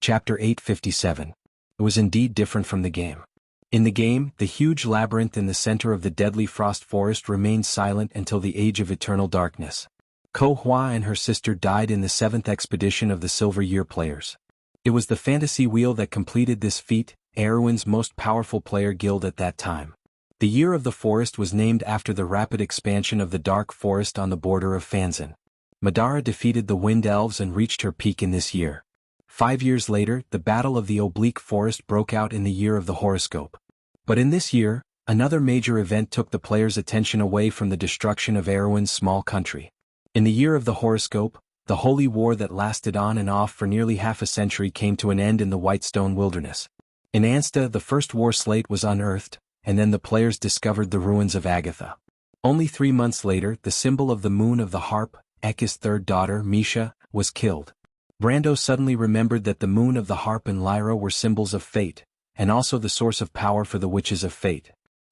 Chapter 857. It was indeed different from the game. In the game, the huge labyrinth in the center of the deadly frost forest remained silent until the Age of Eternal Darkness. Ko Hua and her sister died in the 7th expedition of the Silver Year players. It was the fantasy wheel that completed this feat, Erwin's most powerful player guild at that time. The Year of the Forest was named after the rapid expansion of the Dark Forest on the border of Fanzan. Madara defeated the Wind Elves and reached her peak in this year. 5 years later, the Battle of the Oblique Forest broke out in the Year of the Horoscope. But in this year, another major event took the players' attention away from the destruction of Erwin's small country. In the Year of the Horoscope, the holy war that lasted on and off for nearly half a century came to an end in the Whitestone Wilderness. In Ansta, the first war slate was unearthed, and then the players discovered the ruins of Agatha. Only 3 months later, the symbol of the Moon of the Harp, Ekka's third daughter, Misha, was killed. Brando suddenly remembered that the Moon of the Harp and Lyra were symbols of fate, and also the source of power for the Witches of Fate.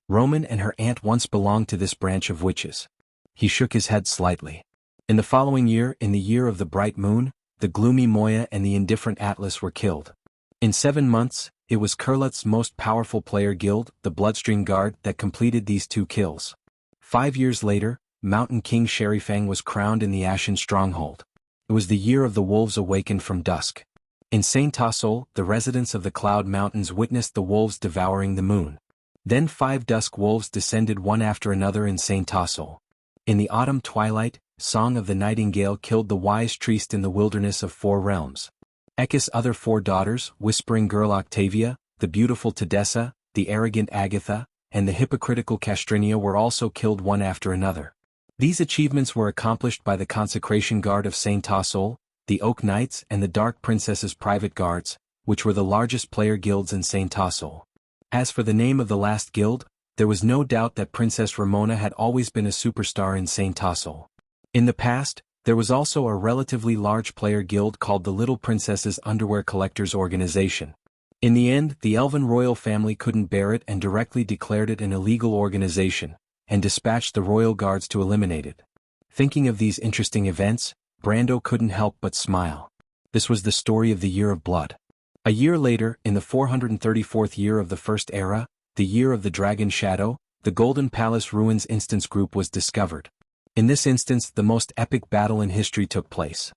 Roman and her aunt once belonged to this branch of witches. He shook his head slightly. In the following year, in the Year of the Bright Moon, the gloomy Moya and the indifferent Atlas were killed. In 7 months, it was Kurlut's most powerful player guild, the Bloodstream Guard, that completed these 2 kills. 5 years later, Mountain King Sherifang was crowned in the Ashen Stronghold. It was the Year of the Wolves awakened from dusk. In Saint Tassol, the residents of the Cloud Mountains witnessed the wolves devouring the moon. Then 5 dusk wolves descended one after another in Saint Tassol. In the autumn twilight, Song of the Nightingale killed the wise Triest in the wilderness of 4 realms. Ekka's other 4 daughters, Whispering Girl Octavia, the beautiful Tadessa, the arrogant Agatha, and the hypocritical Castrinia were also killed one after another. These achievements were accomplished by the Consecration Guard of Saint Tassol, the Oak Knights and the Dark Princess's private guards, which were the largest player guilds in Saint Tassol. As for the name of the last guild, there was no doubt that Princess Ramona had always been a superstar in Saint Tassol. In the past, there was also a relatively large player guild called the Little Princess's Underwear Collectors Organization. In the end, the Elven royal family couldn't bear it and directly declared it an illegal organization, and dispatched the royal guards to eliminate it. Thinking of these interesting events, Brando couldn't help but smile. This was the story of the Year of Blood. A year later, in the 434th year of the First Era, the Year of the Dragon Shadow, the Golden Palace Ruins Instance Group was discovered. In this instance, the most epic battle in history took place.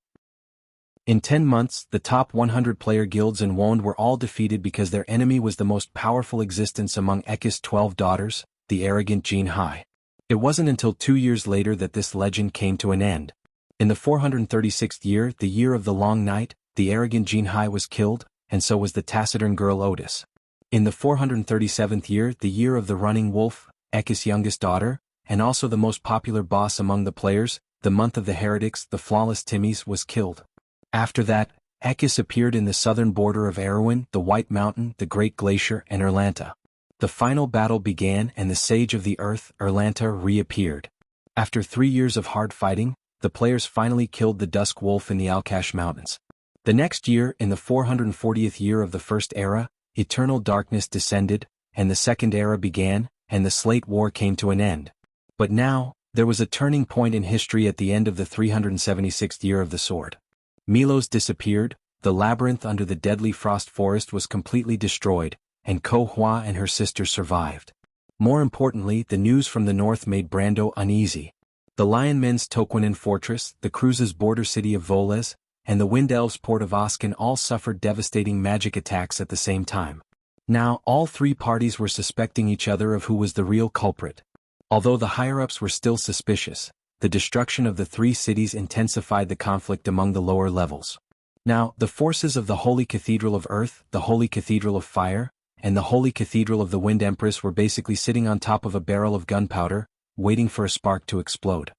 In 10 months, the top 100 player guilds in Wond were all defeated because their enemy was the most powerful existence among Ekka's 12 daughters, the arrogant Jianghu. It wasn't until 2 years later that this legend came to an end. In the 436th year, the Year of the Long Night, the arrogant Jianghu was killed, and so was the taciturn girl Otis. In the 437th year, the Year of the Running Wolf, Ekka's youngest daughter, and also the most popular boss among the players, the Month of the Heretics, the flawless Timmies, was killed. After that, Ekkas appeared in the southern border of Erwin, the White Mountain, the Great Glacier, and Erlanta. The final battle began and the Sage of the Earth, Erlanta, reappeared. After 3 years of hard fighting, the players finally killed the Dusk Wolf in the Alkash Mountains. The next year, in the 440th year of the First Era, eternal darkness descended, and the Second Era began, and the Slate War came to an end. But now, there was a turning point in history at the end of the 376th year of the Sword. Milos disappeared, the labyrinth under the deadly frost forest was completely destroyed, and Ko Hua and her sister survived. More importantly, the news from the north made Brando uneasy. The Lion Men's Toquinen Fortress, the Cruz's border city of Voles, and the Wind Elves' port of Oscan all suffered devastating magic attacks at the same time. Now, all 3 parties were suspecting each other of who was the real culprit. Although the higher-ups were still suspicious, the destruction of the 3 cities intensified the conflict among the lower levels. Now, the forces of the Holy Cathedral of Earth, the Holy Cathedral of Fire, and the Holy Cathedral of the Wind Empress were basically sitting on top of a barrel of gunpowder, waiting for a spark to explode.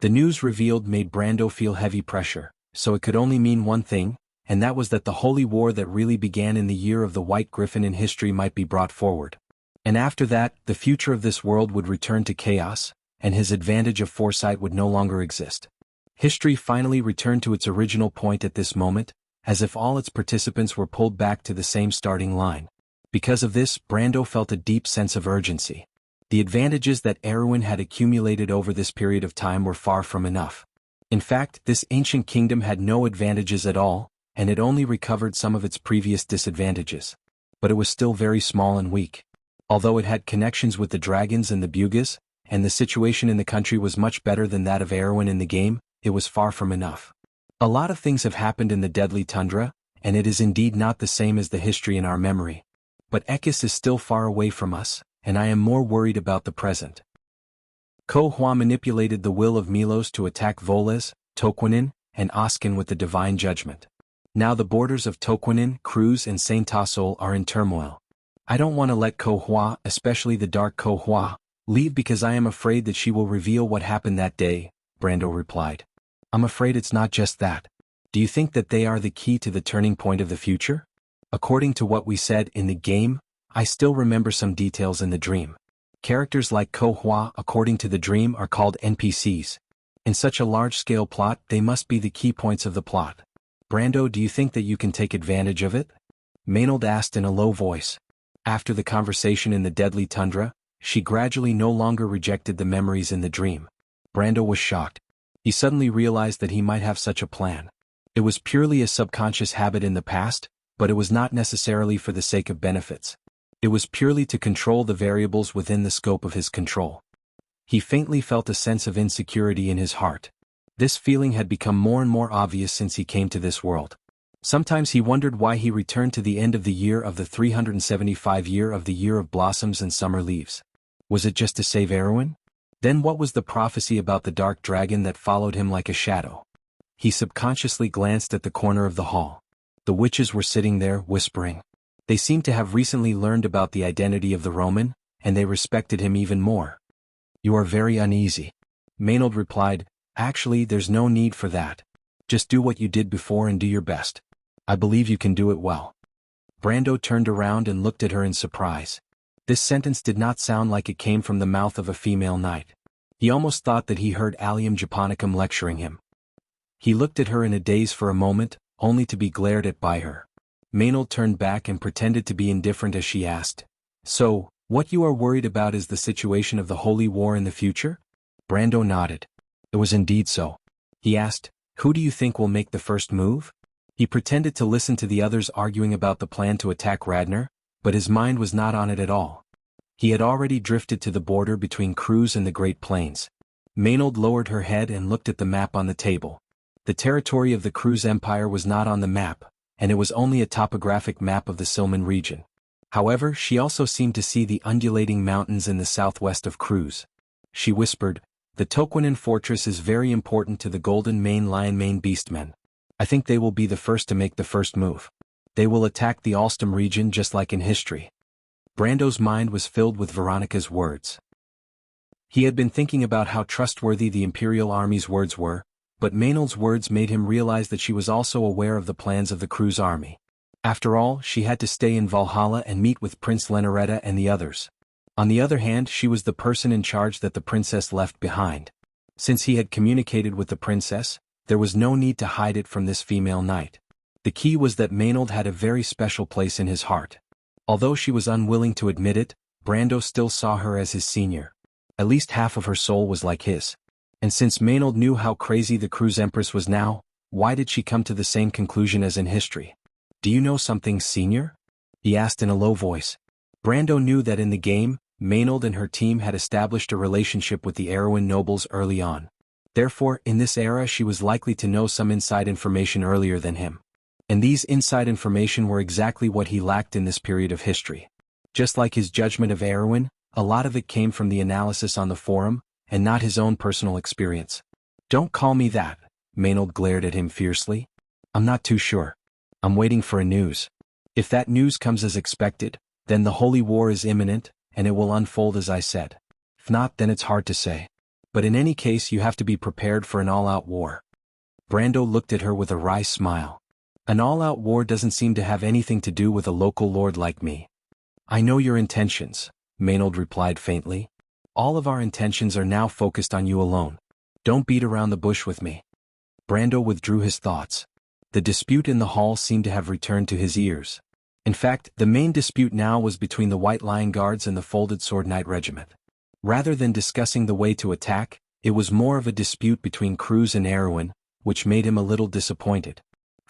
The news revealed made Brando feel heavy pressure, so it could only mean one thing, and that was that the holy war that really began in the Year of the White Griffin in history might be brought forward. And after that, the future of this world would return to chaos, and his advantage of foresight would no longer exist. History finally returned to its original point at this moment, as if all its participants were pulled back to the same starting line. Because of this, Brando felt a deep sense of urgency. The advantages that Erwin had accumulated over this period of time were far from enough. In fact, this ancient kingdom had no advantages at all, and it only recovered some of its previous disadvantages. But it was still very small and weak. Although it had connections with the dragons and the Bugas, and the situation in the country was much better than that of Erwin in the game, it was far from enough. A lot of things have happened in the Deadly Tundra, and it is indeed not the same as the history in our memory. But Ekis is still far away from us, and I am more worried about the present. Ko Hua manipulated the will of Milos to attack Voles, Toquinin, and Oskin with the divine judgment. Now the borders of Toquinin, Cruz and Saint Tassol are in turmoil. I don't want to let Ko Hua, especially the dark Ko Hua, leave because I am afraid that she will reveal what happened that day, Brando replied. I'm afraid it's not just that. Do you think that they are the key to the turning point of the future? According to what we said in the game, I still remember some details in the dream. Characters like Ko Hua, according to the dream, are called NPCs. In such a large-scale plot, they must be the key points of the plot. Brando, do you think that you can take advantage of it? Maynard asked in a low voice. After the conversation in the Deadly Tundra, she gradually no longer rejected the memories in the dream. Brando was shocked. He suddenly realized that he might have such a plan. It was purely a subconscious habit in the past, but it was not necessarily for the sake of benefits. It was purely to control the variables within the scope of his control. He faintly felt a sense of insecurity in his heart. This feeling had become more and more obvious since he came to this world. Sometimes he wondered why he returned to the end of the year of the 375 year of the year of blossoms and summer leaves. Was it just to save Erwin? Then what was the prophecy about the dark dragon that followed him like a shadow? He subconsciously glanced at the corner of the hall. The witches were sitting there, whispering. They seemed to have recently learned about the identity of the Roman, and they respected him even more. You are very uneasy. Maynard replied, Actually, there's no need for that. Just do what you did before and do your best. I believe you can do it well. Brando turned around and looked at her in surprise. This sentence did not sound like it came from the mouth of a female knight. He almost thought that he heard Allium Japonicum lecturing him. He looked at her in a daze for a moment, only to be glared at by her. Maynard turned back and pretended to be indifferent as she asked, So, what you are worried about is the situation of the Holy War in the future? Brando nodded. It was indeed so. He asked, Who do you think will make the first move? He pretended to listen to the others arguing about the plan to attack Radnor, but his mind was not on it at all. He had already drifted to the border between Cruz and the Great Plains. Maynard lowered her head and looked at the map on the table. The territory of the Cruz Empire was not on the map, and it was only a topographic map of the Silman region. However, she also seemed to see the undulating mountains in the southwest of Cruz. She whispered, The Toquinin fortress is very important to the Golden Mane Lion Mane Beastmen. I think they will be the first to make the first move. They will attack the Alstom region just like in history. Brando's mind was filled with Veronica's words. He had been thinking about how trustworthy the Imperial Army's words were, but Maynard's words made him realize that she was also aware of the plans of the Cruz army. After all, she had to stay in Valhalla and meet with Prince Lenoretta and the others. On the other hand, she was the person in charge that the princess left behind. Since he had communicated with the princess, there was no need to hide it from this female knight. The key was that Maynard had a very special place in his heart. Although she was unwilling to admit it, Brando still saw her as his senior. At least half of her soul was like his. And since Maynard knew how crazy the Cruz Empress was now, why did she come to the same conclusion as in history? Do you know something, senior? He asked in a low voice. Brando knew that in the game, Maynard and her team had established a relationship with the Erwin nobles early on. Therefore, in this era she was likely to know some inside information earlier than him. And these inside information were exactly what he lacked in this period of history. Just like his judgment of Erwin, a lot of it came from the analysis on the forum, and not his own personal experience. Don't call me that, Maynard glared at him fiercely. I'm not too sure. I'm waiting for a news. If that news comes as expected, then the Holy War is imminent, and it will unfold as I said. If not, then it's hard to say. But in any case you have to be prepared for an all-out war. Brando looked at her with a wry smile. An all-out war doesn't seem to have anything to do with a local lord like me. I know your intentions, Maynard replied faintly. All of our intentions are now focused on you alone. Don't beat around the bush with me. Brando withdrew his thoughts. The dispute in the hall seemed to have returned to his ears. In fact, the main dispute now was between the White Lion Guards and the Folded Sword Knight Regiment. Rather than discussing the way to attack, it was more of a dispute between Cruz and Erwin, which made him a little disappointed.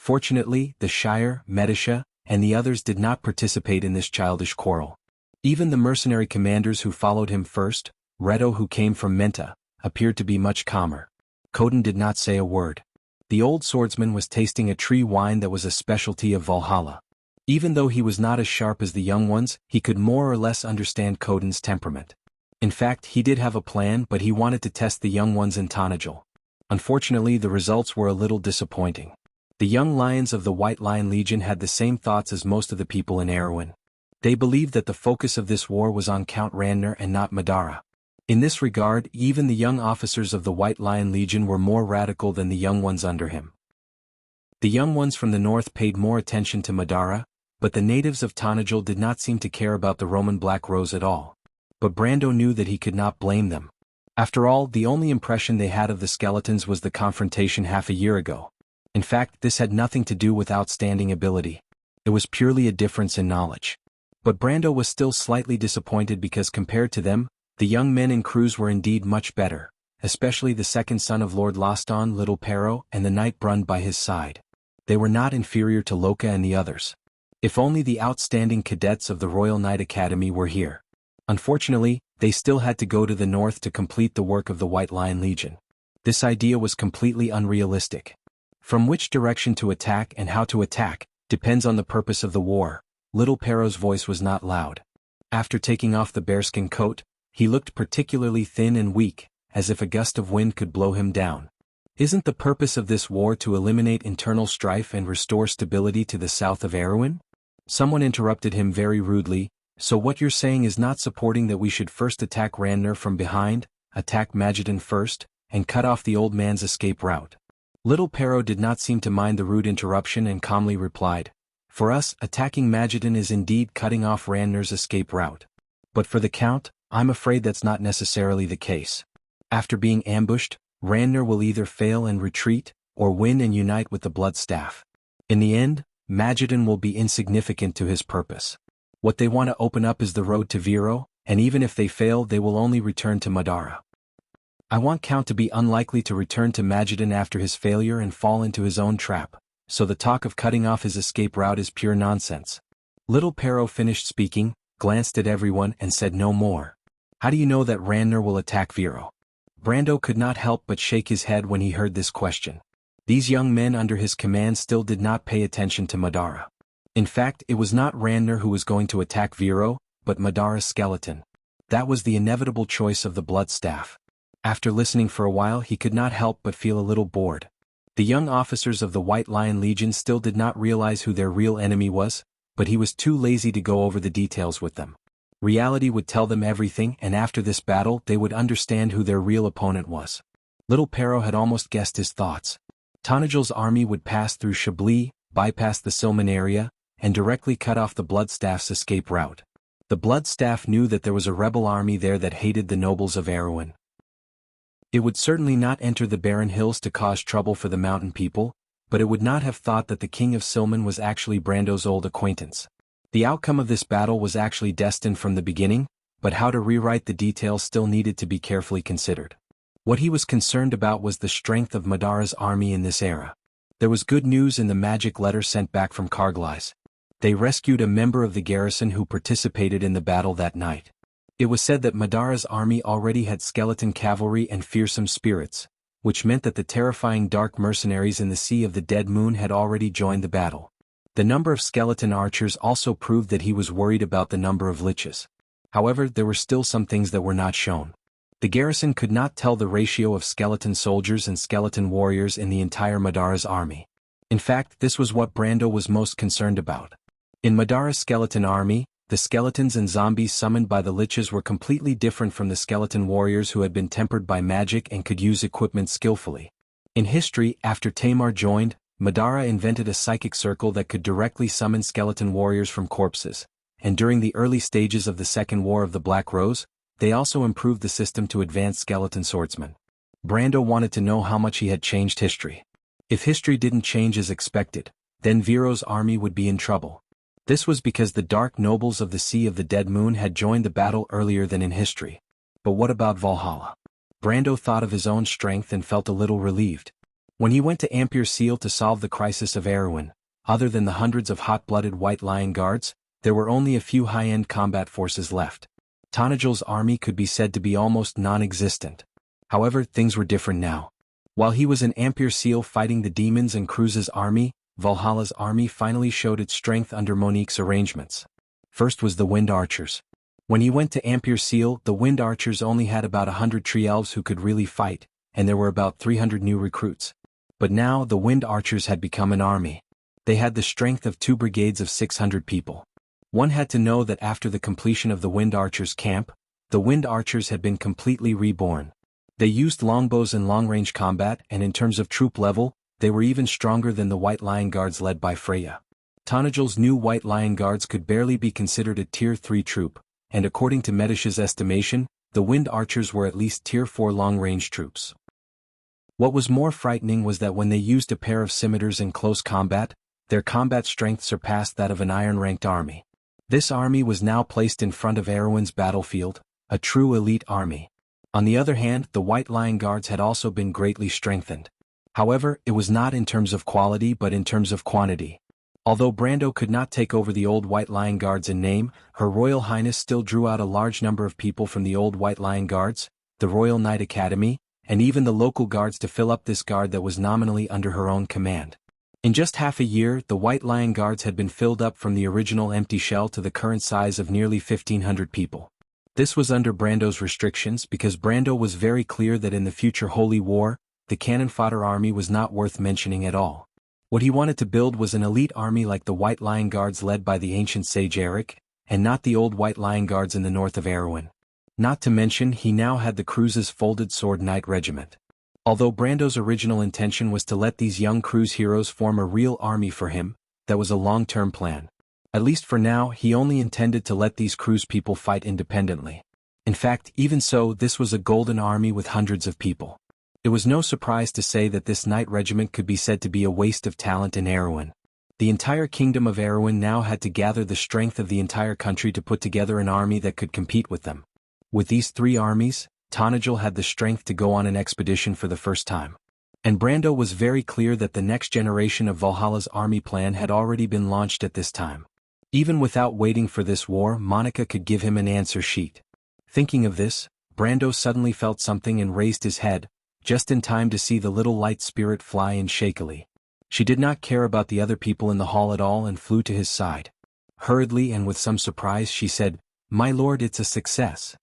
Fortunately, the Shire, Medisha, and the others did not participate in this childish quarrel. Even the mercenary commanders who followed him first, Reto who came from Menta, appeared to be much calmer. Koden did not say a word. The old swordsman was tasting a tree wine that was a specialty of Valhalla. Even though he was not as sharp as the young ones, he could more or less understand Koden's temperament. In fact, he did have a plan, but he wanted to test the young ones in Tanajul. Unfortunately, the results were a little disappointing. The young lions of the White Lion Legion had the same thoughts as most of the people in Erewhon. They believed that the focus of this war was on Count Randner and not Madara. In this regard, even the young officers of the White Lion Legion were more radical than the young ones under him. The young ones from the north paid more attention to Madara, but the natives of Tanajul did not seem to care about the Roman Black Rose at all. But Brando knew that he could not blame them. After all, the only impression they had of the skeletons was the confrontation half a year ago. In fact, this had nothing to do with outstanding ability. It was purely a difference in knowledge. But Brando was still slightly disappointed because compared to them, the young men in crews were indeed much better, especially the second son of Lord Loston, Little Pero, and the Knight Brund by his side. They were not inferior to Loka and the others. If only the outstanding cadets of the Royal Knight Academy were here. Unfortunately, they still had to go to the north to complete the work of the White Lion Legion. This idea was completely unrealistic. From which direction to attack and how to attack depends on the purpose of the war. Little Pero's voice was not loud. After taking off the bearskin coat, he looked particularly thin and weak, as if a gust of wind could blow him down. Isn't the purpose of this war to eliminate internal strife and restore stability to the south of Erewhon? Someone interrupted him very rudely. So what you're saying is not supporting that we should first attack Randner from behind, attack Majedon first, and cut off the old man's escape route. Little Pero did not seem to mind the rude interruption and calmly replied, "For us, attacking Majedon is indeed cutting off Randner's escape route. But for the Count, I'm afraid that's not necessarily the case. After being ambushed, Randner will either fail and retreat, or win and unite with the Blood Staff. In the end, Majedon will be insignificant to his purpose. What they want to open up is the road to Viro, and even if they fail they will only return to Madara. I want Count to be unlikely to return to Majedon after his failure and fall into his own trap, so the talk of cutting off his escape route is pure nonsense." Little Pero finished speaking, glanced at everyone and said no more. "How do you know that Randner will attack Viro?" Brando could not help but shake his head when he heard this question. These young men under his command still did not pay attention to Madara. In fact, it was not Randner who was going to attack Viro, but Madara's skeleton. That was the inevitable choice of the Blood Staff. After listening for a while he could not help but feel a little bored. The young officers of the White Lion Legion still did not realize who their real enemy was, but he was too lazy to go over the details with them. Reality would tell them everything, and after this battle they would understand who their real opponent was. Little Pero had almost guessed his thoughts. Tanajul's army would pass through Chablis, bypass the Silman area, and directly cut off the Blood Staff's escape route. The Blood Staff knew that there was a rebel army there that hated the nobles of Erewhon. It would certainly not enter the barren hills to cause trouble for the mountain people, but it would not have thought that the king of Silman was actually Brando's old acquaintance. The outcome of this battle was actually destined from the beginning, but how to rewrite the details still needed to be carefully considered. What he was concerned about was the strength of Madara's army in this era. There was good news in the magic letter sent back from Karglis. They rescued a member of the garrison who participated in the battle that night. It was said that Madara's army already had skeleton cavalry and fearsome spirits, which meant that the terrifying dark mercenaries in the Sea of the Dead Moon had already joined the battle. The number of skeleton archers also proved that he was worried about the number of liches. However, there were still some things that were not shown. The garrison could not tell the ratio of skeleton soldiers and skeleton warriors in the entire Madara's army. In fact, this was what Brando was most concerned about. In Madara's skeleton army, the skeletons and zombies summoned by the liches were completely different from the skeleton warriors who had been tempered by magic and could use equipment skillfully. In history, after Tamar joined, Madara invented a psychic circle that could directly summon skeleton warriors from corpses, and during the early stages of the Second War of the Black Rose, they also improved the system to advance skeleton swordsmen. Brando wanted to know how much he had changed history. If history didn't change as expected, then Viro's army would be in trouble. This was because the dark nobles of the Sea of the Dead Moon had joined the battle earlier than in history. But what about Valhalla? Brando thought of his own strength and felt a little relieved. When he went to Ampere Seal to solve the crisis of Erewhon, other than the hundreds of hot-blooded White Lion guards, there were only a few high-end combat forces left. Tanajal's army could be said to be almost non-existent. However, things were different now. While he was in Ampere Seal fighting the demons and Cruz's army, Valhalla's army finally showed its strength under Monique's arrangements. First was the Wind Archers. When he went to Ampere Seal, the Wind Archers only had about 100 tree elves who could really fight, and there were about 300 new recruits. But now the Wind Archers had become an army. They had the strength of 2 brigades of 600 people. One had to know that after the completion of the Wind Archers' camp, the Wind Archers had been completely reborn. They used longbows in long-range combat, and in terms of troop level, they were even stronger than the White Lion Guards led by Freya. Tanajal's new White Lion Guards could barely be considered a Tier 3 troop, and according to Medish's estimation, the Wind Archers were at least Tier 4 long-range troops. What was more frightening was that when they used a pair of scimitars in close combat, their combat strength surpassed that of an iron-ranked army. This army was now placed in front of Erewhon's battlefield, a true elite army. On the other hand, the White Lion Guards had also been greatly strengthened. However, it was not in terms of quality but in terms of quantity. Although Brando could not take over the old White Lion Guards in name, Her Royal Highness still drew out a large number of people from the old White Lion Guards, the Royal Knight Academy, and even the local guards to fill up this guard that was nominally under her own command. In just half a year, the White Lion Guards had been filled up from the original empty shell to the current size of nearly 1,500 people. This was under Brando's restrictions because Brando was very clear that in the future Holy War, the cannon fodder army was not worth mentioning at all. What he wanted to build was an elite army like the White Lion Guards led by the ancient sage Eric, and not the old White Lion Guards in the north of Erewhon. Not to mention he now had the Cruz's Folded Sword Knight Regiment. Although Brando's original intention was to let these young Cruz heroes form a real army for him, that was a long-term plan. At least for now, he only intended to let these Cruz people fight independently. In fact, even so, this was a golden army with hundreds of people. It was no surprise to say that this knight regiment could be said to be a waste of talent in Erewhon. The entire kingdom of Erewhon now had to gather the strength of the entire country to put together an army that could compete with them. With these 3 armies, Tanajal had the strength to go on an expedition for the first time. And Brando was very clear that the next generation of Valhalla's army plan had already been launched at this time. Even without waiting for this war, Monica could give him an answer sheet. Thinking of this, Brando suddenly felt something and raised his head, just in time to see the little light spirit fly in shakily. She did not care about the other people in the hall at all and flew to his side. Hurriedly and with some surprise she said, "My lord, it's a success."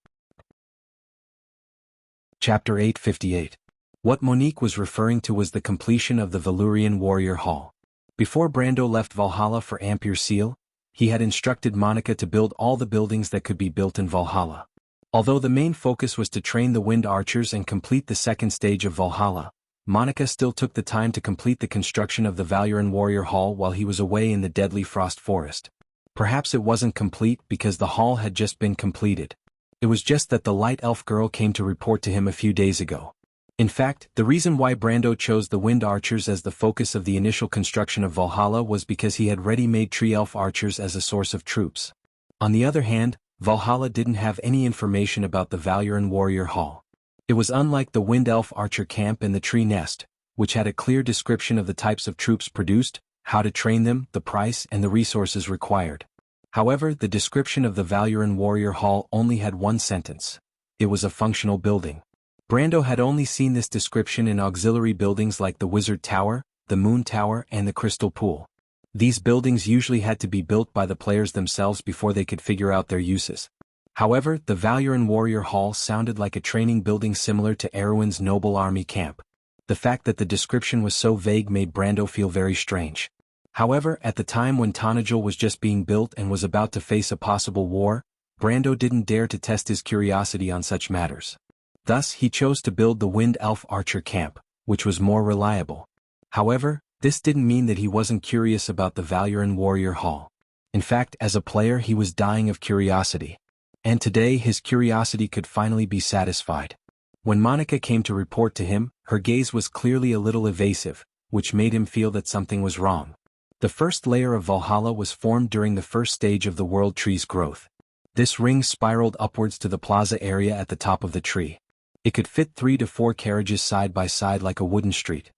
Chapter 858. What Monique was referring to was the completion of the Valyrian Warrior Hall. Before Brando left Valhalla for Ampere Seal, he had instructed Monica to build all the buildings that could be built in Valhalla. Although the main focus was to train the Wind Archers and complete the second stage of Valhalla, Monica still took the time to complete the construction of the Valyrian Warrior Hall while he was away in the deadly Frost Forest. Perhaps it wasn't complete because the hall had just been completed. It was just that the Light Elf girl came to report to him a few days ago. In fact, the reason why Brando chose the Wind Archers as the focus of the initial construction of Valhalla was because he had ready-made Tree Elf Archers as a source of troops. On the other hand, Valhalla didn't have any information about the Valyrian Warrior Hall. It was unlike the Wind Elf Archer Camp and the Tree Nest, which had a clear description of the types of troops produced, how to train them, the price, and the resources required. However, the description of the Valyrian Warrior Hall only had one sentence. It was a functional building. Brando had only seen this description in auxiliary buildings like the Wizard Tower, the Moon Tower, and the Crystal Pool. These buildings usually had to be built by the players themselves before they could figure out their uses. However, the Valyrian Warrior Hall sounded like a training building similar to Erewhon's Noble Army Camp. The fact that the description was so vague made Brando feel very strange. However, at the time when Tanajal was just being built and was about to face a possible war, Brando didn't dare to test his curiosity on such matters. Thus, he chose to build the Wind Elf Archer Camp, which was more reliable. However, this didn't mean that he wasn't curious about the Valyrian Warrior Hall. In fact, as a player he was dying of curiosity. And today his curiosity could finally be satisfied. When Monica came to report to him, her gaze was clearly a little evasive, which made him feel that something was wrong. The first layer of Valhalla was formed during the first stage of the World Tree's growth. This ring spiraled upwards to the plaza area at the top of the tree. It could fit 3 to 4 carriages side by side like a wooden street.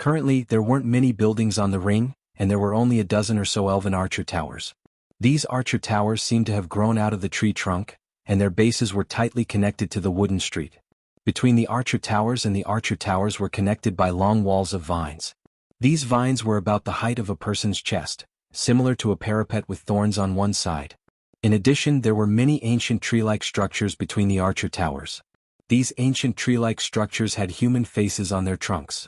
Currently, there weren't many buildings on the ring, and there were only a dozen or so elven archer towers. These archer towers seemed to have grown out of the tree trunk, and their bases were tightly connected to the wooden street. Between the archer towers and the archer towers were connected by long walls of vines. These vines were about the height of a person's chest, similar to a parapet with thorns on one side. In addition, there were many ancient tree-like structures between the archer towers. These ancient tree-like structures had human faces on their trunks.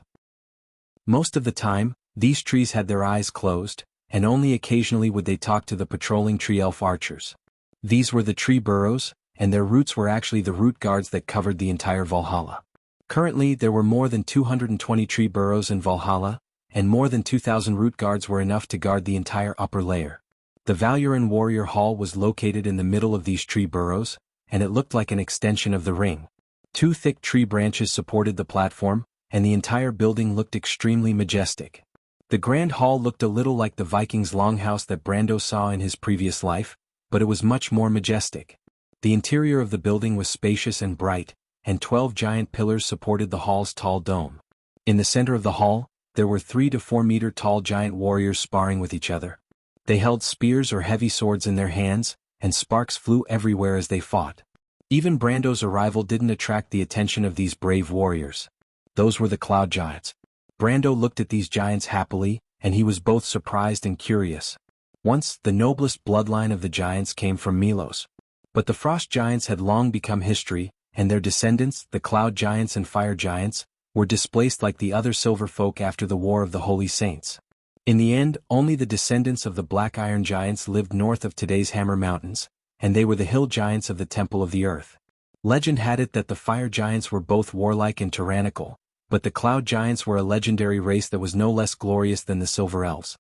Most of the time, these trees had their eyes closed, and only occasionally would they talk to the patrolling tree elf archers. These were the tree burrows, and their roots were actually the root guards that covered the entire Valhalla. Currently, there were more than 220 tree burrows in Valhalla, and more than 2,000 root guards were enough to guard the entire upper layer. The Valuran Warrior Hall was located in the middle of these tree burrows, and it looked like an extension of the ring. Two thick tree branches supported the platform, and the entire building looked extremely majestic. The Grand Hall looked a little like the Vikings' longhouse that Brando saw in his previous life, but it was much more majestic. The interior of the building was spacious and bright, and 12 giant pillars supported the hall's tall dome. In the center of the hall, there were 3 to 4 meter tall giant warriors sparring with each other. They held spears or heavy swords in their hands, and sparks flew everywhere as they fought. Even Brando's arrival didn't attract the attention of these brave warriors. Those were the Cloud Giants. Brando looked at these giants happily, and he was both surprised and curious. Once, the noblest bloodline of the giants came from Milos. But the Frost Giants had long become history, and their descendants, the Cloud Giants and Fire Giants, were displaced like the other Silver Folk after the War of the Holy Saints. In the end, only the descendants of the Black Iron Giants lived north of today's Hammer Mountains, and they were the Hill Giants of the Temple of the Earth. Legend had it that the Fire Giants were both warlike and tyrannical, but the Cloud Giants were a legendary race that was no less glorious than the Silver Elves.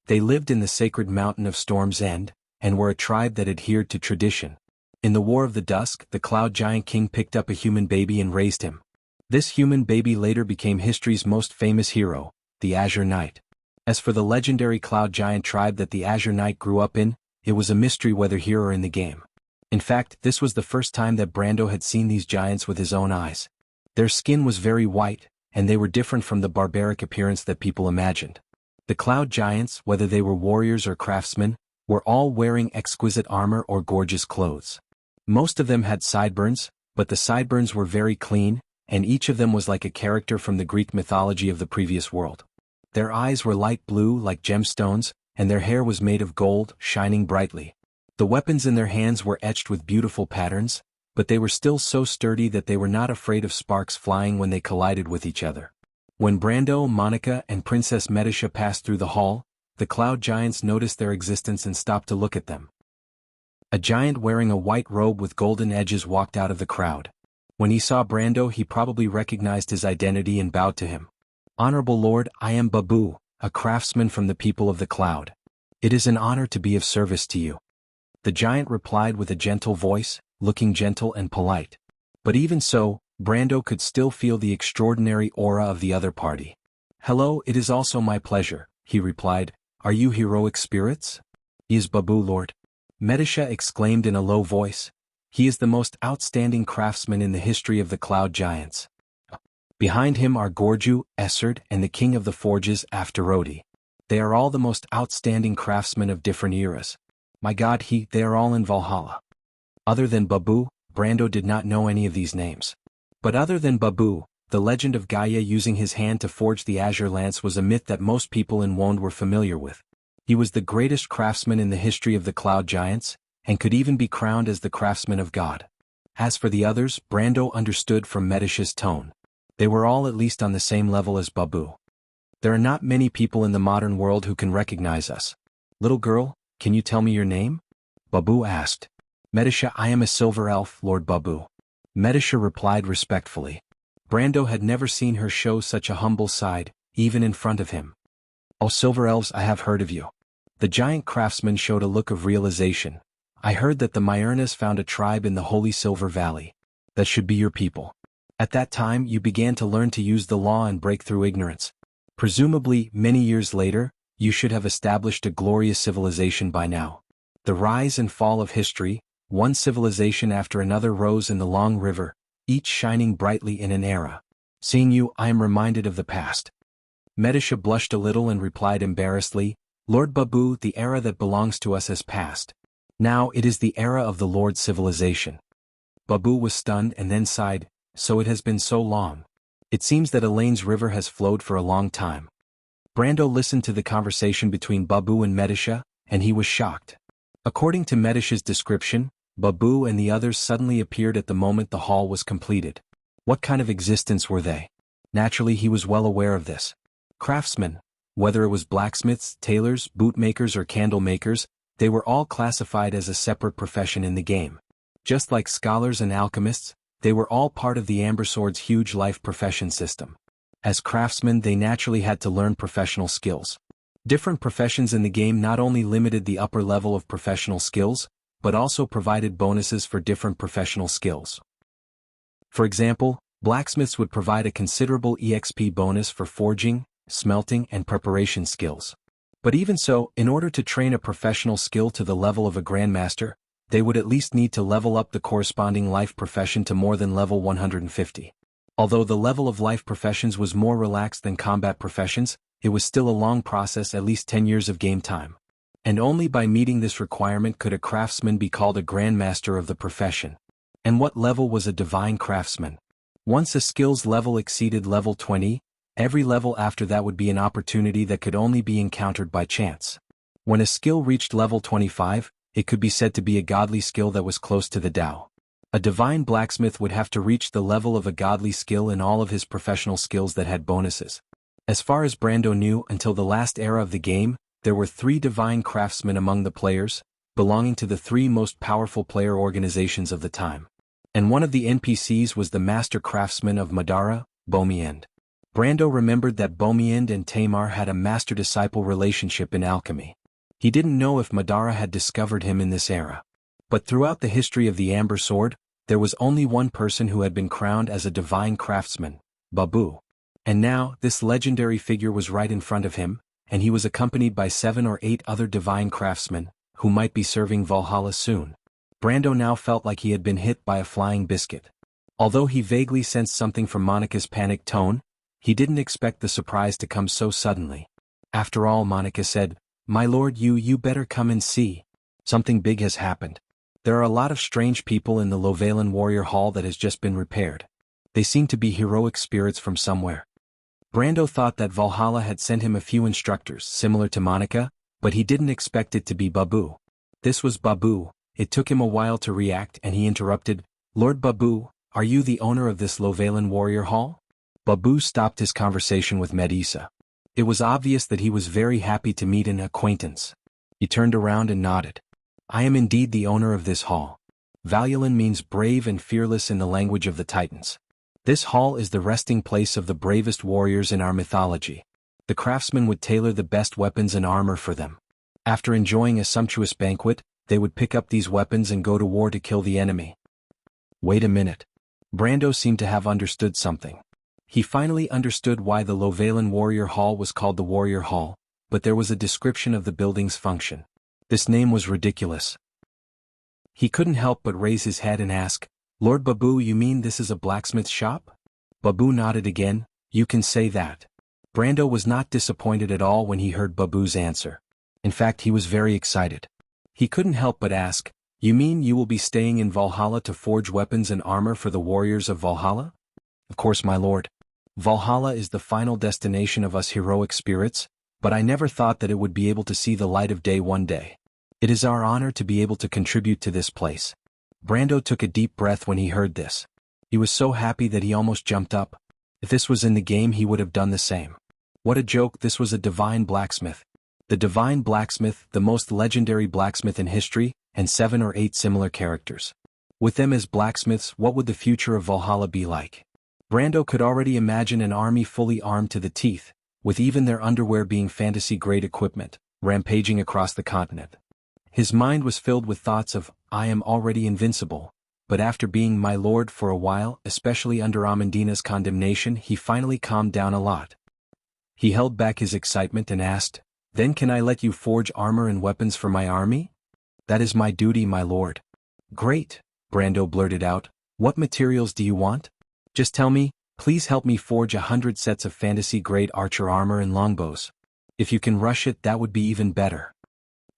They lived in the sacred mountain of Storm's End, and were a tribe that adhered to tradition. In the War of the Dusk, the Cloud Giant King picked up a human baby and raised him. This human baby later became history's most famous hero, the Azure Knight. As for the legendary Cloud Giant tribe that the Azure Knight grew up in, it was a mystery whether here or in the game. In fact, this was the first time that Brando had seen these giants with his own eyes. Their skin was very white, and they were different from the barbaric appearance that people imagined. The Cloud Giants, whether they were warriors or craftsmen, were all wearing exquisite armor or gorgeous clothes. Most of them had sideburns, but the sideburns were very clean, and each of them was like a character from the Greek mythology of the previous world. Their eyes were light blue like gemstones, and their hair was made of gold, shining brightly. The weapons in their hands were etched with beautiful patterns, but they were still so sturdy that they were not afraid of sparks flying when they collided with each other. When Brando, Monica, and Princess Medisha passed through the hall, the Cloud Giants noticed their existence and stopped to look at them. A giant wearing a white robe with golden edges walked out of the crowd. When he saw Brando, he probably recognized his identity and bowed to him. "Honorable Lord, I am Babu, a craftsman from the people of the cloud. It is an honor to be of service to you." The giant replied with a gentle voice, looking gentle and polite. But even so, Brando could still feel the extraordinary aura of the other party. "Hello, it is also my pleasure," he replied. "Are you heroic spirits?" "Is Babu, Lord?" Medisha exclaimed in a low voice. "He is the most outstanding craftsman in the history of the Cloud Giants." Behind him are Gorju, Essard, and the King of the Forges, Afterodi. They are all the most outstanding craftsmen of different eras. My God, they are all in Valhalla. Other than Babu, Brando did not know any of these names. But other than Babu, the legend of Gaia using his hand to forge the Azure Lance was a myth that most people in Wond were familiar with. He was the greatest craftsman in the history of the Cloud Giants, and could even be crowned as the craftsman of God. As for the others, Brando understood from Medisha's tone. They were all at least on the same level as Babu. "There are not many people in the modern world who can recognize us. Little girl, can you tell me your name?" Babu asked. "Medisha, I am a silver elf, Lord Babu." Medisha replied respectfully. Brando had never seen her show such a humble side, even in front of him. "Oh, silver elves, I have heard of you." The giant craftsman showed a look of realization. "I heard that the Myernas found a tribe in the Holy Silver Valley. That should be your people. At that time you began to learn to use the law and break through ignorance. Presumably, many years later, you should have established a glorious civilization by now." The rise and fall of history, one civilization after another rose in the long river, each shining brightly in an era. "Seeing you, I am reminded of the past." Medisha blushed a little and replied embarrassedly, Lord Babu, the era that belongs to us has passed. Now it is the era of the Lord's civilization. Babu was stunned and then sighed, so it has been so long. It seems that Elaine's river has flowed for a long time. Brando listened to the conversation between Babu and Medisha, and he was shocked. According to Medisha's description, Babu and the others suddenly appeared at the moment the hall was completed. What kind of existence were they? Naturally he was well aware of this. Craftsmen, whether it was blacksmiths, tailors, bootmakers or candle makers, they were all classified as a separate profession in the game. Just like scholars and alchemists, they were all part of the Amber Sword's huge life profession system. As craftsmen they naturally had to learn professional skills. Different professions in the game not only limited the upper level of professional skills, but also provided bonuses for different professional skills. For example, blacksmiths would provide a considerable EXP bonus for forging, smelting and preparation skills. But even so, in order to train a professional skill to the level of a grandmaster, they would at least need to level up the corresponding life profession to more than level 150. Although the level of life professions was more relaxed than combat professions, it was still a long process, at least 10 years of game time. And only by meeting this requirement could a craftsman be called a grandmaster of the profession. And what level was a divine craftsman? Once a skill's level exceeded level 20, every level after that would be an opportunity that could only be encountered by chance. When a skill reached level 25, it could be said to be a godly skill that was close to the Tao. A divine blacksmith would have to reach the level of a godly skill in all of his professional skills that had bonuses. As far as Brando knew, until the last era of the game, there were 3 divine craftsmen among the players, belonging to the 3 most powerful player organizations of the time. And one of the NPCs was the master craftsman of Madara, Beaumiend. Brando remembered that Beaumiend and Tamar had a master-disciple relationship in alchemy. He didn't know if Madara had discovered him in this era. But throughout the history of the Amber Sword, there was only one person who had been crowned as a divine craftsman, Babu. And now, this legendary figure was right in front of him, and he was accompanied by 7 or 8 other divine craftsmen, who might be serving Valhalla soon. Brando now felt like he had been hit by a flying biscuit. Although he vaguely sensed something from Monica's panicked tone, he didn't expect the surprise to come so suddenly. After all, Monica said, "My lord, you better come and see. Something big has happened. There are a lot of strange people in the Lovalan Warrior Hall that has just been repaired. They seem to be heroic spirits from somewhere." Brando thought that Valhalla had sent him a few instructors similar to Monica, but he didn't expect it to be Babu. This was Babu. It took him a while to react and he interrupted, "Lord Babu, are you the owner of this Lovalan Warrior Hall?" Babu stopped his conversation with Medisa. It was obvious that he was very happy to meet an acquaintance. He turned around and nodded. "I am indeed the owner of this hall. Valulan means brave and fearless in the language of the Titans. This hall is the resting place of the bravest warriors in our mythology. The craftsmen would tailor the best weapons and armor for them. After enjoying a sumptuous banquet, they would pick up these weapons and go to war to kill the enemy." Wait a minute. Brando seemed to have understood something. He finally understood why the Lovalan Warrior Hall was called the Warrior Hall, but there was a description of the building's function. This name was ridiculous. He couldn't help but raise his head and ask, "Lord Babu, you mean this is a blacksmith shop?" Babu nodded again. "You can say that." Brando was not disappointed at all when he heard Babu's answer. In fact, he was very excited. He couldn't help but ask, "You mean you will be staying in Valhalla to forge weapons and armor for the warriors of Valhalla?" "Of course, my lord. Valhalla is the final destination of us heroic spirits, but I never thought that it would be able to see the light of day one day. It is our honor to be able to contribute to this place." Brando took a deep breath when he heard this. He was so happy that he almost jumped up. If this was in the game, he would have done the same. What a joke! This was a divine blacksmith. The divine blacksmith, the most legendary blacksmith in history, and 7 or 8 similar characters. With them as blacksmiths, what would the future of Valhalla be like? Brando could already imagine an army fully armed to the teeth, with even their underwear being fantasy-grade equipment, rampaging across the continent. His mind was filled with thoughts of, "I am already invincible," but after being my lord for a while, especially under Amandina's condemnation, he finally calmed down a lot. He held back his excitement and asked, "Then can I let you forge armor and weapons for my army?" "That is my duty, my lord." "Great," Brando blurted out. "What materials do you want? Just tell me, Please help me forge 100 sets of fantasy-grade archer armor and longbows. If you can rush it, that would be even better.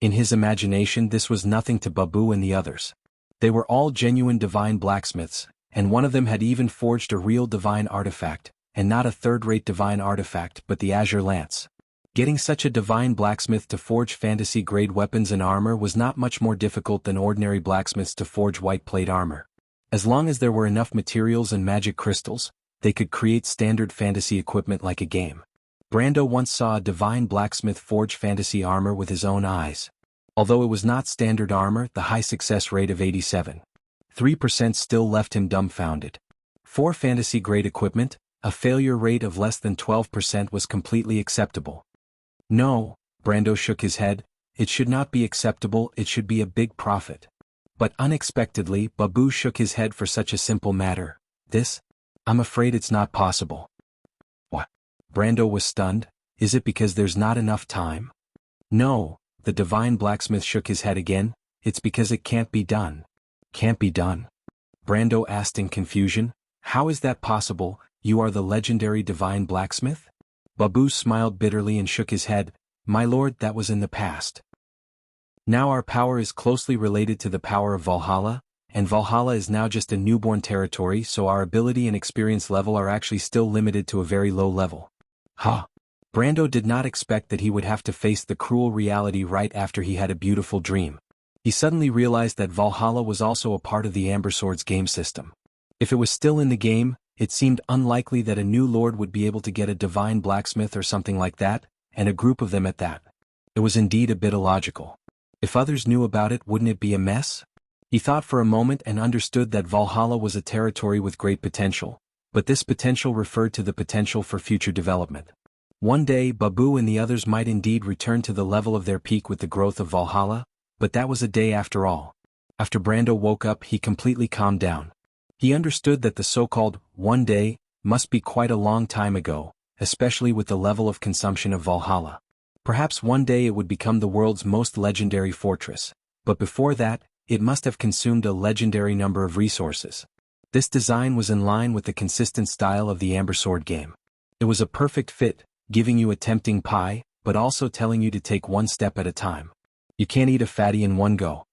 In his imagination, this was nothing to Babu and the others. They were all genuine divine blacksmiths, and one of them had even forged a real divine artifact, and not a third-rate divine artifact but the Azure Lance. Getting such a divine blacksmith to forge fantasy-grade weapons and armor was not much more difficult than ordinary blacksmiths to forge white plate armor. As long as there were enough materials and magic crystals, they could create standard fantasy equipment like a game. Brando once saw a divine blacksmith forge fantasy armor with his own eyes. Although it was not standard armor, the high success rate of 87.3% still left him dumbfounded. For fantasy-grade equipment, a failure rate of less than 12% was completely acceptable. No, Brando shook his head, it should not be acceptable, it should be a big profit. But unexpectedly, Babu shook his head for such a simple matter. I'm afraid it's not possible. What? Brando was stunned. Is it because there's not enough time? No, the divine blacksmith shook his head again, it's because it can't be done. Can't be done? Brando asked in confusion. How is that possible? You are the legendary divine blacksmith? Babu smiled bitterly and shook his head. My lord, that was in the past. Now our power is closely related to the power of Valhalla, and Valhalla is now just a newborn territory, so our ability and experience level are actually still limited to a very low level. Huh. Brando did not expect that he would have to face the cruel reality right after he had a beautiful dream. He suddenly realized that Valhalla was also a part of the Amber Sword's game system. If it was still in the game, it seemed unlikely that a new lord would be able to get a divine blacksmith or something like that, and a group of them at that. It was indeed a bit illogical. If others knew about it, wouldn't it be a mess? He thought for a moment and understood that Valhalla was a territory with great potential, but this potential referred to the potential for future development. One day Babu and the others might indeed return to the level of their peak with the growth of Valhalla, but that was a day after all. After Brando woke up, he completely calmed down. He understood that the so-called one day must be quite a long time ago, especially with the level of consumption of Valhalla. Perhaps one day it would become the world's most legendary fortress, but before that, it must have consumed a legendary number of resources. This design was in line with the consistent style of the Amber Sword game. It was a perfect fit, giving you a tempting pie, but also telling you to take one step at a time. You can't eat a fatty in one go.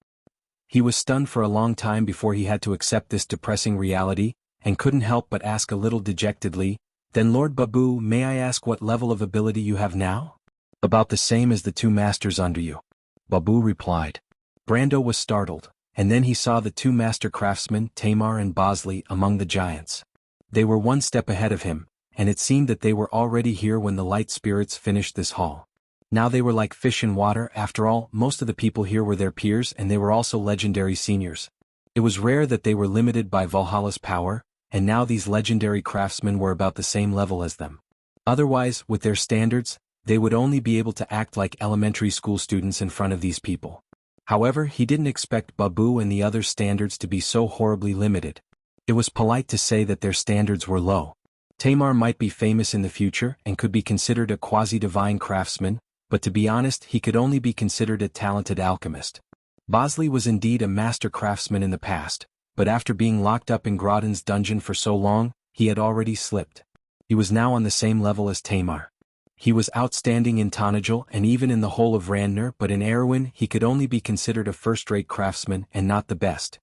He was stunned for a long time before he had to accept this depressing reality, and couldn't help but ask a little dejectedly, "Then Lord Babu, may I ask what level of ability you have now?" "About the same as the two masters under you," Babu replied. Brando was startled, and then he saw the two master craftsmen, Tamar and Bosley, among the giants. They were one step ahead of him, and it seemed that they were already here when the light spirits finished this haul. Now they were like fish in water. After all, most of the people here were their peers, and they were also legendary seniors. It was rare that they were limited by Valhalla's power, and now these legendary craftsmen were about the same level as them. Otherwise, with their standards, they would only be able to act like elementary school students in front of these people. However, he didn't expect Babu and the other standards to be so horribly limited. It was polite to say that their standards were low. Tamar might be famous in the future and could be considered a quasi-divine craftsman, but to be honest, he could only be considered a talented alchemist. Bosley was indeed a master craftsman in the past, but after being locked up in Grodin's dungeon for so long, he had already slipped. He was now on the same level as Tamar. He was outstanding in Tonagel and even in the whole of Randner, but in Erewhon he could only be considered a first-rate craftsman and not the best.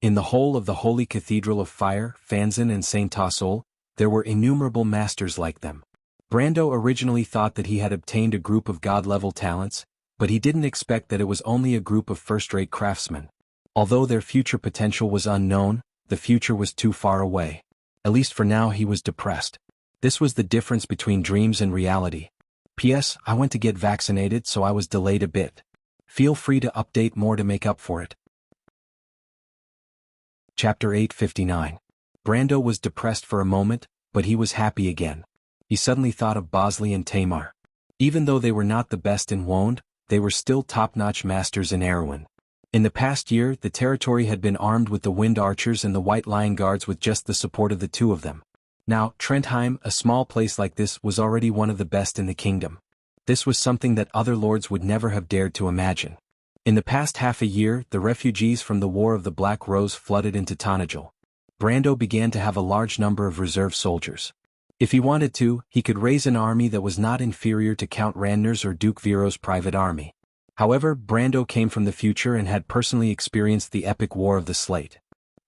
In the whole of the Holy Cathedral of Fire, Fanzin and Saint Tassol, there were innumerable masters like them. Brando originally thought that he had obtained a group of god-level talents, but he didn't expect that it was only a group of first-rate craftsmen. Although their future potential was unknown, the future was too far away. At least for now he was depressed. This was the difference between dreams and reality. P.S. I went to get vaccinated, so I was delayed a bit. Feel free to update more to make up for it. Chapter 859. Brando was depressed for a moment, but he was happy again. He suddenly thought of Bosley and Tamar. Even though they were not the best in Wond, they were still top-notch masters in Erewhon. In the past year, the territory had been armed with the Wind Archers and the White Lion Guards with just the support of the two of them. Now, Trentheim, a small place like this, was already one of the best in the kingdom. This was something that other lords would never have dared to imagine. In the past half a year, the refugees from the War of the Black Rose flooded into Tonagel. Brando began to have a large number of reserve soldiers. If he wanted to, he could raise an army that was not inferior to Count Randner's or Duke Viro's private army. However, Brando came from the future and had personally experienced the epic War of the Slate.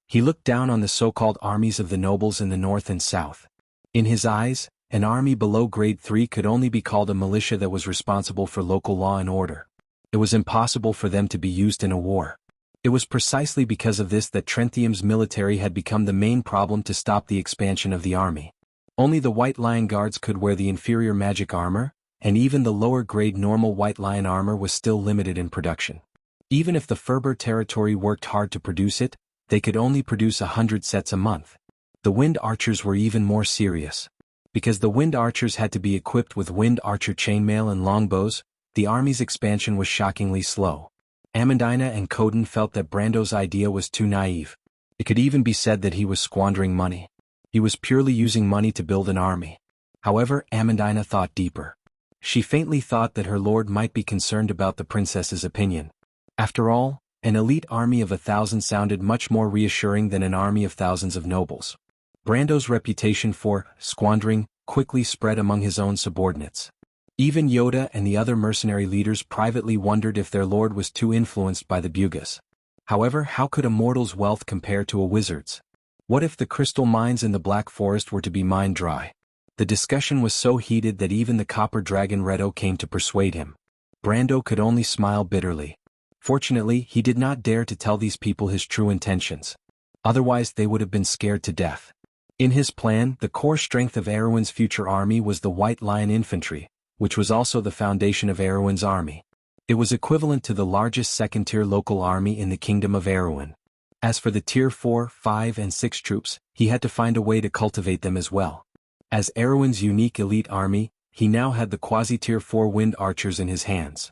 He looked down on the so-called armies of the nobles in the north and south. In his eyes, an army below grade 3 could only be called a militia that was responsible for local law and order. It was impossible for them to be used in a war. It was precisely because of this that Trenthium's military had become the main problem to stop the expansion of the army. Only the White Lion Guards could wear the inferior magic armor, and even the lower-grade normal White Lion armor was still limited in production. Even if the Ferber territory worked hard to produce it, they could only produce 100 sets a month. The Wind Archers were even more serious. Because the Wind Archers had to be equipped with Wind Archer chainmail and longbows, the army's expansion was shockingly slow. Amandina and Coden felt that Brando's idea was too naive. It could even be said that he was squandering money. He was purely using money to build an army. However, Amandina thought deeper. She faintly thought that her lord might be concerned about the princess's opinion. After all, an elite army of 1,000 sounded much more reassuring than an army of thousands of nobles. Brando's reputation for squandering quickly spread among his own subordinates. Even Yoda and the other mercenary leaders privately wondered if their lord was too influenced by the Bugas. However, how could a mortal's wealth compare to a wizard's? What if the crystal mines in the Black Forest were to be mined dry? The discussion was so heated that even the copper dragon Redo came to persuade him. Brando could only smile bitterly. Fortunately, he did not dare to tell these people his true intentions. Otherwise they would have been scared to death. In his plan, the core strength of Erwin's future army was the White Lion Infantry, which was also the foundation of Erwin's army. It was equivalent to the largest second-tier local army in the Kingdom of Erwin. As for the Tier 4, 5 and 6 troops, he had to find a way to cultivate them as well. As Erwin's unique elite army, he now had the quasi-Tier 4 Wind Archers in his hands.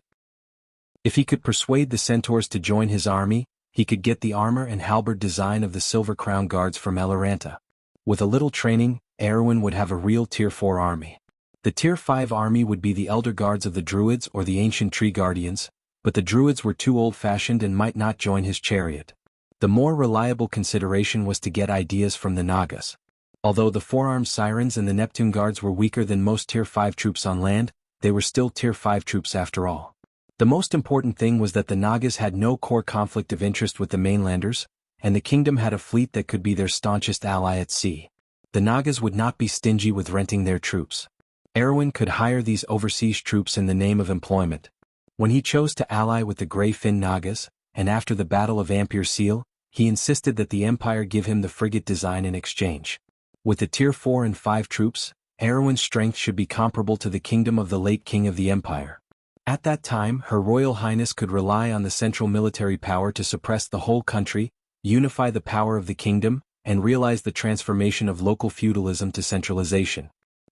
If he could persuade the Centaurs to join his army, he could get the armor and halberd design of the Silver Crown Guards from Elaranta. With a little training, Erwin would have a real Tier 4 army. The Tier 5 army would be the Elder Guards of the Druids or the Ancient Tree Guardians, but the Druids were too old-fashioned and might not join his chariot. The more reliable consideration was to get ideas from the Nagas. Although the Four-Armed Sirens and the Neptune Guards were weaker than most Tier 5 troops on land, they were still Tier 5 troops after all. The most important thing was that the Nagas had no core conflict of interest with the mainlanders, and the kingdom had a fleet that could be their staunchest ally at sea. The Nagas would not be stingy with renting their troops. Erwin could hire these overseas troops in the name of employment. When he chose to ally with the Grey Fin Nagas, and after the Battle of Ampere Seal, he insisted that the Empire give him the frigate design in exchange. With the Tier 4 and 5 troops, Erwin's strength should be comparable to the kingdom of the late King of the Empire. At that time, Her Royal Highness could rely on the central military power to suppress the whole country, unify the power of the kingdom, and realize the transformation of local feudalism to centralization.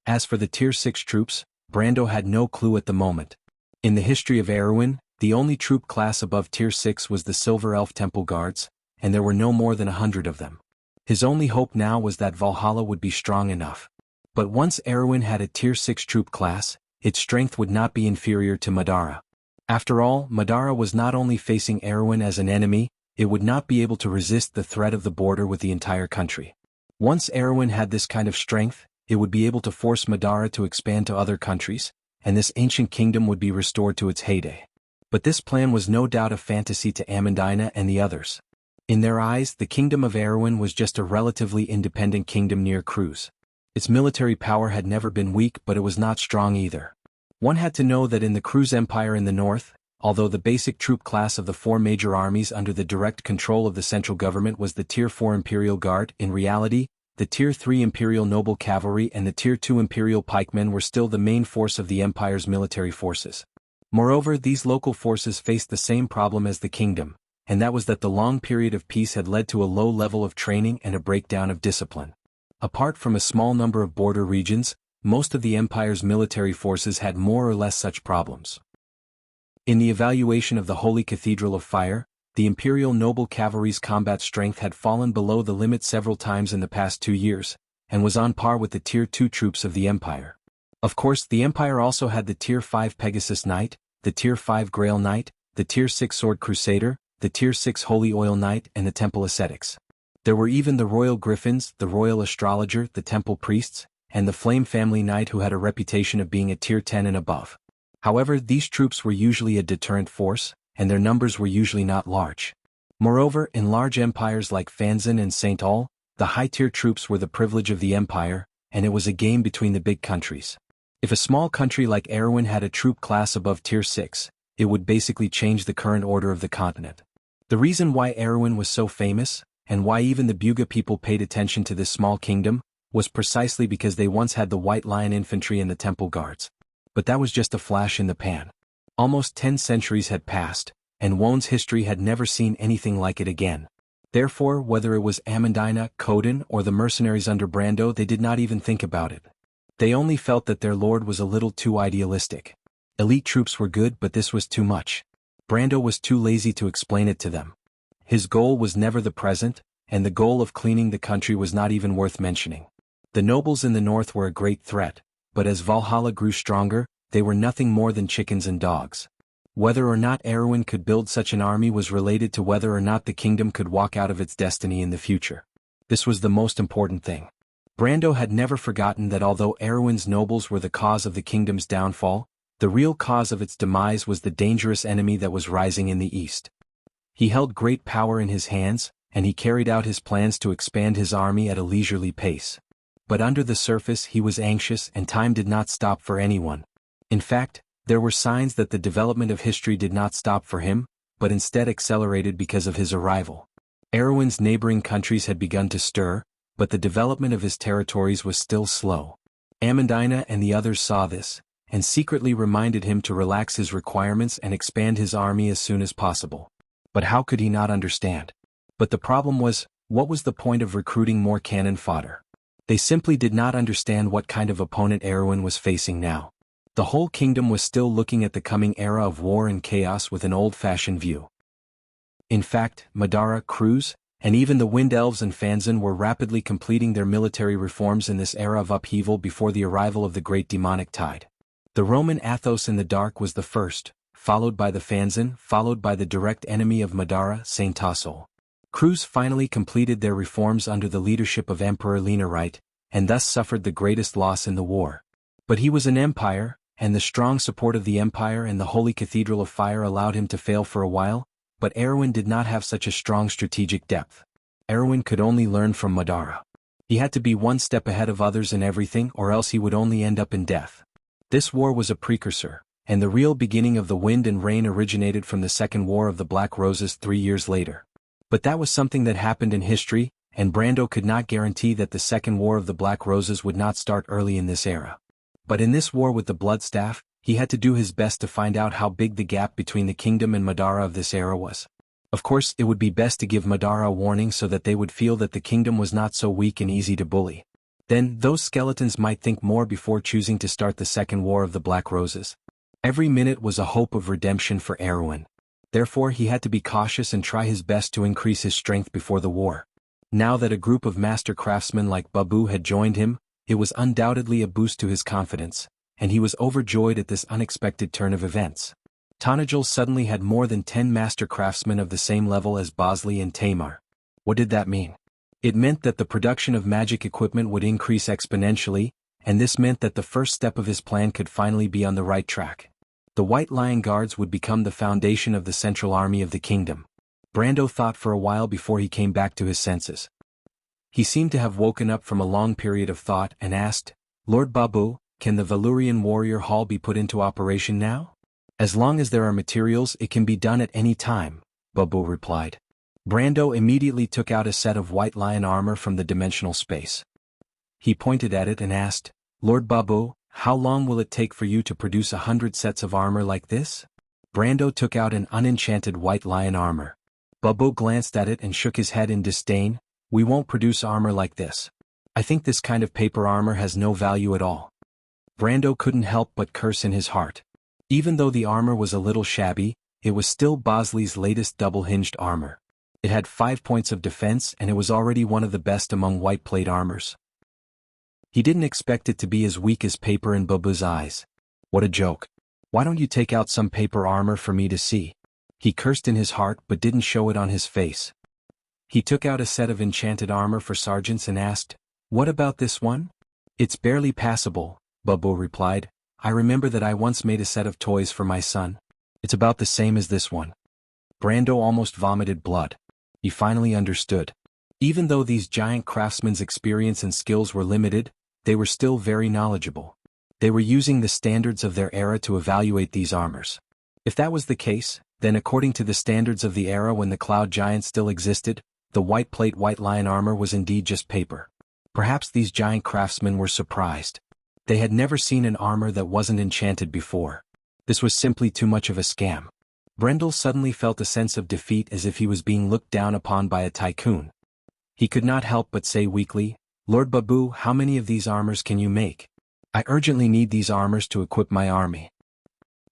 As for the Tier 6 troops, Brando had no clue at the moment. In the history of Erwin, the only troop class above Tier 6 was the Silver Elf Temple Guards, and there were no more than 100 of them. His only hope now was that Valhalla would be strong enough. But once Erwin had a Tier 6 troop class, its strength would not be inferior to Madara. After all, Madara was not only facing Erwin as an enemy, it would not be able to resist the threat of the border with the entire country. Once Erwin had this kind of strength, it would be able to force Madara to expand to other countries, and this ancient kingdom would be restored to its heyday. But this plan was no doubt a fantasy to Amandina and the others. In their eyes, the kingdom of Erwin was just a relatively independent kingdom near Cruz. Its military power had never been weak, but it was not strong either. One had to know that in the Cruz Empire in the north, although the basic troop class of the 4 major armies under the direct control of the central government was the Tier 4 Imperial Guard, in reality, the Tier 3 Imperial Noble Cavalry and the Tier 2 Imperial Pikemen were still the main force of the Empire's military forces. Moreover, these local forces faced the same problem as the kingdom, and that was that the long period of peace had led to a low level of training and a breakdown of discipline. Apart from a small number of border regions, most of the Empire's military forces had more or less such problems. In the evaluation of the Holy Cathedral of Fire, the Imperial Noble Cavalry's combat strength had fallen below the limit several times in the past 2 years, and was on par with the Tier 2 troops of the Empire. Of course, the Empire also had the Tier 5 Pegasus Knight, the Tier 5 Grail Knight, the Tier 6 Sword Crusader, the Tier 6 Holy Oil Knight and the Temple Ascetics. There were even the royal griffins, the royal astrologer, the temple priests, and the flame family knight who had a reputation of being a tier 10 and above. However, these troops were usually a deterrent force, and their numbers were usually not large. Moreover, in large empires like Fanzan and St. Ol, the high-tier troops were the privilege of the empire, and it was a game between the big countries. If a small country like Erewhon had a troop class above tier 6, it would basically change the current order of the continent. The reason why Erewhon was so famous, and why even the Buga people paid attention to this small kingdom, was precisely because they once had the White Lion infantry and the temple guards. But that was just a flash in the pan. Almost 10 centuries had passed, and Won's history had never seen anything like it again. Therefore, whether it was Amandina, Coden, or the mercenaries under Brando, they did not even think about it. They only felt that their lord was a little too idealistic. Elite troops were good, but this was too much. Brando was too lazy to explain it to them. His goal was never the present, and the goal of cleaning the country was not even worth mentioning. The nobles in the north were a great threat, but as Valhalla grew stronger, they were nothing more than chickens and dogs. Whether or not Erewhon could build such an army was related to whether or not the kingdom could walk out of its destiny in the future. This was the most important thing. Brando had never forgotten that although Erewhon's nobles were the cause of the kingdom's downfall, the real cause of its demise was the dangerous enemy that was rising in the east. He held great power in his hands, and he carried out his plans to expand his army at a leisurely pace. But under the surface he was anxious, and time did not stop for anyone. In fact, there were signs that the development of history did not stop for him, but instead accelerated because of his arrival. Erewhon's neighboring countries had begun to stir, but the development of his territories was still slow. Amandina and the others saw this, and secretly reminded him to relax his requirements and expand his army as soon as possible. But how could he not understand? But the problem was, what was the point of recruiting more cannon fodder? They simply did not understand what kind of opponent Erewhon was facing now. The whole kingdom was still looking at the coming era of war and chaos with an old-fashioned view. In fact, Madara, Cruz, and even the Wind Elves and Fanzan were rapidly completing their military reforms in this era of upheaval before the arrival of the Great Demonic Tide. The Roman Athos in the Dark was the first, followed by the Fanzan, followed by the direct enemy of Madara, Saint Tassol. Cruz finally completed their reforms under the leadership of Emperor Lenarite, and thus suffered the greatest loss in the war. But he was an empire, and the strong support of the Empire and the Holy Cathedral of Fire allowed him to fail for a while, but Erewhon did not have such a strong strategic depth. Erewhon could only learn from Madara. He had to be one step ahead of others in everything, or else he would only end up in death. This war was a precursor, and the real beginning of the Wind and Rain originated from the Second War of the Black Roses 3 years later. But that was something that happened in history, and Brando could not guarantee that the Second War of the Black Roses would not start early in this era. But in this war with the Bloodstaff, he had to do his best to find out how big the gap between the kingdom and Madara of this era was. Of course, it would be best to give Madara a warning so that they would feel that the kingdom was not so weak and easy to bully. Then, those skeletons might think more before choosing to start the Second War of the Black Roses. Every minute was a hope of redemption for Erewhon. Therefore, he had to be cautious and try his best to increase his strength before the war. Now that a group of master craftsmen like Babu had joined him, it was undoubtedly a boost to his confidence, and he was overjoyed at this unexpected turn of events. Tanajul suddenly had more than 10 master craftsmen of the same level as Bosley and Tamar. What did that mean? It meant that the production of magic equipment would increase exponentially, and this meant that the first step of his plan could finally be on the right track. The White Lion Guards would become the foundation of the central army of the kingdom. Brando thought for a while before he came back to his senses. He seemed to have woken up from a long period of thought and asked, "Lord Babu, can the Valurian Warrior Hall be put into operation now?" "As long as there are materials, it can be done at any time," Babu replied. Brando immediately took out a set of White Lion armor from the dimensional space. He pointed at it and asked, "Lord Babu, how long will it take for you to produce 100 sets of armor like this?" Brando took out an unenchanted White Lion armor. Babu glanced at it and shook his head in disdain. "We won't produce armor like this. I think this kind of paper armor has no value at all." Brando couldn't help but curse in his heart. Even though the armor was a little shabby, it was still Bosley's latest double-hinged armor. It had 5 points of defense and it was already one of the best among white plate armors. He didn't expect it to be as weak as paper in Babu's eyes. "What a joke. Why don't you take out some paper armor for me to see?" He cursed in his heart but didn't show it on his face. He took out a set of enchanted armor for sergeants and asked, "What about this one?" "It's barely passable," Babu replied. "I remember that I once made a set of toys for my son. It's about the same as this one." Brando almost vomited blood. He finally understood. Even though these giant craftsmen's experience and skills were limited, they were still very knowledgeable. They were using the standards of their era to evaluate these armors. If that was the case, then according to the standards of the era when the Cloud Giants still existed, the white plate White Lion armor was indeed just paper. Perhaps these giant craftsmen were surprised. They had never seen an armor that wasn't enchanted before. This was simply too much of a scam. Brendel suddenly felt a sense of defeat as if he was being looked down upon by a tycoon. He could not help but say weakly, "Lord Babu, how many of these armors can you make? I urgently need these armors to equip my army."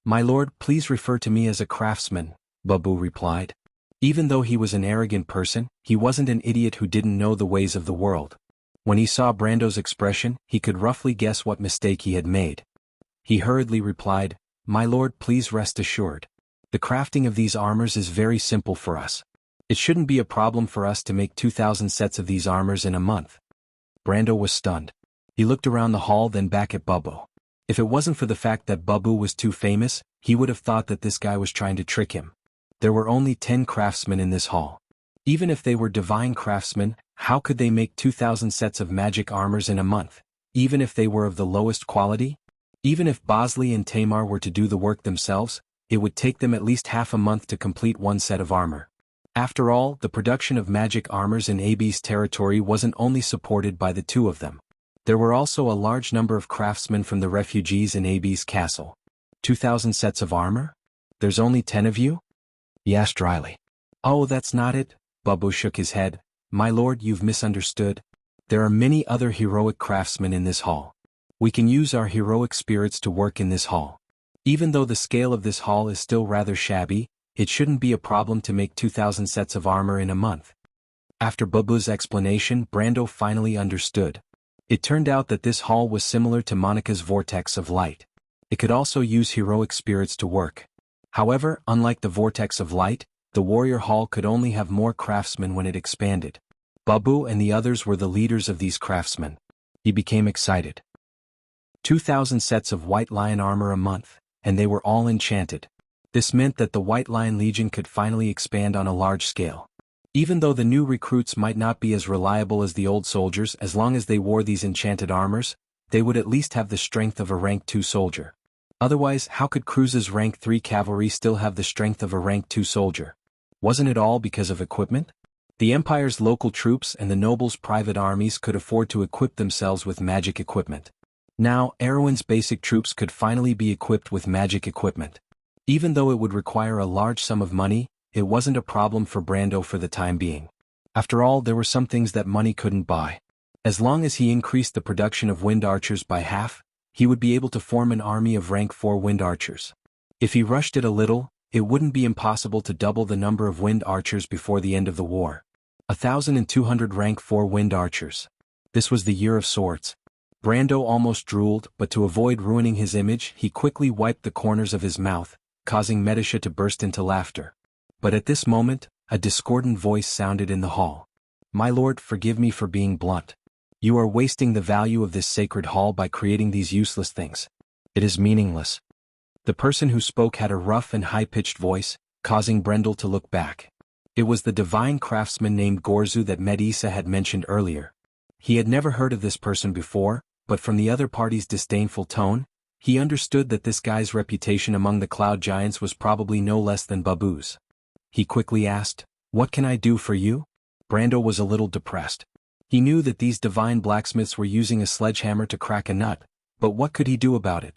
"My lord, please refer to me as a craftsman," Babu replied. Even though he was an arrogant person, he wasn't an idiot who didn't know the ways of the world. When he saw Brando's expression, he could roughly guess what mistake he had made. He hurriedly replied, "My lord, please rest assured. The crafting of these armors is very simple for us. It shouldn't be a problem for us to make 2,000 sets of these armors in a month." Brando was stunned. He looked around the hall then back at Babu. If it wasn't for the fact that Babu was too famous, he would have thought that this guy was trying to trick him. There were only 10 craftsmen in this hall. Even if they were divine craftsmen, how could they make 2,000 sets of magic armors in a month, even if they were of the lowest quality? Even if Bosley and Tamar were to do the work themselves, it would take them at least half a month to complete one set of armor. After all, the production of magic armors in AB's territory wasn't only supported by the two of them. There were also a large number of craftsmen from the refugees in AB's castle. 2,000 sets of armor? There's only 10 of you? He asked dryly. "Oh, that's not it," Babu shook his head. "My lord, you've misunderstood. There are many other heroic craftsmen in this hall. We can use our heroic spirits to work in this hall. Even though the scale of this hall is still rather shabby, it shouldn't be a problem to make 2,000 sets of armor in a month." After Babu's explanation, Brando finally understood. It turned out that this hall was similar to Monica's vortex of light. It could also use heroic spirits to work. However, unlike the vortex of light, the warrior hall could only have more craftsmen when it expanded. Babu and the others were the leaders of these craftsmen. He became excited. 2,000 sets of White Lion armor a month, and they were all enchanted. This meant that the White Lion Legion could finally expand on a large scale. Even though the new recruits might not be as reliable as the old soldiers, as long as they wore these enchanted armors, they would at least have the strength of a rank 2 soldier. Otherwise, how could Cruz's rank 3 cavalry still have the strength of a rank 2 soldier? Wasn't it all because of equipment? The Empire's local troops and the nobles' private armies could afford to equip themselves with magic equipment. Now, Erwin's basic troops could finally be equipped with magic equipment. Even though it would require a large sum of money, it wasn't a problem for Brando for the time being. After all, there were some things that money couldn't buy. As long as he increased the production of wind archers by half, he would be able to form an army of rank 4 wind archers. If he rushed it a little, it wouldn't be impossible to double the number of wind archers before the end of the war. 1,200 rank 4 wind archers. This was the year of swords. Brando almost drooled, but to avoid ruining his image, he quickly wiped the corners of his mouth, causing Medisha to burst into laughter. But at this moment, a discordant voice sounded in the hall. "My lord, forgive me for being blunt. You are wasting the value of this sacred hall by creating these useless things. It is meaningless." The person who spoke had a rough and high-pitched voice, causing Brendel to look back. It was the divine craftsman named Gorzu that Medisa had mentioned earlier. He had never heard of this person before, but from the other party's disdainful tone, he understood that this guy's reputation among the Cloud Giants was probably no less than Babu's. He quickly asked, "What can I do for you?" Brando was a little depressed. He knew that these divine blacksmiths were using a sledgehammer to crack a nut, but what could he do about it?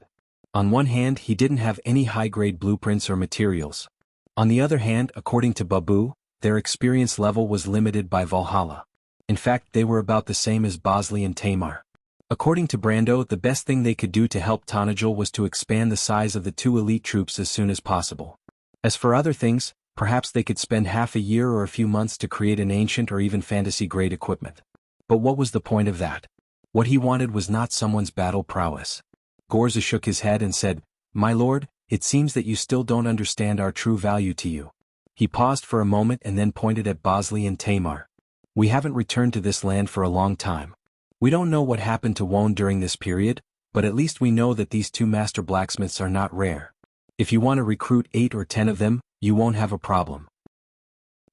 On one hand, he didn't have any high-grade blueprints or materials. On the other hand, according to Babu, their experience level was limited by Valhalla. In fact, they were about the same as Bosley and Tamar. According to Brando, the best thing they could do to help Tanajul was to expand the size of the 2 elite troops as soon as possible. As for other things, perhaps they could spend half a year or a few months to create an ancient or even fantasy-grade equipment. But what was the point of that? What he wanted was not someone's battle prowess. Gorza shook his head and said, "My lord, it seems that you still don't understand our true value to you. He paused for a moment and then pointed at Bosley and Tamar. We haven't returned to this land for a long time. We don't know what happened to Wone during this period, but at least we know that these two master blacksmiths are not rare. If you want to recruit 8 or 10 of them, you won't have a problem.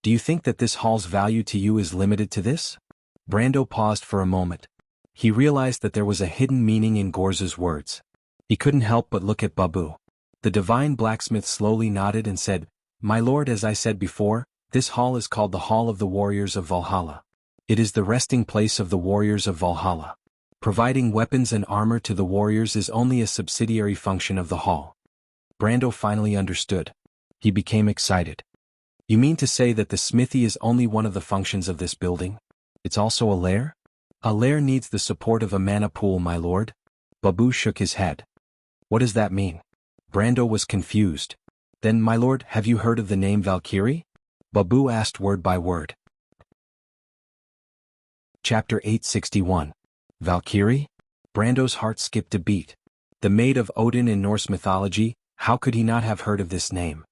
Do you think that this hall's value to you is limited to this? Brando paused for a moment. He realized that there was a hidden meaning in Gorza's words. He couldn't help but look at Babu. The divine blacksmith slowly nodded and said, My lord, as I said before, this hall is called the Hall of the Warriors of Valhalla. It is the resting place of the warriors of Valhalla. Providing weapons and armor to the warriors is only a subsidiary function of the hall. Brando finally understood. He became excited. You mean to say that the smithy is only one of the functions of this building? It's also a lair? A lair needs the support of a mana pool, my lord. Babu shook his head. What does that mean? Brando was confused. Then, my lord, have you heard of the name Valkyrie? Babu asked word by word. Chapter 861. Valkyrie? Brando's heart skipped a beat. The maid of Odin in Norse mythology, how could he not have heard of this name?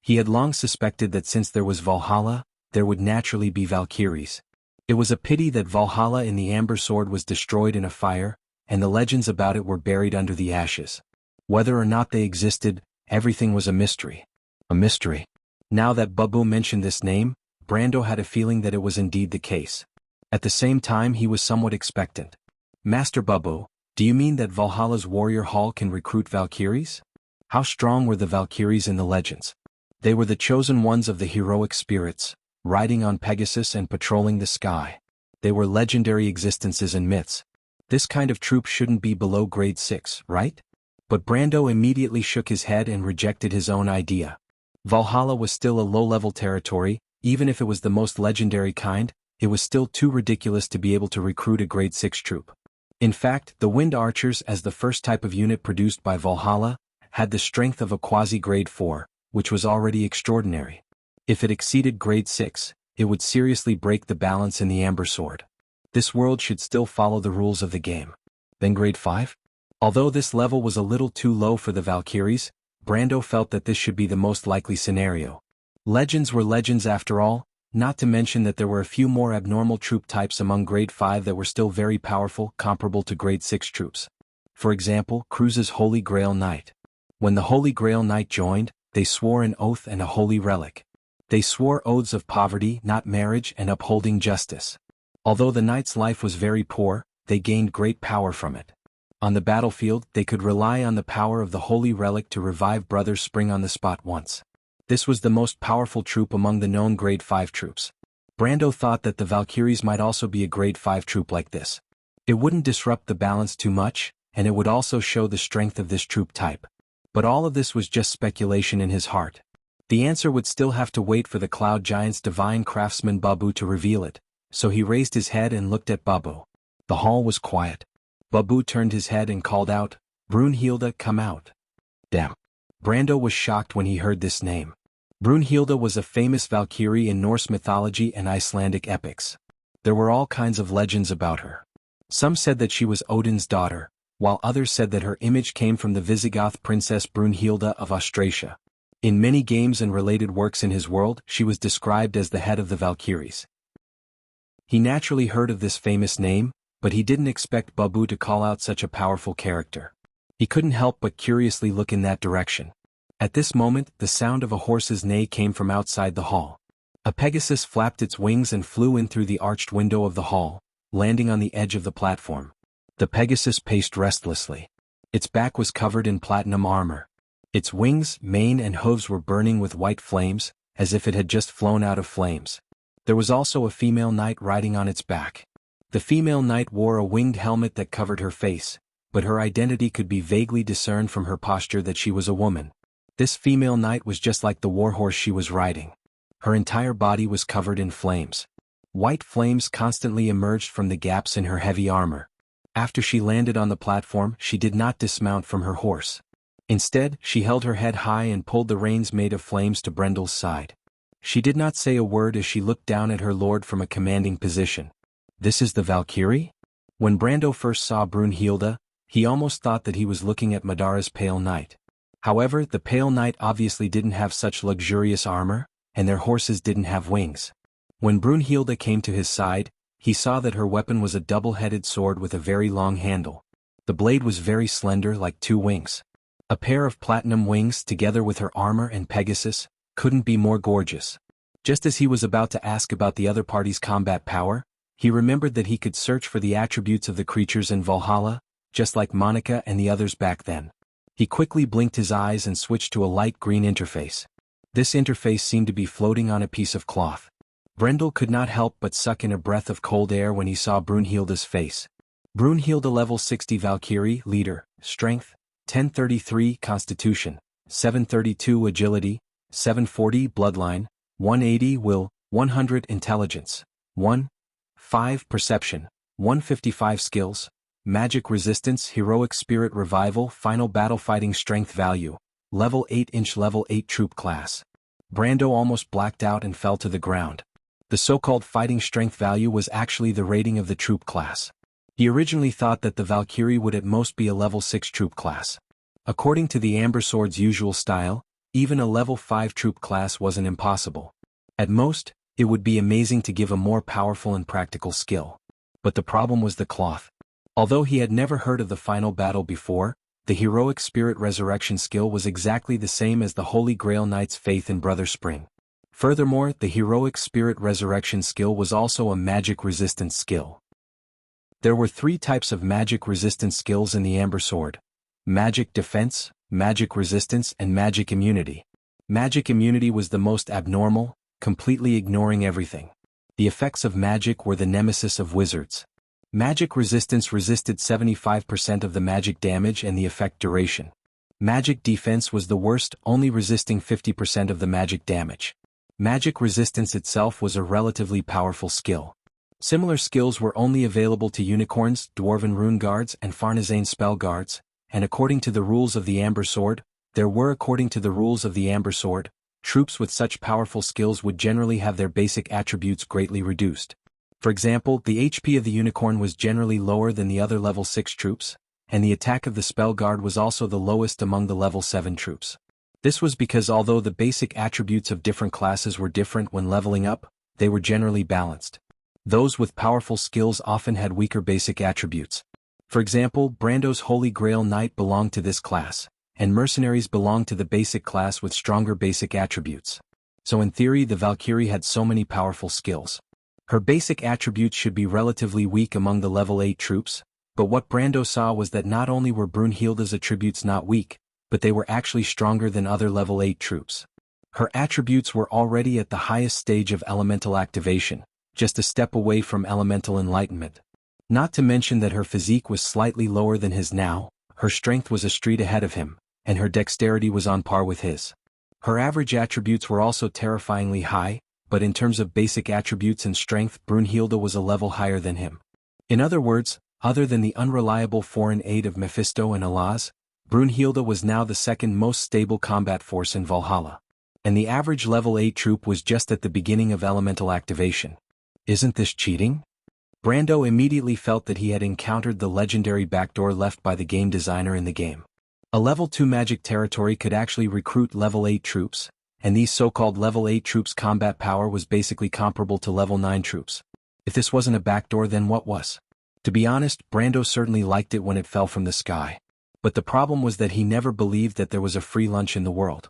He had long suspected that since there was Valhalla, there would naturally be Valkyries. It was a pity that Valhalla in the Amber Sword was destroyed in a fire, and the legends about it were buried under the ashes. Whether or not they existed, everything was a mystery. A mystery. Now that Babu mentioned this name, Brando had a feeling that it was indeed the case. At the same time he was somewhat expectant. Master Babu, do you mean that Valhalla's warrior hall can recruit Valkyries? How strong were the Valkyries in the legends? They were the chosen ones of the heroic spirits, riding on Pegasus and patrolling the sky. They were legendary existences and myths. This kind of troop shouldn't be below grade 6, right? But Brando immediately shook his head and rejected his own idea. Valhalla was still a low-level territory, even if it was the most legendary kind, it was still too ridiculous to be able to recruit a grade 6 troop. In fact, the Wind Archers, as the first type of unit produced by Valhalla, had the strength of a quasi-grade 4, which was already extraordinary. If it exceeded grade 6, it would seriously break the balance in the Amber Sword. This world should still follow the rules of the game. Then grade 5? Although this level was a little too low for the Valkyries, Brando felt that this should be the most likely scenario. Legends were legends after all, not to mention that there were a few more abnormal troop types among grade 5 that were still very powerful, comparable to grade 6 troops. For example, Cruz's Holy Grail Knight. When the Holy Grail Knight joined, they swore an oath and a holy relic. They swore oaths of poverty, not marriage, and upholding justice. Although the knight's life was very poor, they gained great power from it. On the battlefield, they could rely on the power of the holy relic to revive brothers Spring on the spot once. This was the most powerful troop among the known grade 5 troops. Brando thought that the Valkyries might also be a grade 5 troop like this. It wouldn't disrupt the balance too much, and it would also show the strength of this troop type. But all of this was just speculation in his heart. The answer would still have to wait for the Cloud Giant's divine craftsman Babu to reveal it, so he raised his head and looked at Babu. The hall was quiet. Babu turned his head and called out, Brunhilde, come out. Damn. Brando was shocked when he heard this name. Brunhilde was a famous Valkyrie in Norse mythology and Icelandic epics. There were all kinds of legends about her. Some said that she was Odin's daughter, while others said that her image came from the Visigoth princess Brunhilde of Austrasia. In many games and related works in his world, she was described as the head of the Valkyries. He naturally heard of this famous name, but he didn't expect Babu to call out such a powerful character. He couldn't help but curiously look in that direction. At this moment, the sound of a horse's neigh came from outside the hall. A Pegasus flapped its wings and flew in through the arched window of the hall, landing on the edge of the platform. The Pegasus paced restlessly. Its back was covered in platinum armor. Its wings, mane and hooves were burning with white flames, as if it had just flown out of flames. There was also a female knight riding on its back. The female knight wore a winged helmet that covered her face, but her identity could be vaguely discerned from her posture that she was a woman. This female knight was just like the warhorse she was riding. Her entire body was covered in flames. White flames constantly emerged from the gaps in her heavy armor. After she landed on the platform, she did not dismount from her horse. Instead, she held her head high and pulled the reins made of flames to Brendel's side. She did not say a word as she looked down at her lord from a commanding position. This is the Valkyrie? When Brando first saw Brunhilde, he almost thought that he was looking at Madara's Pale Knight. However, the Pale Knight obviously didn't have such luxurious armor, and their horses didn't have wings. When Brunhilde came to his side, he saw that her weapon was a double-headed sword with a very long handle. The blade was very slender like two wings. A pair of platinum wings together with her armor and Pegasus couldn't be more gorgeous. Just as he was about to ask about the other party's combat power, he remembered that he could search for the attributes of the creatures in Valhalla, just like Monica and the others back then. He quickly blinked his eyes and switched to a light green interface. This interface seemed to be floating on a piece of cloth. Brendel could not help but suck in a breath of cold air when he saw Brunhilde's face. Brunhilde level 60 Valkyrie, leader, strength, 1033 constitution, 732 agility, 740 bloodline, 180 will, 100 intelligence, 5 perception, 155 skills, magic resistance, heroic spirit revival, final battle fighting strength value, level 8 level 8 troop class. Brando almost blacked out and fell to the ground. The so-called fighting strength value was actually the rating of the troop class. He originally thought that the Valkyrie would at most be a level 6 troop class. According to the Amber Sword's usual style, even a level 5 troop class wasn't impossible. At most, it would be amazing to give a more powerful and practical skill. But the problem was the cloth. Although he had never heard of the final battle before, the heroic spirit resurrection skill was exactly the same as the Holy Grail Knight's faith in Brother Spring. Furthermore, the heroic spirit resurrection skill was also a magic resistance skill. There were 3 types of magic resistance skills in the Amber Sword: magic defense, magic resistance, and magic immunity. Magic immunity was the most abnormal, completely ignoring everything. The effects of magic were the nemesis of wizards. Magic resistance resisted 75% of the magic damage and the effect duration. Magic defense was the worst, only resisting 50% of the magic damage. Magic resistance itself was a relatively powerful skill. Similar skills were only available to unicorns, dwarven rune guards, and Farnesane spell guards, and according to the rules of the Amber Sword, troops with such powerful skills would generally have their basic attributes greatly reduced. For example, the HP of the unicorn was generally lower than the other level 6 troops, and the attack of the spell guard was also the lowest among the level 7 troops. This was because although the basic attributes of different classes were different when leveling up, they were generally balanced. Those with powerful skills often had weaker basic attributes. For example, Brando's Holy Grail Knight belonged to this class, and mercenaries belonged to the basic class with stronger basic attributes. So in theory the Valkyrie had so many powerful skills. Her basic attributes should be relatively weak among the level 8 troops, but what Brando saw was that not only were Brunhilde's attributes not weak, but they were actually stronger than other level 8 troops. Her attributes were already at the highest stage of elemental activation, just a step away from elemental enlightenment. Not to mention that her physique was slightly lower than his now, her strength was a street ahead of him, and her dexterity was on par with his. Her average attributes were also terrifyingly high, but in terms of basic attributes and strength, Brunhilde was a level higher than him. In other words, other than the unreliable foreign aid of Mephisto and Alaz, Brunhilde was now the second most stable combat force in Valhalla. And the average level 8 troop was just at the beginning of elemental activation. Isn't this cheating? Brando immediately felt that he had encountered the legendary backdoor left by the game designer in the game. A level 2 magic territory could actually recruit level 8 troops, and these so-called level 8 troops' combat power was basically comparable to level 9 troops. If this wasn't a backdoor, then what was? To be honest, Brando certainly liked it when it fell from the sky. But the problem was that he never believed that there was a free lunch in the world.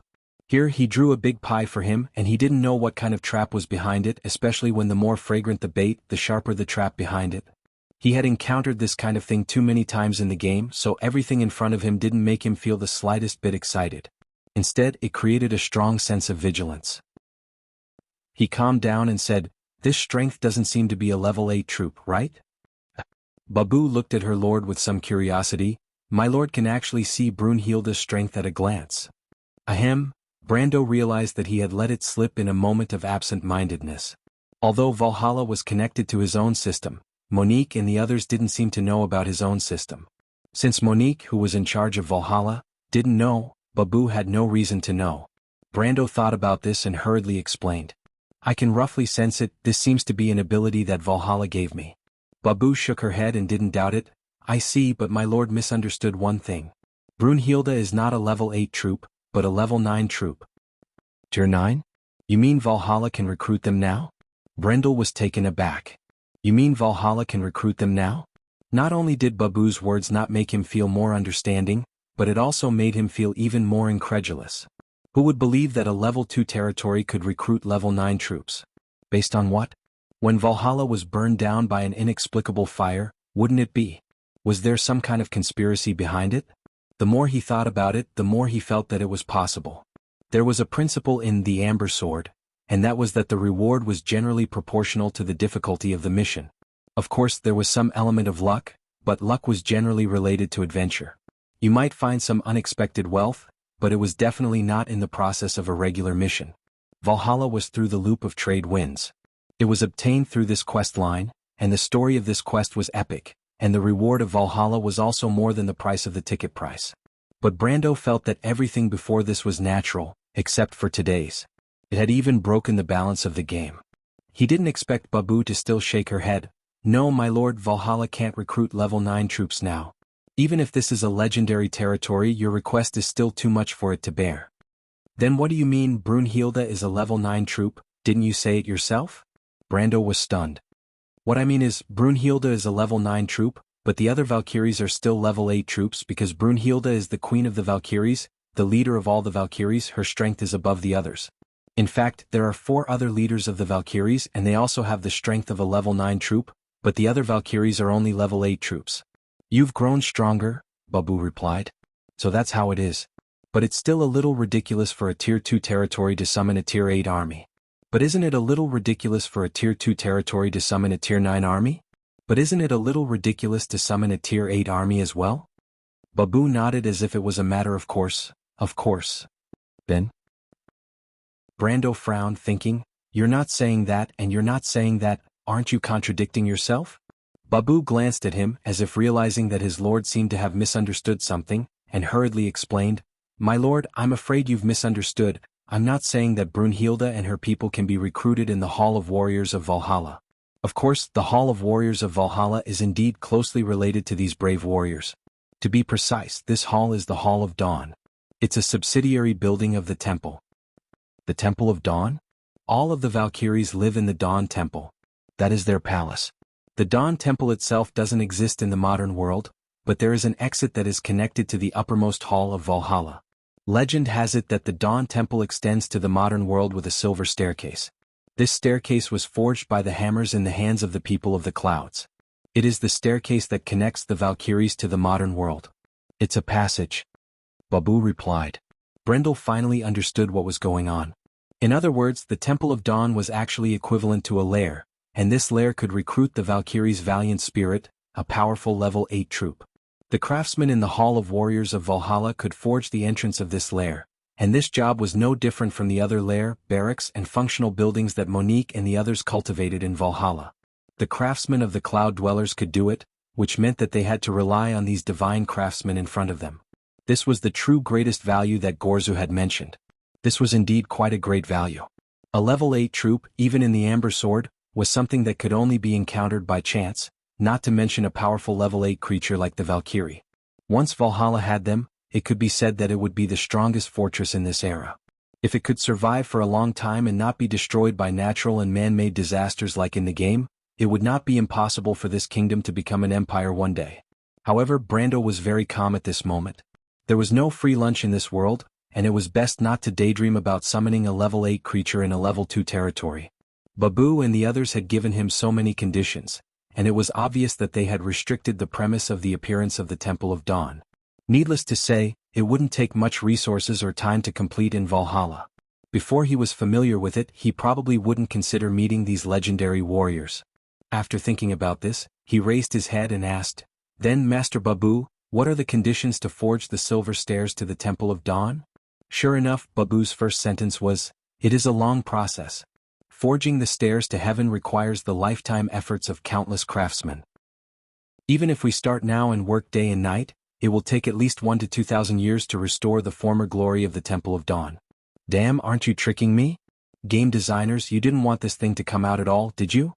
Here he drew a big pie for him, and he didn't know what kind of trap was behind it, especially when the more fragrant the bait, the sharper the trap behind it. He had encountered this kind of thing too many times in the game, so everything in front of him didn't make him feel the slightest bit excited. Instead, it created a strong sense of vigilance. He calmed down and said, "This strength doesn't seem to be a level 8 troop, right?" Babu looked at her lord with some curiosity. "My lord can actually see Brunhilde's strength at a glance." Ahem, Brando realized that he had let it slip in a moment of absent-mindedness. Although Valhalla was connected to his own system, Monique and the others didn't seem to know about his own system. Since Monique, who was in charge of Valhalla, didn't know, Babu had no reason to know. Brando thought about this and hurriedly explained. "I can roughly sense it, this seems to be an ability that Valhalla gave me." Babu shook her head and didn't doubt it. "I see, but my lord misunderstood one thing. Brunhilde is not a level 8 troop, but a level 9 troop." "Tier 9? You mean Valhalla can recruit them now? Brendel was taken aback. You mean Valhalla can recruit them now? Not only did Babu's words not make him feel more understanding, but it also made him feel even more incredulous. Who would believe that a level 2 territory could recruit level 9 troops? Based on what? When Valhalla was burned down by an inexplicable fire, wouldn't it be? Was there some kind of conspiracy behind it? The more he thought about it, the more he felt that it was possible. There was a principle in the Amber Sword, and that was that the reward was generally proportional to the difficulty of the mission. Of course, there was some element of luck, but luck was generally related to adventure. You might find some unexpected wealth, but it was definitely not in the process of a regular mission. Valhalla was through the loop of trade winds. It was obtained through this quest line, and the story of this quest was epic, and the reward of Valhalla was also more than the price of the ticket price. But Brando felt that everything before this was natural, except for today's. It had even broken the balance of the game. He didn't expect Babu to still shake her head. No, my lord, Valhalla can't recruit level 9 troops now. Even if this is a legendary territory, your request is still too much for it to bear. Then what do you mean Brunhilde is a level 9 troop? Didn't you say it yourself? Brando was stunned. What I mean is, Brunhilde is a level 9 troop, but the other Valkyries are still level 8 troops because Brunhilde is the queen of the Valkyries, the leader of all the Valkyries. Her strength is above the others. In fact, there are 4 other leaders of the Valkyries and they also have the strength of a level 9 troop, but the other Valkyries are only level 8 troops. You've grown stronger, Babu replied. So that's how it is. But it's still a little ridiculous for a tier 2 territory to summon a tier 8 army. But isn't it a little ridiculous for a tier 2 territory to summon a tier 9 army? But isn't it a little ridiculous to summon a tier 8 army as well? Babu nodded as if it was a matter of course. Of course. Ben? Brando frowned, thinking, you're not saying that and you're not saying that, aren't you contradicting yourself? Babu glanced at him as if realizing that his lord seemed to have misunderstood something, and hurriedly explained, my lord, I'm afraid you've misunderstood. I'm not saying that Brunhilde and her people can be recruited in the Hall of Warriors of Valhalla. Of course, the Hall of Warriors of Valhalla is indeed closely related to these brave warriors. To be precise, this hall is the Hall of Dawn. It's a subsidiary building of the temple. The Temple of Dawn? All of the Valkyries live in the Dawn Temple. That is their palace. The Dawn Temple itself doesn't exist in the modern world, but there is an exit that is connected to the uppermost hall of Valhalla. Legend has it that the Dawn Temple extends to the modern world with a silver staircase. This staircase was forged by the hammers in the hands of the people of the clouds. It is the staircase that connects the Valkyries to the modern world. It's a passage. Babu replied. Brendel finally understood what was going on. In other words, the Temple of Dawn was actually equivalent to a lair, and this lair could recruit the Valkyries' valiant spirit, a powerful level 8 troop. The craftsman in the Hall of Warriors of Valhalla could forge the entrance of this lair, and this job was no different from the other lair, barracks and functional buildings that Monique and the others cultivated in Valhalla. The craftsmen of the Cloud Dwellers could do it, which meant that they had to rely on these divine craftsmen in front of them. This was the true greatest value that Gorzu had mentioned. This was indeed quite a great value. A level 8 troop, even in the Amber Sword, was something that could only be encountered by chance, not to mention a powerful level 8 creature like the Valkyrie. Once Valhalla had them, it could be said that it would be the strongest fortress in this era. If it could survive for a long time and not be destroyed by natural and man-made disasters like in the game, it would not be impossible for this kingdom to become an empire one day. However, Brando was very calm at this moment. There was no free lunch in this world, and it was best not to daydream about summoning a level 8 creature in a level 2 territory. Babu and the others had given him so many conditions, and it was obvious that they had restricted the premise of the appearance of the Temple of Dawn. Needless to say, it wouldn't take much resources or time to complete in Valhalla. Before he was familiar with it, he probably wouldn't consider meeting these legendary warriors. After thinking about this, he raised his head and asked, then Master Babu, what are the conditions to forge the silver stairs to the Temple of Dawn? Sure enough, Babu's first sentence was, it is a long process. Forging the stairs to heaven requires the lifetime efforts of countless craftsmen. Even if we start now and work day and night, it will take at least 1 to 2,000 years to restore the former glory of the Temple of Dawn. Damn, aren't you tricking me? Game designers, you didn't want this thing to come out at all, did you?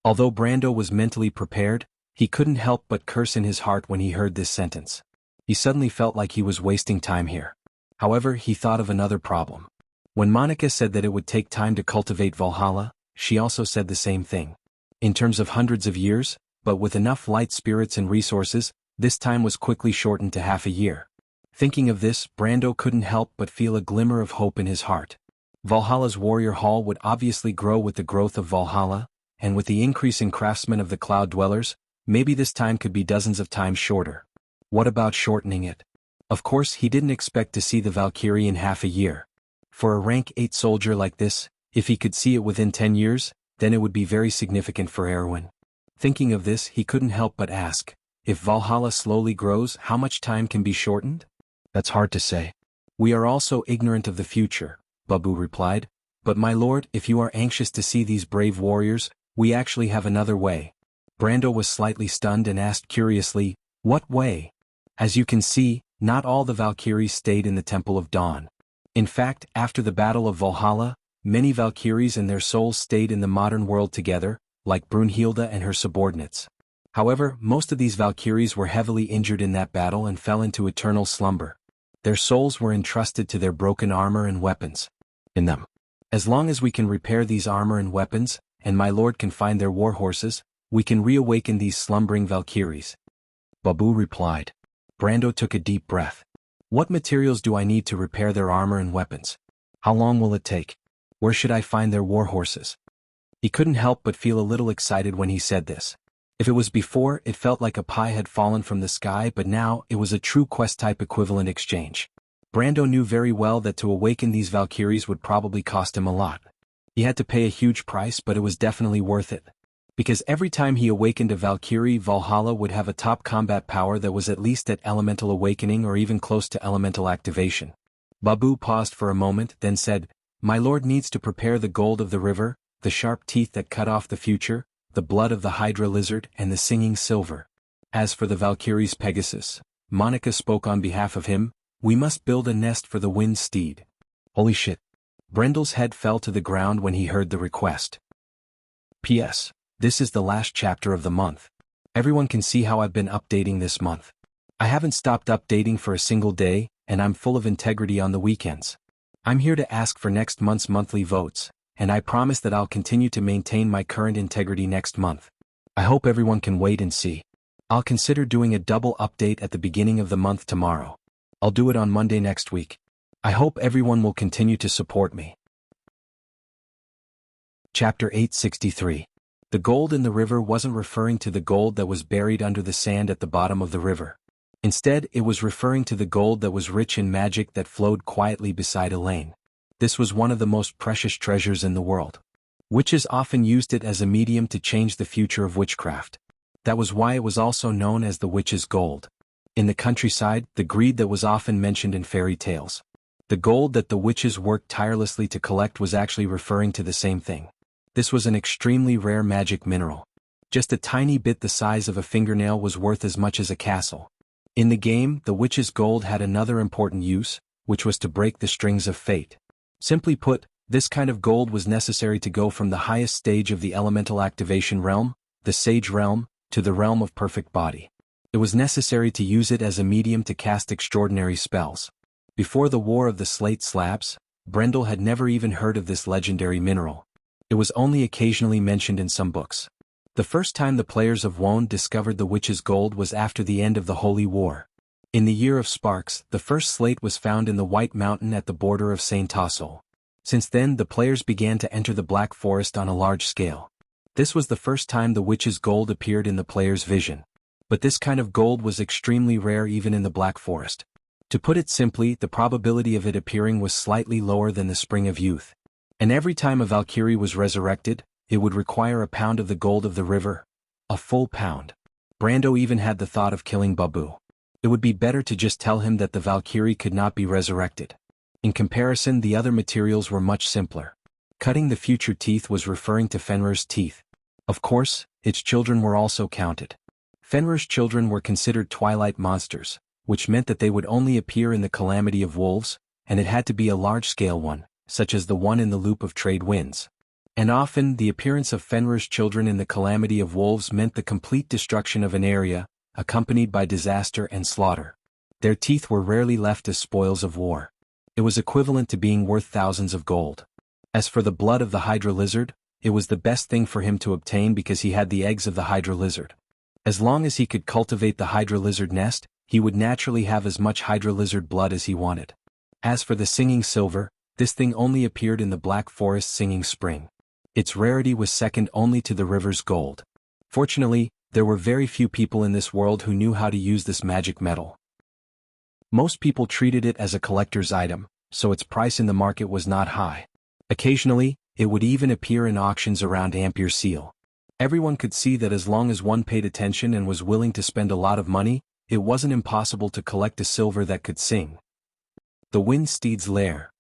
Although Brando was mentally prepared, he couldn't help but curse in his heart when he heard this sentence. He suddenly felt like he was wasting time here. However, he thought of another problem. When Monica said that it would take time to cultivate Valhalla, she also said the same thing. In terms of hundreds of years, but with enough light spirits and resources, this time was quickly shortened to half a year. Thinking of this, Brando couldn't help but feel a glimmer of hope in his heart. Valhalla's warrior hall would obviously grow with the growth of Valhalla, and with the increase in craftsmen of the Cloud Dwellers, maybe this time could be dozens of times shorter. What about shortening it? Of course, he didn't expect to see the Valkyrie in half a year. For a rank 8 soldier like this, if he could see it within 10 years, then it would be very significant for Erwin. Thinking of this, he couldn't help but ask, if Valhalla slowly grows, how much time can be shortened? That's hard to say. We are also ignorant of the future, Babu replied, but my lord, if you are anxious to see these brave warriors, we actually have another way. Brando was slightly stunned and asked curiously, what way? As you can see, not all the Valkyries stayed in the Temple of Dawn. In fact, after the Battle of Valhalla, many Valkyries and their souls stayed in the modern world together, like Brunhilde and her subordinates. However, most of these Valkyries were heavily injured in that battle and fell into eternal slumber. Their souls were entrusted to their broken armor and weapons. In them. As long as we can repair these armor and weapons, and my lord can find their war horses, we can reawaken these slumbering Valkyries. Babu replied. Brando took a deep breath. What materials do I need to repair their armor and weapons? How long will it take? Where should I find their war horses? He couldn't help but feel a little excited when he said this. If it was before, it felt like a pie had fallen from the sky, but now, it was a true quest-type equivalent exchange. Brando knew very well that to awaken these Valkyries would probably cost him a lot. He had to pay a huge price, but it was definitely worth it. Because every time he awakened a Valkyrie, Valhalla would have a top combat power that was at least at elemental awakening or even close to elemental activation. Babu paused for a moment, then said, my lord needs to prepare the gold of the river, the sharp teeth that cut off the future, the blood of the Hydra lizard and the singing silver. As for the Valkyrie's Pegasus, Monica spoke on behalf of him, we must build a nest for the wind steed. Holy shit. Brendel's head fell to the ground when he heard the request. P.S. This is the last chapter of the month. Everyone can see how I've been updating this month. I haven't stopped updating for a single day, and I'm full of integrity on the weekends. I'm here to ask for next month's monthly votes, and I promise that I'll continue to maintain my current integrity next month. I hope everyone can wait and see. I'll consider doing a double update at the beginning of the month tomorrow. I'll do it on Monday next week. I hope everyone will continue to support me. Chapter 863. The gold in the river wasn't referring to the gold that was buried under the sand at the bottom of the river. Instead, it was referring to the gold that was rich in magic that flowed quietly beside Elaine. This was one of the most precious treasures in the world. Witches often used it as a medium to change the future of witchcraft. That was why it was also known as the witch's gold. In the countryside, the greed that was often mentioned in fairy tales. The gold that the witches worked tirelessly to collect was actually referring to the same thing. This was an extremely rare magic mineral. Just a tiny bit the size of a fingernail was worth as much as a castle. In the game, the witch's gold had another important use, which was to break the strings of fate. Simply put, this kind of gold was necessary to go from the highest stage of the elemental activation realm, the sage realm, to the realm of perfect body. It was necessary to use it as a medium to cast extraordinary spells. Before the War of the Slate Slabs, Brendel had never even heard of this legendary mineral. It was only occasionally mentioned in some books. The first time the players of Wone discovered the witch's gold was after the end of the Holy War. In the Year of Sparks, the first slate was found in the White Mountain at the border of Saint Tassel. Since then, the players began to enter the Black Forest on a large scale. This was the first time the witch's gold appeared in the player's vision. But this kind of gold was extremely rare even in the Black Forest. To put it simply, the probability of it appearing was slightly lower than the Spring of Youth. And every time a Valkyrie was resurrected, it would require a pound of the gold of the river. A full pound. Brando even had the thought of killing Babu. It would be better to just tell him that the Valkyrie could not be resurrected. In comparison, the other materials were much simpler. Cutting the future teeth was referring to Fenrir's teeth. Of course, its children were also counted. Fenrir's children were considered twilight monsters, which meant that they would only appear in the Calamity of Wolves, and it had to be a large-scale one, such as the one in the Loop of Trade Winds. And often, the appearance of Fenrir's children in the Calamity of Wolves meant the complete destruction of an area, accompanied by disaster and slaughter. Their teeth were rarely left as spoils of war. It was equivalent to being worth thousands of gold. As for the blood of the Hydra lizard, it was the best thing for him to obtain because he had the eggs of the Hydra lizard. As long as he could cultivate the Hydra lizard nest, he would naturally have as much Hydra lizard blood as he wanted. As for the singing silver, this thing only appeared in the Black Forest singing spring. Its rarity was second only to the river's gold. Fortunately, there were very few people in this world who knew how to use this magic metal. Most people treated it as a collector's item, so its price in the market was not high. Occasionally, it would even appear in auctions around Ampere Seal. Everyone could see that as long as one paid attention and was willing to spend a lot of money, it wasn't impossible to collect a silver that could sing. The Wind Steed's Lair.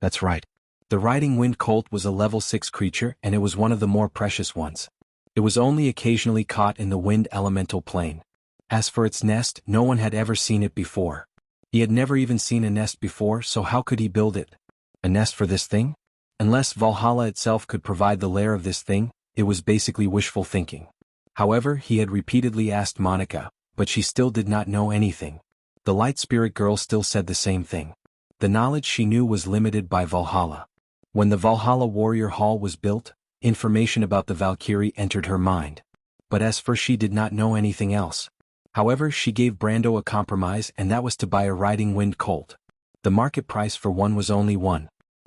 That's right. The Riding Wind Colt was a level 6 creature and it was one of the more precious ones. It was only occasionally caught in the wind elemental plane. As for its nest, no one had ever seen it before. He had never even seen a nest before, so how could he build it? A nest for this thing? Unless Valhalla itself could provide the lair of this thing, it was basically wishful thinking. However, he had repeatedly asked Monica, but she still did not know anything. The Light Spirit Girl still said the same thing. The knowledge she knew was limited by Valhalla. When the Valhalla Warrior Hall was built, information about the Valkyrie entered her mind. But as for she did not know anything else. However, she gave Brando a compromise and that was to buy a Riding Wind Colt. The market price for one was only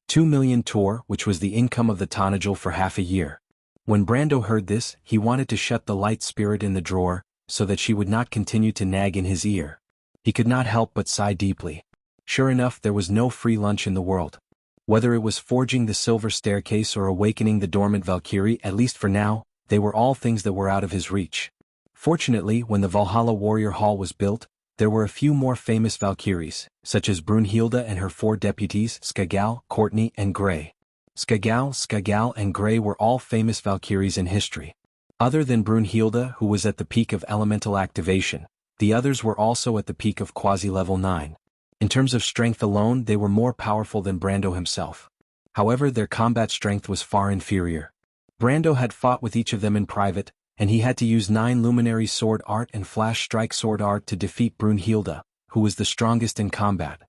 2 million tor, which was the income of the Tonagel for half a year. When Brando heard this, he wanted to shut the light spirit in the drawer, so that she would not continue to nag in his ear. He could not help but sigh deeply. Sure enough, there was no free lunch in the world. Whether it was forging the silver staircase or awakening the dormant Valkyrie, at least for now, they were all things that were out of his reach. Fortunately, when the Valhalla Warrior Hall was built, there were a few more famous Valkyries, such as Brunhilde and her 4 deputies, Skagall, Courtney, and Grey. Skagall, and Grey were all famous Valkyries in history. Other than Brunhilde, who was at the peak of elemental activation, the others were also at the peak of quasi-level 9. In terms of strength alone, they were more powerful than Brando himself. However, their combat strength was far inferior. Brando had fought with each of them in private, and he had to use 9 luminary sword art and flash strike sword art to defeat Brunhilde, who was the strongest in combat.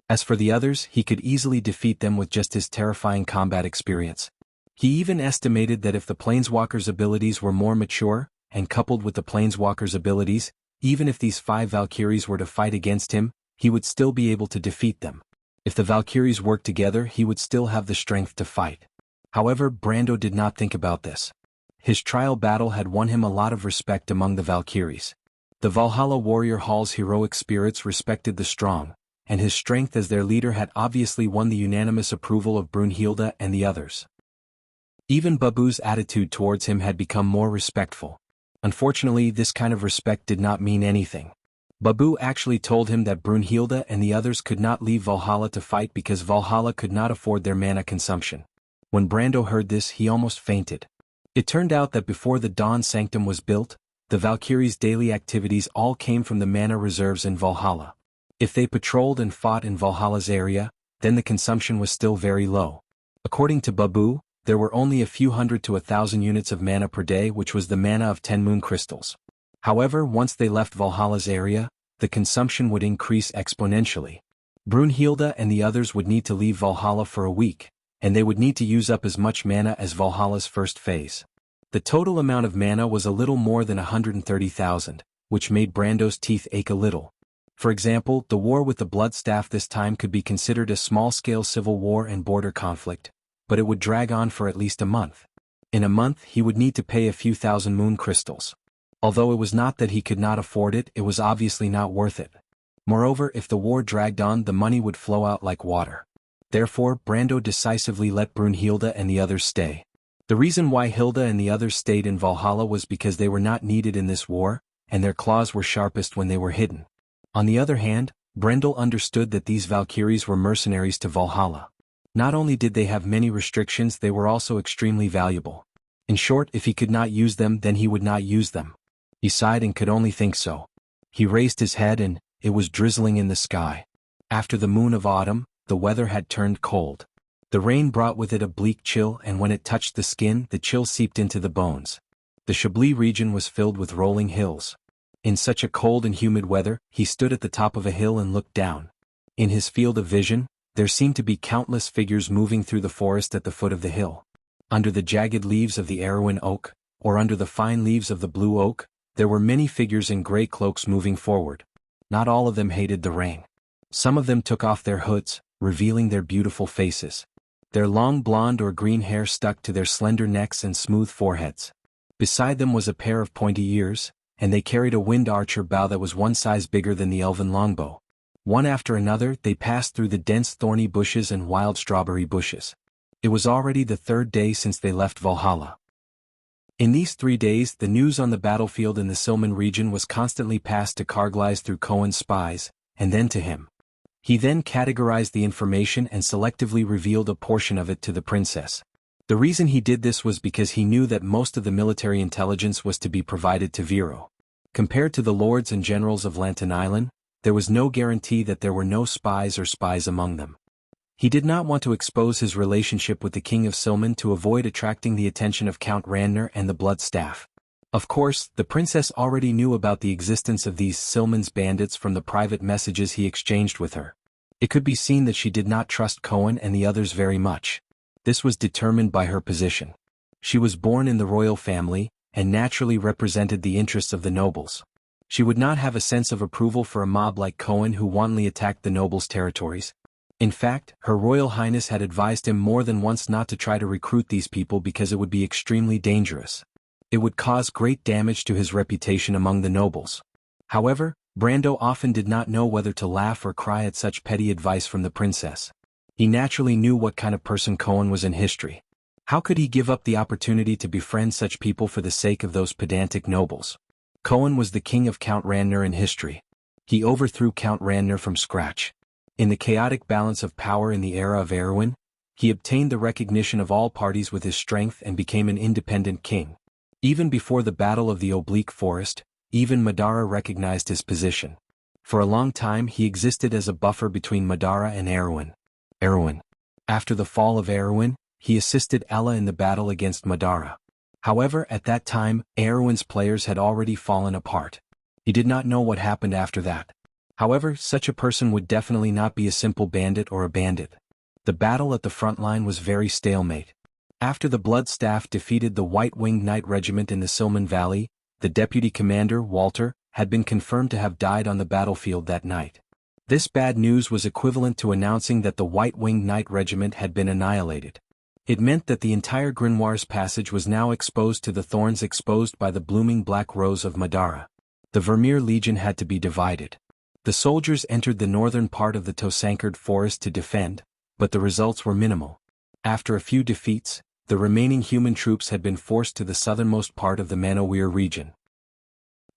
As for the others, he could easily defeat them with just his terrifying combat experience. He even estimated that if the Planeswalker's abilities were more mature, and coupled with the Planeswalker's abilities, even if these 5 Valkyries were to fight against him, he would still be able to defeat them. If the Valkyries worked together, he would still have the strength to fight. However, Brando did not think about this. His trial battle had won him a lot of respect among the Valkyries. The Valhalla Warrior Hall's heroic spirits respected the strong, and his strength as their leader had obviously won the unanimous approval of Brunhilde and the others. Even Babu's attitude towards him had become more respectful. Unfortunately, this kind of respect did not mean anything. Babu actually told him that Brunhilde and the others could not leave Valhalla to fight because Valhalla could not afford their mana consumption. When Brando heard this, he almost fainted. It turned out that before the Dawn Sanctum was built, the Valkyries' daily activities all came from the mana reserves in Valhalla. If they patrolled and fought in Valhalla's area, then the consumption was still very low. According to Babu, there were only a few hundred to 1,000 units of mana per day, which was the mana of 10 moon crystals. However, once they left Valhalla's area, the consumption would increase exponentially. Brunhilde and the others would need to leave Valhalla for a week, and they would need to use up as much mana as Valhalla's first phase. The total amount of mana was a little more than 130,000, which made Brando's teeth ache a little. For example, the war with the Bloodstaff this time could be considered a small-scale civil war and border conflict, but it would drag on for at least a month. In a month, he would need to pay a few thousand moon crystals. Although it was not that he could not afford it, it was obviously not worth it. Moreover, if the war dragged on, the money would flow out like water. Therefore, Brando decisively let Brunhilde and the others stay. The reason why Hilda and the others stayed in Valhalla was because they were not needed in this war, and their claws were sharpest when they were hidden. On the other hand, Brendel understood that these Valkyries were mercenaries to Valhalla. Not only did they have many restrictions, they were also extremely valuable. In short, if he could not use them, then he would not use them. He sighed and could only think so. He raised his head and it was drizzling in the sky. After the moon of autumn, the weather had turned cold. The rain brought with it a bleak chill, and when it touched the skin, the chill seeped into the bones. The Chablis region was filled with rolling hills. In such a cold and humid weather, he stood at the top of a hill and looked down. In his field of vision, There seemed to be countless figures moving through the forest at the foot of the hill. Under the jagged leaves of the Erewhon oak, or under the fine leaves of the blue oak, there were many figures in gray cloaks moving forward. Not all of them hated the rain. Some of them took off their hoods, revealing their beautiful faces. Their long blonde or green hair stuck to their slender necks and smooth foreheads. Beside them was a pair of pointy ears, and they carried a wind archer bow that was one size bigger than the elven longbow. One after another they passed through the dense thorny bushes and wild strawberry bushes. It was already the third day since they left Valhalla. In these 3 days the news on the battlefield in the Silman region was constantly passed to Kargleis through Cohen's spies, and then to him. He then categorized the information and selectively revealed a portion of it to the princess. The reason he did this was because he knew that most of the military intelligence was to be provided to Viro. Compared to the lords and generals of Lantan Island, there was no guarantee that there were no spies or spies among them. He did not want to expose his relationship with the king of Silman to avoid attracting the attention of Count Randner and the Blood Staff. Of course, the princess already knew about the existence of these Silman's bandits from the private messages he exchanged with her. It could be seen that she did not trust Cohen and the others very much. This was determined by her position. She was born in the royal family, and naturally represented the interests of the nobles. She would not have a sense of approval for a mob like Cohen who wantonly attacked the nobles' territories. In fact, Her Royal Highness had advised him more than once not to try to recruit these people because it would be extremely dangerous. It would cause great damage to his reputation among the nobles. However, Brando often did not know whether to laugh or cry at such petty advice from the princess. He naturally knew what kind of person Cohen was in history. How could he give up the opportunity to befriend such people for the sake of those pedantic nobles? Cohen was the king of Count Randner in history. He overthrew Count Randner from scratch. In the chaotic balance of power in the era of Erewhon, he obtained the recognition of all parties with his strength and became an independent king. Even before the Battle of the Oblique Forest, even Madara recognized his position. For a long time he existed as a buffer between Madara and Erewhon. After the fall of Erewhon, he assisted Ella in the battle against Madara. However, at that time, Erewhon's players had already fallen apart. He did not know what happened after that. However, such a person would definitely not be a simple bandit or a bandit. The battle at the front line was very stalemate. After the Blood Staff defeated the White-Winged Knight Regiment in the Silman Valley, the deputy commander, Walter, had been confirmed to have died on the battlefield that night. This bad news was equivalent to announcing that the White-Winged Knight Regiment had been annihilated. It meant that the entire Grimoire's passage was now exposed to the thorns exposed by the blooming black rose of Madara. The Vermeer Legion had to be divided. The soldiers entered the northern part of the Tosankared forest to defend, but the results were minimal. After a few defeats, the remaining human troops had been forced to the southernmost part of the Manowir region.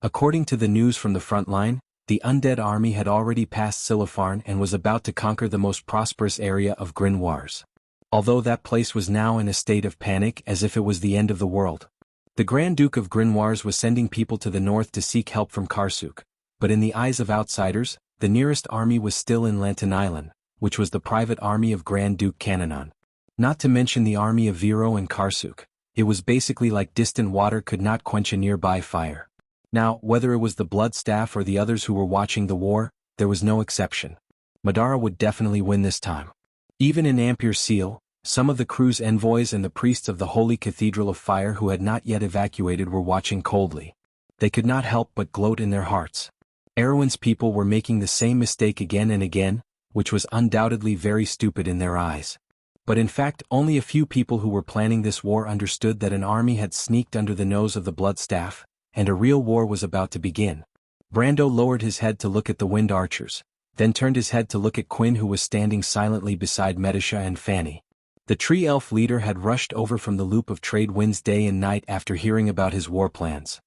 According to the news from the front line, the undead army had already passed Silafarn and was about to conquer the most prosperous area of Grimoires. Although that place was now in a state of panic as if it was the end of the world. The Grand Duke of Grimoires was sending people to the north to seek help from Karsuk. But in the eyes of outsiders, the nearest army was still in Lantan Island, which was the private army of Grand Duke Cananon. Not to mention the army of Viro and Karsuk, it was basically like distant water could not quench a nearby fire. Now, whether it was the Blood Staff or the others who were watching the war, there was no exception. Madara would definitely win this time. Even in Ampere Seal, some of the crew's envoys and the priests of the Holy Cathedral of Fire who had not yet evacuated were watching coldly. They could not help but gloat in their hearts. Erewhon's people were making the same mistake again and again, which was undoubtedly very stupid in their eyes. But in fact only a few people who were planning this war understood that an army had sneaked under the nose of the Blood Staff, and a real war was about to begin. Brando lowered his head to look at the wind archers, then turned his head to look at Quinn who was standing silently beside Medisha and Fanny. The tree elf leader had rushed over from the loop of trade winds day and night after hearing about his war plans.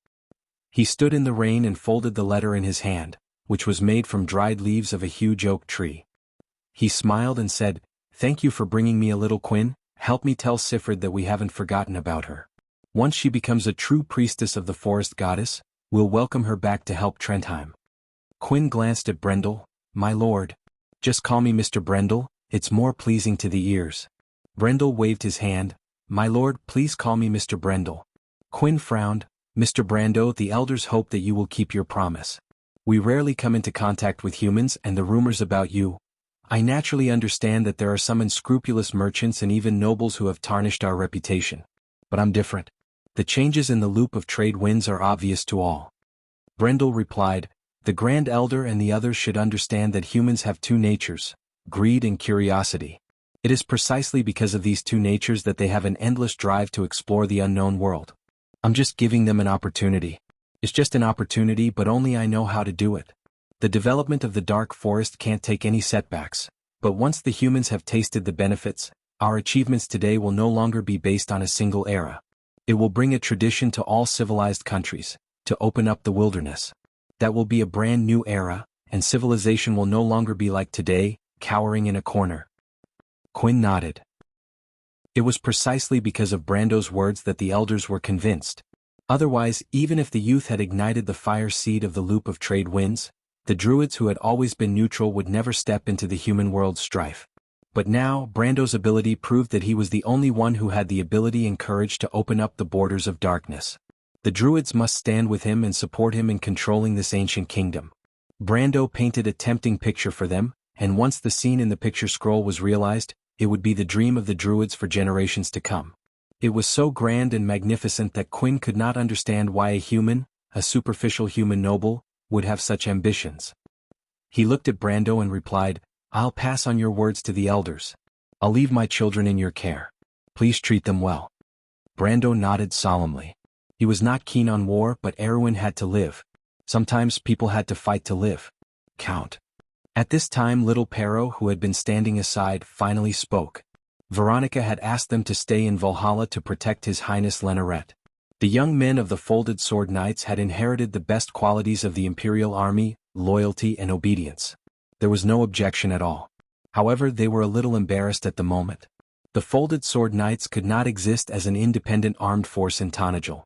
He stood in the rain and folded the letter in his hand, which was made from dried leaves of a huge oak tree. He smiled and said, "Thank you for bringing me a little Quinn. Help me tell Sifred that we haven't forgotten about her. Once she becomes a true priestess of the forest goddess, we'll welcome her back to help Trentheim." Quinn glanced at Brendel. "My lord. Just call me Mr. Brendel, it's more pleasing to the ears." Brendel waved his hand. "My lord, please call me Mr. Brendel." Quinn frowned. "Mr. Brando, the elders hope that you will keep your promise. We rarely come into contact with humans and the rumors about you. I naturally understand that there are some unscrupulous merchants and even nobles who have tarnished our reputation. But I'm different. The changes in the loop of trade winds are obvious to all. Brendel replied, the Grand Elder and the others should understand that humans have two natures, greed and curiosity. It is precisely because of these two natures that they have an endless drive to explore the unknown world. I'm just giving them an opportunity. It's just an opportunity, but only I know how to do it. The development of the dark forest can't take any setbacks, but once the humans have tasted the benefits, our achievements today will no longer be based on a single era. It will bring a tradition to all civilized countries, to open up the wilderness. That will be a brand new era, and civilization will no longer be like today, cowering in a corner. Quinn nodded. It was precisely because of Brando's words that the elders were convinced. Otherwise, even if the youth had ignited the fire seed of the loop of trade winds, the druids who had always been neutral would never step into the human world's strife. But now, Brando's ability proved that he was the only one who had the ability and courage to open up the borders of darkness. The druids must stand with him and support him in controlling this ancient kingdom. Brando painted a tempting picture for them, and once the scene in the picture scroll was realized, it would be the dream of the druids for generations to come. It was so grand and magnificent that Quinn could not understand why a superficial human noble, would have such ambitions. He looked at Brando and replied, I'll pass on your words to the elders. I'll leave my children in your care. Please treat them well. Brando nodded solemnly. He was not keen on war, but Erwin had to live. Sometimes people had to fight to live. Count. At this time little Pero, who had been standing aside, finally spoke. Veronica had asked them to stay in Valhalla to protect His Highness Leneret. The young men of the Folded Sword Knights had inherited the best qualities of the Imperial Army, loyalty and obedience. There was no objection at all. However, they were a little embarrassed at the moment. The Folded Sword Knights could not exist as an independent armed force in Tanajul.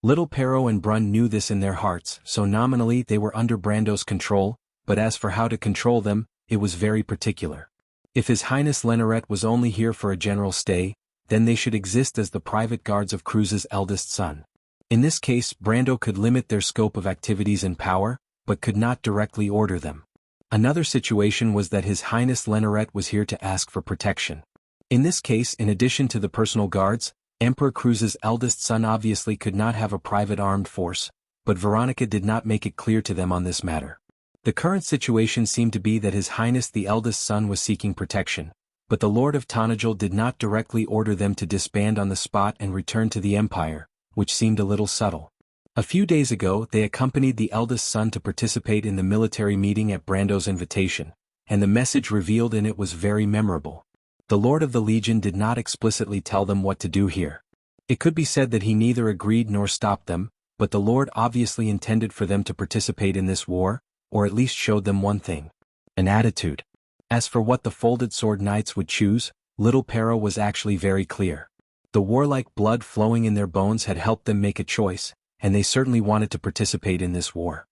Little Pero and Brun knew this in their hearts, so nominally they were under Brando's control, but as for how to control them, it was very particular. If His Highness Leneret was only here for a general stay, then they should exist as the private guards of Cruz's eldest son. In this case, Brando could limit their scope of activities and power, but could not directly order them. Another situation was that His Highness Leneret was here to ask for protection. In this case, in addition to the personal guards, Emperor Cruz's eldest son obviously could not have a private armed force, but Veronica did not make it clear to them on this matter. The current situation seemed to be that His Highness the eldest son was seeking protection, but the Lord of Tanajul did not directly order them to disband on the spot and return to the Empire, which seemed a little subtle. A few days ago they accompanied the eldest son to participate in the military meeting at Brando's invitation, and the message revealed in it was very memorable. The Lord of the Legion did not explicitly tell them what to do here. It could be said that he neither agreed nor stopped them, but the Lord obviously intended for them to participate in this war, or at least showed them one thing: an attitude. As for what the Folded Sword Knights would choose, little Pero was actually very clear. The warlike blood flowing in their bones had helped them make a choice, and they certainly wanted to participate in this war.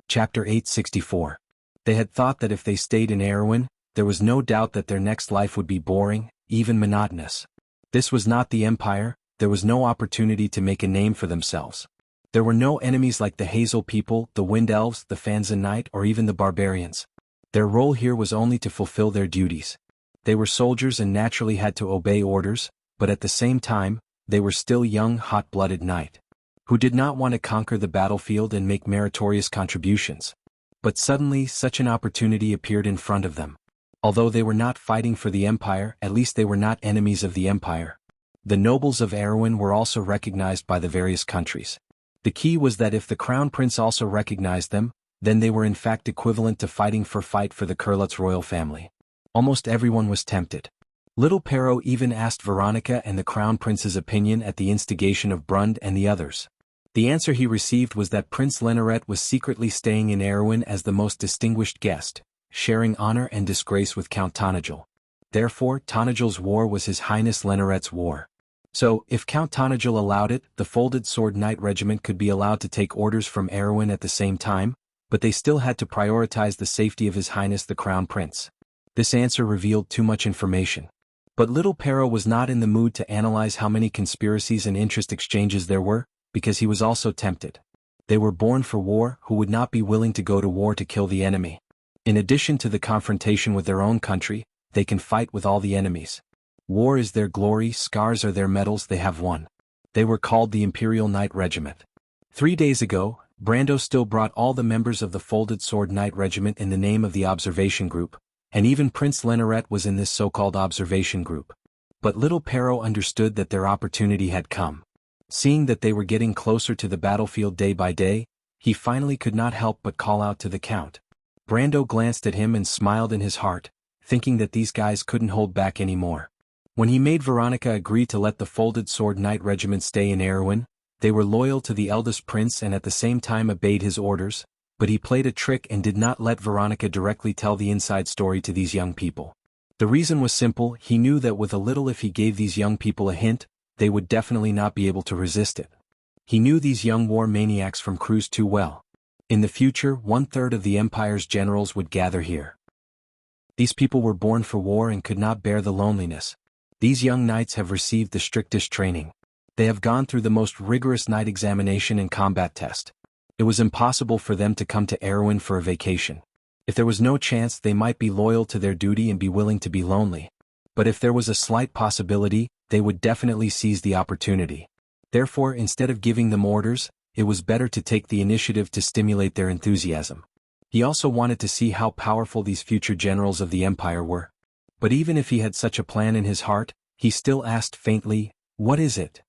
Chapter 864. They had thought that if they stayed in Erwin, there was no doubt that their next life would be boring, even monotonous. This was not the Empire, there was no opportunity to make a name for themselves. There were no enemies like the Hazel people, the Wind Elves, the Fanzan Knight, or even the Barbarians. Their role here was only to fulfill their duties. They were soldiers and naturally had to obey orders, but at the same time, they were still young, hot-blooded knight, who did not want to conquer the battlefield and make meritorious contributions. But suddenly such an opportunity appeared in front of them. Although they were not fighting for the Empire, at least they were not enemies of the Empire. The nobles of Erwin were also recognized by the various countries. The key was that if the Crown Prince also recognized them, then they were in fact equivalent to fighting for the Kurlutz royal family. Almost everyone was tempted. Little Pero even asked Veronica and the Crown Prince's opinion at the instigation of Brund and the others. The answer he received was that Prince Leneret was secretly staying in Erwin as the most distinguished guest, sharing honor and disgrace with Count Tanajul. Therefore, Tanajul's war was His Highness Leneret's war. So, if Count Tanajul allowed it, the Folded Sword Knight Regiment could be allowed to take orders from Erwin at the same time, but they still had to prioritize the safety of His Highness the Crown Prince. This answer revealed too much information. But little Pero was not in the mood to analyze how many conspiracies and interest exchanges there were, because he was also tempted. They were born for war, who would not be willing to go to war to kill the enemy. In addition to the confrontation with their own country, they can fight with all the enemies. War is their glory, scars are their medals they have won. They were called the Imperial Knight Regiment. 3 days ago, Brando still brought all the members of the Folded Sword Knight Regiment in the name of the observation group, and even Prince Lenoret was in this so-called observation group. But little Pero understood that their opportunity had come. Seeing that they were getting closer to the battlefield day by day, he finally could not help but call out to the Count. Brando glanced at him and smiled in his heart, thinking that these guys couldn't hold back anymore. When he made Veronica agree to let the Folded Sword Knight Regiment stay in Erewhon, they were loyal to the eldest prince and at the same time obeyed his orders, but he played a trick and did not let Veronica directly tell the inside story to these young people. The reason was simple, he knew that with a little if he gave these young people a hint, they would definitely not be able to resist it. He knew these young war maniacs from Cruz too well. In the future, 1/3 of the Empire's generals would gather here. These people were born for war and could not bear the loneliness. These young knights have received the strictest training. They have gone through the most rigorous knight examination and combat test. It was impossible for them to come to Erewhon for a vacation. If there was no chance, they might be loyal to their duty and be willing to be lonely. But if there was a slight possibility, they would definitely seize the opportunity. Therefore, instead of giving them orders, it was better to take the initiative to stimulate their enthusiasm. He also wanted to see how powerful these future generals of the Empire were. But even if he had such a plan in his heart, he still asked faintly, "What is it?"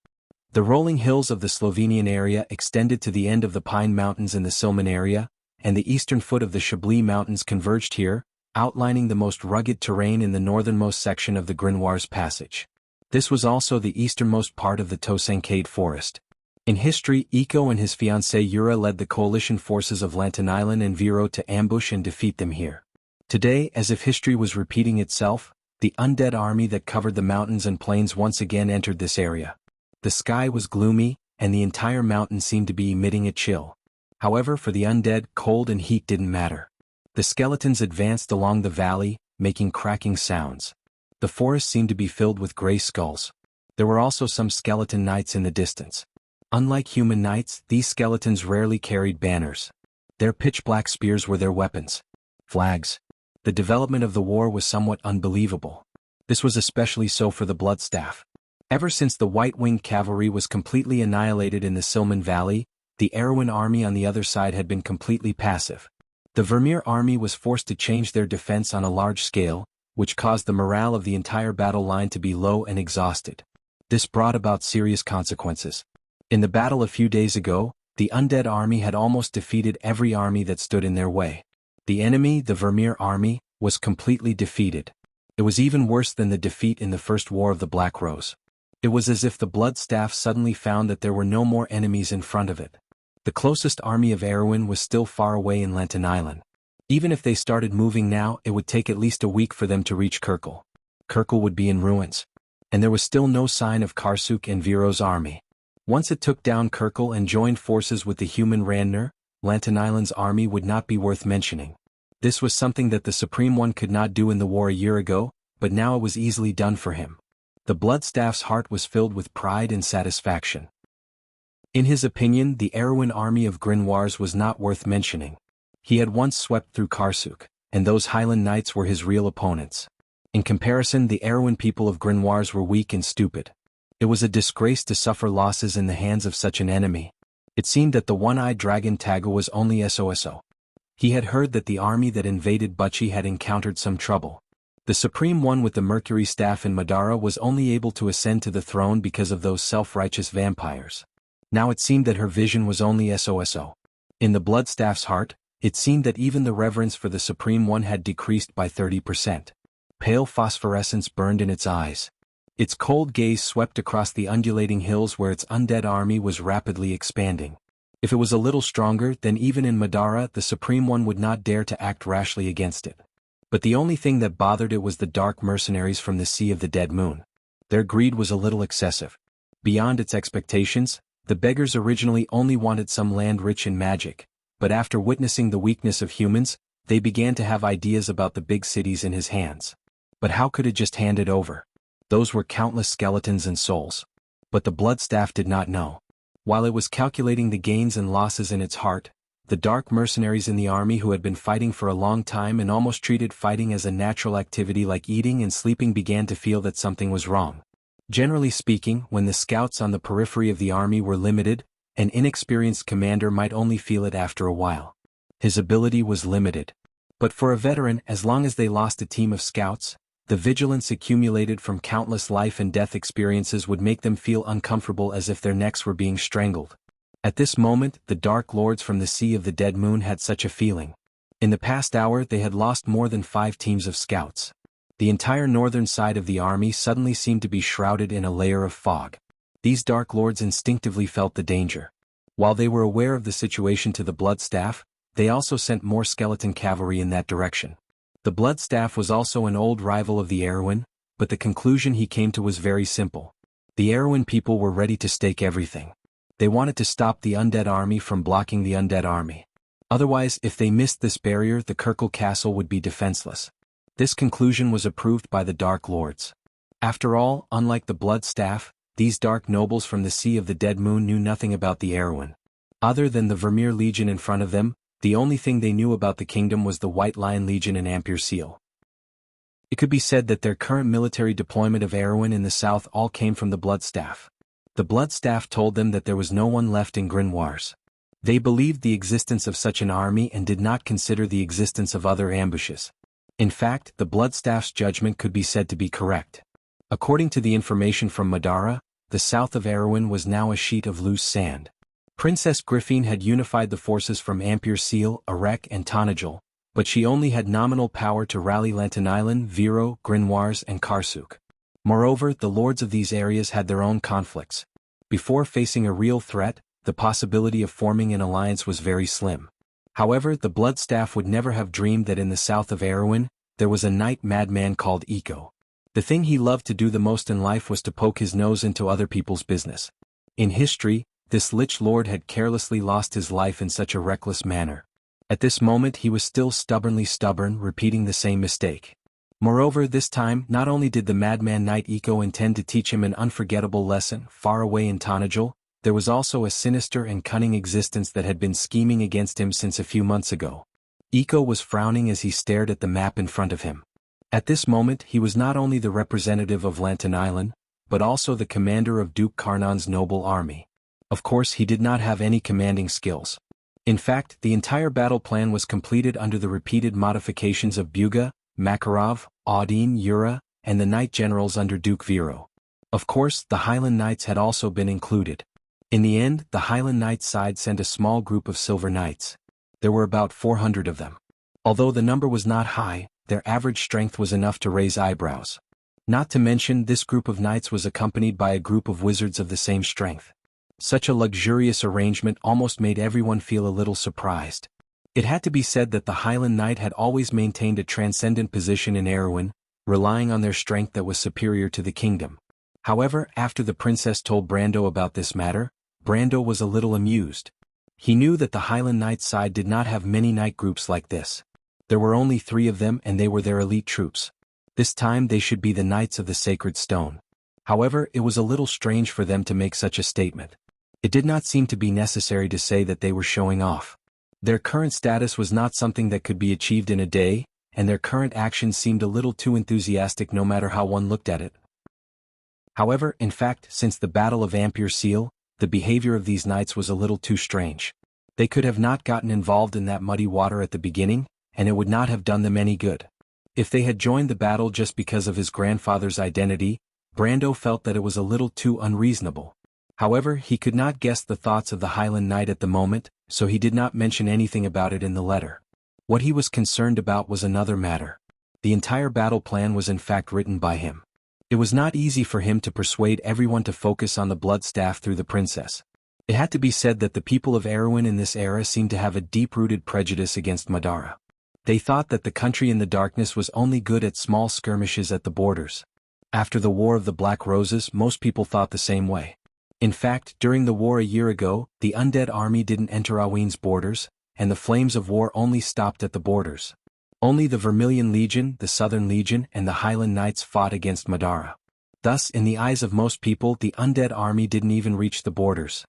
The rolling hills of the Slovenian area extended to the end of the Pine Mountains in the Silman area, and the eastern foot of the Chablis Mountains converged here, outlining the most rugged terrain in the northernmost section of the Grenoires Passage. This was also the easternmost part of the Tosankade Forest. In history, Iko and his fiancée Yura led the coalition forces of Lantanailan and Viro to ambush and defeat them here. Today, as if history was repeating itself, the undead army that covered the mountains and plains once again entered this area. The sky was gloomy, and the entire mountain seemed to be emitting a chill. However, for the undead, cold and heat didn't matter. The skeletons advanced along the valley, making cracking sounds. The forest seemed to be filled with gray skulls. There were also some skeleton knights in the distance. Unlike human knights, these skeletons rarely carried banners. Their pitch-black spears were their weapons. Flags. The development of the war was somewhat unbelievable. This was especially so for the Bloodstaff. Ever since the White-Winged Cavalry was completely annihilated in the Silman Valley, the Erewhon army on the other side had been completely passive. The Vermeer army was forced to change their defense on a large scale, which caused the morale of the entire battle line to be low and exhausted. This brought about serious consequences. In the battle a few days ago, the undead army had almost defeated every army that stood in their way. The enemy, the Vermeer army, was completely defeated. It was even worse than the defeat in the First War of the Black Rose. It was as if the Bloodstaff suddenly found that there were no more enemies in front of it. The closest army of Erewhon was still far away in Lantanailan. Even if they started moving now, it would take at least a week for them to reach Kirkle. Kirkle would be in ruins. And there was still no sign of Karsuk and Viro's army. Once it took down Kirkle and joined forces with the human Randner, Lantanailan's army would not be worth mentioning. This was something that the Supreme One could not do in the war a year ago, but now it was easily done for him. The Bloodstaff's heart was filled with pride and satisfaction. In his opinion, the Erewhon army of Grenoires was not worth mentioning. He had once swept through Karsuk, and those Highland knights were his real opponents. In comparison, the Erewhon people of Grenoires were weak and stupid. It was a disgrace to suffer losses in the hands of such an enemy. It seemed that the one-eyed dragon Tago was only SOSO. He had heard that the army that invaded Buchi had encountered some trouble. The Supreme One with the Mercury Staff in Madara was only able to ascend to the throne because of those self-righteous vampires. Now it seemed that her vision was only SOSO. In the Bloodstaff's heart, it seemed that even the reverence for the Supreme One had decreased by 30%. Pale phosphorescence burned in its eyes. Its cold gaze swept across the undulating hills where its undead army was rapidly expanding. If it was a little stronger, then even in Madara the Supreme One would not dare to act rashly against it. But the only thing that bothered it was the dark mercenaries from the Sea of the Dead Moon. Their greed was a little excessive. Beyond its expectations, the beggars originally only wanted some land rich in magic, but after witnessing the weakness of humans, they began to have ideas about the big cities in his hands. But how could it just hand it over? Those were countless skeletons and souls. But the Bloodstaff did not know. While it was calculating the gains and losses in its heart, the dark mercenaries in the army who had been fighting for a long time and almost treated fighting as a natural activity like eating and sleeping began to feel that something was wrong. Generally speaking, when the scouts on the periphery of the army were limited, an inexperienced commander might only feel it after a while. His ability was limited. But for a veteran, as long as they lost a team of scouts, the vigilance accumulated from countless life and death experiences would make them feel uncomfortable as if their necks were being strangled. At this moment, the Dark Lords from the Sea of the Dead Moon had such a feeling. In the past hour they had lost more than 5 teams of scouts. The entire northern side of the army suddenly seemed to be shrouded in a layer of fog. These Dark Lords instinctively felt the danger. While they were aware of the situation to the Bloodstaff, they also sent more skeleton cavalry in that direction. The Bloodstaff was also an old rival of the Erewhon, but the conclusion he came to was very simple. The Erewhon people were ready to stake everything. They wanted to stop the undead army from blocking the undead army. Otherwise, if they missed this barrier, the Kirkle Castle would be defenseless. This conclusion was approved by the Dark Lords. After all, unlike the Bloodstaff, these dark nobles from the Sea of the Dead Moon knew nothing about the Erewhon. Other than the Vermeer Legion in front of them, the only thing they knew about the kingdom was the White Lion Legion and Ampere Seal. It could be said that their current military deployment of Erewhon in the south all came from the Bloodstaff. The Bloodstaff told them that there was no one left in Grimoires. They believed the existence of such an army and did not consider the existence of other ambushes. In fact, the Bloodstaff's judgment could be said to be correct. According to the information from Madara, the south of Erewhon was now a sheet of loose sand. Princess Griffine had unified the forces from Ampere Seal, Arek and Tonajal, but she only had nominal power to rally Lantanailan, Viro, Grimoires and Karsuk. Moreover, the lords of these areas had their own conflicts. Before facing a real threat, the possibility of forming an alliance was very slim. However, the Bloodstaff would never have dreamed that in the south of Erewhon, there was a knight madman called Iko. The thing he loved to do the most in life was to poke his nose into other people's business. In history, this Lich Lord had carelessly lost his life in such a reckless manner. At this moment he was still stubbornly stubborn, repeating the same mistake. Moreover, this time, not only did the madman knight Iko intend to teach him an unforgettable lesson far away in Tonajal, there was also a sinister and cunning existence that had been scheming against him since a few months ago. Iko was frowning as he stared at the map in front of him. At this moment he was not only the representative of Lantanailan, but also the commander of Duke Karnan's noble army. Of course he did not have any commanding skills. In fact, the entire battle plan was completed under the repeated modifications of Buga, Makarov, Audin, Yura, and the knight generals under Duke Viro. Of course, the Highland Knights had also been included. In the end, the Highland Knights side sent a small group of Silver Knights. There were about 400 of them. Although the number was not high, their average strength was enough to raise eyebrows. Not to mention, this group of knights was accompanied by a group of wizards of the same strength. Such a luxurious arrangement almost made everyone feel a little surprised. It had to be said that the Highland Knight had always maintained a transcendent position in Erewhon, relying on their strength that was superior to the kingdom. However, after the princess told Brando about this matter, Brando was a little amused. He knew that the Highland Knight side did not have many knight groups like this. There were only 3 of them and they were their elite troops. This time they should be the Knights of the Sacred Stone. However, it was a little strange for them to make such a statement. It did not seem to be necessary to say that they were showing off. Their current status was not something that could be achieved in a day, and their current actions seemed a little too enthusiastic no matter how one looked at it. However, in fact, since the Battle of Ampere Seal, the behavior of these knights was a little too strange. They could have not gotten involved in that muddy water at the beginning, and it would not have done them any good. If they had joined the battle just because of his grandfather's identity, Brando felt that it was a little too unreasonable. However, he could not guess the thoughts of the Highland Knight at the moment, so he did not mention anything about it in the letter. What he was concerned about was another matter. The entire battle plan was in fact written by him. It was not easy for him to persuade everyone to focus on the Bloodstaff through the princess. It had to be said that the people of Erewhon in this era seemed to have a deep-rooted prejudice against Madara. They thought that the country in the darkness was only good at small skirmishes at the borders. After the War of the Black Roses, most people thought the same way. In fact, during the war a year ago, the undead army didn't enter Awin's borders, and the flames of war only stopped at the borders. Only the Vermilion Legion, the Southern Legion, and the Highland Knights fought against Madara. Thus, in the eyes of most people, the undead army didn't even reach the borders.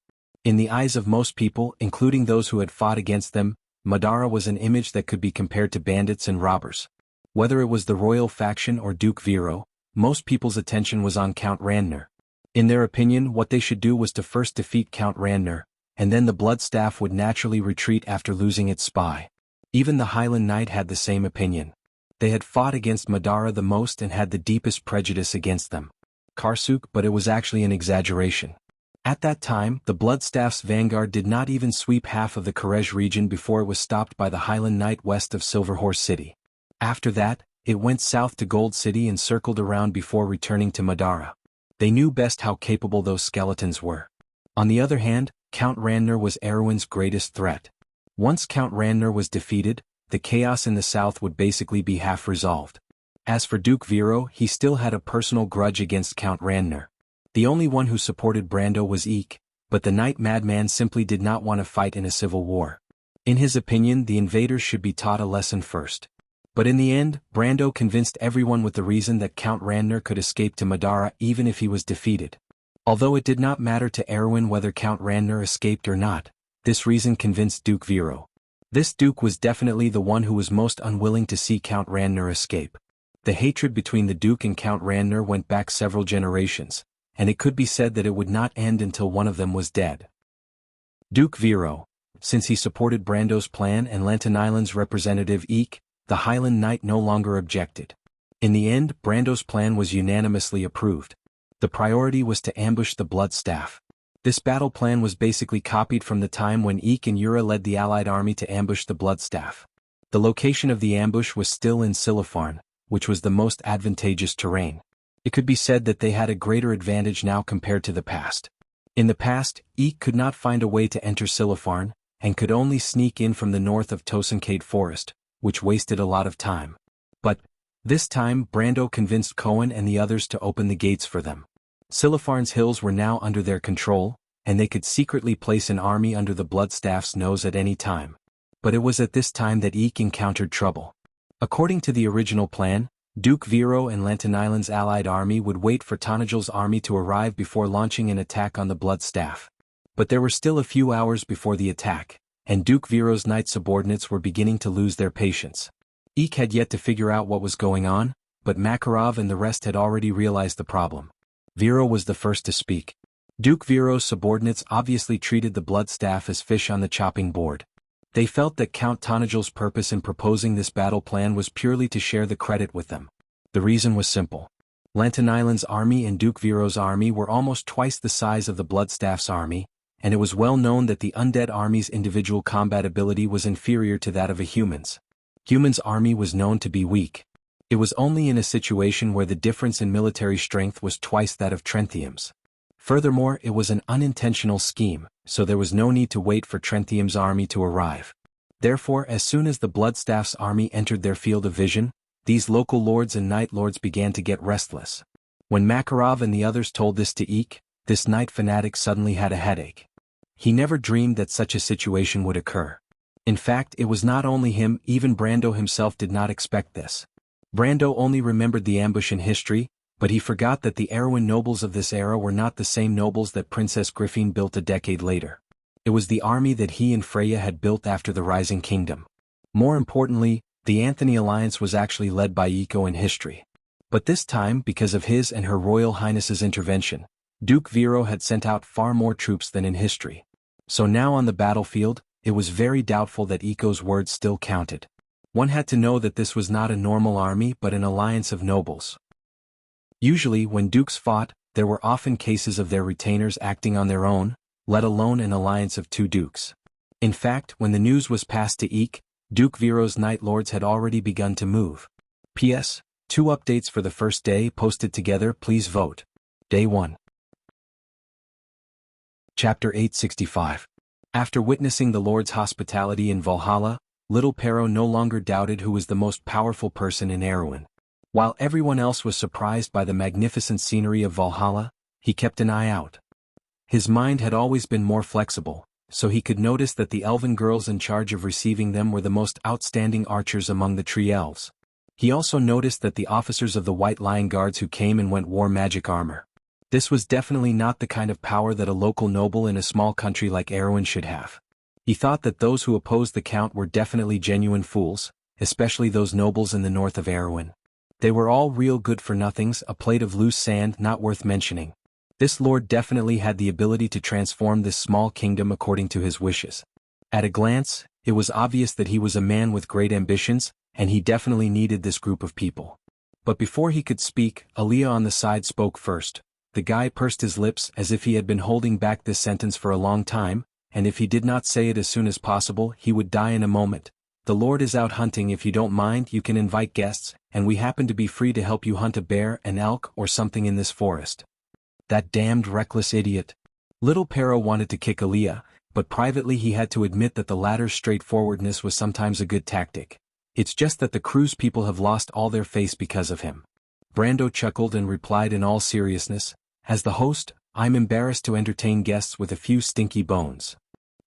In the eyes of most people, including those who had fought against them, Madara was an image that could be compared to bandits and robbers. Whether it was the royal faction or Duke Vero, most people's attention was on Count Randner. In their opinion, what they should do was to first defeat Count Randner, and then the blood staff would naturally retreat after losing its spy. Even the Highland Knight had the same opinion. They had fought against Madara the most and had the deepest prejudice against them. Karsuk, but it was actually an exaggeration. At that time, the Bloodstaff's vanguard did not even sweep half of the Karej region before it was stopped by the Highland Knight west of Silverhorse City. After that, it went south to Gold City and circled around before returning to Madara. They knew best how capable those skeletons were. On the other hand, Count Randner was Erwin's greatest threat. Once Count Randner was defeated, the chaos in the south would basically be half resolved. As for Duke Vero, he still had a personal grudge against Count Randner. The only one who supported Brando was Eek, but the Knight Madman simply did not want to fight in a civil war. In his opinion, the invaders should be taught a lesson first. But in the end, Brando convinced everyone with the reason that Count Randner could escape to Madara even if he was defeated. Although it did not matter to Erwin whether Count Randner escaped or not, this reason convinced Duke Vero. This duke was definitely the one who was most unwilling to see Count Randner escape. The hatred between the duke and Count Randner went back several generations, and it could be said that it would not end until one of them was dead. Duke Vero, since he supported Brando's plan and Lantern Island's representative Eek, the Highland Knight no longer objected. In the end, Brando's plan was unanimously approved. The priority was to ambush the Blood Staff. This battle plan was basically copied from the time when Eek and Yura led the allied army to ambush the Blood Staff. The location of the ambush was still in Silipharn, which was the most advantageous terrain. It could be said that they had a greater advantage now compared to the past. In the past, Eek could not find a way to enter Silipharn, and could only sneak in from the north of Tosankate Forest, which wasted a lot of time. But, this time Brando convinced Cohen and the others to open the gates for them. Silipharn's hills were now under their control, and they could secretly place an army under the Bloodstaff's nose at any time. But it was at this time that Eek encountered trouble. According to the original plan, Duke Vero and Lantern Island's allied army would wait for Tanajal's army to arrive before launching an attack on the Bloodstaff. But there were still a few hours before the attack, and Duke Vero's knight subordinates were beginning to lose their patience. Eek had yet to figure out what was going on, but Makarov and the rest had already realized the problem. Vero was the first to speak. Duke Vero's subordinates obviously treated the Bloodstaff as fish on the chopping board. They felt that Count Tanajal's purpose in proposing this battle plan was purely to share the credit with them. The reason was simple. Lantern Island's army and Duke Vero's army were almost twice the size of the Bloodstaff's army, and it was well known that the undead army's individual combat ability was inferior to that of a human's. Human's army was known to be weak. It was only in a situation where the difference in military strength was twice that of Trenthium's. Furthermore, it was an unintentional scheme, so there was no need to wait for Trenthium's army to arrive. Therefore, as soon as the Bloodstaff's army entered their field of vision, these local lords and knight lords began to get restless. When Makarov and the others told this to Eek, this knight fanatic suddenly had a headache. He never dreamed that such a situation would occur. In fact, it was not only him, even Brando himself did not expect this. Brando only remembered the ambush in history, but he forgot that the Erwin nobles of this era were not the same nobles that Princess Griffin built a decade later. It was the army that he and Freya had built after the Rising Kingdom. More importantly, the Anthony alliance was actually led by Iko in history. But this time, because of his and Her Royal Highness's intervention, Duke Vero had sent out far more troops than in history. So now on the battlefield, it was very doubtful that Iko's words still counted. One had to know that this was not a normal army but an alliance of nobles. Usually, when dukes fought, there were often cases of their retainers acting on their own, let alone an alliance of two dukes. In fact, when the news was passed to Eek, Duke Vero's knight lords had already begun to move. P.S. 2 updates for the first day posted together. Please vote. Day 1. Chapter 865. After witnessing the Lord's hospitality in Valhalla, Little Pero no longer doubted who was the most powerful person in Erewhon. While everyone else was surprised by the magnificent scenery of Valhalla, he kept an eye out. His mind had always been more flexible, so he could notice that the elven girls in charge of receiving them were the most outstanding archers among the tree elves. He also noticed that the officers of the White Lion Guards who came and went wore magic armor. This was definitely not the kind of power that a local noble in a small country like Erewhon should have. He thought that those who opposed the count were definitely genuine fools, especially those nobles in the north of Erewhon. They were all real good-for-nothings, a plate of loose sand not worth mentioning. This lord definitely had the ability to transform this small kingdom according to his wishes. At a glance, it was obvious that he was a man with great ambitions, and he definitely needed this group of people. But before he could speak, Aaliyah on the side spoke first. The guy pursed his lips as if he had been holding back this sentence for a long time, and if he did not say it as soon as possible, he would die in a moment. The Lord is out hunting. If you don't mind, you can invite guests, and we happen to be free to help you hunt a bear, an elk, or something in this forest. That damned reckless idiot. Little Pero wanted to kick Aaliyah, but privately he had to admit that the latter's straightforwardness was sometimes a good tactic. It's just that the crew's people have lost all their face because of him. Brando chuckled and replied in all seriousness, "As the host, I'm embarrassed to entertain guests with a few stinky bones.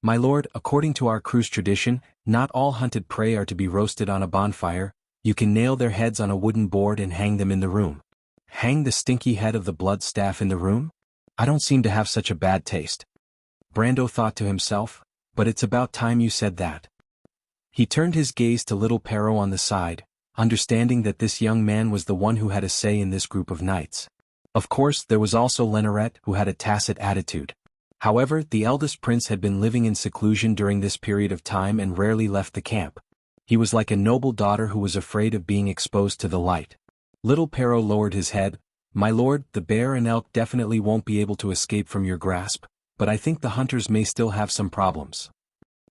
My lord, according to our crew's tradition, not all hunted prey are to be roasted on a bonfire. You can nail their heads on a wooden board and hang them in the room." Hang the stinky head of the blood staff in the room? I don't seem to have such a bad taste. Brando thought to himself, but it's about time you said that. He turned his gaze to little Pero on the side, understanding that this young man was the one who had a say in this group of knights. Of course, there was also Lenoret, who had a tacit attitude. However, the eldest prince had been living in seclusion during this period of time and rarely left the camp. He was like a noble daughter who was afraid of being exposed to the light. Little Pero lowered his head. "My lord, the bear and elk definitely won't be able to escape from your grasp, but I think the hunters may still have some problems."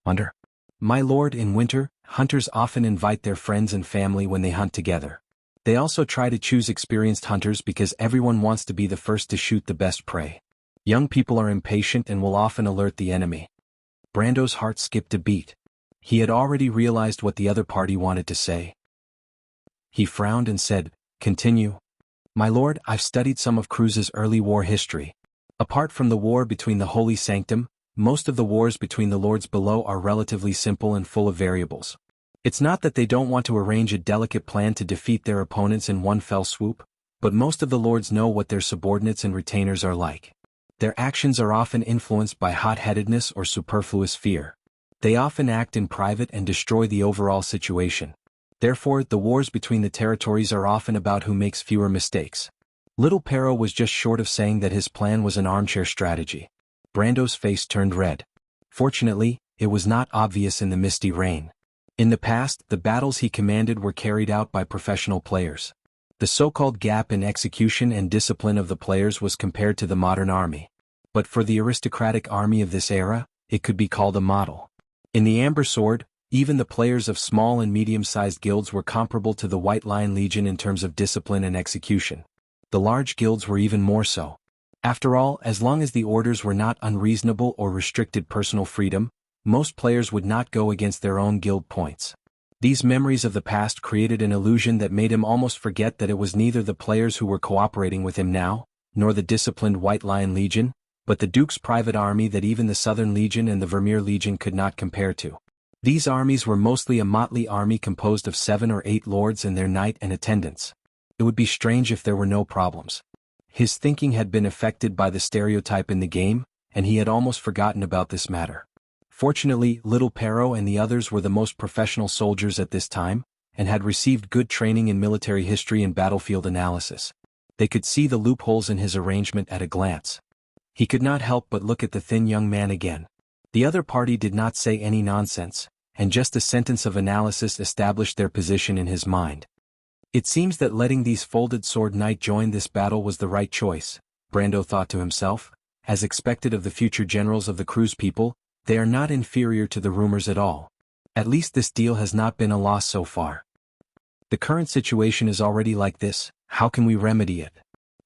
Hunter? My lord, in winter, hunters often invite their friends and family when they hunt together. They also try to choose experienced hunters because everyone wants to be the first to shoot the best prey. Young people are impatient and will often alert the enemy. Brando's heart skipped a beat. He had already realized what the other party wanted to say. He frowned and said, "Continue." "My lord, I've studied some of Cruz's early war history. Apart from the war between the Holy Sanctum, most of the wars between the lords below are relatively simple and full of variables. It's not that they don't want to arrange a delicate plan to defeat their opponents in one fell swoop, but most of the lords know what their subordinates and retainers are like. Their actions are often influenced by hot-headedness or superfluous fear. They often act in private and destroy the overall situation. Therefore, the wars between the territories are often about who makes fewer mistakes." Little Pero was just short of saying that his plan was an armchair strategy. Brando's face turned red. Fortunately, it was not obvious in the misty rain. In the past, the battles he commanded were carried out by professional players. The so-called gap in execution and discipline of the players was compared to the modern army. But for the aristocratic army of this era, it could be called a model. In the Amber Sword, even the players of small and medium-sized guilds were comparable to the White Lion Legion in terms of discipline and execution. The large guilds were even more so. After all, as long as the orders were not unreasonable or restricted personal freedom, most players would not go against their own guild points. These memories of the past created an illusion that made him almost forget that it was neither the players who were cooperating with him now, nor the disciplined White Lion Legion, but the Duke's private army that even the Southern Legion and the Vermeer Legion could not compare to. These armies were mostly a motley army composed of 7 or 8 lords and their knight and attendants. It would be strange if there were no problems. His thinking had been affected by the stereotype in the game, and he had almost forgotten about this matter. Fortunately, Little Pero and the others were the most professional soldiers at this time, and had received good training in military history and battlefield analysis. They could see the loopholes in his arrangement at a glance. He could not help but look at the thin young man again. The other party did not say any nonsense, and just a sentence of analysis established their position in his mind. It seems that letting these folded sword knight join this battle was the right choice, Brando thought to himself. As expected of the future generals of the Cruz people, they are not inferior to the rumors at all. At least this deal has not been a loss so far. The current situation is already like this. How can we remedy it?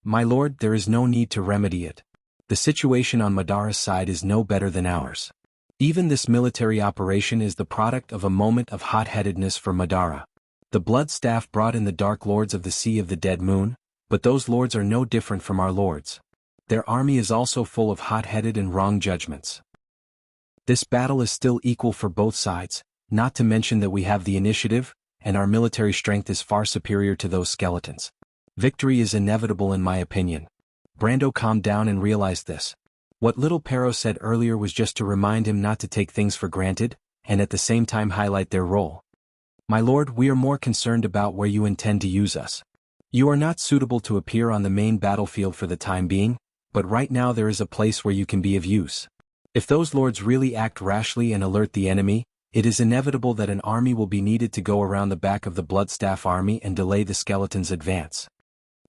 My lord, there is no need to remedy it. The situation on Madara's side is no better than ours. Even this military operation is the product of a moment of hot-headedness for Madara. The blood staff brought in the Dark Lords of the Sea of the Dead Moon, but those lords are no different from our lords. Their army is also full of hot-headed and wrong judgments. This battle is still equal for both sides, not to mention that we have the initiative, and our military strength is far superior to those skeletons. Victory is inevitable in my opinion. Brando calmed down and realized this. What little Pero said earlier was just to remind him not to take things for granted, and at the same time highlight their role. My lord, we are more concerned about where you intend to use us. You are not suitable to appear on the main battlefield for the time being, but right now there is a place where you can be of use. If those lords really act rashly and alert the enemy, it is inevitable that an army will be needed to go around the back of the Bloodstaff army and delay the skeleton's advance.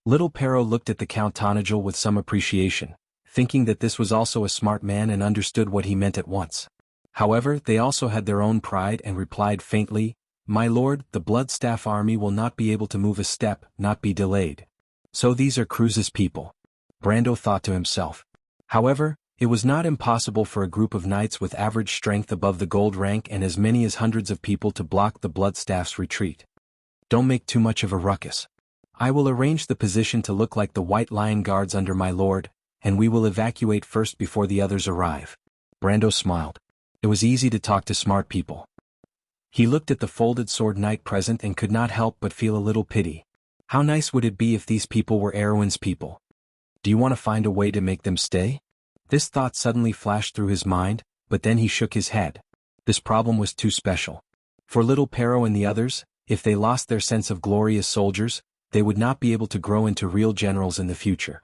Little Pero looked at the Count Tonagel with some appreciation, thinking that this was also a smart man and understood what he meant at once. However, they also had their own pride and replied faintly, My lord, the Bloodstaff army will not be able to move a step, not be delayed. So these are Cruz's people. Brando thought to himself. However, it was not impossible for a group of knights with average strength above the gold rank and as many as hundreds of people to block the Bloodstaff's retreat. Don't make too much of a ruckus. I will arrange the position to look like the White Lion Guards under my lord, and we will evacuate first before the others arrive. Brando smiled. It was easy to talk to smart people. He looked at the folded sword knight present and could not help but feel a little pity. How nice would it be if these people were Erwin's people? Do you want to find a way to make them stay? This thought suddenly flashed through his mind, but then he shook his head. This problem was too special. For little Pero and the others, if they lost their sense of glory as soldiers, they would not be able to grow into real generals in the future.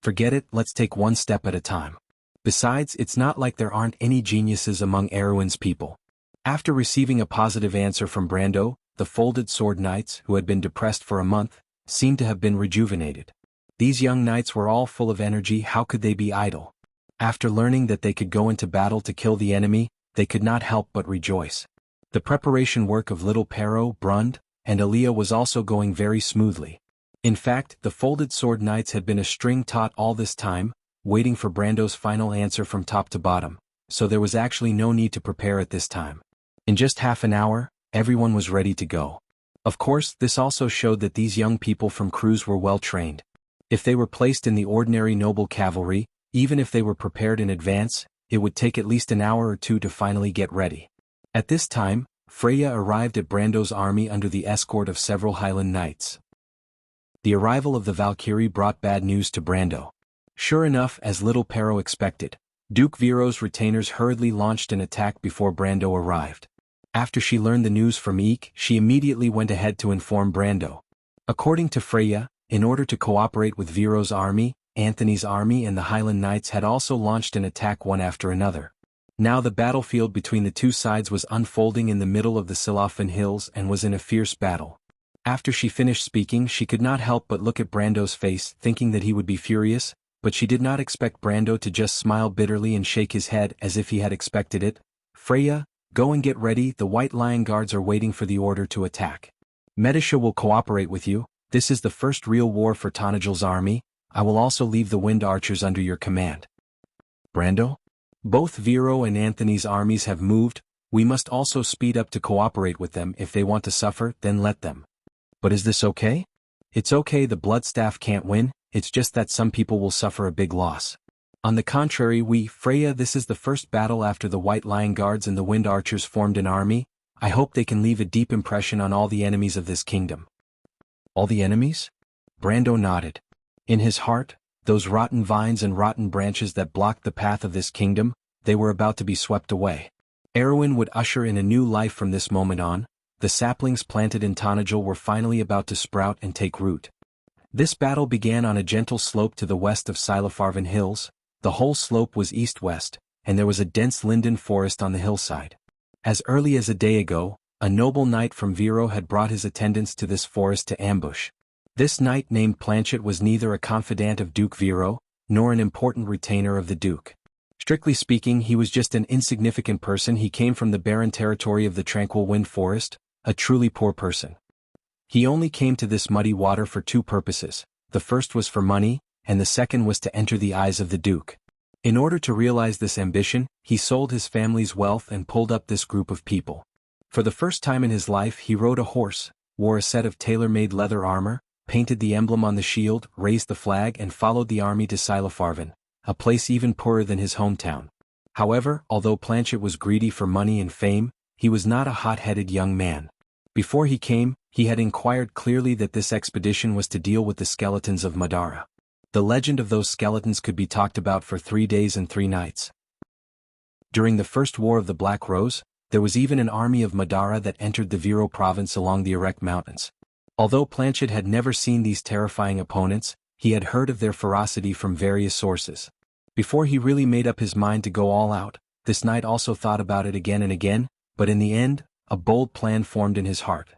Forget it, let's take one step at a time. Besides, it's not like there aren't any geniuses among Erwin's people. After receiving a positive answer from Brando, the folded sword knights, who had been depressed for a month, seemed to have been rejuvenated. These young knights were all full of energy. How could they be idle? After learning that they could go into battle to kill the enemy, they could not help but rejoice. The preparation work of little Pero, Brund, and Aaliyah was also going very smoothly. In fact, the folded sword knights had been a string taut all this time, waiting for Brando's final answer from top to bottom, so there was actually no need to prepare at this time. In just half an hour, everyone was ready to go. Of course, this also showed that these young people from Cruz were well trained. If they were placed in the ordinary noble cavalry, even if they were prepared in advance, it would take at least an hour or two to finally get ready. At this time, Freya arrived at Brando's army under the escort of several Highland knights. The arrival of the Valkyrie brought bad news to Brando. Sure enough, as little Pero expected, Duke Viro's retainers hurriedly launched an attack before Brando arrived. After she learned the news from Eek, she immediately went ahead to inform Brando. According to Freya, in order to cooperate with Viro's army, Anthony's army and the Highland Knights had also launched an attack one after another. Now the battlefield between the two sides was unfolding in the middle of the Silafan Hills and was in a fierce battle. After she finished speaking, she could not help but look at Brando's face, thinking that he would be furious, but she did not expect Brando to just smile bitterly and shake his head as if he had expected it. Freya, go and get ready, the White Lion Guards are waiting for the order to attack. Medisha will cooperate with you. This is the first real war for Tonagel's army. I will also leave the Wind Archers under your command. Brando? Both Viro and Anthony's armies have moved. We must also speed up to cooperate with them. If they want to suffer, then let them. But is this okay? It's okay, the Bloodstaff can't win, it's just that some people will suffer a big loss. On the contrary, Freya, this is the first battle after the White Lion Guards and the Wind Archers formed an army. I hope they can leave a deep impression on all the enemies of this kingdom. All the enemies? Brando nodded. In his heart, those rotten vines and rotten branches that blocked the path of this kingdom, they were about to be swept away. Erwin would usher in a new life from this moment on. The saplings planted in Tonagel were finally about to sprout and take root. This battle began on a gentle slope to the west of Silafarvan Hills. The whole slope was east-west, and there was a dense linden forest on the hillside. As early as a day ago, a noble knight from Viro had brought his attendants to this forest to ambush. This knight named Planchet was neither a confidant of Duke Viro, nor an important retainer of the Duke. Strictly speaking, he was just an insignificant person. He came from the barren territory of the Tranquil Wind Forest, a truly poor person. He only came to this muddy water for two purposes. The first was for money, and the second was to enter the eyes of the Duke. In order to realize this ambition, he sold his family's wealth and pulled up this group of people. For the first time in his life, he rode a horse, wore a set of tailor-made leather armor, painted the emblem on the shield, raised the flag and followed the army to Silafarvan, a place even poorer than his hometown. However, although Planchet was greedy for money and fame, he was not a hot-headed young man. Before he came, he had inquired clearly that this expedition was to deal with the skeletons of Madara. The legend of those skeletons could be talked about for 3 days and 3 nights. During the First War of the Black Rose, there was even an army of Madara that entered the Viro province along the Erect Mountains. Although Planchet had never seen these terrifying opponents, he had heard of their ferocity from various sources. Before he really made up his mind to go all out, this knight also thought about it again and again, but in the end, a bold plan formed in his heart.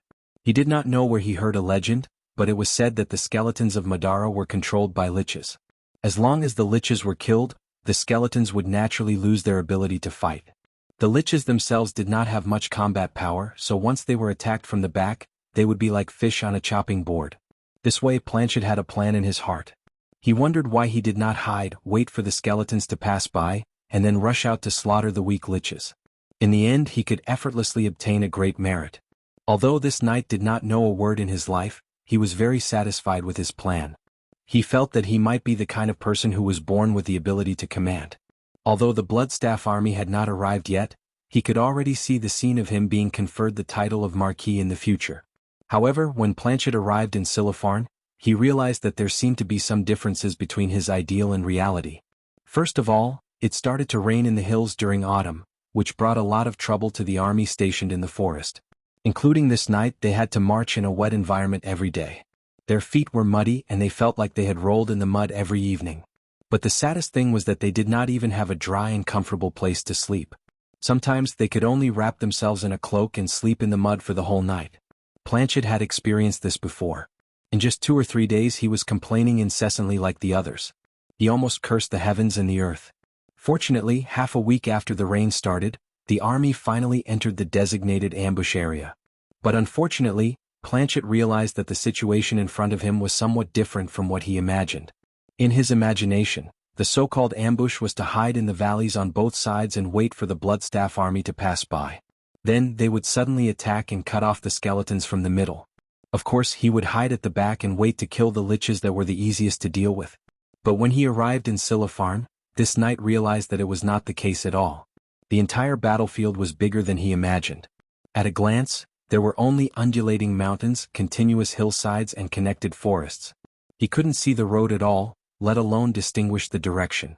He did not know where he heard a legend, but it was said that the skeletons of Madara were controlled by liches. As long as the liches were killed, the skeletons would naturally lose their ability to fight. The liches themselves did not have much combat power, so once they were attacked from the back, they would be like fish on a chopping board. This way Planchet had a plan in his heart. He wondered why he did not hide, wait for the skeletons to pass by, and then rush out to slaughter the weak liches. In the end he could effortlessly obtain a great merit. Although this knight did not know a word in his life, he was very satisfied with his plan. He felt that he might be the kind of person who was born with the ability to command. Although the Bloodstaff army had not arrived yet, he could already see the scene of him being conferred the title of Marquis in the future. However, when Planchet arrived in Silipharn, he realized that there seemed to be some differences between his ideal and reality. First of all, it started to rain in the hills during autumn, which brought a lot of trouble to the army stationed in the forest. Including this night, they had to march in a wet environment every day. Their feet were muddy and they felt like they had rolled in the mud every evening. But the saddest thing was that they did not even have a dry and comfortable place to sleep. Sometimes they could only wrap themselves in a cloak and sleep in the mud for the whole night. Planchet had experienced this before. In just 2 or 3 days he was complaining incessantly like the others. He almost cursed the heavens and the earth. Fortunately, half a week after the rain started, the army finally entered the designated ambush area. But unfortunately, Planchet realized that the situation in front of him was somewhat different from what he imagined. In his imagination, the so-called ambush was to hide in the valleys on both sides and wait for the Bloodstaff army to pass by. Then they would suddenly attack and cut off the skeletons from the middle. Of course, he would hide at the back and wait to kill the liches that were the easiest to deal with. But when he arrived in Silipharn, this knight realized that it was not the case at all. The entire battlefield was bigger than he imagined. At a glance, there were only undulating mountains, continuous hillsides and connected forests. He couldn't see the road at all, let alone distinguish the direction.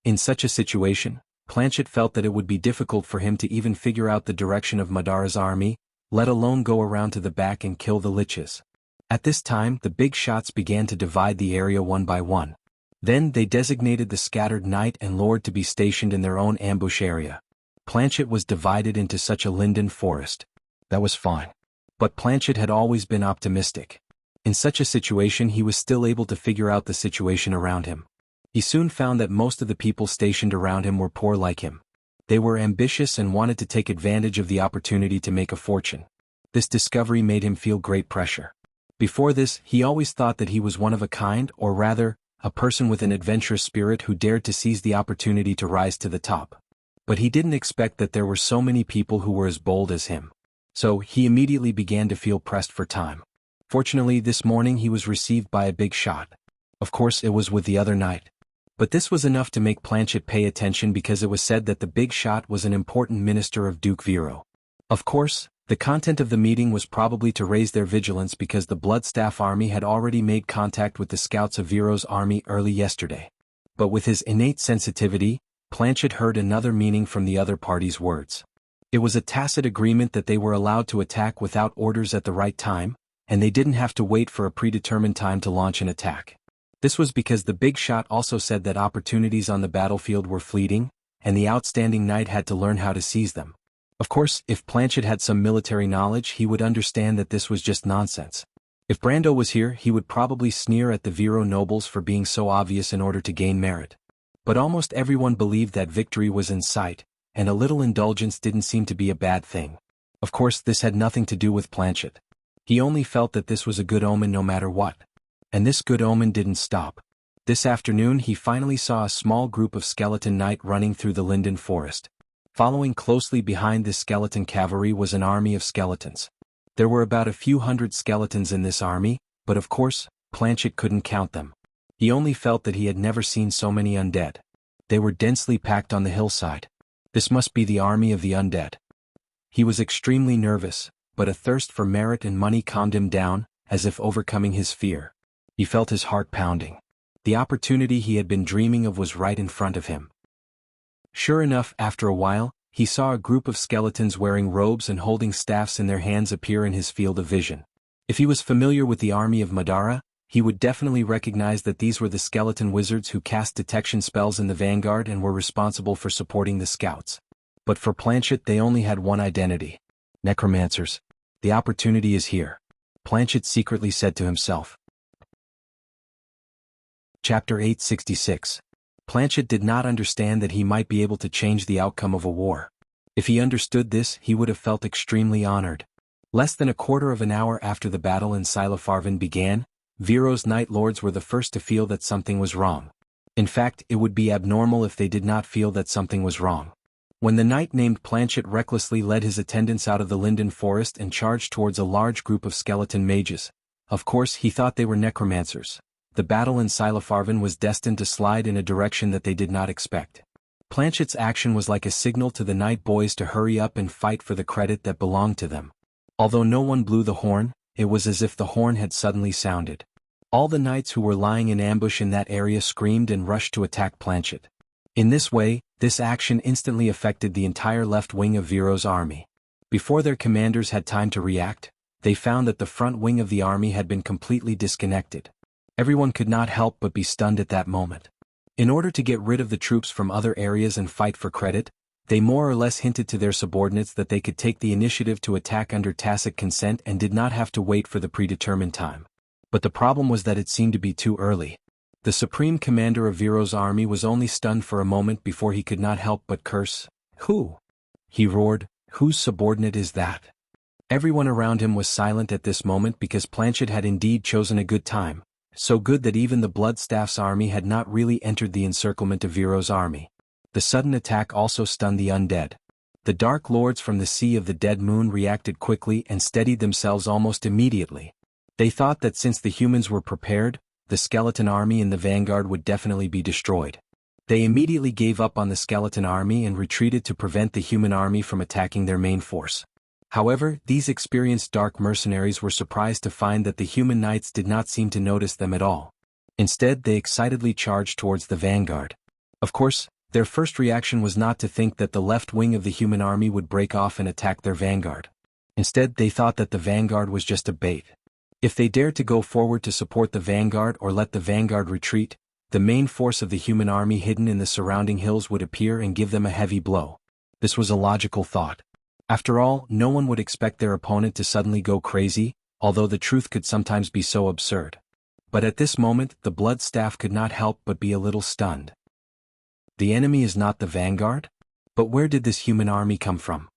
In such a situation, Planchet felt that it would be difficult for him to even figure out the direction of Madara's army, let alone go around to the back and kill the liches. At this time, the big shots began to divide the area one by one. Then they designated the scattered knight and lord to be stationed in their own ambush area. Planchet was divided into such a linden forest. That was fine. But Planchet had always been optimistic. In such a situation he was still able to figure out the situation around him. He soon found that most of the people stationed around him were poor like him. They were ambitious and wanted to take advantage of the opportunity to make a fortune. This discovery made him feel great pressure. Before this, he always thought that he was one of a kind, or rather, a person with an adventurous spirit who dared to seize the opportunity to rise to the top. But he didn't expect that there were so many people who were as bold as him. So he immediately began to feel pressed for time. Fortunately, this morning he was received by a big shot. Of course, it was with the other knight. But this was enough to make Planchet pay attention because it was said that the big shot was an important minister of Duke Viro. Of course, the content of the meeting was probably to raise their vigilance because the Bloodstaff army had already made contact with the scouts of Viro's army early yesterday. But with his innate sensitivity, Planchet heard another meaning from the other party's words. It was a tacit agreement that they were allowed to attack without orders at the right time, and they didn't have to wait for a predetermined time to launch an attack. This was because the big shot also said that opportunities on the battlefield were fleeting, and the outstanding knight had to learn how to seize them. Of course, if Planchet had some military knowledge, he would understand that this was just nonsense. If Brando was here, he would probably sneer at the Viro nobles for being so obvious in order to gain merit. But almost everyone believed that victory was in sight, and a little indulgence didn't seem to be a bad thing. Of course, this had nothing to do with Planchet. He only felt that this was a good omen no matter what. And this good omen didn't stop. This afternoon he finally saw a small group of skeleton knight running through the linden forest. Following closely behind this skeleton cavalry was an army of skeletons. There were about a few hundred skeletons in this army, but of course, Planchet couldn't count them. He only felt that he had never seen so many undead. They were densely packed on the hillside. This must be the army of the undead. He was extremely nervous, but a thirst for merit and money calmed him down, as if overcoming his fear. He felt his heart pounding. The opportunity he had been dreaming of was right in front of him. Sure enough, after a while, he saw a group of skeletons wearing robes and holding staffs in their hands appear in his field of vision. If he was familiar with the army of Madara, he would definitely recognize that these were the skeleton wizards who cast detection spells in the vanguard and were responsible for supporting the scouts. But for Planchet they only had one identity. Necromancers. The opportunity is here. Planchet secretly said to himself. Chapter 866. Planchet did not understand that he might be able to change the outcome of a war. If he understood this, he would have felt extremely honored. Less than a quarter of an hour after the battle in Silafarvin began, Viro's Night Lords were the first to feel that something was wrong. In fact, it would be abnormal if they did not feel that something was wrong. When the knight named Planchet recklessly led his attendants out of the linden forest and charged towards a large group of skeleton mages, of course he thought they were necromancers. The battle in Silafarvin was destined to slide in a direction that they did not expect. Planchet's action was like a signal to the night boys to hurry up and fight for the credit that belonged to them. Although no one blew the horn, it was as if the horn had suddenly sounded. All the knights who were lying in ambush in that area screamed and rushed to attack Planchet. In this way, this action instantly affected the entire left wing of Viro's army. Before their commanders had time to react, they found that the front wing of the army had been completely disconnected. Everyone could not help but be stunned at that moment. In order to get rid of the troops from other areas and fight for credit, they more or less hinted to their subordinates that they could take the initiative to attack under tacit consent and did not have to wait for the predetermined time. But the problem was that it seemed to be too early. The supreme commander of Viro's army was only stunned for a moment before he could not help but curse. "Who?" he roared. "Whose subordinate is that?" Everyone around him was silent at this moment because Planchet had indeed chosen a good time. So good that even the Bloodstaff's army had not really entered the encirclement of Viro's army. The sudden attack also stunned the undead. The Dark Lords from the Sea of the Dead Moon reacted quickly and steadied themselves almost immediately. They thought that since the humans were prepared, the skeleton army in the vanguard would definitely be destroyed. They immediately gave up on the skeleton army and retreated to prevent the human army from attacking their main force. However, these experienced dark mercenaries were surprised to find that the human knights did not seem to notice them at all. Instead, they excitedly charged towards the vanguard. Of course, their first reaction was not to think that the left wing of the human army would break off and attack their vanguard. Instead, they thought that the vanguard was just a bait. If they dared to go forward to support the vanguard or let the vanguard retreat, the main force of the human army hidden in the surrounding hills would appear and give them a heavy blow. This was a logical thought. After all, no one would expect their opponent to suddenly go crazy, although the truth could sometimes be so absurd. But at this moment, the Bloodstaff could not help but be a little stunned. The enemy is not the vanguard? But where did this human army come from?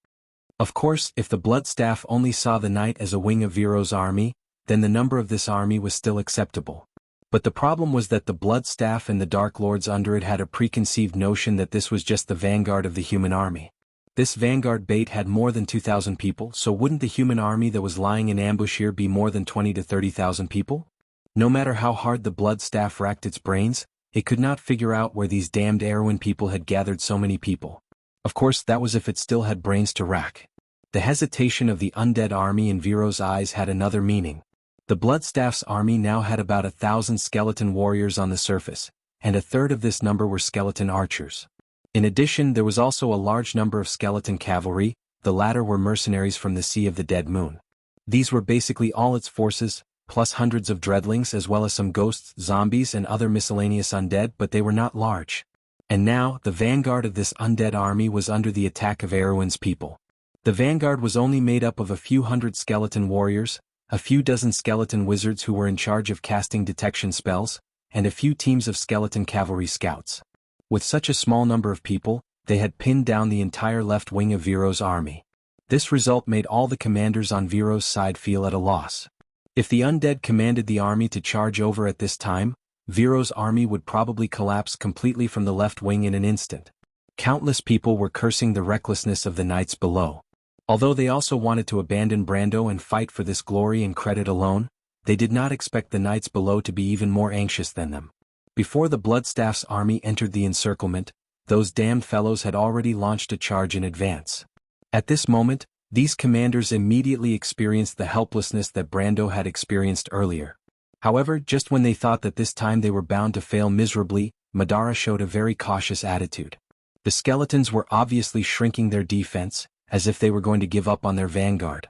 Of course, if the Bloodstaff only saw the knight as a wing of Viro's army, then the number of this army was still acceptable. But the problem was that the Bloodstaff and the Dark Lords under it had a preconceived notion that this was just the vanguard of the human army. This vanguard bait had more than 2,000 people, so wouldn't the human army that was lying in ambush here be more than 20 to 30,000 people? No matter how hard the Bloodstaff racked its brains, it could not figure out where these damned Erewhon people had gathered so many people. Of course, that was if it still had brains to rack. The hesitation of the undead army in Viro's eyes had another meaning. The Bloodstaff's army now had about 1,000 skeleton warriors on the surface, and a third of this number were skeleton archers. In addition, there was also a large number of skeleton cavalry, the latter were mercenaries from the Sea of the Dead Moon. These were basically all its forces, plus hundreds of dreadlings as well as some ghosts, zombies and other miscellaneous undead, but they were not large. And now, the vanguard of this undead army was under the attack of Erewhon's people. The vanguard was only made up of a few hundred skeleton warriors, a few dozen skeleton wizards who were in charge of casting detection spells, and a few teams of skeleton cavalry scouts. With such a small number of people, they had pinned down the entire left wing of Viro's army. This result made all the commanders on Viro's side feel at a loss. If the undead commanded the army to charge over at this time, Viro's army would probably collapse completely from the left wing in an instant. Countless people were cursing the recklessness of the knights below. Although they also wanted to abandon Brando and fight for this glory and credit alone, they did not expect the knights below to be even more anxious than them. Before the Bloodstaff's army entered the encirclement, those damned fellows had already launched a charge in advance. At this moment, these commanders immediately experienced the helplessness that Brando had experienced earlier. However, just when they thought that this time they were bound to fail miserably, Madara showed a very cautious attitude. The skeletons were obviously shrinking their defense, as if they were going to give up on their vanguard.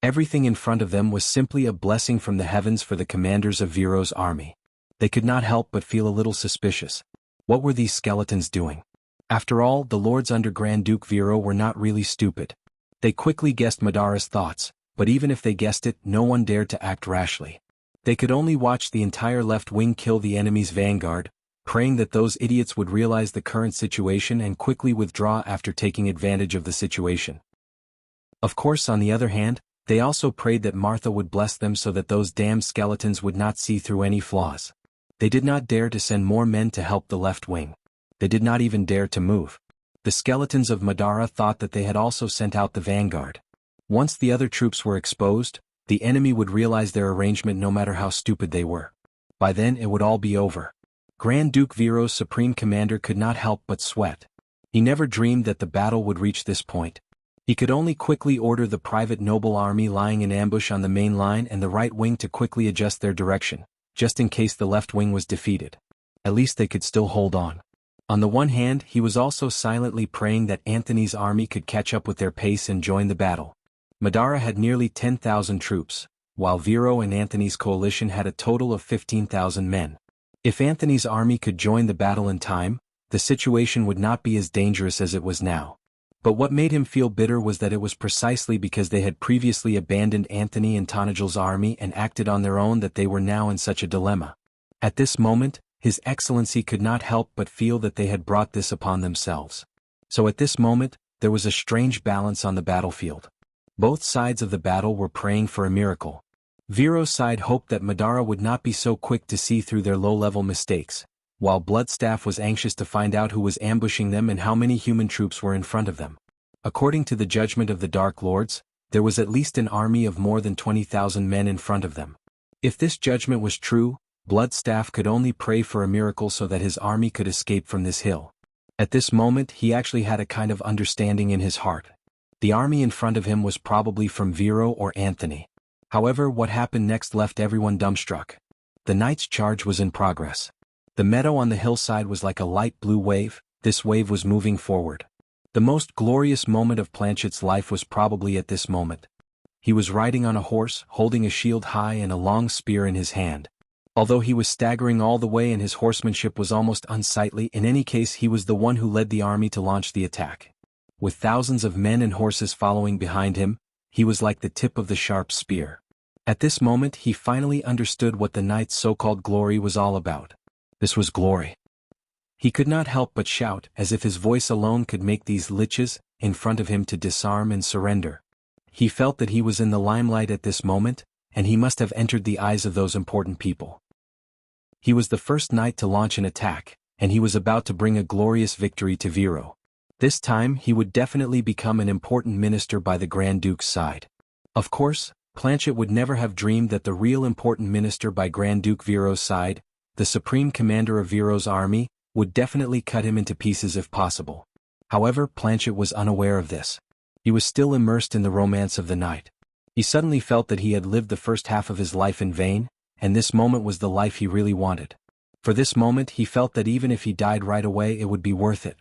Everything in front of them was simply a blessing from the heavens for the commanders of Viro's army. They could not help but feel a little suspicious. What were these skeletons doing? After all, the lords under Grand Duke Viro were not really stupid. They quickly guessed Madara's thoughts, but even if they guessed it, no one dared to act rashly. They could only watch the entire left wing kill the enemy's vanguard, praying that those idiots would realize the current situation and quickly withdraw after taking advantage of the situation. Of course, on the other hand, they also prayed that Martha would bless them so that those damned skeletons would not see through any flaws. They did not dare to send more men to help the left wing. They did not even dare to move. The skeletons of Madara thought that they had also sent out the vanguard. Once the other troops were exposed, the enemy would realize their arrangement no matter how stupid they were. By then it would all be over. Grand Duke Viro's supreme commander could not help but sweat. He never dreamed that the battle would reach this point. He could only quickly order the private noble army lying in ambush on the main line and the right wing to quickly adjust their direction, just in case the left wing was defeated. At least they could still hold on. On the one hand, he was also silently praying that Anthony's army could catch up with their pace and join the battle. Madara had nearly 10,000 troops, while Viro and Anthony's coalition had a total of 15,000 men. If Anthony's army could join the battle in time, the situation would not be as dangerous as it was now. But what made him feel bitter was that it was precisely because they had previously abandoned Anthony and Tanajal's army and acted on their own that they were now in such a dilemma. At this moment, His Excellency could not help but feel that they had brought this upon themselves. So at this moment, there was a strange balance on the battlefield. Both sides of the battle were praying for a miracle. Viro's side hoped that Madara would not be so quick to see through their low-level mistakes, while Bloodstaff was anxious to find out who was ambushing them and how many human troops were in front of them. According to the judgment of the Dark Lords, there was at least an army of more than 20,000 men in front of them. If this judgment was true, Bloodstaff could only pray for a miracle so that his army could escape from this hill. At this moment he actually had a kind of understanding in his heart. The army in front of him was probably from Viro or Anthony. However, what happened next left everyone dumbstruck. The knight's charge was in progress. The meadow on the hillside was like a light blue wave. This wave was moving forward. The most glorious moment of Planchet's life was probably at this moment. He was riding on a horse, holding a shield high and a long spear in his hand. Although he was staggering all the way and his horsemanship was almost unsightly, in any case he was the one who led the army to launch the attack. With thousands of men and horses following behind him, he was like the tip of the sharp spear. At this moment he finally understood what the knight's so-called glory was all about. This was glory. He could not help but shout, as if his voice alone could make these liches in front of him to disarm and surrender. He felt that he was in the limelight at this moment, and he must have entered the eyes of those important people. He was the first knight to launch an attack, and he was about to bring a glorious victory to Viro. This time he would definitely become an important minister by the Grand Duke's side. Of course, Planchet would never have dreamed that the real important minister by Grand Duke Viro's side, the supreme commander of Viro's army, would definitely cut him into pieces if possible. However, Planchet was unaware of this. He was still immersed in the romance of the night. He suddenly felt that he had lived the first half of his life in vain, and this moment was the life he really wanted. For this moment he felt that even if he died right away it would be worth it.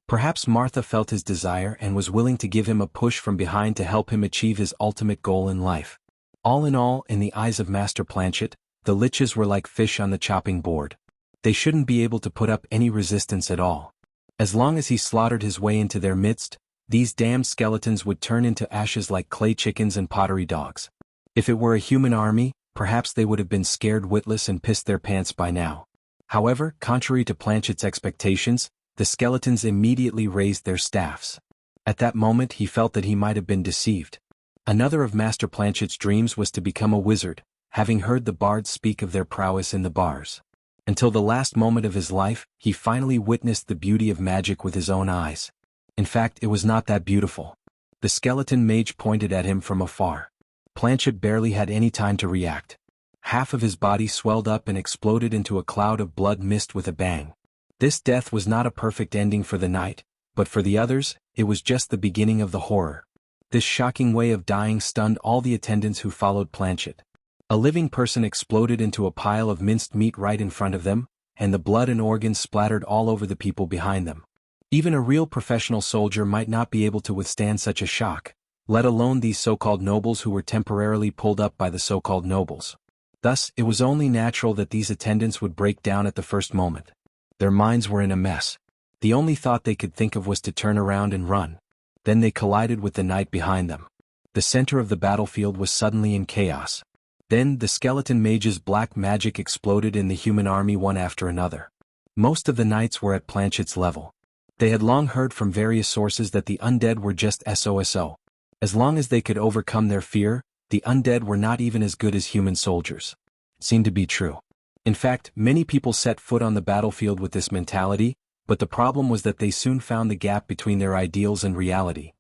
Perhaps Martha felt his desire and was willing to give him a push from behind to help him achieve his ultimate goal in life. All in all, in the eyes of Master Planchet, the liches were like fish on the chopping board. They shouldn't be able to put up any resistance at all. As long as he slaughtered his way into their midst, these damned skeletons would turn into ashes like clay chickens and pottery dogs. If it were a human army, perhaps they would have been scared witless and pissed their pants by now. However, contrary to Planchet's expectations, the skeletons immediately raised their staffs. At that moment he felt that he might have been deceived. Another of Master Planchet's dreams was to become a wizard, having heard the bards speak of their prowess in the bars. Until the last moment of his life, he finally witnessed the beauty of magic with his own eyes. In fact, it was not that beautiful. The skeleton mage pointed at him from afar. Planchet barely had any time to react. Half of his body swelled up and exploded into a cloud of blood mist with a bang. This death was not a perfect ending for the knight, but for the others, it was just the beginning of the horror. This shocking way of dying stunned all the attendants who followed Planchet. A living person exploded into a pile of minced meat right in front of them, and the blood and organs splattered all over the people behind them. Even a real professional soldier might not be able to withstand such a shock, let alone these so-called nobles who were temporarily pulled up by the so-called nobles. Thus, it was only natural that these attendants would break down at the first moment. Their minds were in a mess. The only thought they could think of was to turn around and run. Then they collided with the knight behind them. The center of the battlefield was suddenly in chaos. Then, the skeleton mage's black magic exploded in the human army one after another. Most of the knights were at Planchet's level. They had long heard from various sources that the undead were just SOSO. As long as they could overcome their fear, the undead were not even as good as human soldiers. It seemed to be true. In fact, many people set foot on the battlefield with this mentality, but the problem was that they soon found the gap between their ideals and reality.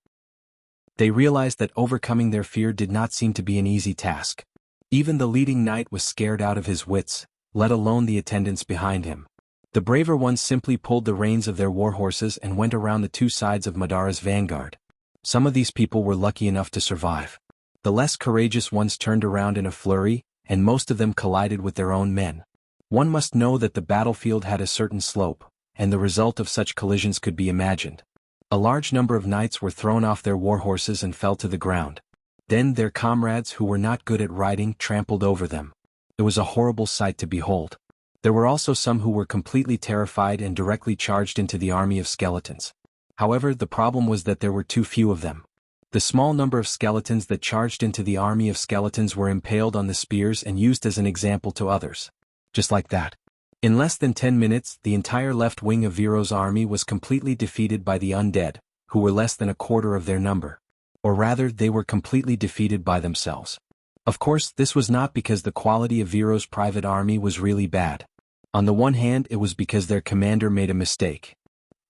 They realized that overcoming their fear did not seem to be an easy task. Even the leading knight was scared out of his wits, let alone the attendants behind him. The braver ones simply pulled the reins of their war horses and went around the two sides of Madara's vanguard. Some of these people were lucky enough to survive. The less courageous ones turned around in a flurry, and most of them collided with their own men. One must know that the battlefield had a certain slope, and the result of such collisions could be imagined. A large number of knights were thrown off their war horses and fell to the ground. Then their comrades who were not good at riding trampled over them. It was a horrible sight to behold. There were also some who were completely terrified and directly charged into the army of skeletons. However, the problem was that there were too few of them. The small number of skeletons that charged into the army of skeletons were impaled on the spears and used as an example to others. Just like that. In less than 10 minutes, the entire left wing of Viro's army was completely defeated by the undead, who were less than a quarter of their number. Or rather, they were completely defeated by themselves. Of course, this was not because the quality of Viro's private army was really bad. On the one hand, it was because their commander made a mistake.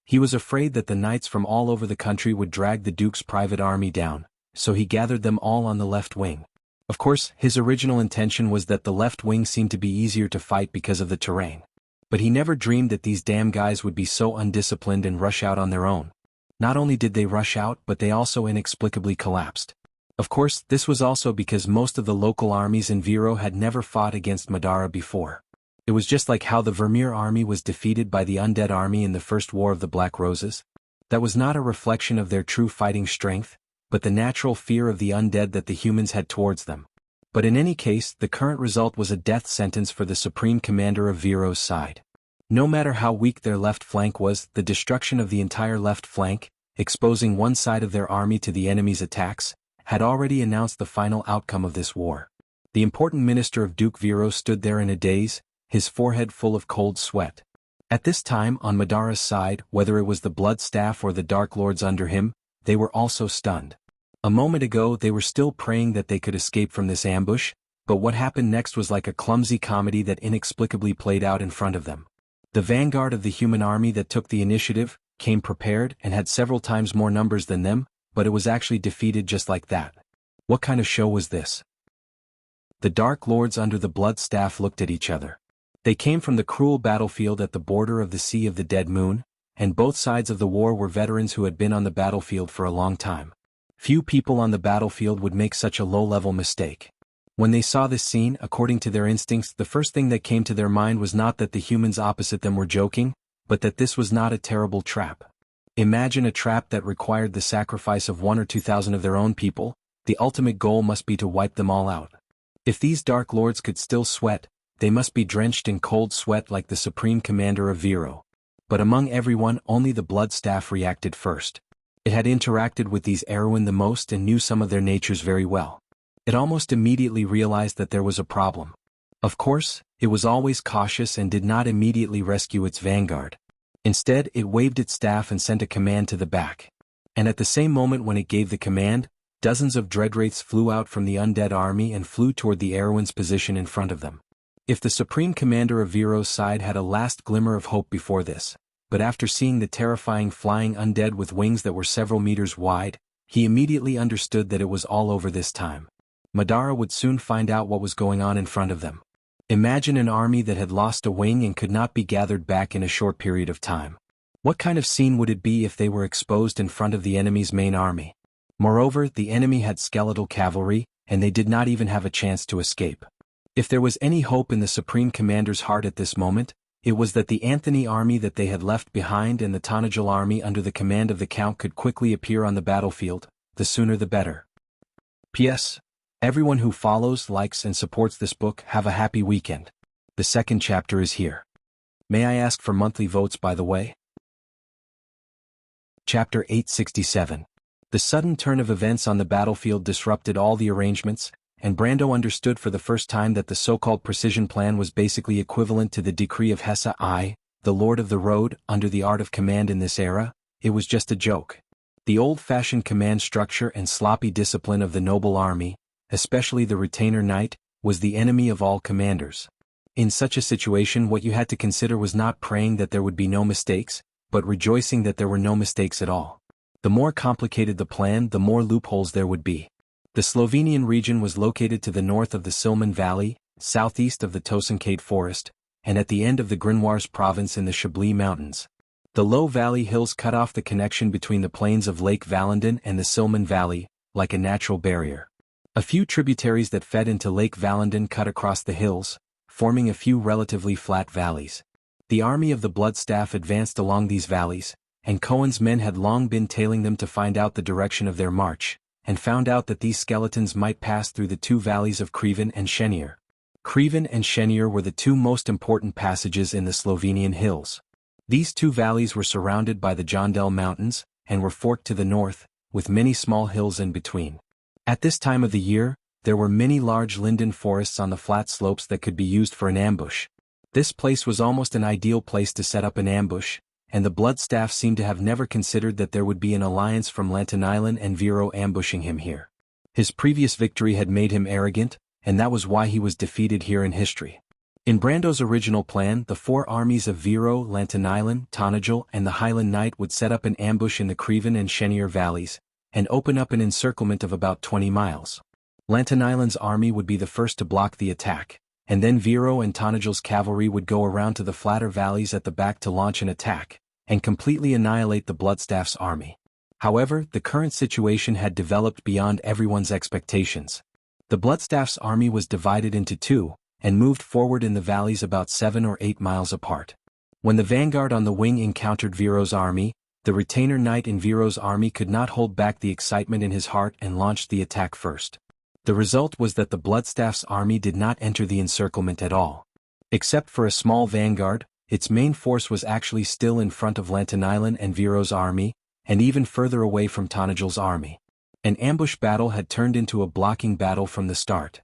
He was afraid that the knights from all over the country would drag the duke's private army down, so he gathered them all on the left wing. Of course, his original intention was that the left wing seemed to be easier to fight because of the terrain. But he never dreamed that these damn guys would be so undisciplined and rush out on their own. Not only did they rush out, but they also inexplicably collapsed. Of course, this was also because most of the local armies in Viro had never fought against Madara before. It was just like how the Vermeer army was defeated by the undead army in the First War of the Black Roses. That was not a reflection of their true fighting strength, but the natural fear of the undead that the humans had towards them. But in any case, the current result was a death sentence for the supreme commander of Viro's side. No matter how weak their left flank was, the destruction of the entire left flank, exposing one side of their army to the enemy's attacks, had already announced the final outcome of this war. The important minister of Duke Viro stood there in a daze, his forehead full of cold sweat. At this time, on Madara's side, whether it was the Blood Staff or the Dark Lords under him, they were also stunned. A moment ago they were still praying that they could escape from this ambush, but what happened next was like a clumsy comedy that inexplicably played out in front of them. The vanguard of the human army that took the initiative, came prepared and had several times more numbers than them, but it was actually defeated just like that. What kind of show was this? The Dark Lords under the Blood Staff looked at each other. They came from the cruel battlefield at the border of the Sea of the Dead Moon, and both sides of the war were veterans who had been on the battlefield for a long time. Few people on the battlefield would make such a low-level mistake. When they saw this scene, according to their instincts, the first thing that came to their mind was not that the humans opposite them were joking, but that this was not a terrible trap. Imagine a trap that required the sacrifice of 1,000 or 2,000 of their own people. The ultimate goal must be to wipe them all out. If these Dark Lords could still sweat, they must be drenched in cold sweat like the supreme commander of Viro. But among everyone, only the Blood Staff reacted first. It had interacted with these Erwin the most and knew some of their natures very well. It almost immediately realized that there was a problem. Of course, it was always cautious and did not immediately rescue its vanguard. Instead, it waved its staff and sent a command to the back. And at the same moment when it gave the command, dozens of dreadwraiths flew out from the undead army and flew toward the Erwin's position in front of them. If the supreme commander of Viro's side had a last glimmer of hope before this, but after seeing the terrifying flying undead with wings that were several meters wide, he immediately understood that it was all over this time. Madara would soon find out what was going on in front of them. Imagine an army that had lost a wing and could not be gathered back in a short period of time. What kind of scene would it be if they were exposed in front of the enemy's main army? Moreover, the enemy had skeletal cavalry, and they did not even have a chance to escape. If there was any hope in the Supreme Commander's heart at this moment, it was that the Anthony army that they had left behind and the Tanajil army under the command of the Count could quickly appear on the battlefield, the sooner the better. P.S. Everyone who follows, likes and supports this book, have a happy weekend. The second chapter is here. May I ask for monthly votes, by the way? Chapter 867. The sudden turn of events on the battlefield disrupted all the arrangements, and Brando understood for the first time that the so-called precision plan was basically equivalent to the decree of Hesse I, the Lord of the Road, under the art of command in this era. It was just a joke. The old-fashioned command structure and sloppy discipline of the noble army, especially the retainer knight, was the enemy of all commanders. In such a situation, what you had to consider was not praying that there would be no mistakes, but rejoicing that there were no mistakes at all. The more complicated the plan, the more loopholes there would be. The Slovenian region was located to the north of the Silman Valley, southeast of the Tosankade Forest, and at the end of the Grinoires province in the Chablis Mountains. The low valley hills cut off the connection between the plains of Lake Valendon and the Silman Valley, like a natural barrier. A few tributaries that fed into Lake Valendon cut across the hills, forming a few relatively flat valleys. The army of the Bloodstaff advanced along these valleys, and Cohen's men had long been tailing them to find out the direction of their march, and found out that these skeletons might pass through the two valleys of Kriven and Chenier. Kriven and Chenier were the two most important passages in the Slovenian hills. These two valleys were surrounded by the Jondel Mountains, and were forked to the north, with many small hills in between. At this time of the year, there were many large linden forests on the flat slopes that could be used for an ambush. This place was almost an ideal place to set up an ambush, and the Bloodstaff seemed to have never considered that there would be an alliance from Lantinilan and Viro ambushing him here. His previous victory had made him arrogant, and that was why he was defeated here in history. In Brando's original plan, the four armies of Viro, Lantinilan, Tanajil, and the Highland Knight would set up an ambush in the Kriven and Chenier valleys, and open up an encirclement of about 20 miles. Lantinilan's army would be the first to block the attack, and then Viro and Tanajil's cavalry would go around to the flatter valleys at the back to launch an attack, and completely annihilate the Bloodstaff's army. However, the current situation had developed beyond everyone's expectations. The Bloodstaff's army was divided into two, and moved forward in the valleys about 7 or 8 miles apart. When the vanguard on the wing encountered Viro's army, the retainer knight in Viro's army could not hold back the excitement in his heart and launched the attack first. The result was that the Bloodstaff's army did not enter the encirclement at all. Except for a small vanguard, its main force was actually still in front of Lantinilan and Viro's army, and even further away from Tanajil's army. An ambush battle had turned into a blocking battle from the start.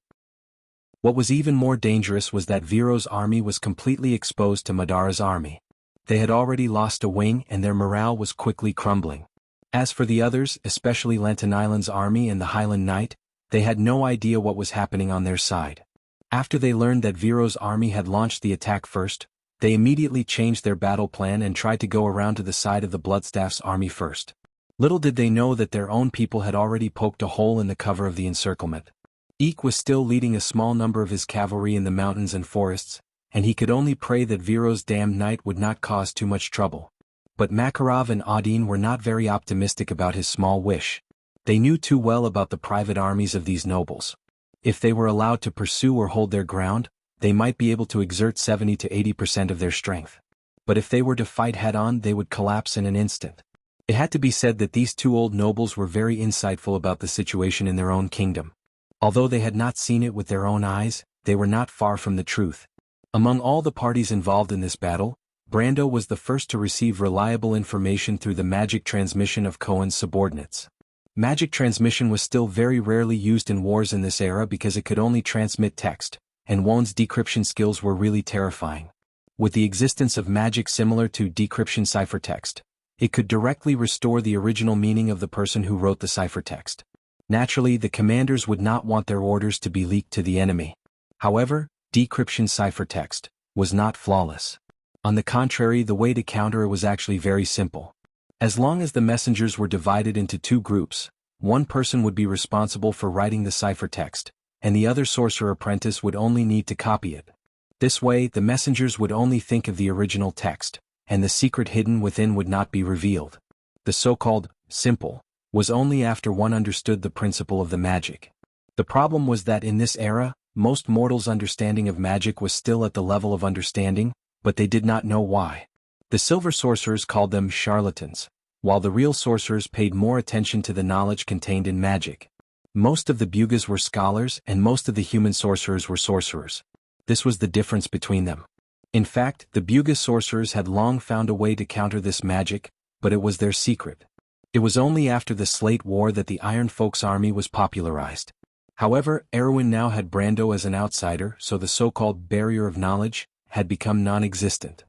What was even more dangerous was that Viro's army was completely exposed to Madara's army. They had already lost a wing and their morale was quickly crumbling. As for the others, especially Lantinilan's army and the Highland Knight, they had no idea what was happening on their side. After they learned that Viro's army had launched the attack first, they immediately changed their battle plan and tried to go around to the side of the Bloodstaff's army first. Little did they know that their own people had already poked a hole in the cover of the encirclement. Eek was still leading a small number of his cavalry in the mountains and forests, and he could only pray that Viro's damned knight would not cause too much trouble. But Makarov and Odin were not very optimistic about his small wish. They knew too well about the private armies of these nobles. If they were allowed to pursue or hold their ground, they might be able to exert 70 to 80% of their strength. But if they were to fight head-on, they would collapse in an instant. It had to be said that these two old nobles were very insightful about the situation in their own kingdom. Although they had not seen it with their own eyes, they were not far from the truth. Among all the parties involved in this battle, Brando was the first to receive reliable information through the magic transmission of Cohen's subordinates. Magic transmission was still very rarely used in wars in this era because it could only transmit text, and Won's decryption skills were really terrifying. With the existence of magic similar to decryption ciphertext, it could directly restore the original meaning of the person who wrote the ciphertext. Naturally, the commanders would not want their orders to be leaked to the enemy. However, decryption ciphertext was not flawless. On the contrary, the way to counter it was actually very simple. As long as the messengers were divided into two groups, one person would be responsible for writing the ciphertext, and the other sorcerer apprentice would only need to copy it. This way, the messengers would only think of the original text, and the secret hidden within would not be revealed. The so-called simple was only after one understood the principle of the magic. The problem was that in this era, Most mortals' understanding of magic was still at the level of understanding, but they did not know why. The silver sorcerers called them charlatans, while the real sorcerers paid more attention to the knowledge contained in magic. Most of the Bugas were scholars and most of the human sorcerers were sorcerers. This was the difference between them. In fact, the Buga sorcerers had long found a way to counter this magic, but it was their secret. It was only after the Slate War that the Iron Folk's army was popularized. However, Erwin now had Brando as an outsider, so the so-called barrier of knowledge had become non-existent.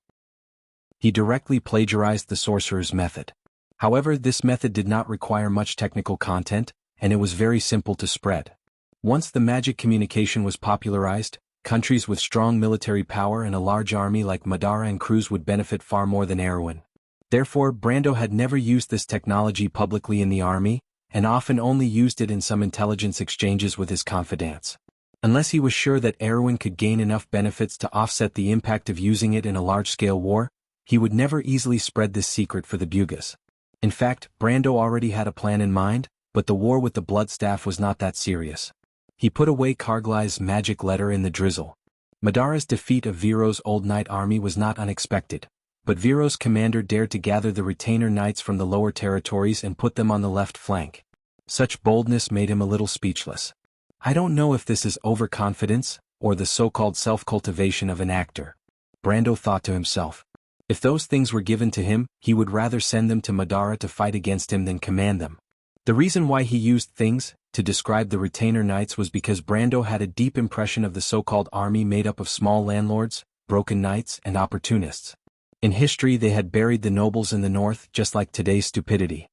He directly plagiarized the sorcerer's method. However, this method did not require much technical content, and it was very simple to spread. Once the magic communication was popularized, countries with strong military power and a large army like Madara and Cruz would benefit far more than Erwin. Therefore, Brando had never used this technology publicly in the army, and often only used it in some intelligence exchanges with his confidants. Unless he was sure that Erwin could gain enough benefits to offset the impact of using it in a large-scale war, he would never easily spread this secret for the Bugas. In fact, Brando already had a plan in mind, but the war with the Bloodstaff was not that serious. He put away Karglai's magic letter in the drizzle. Madara's defeat of Viro's Old Knight army was not unexpected, but Viro's commander dared to gather the retainer knights from the lower territories and put them on the left flank. Such boldness made him a little speechless. I don't know if this is overconfidence, or the so-called self-cultivation of an actor. Brando thought to himself. If those things were given to him, he would rather send them to Madara to fight against him than command them. The reason why he used things to describe the retainer knights was because Brando had a deep impression of the so-called army made up of small landlords, broken knights, and opportunists. In history they had buried the nobles in the north just like today's stupidity.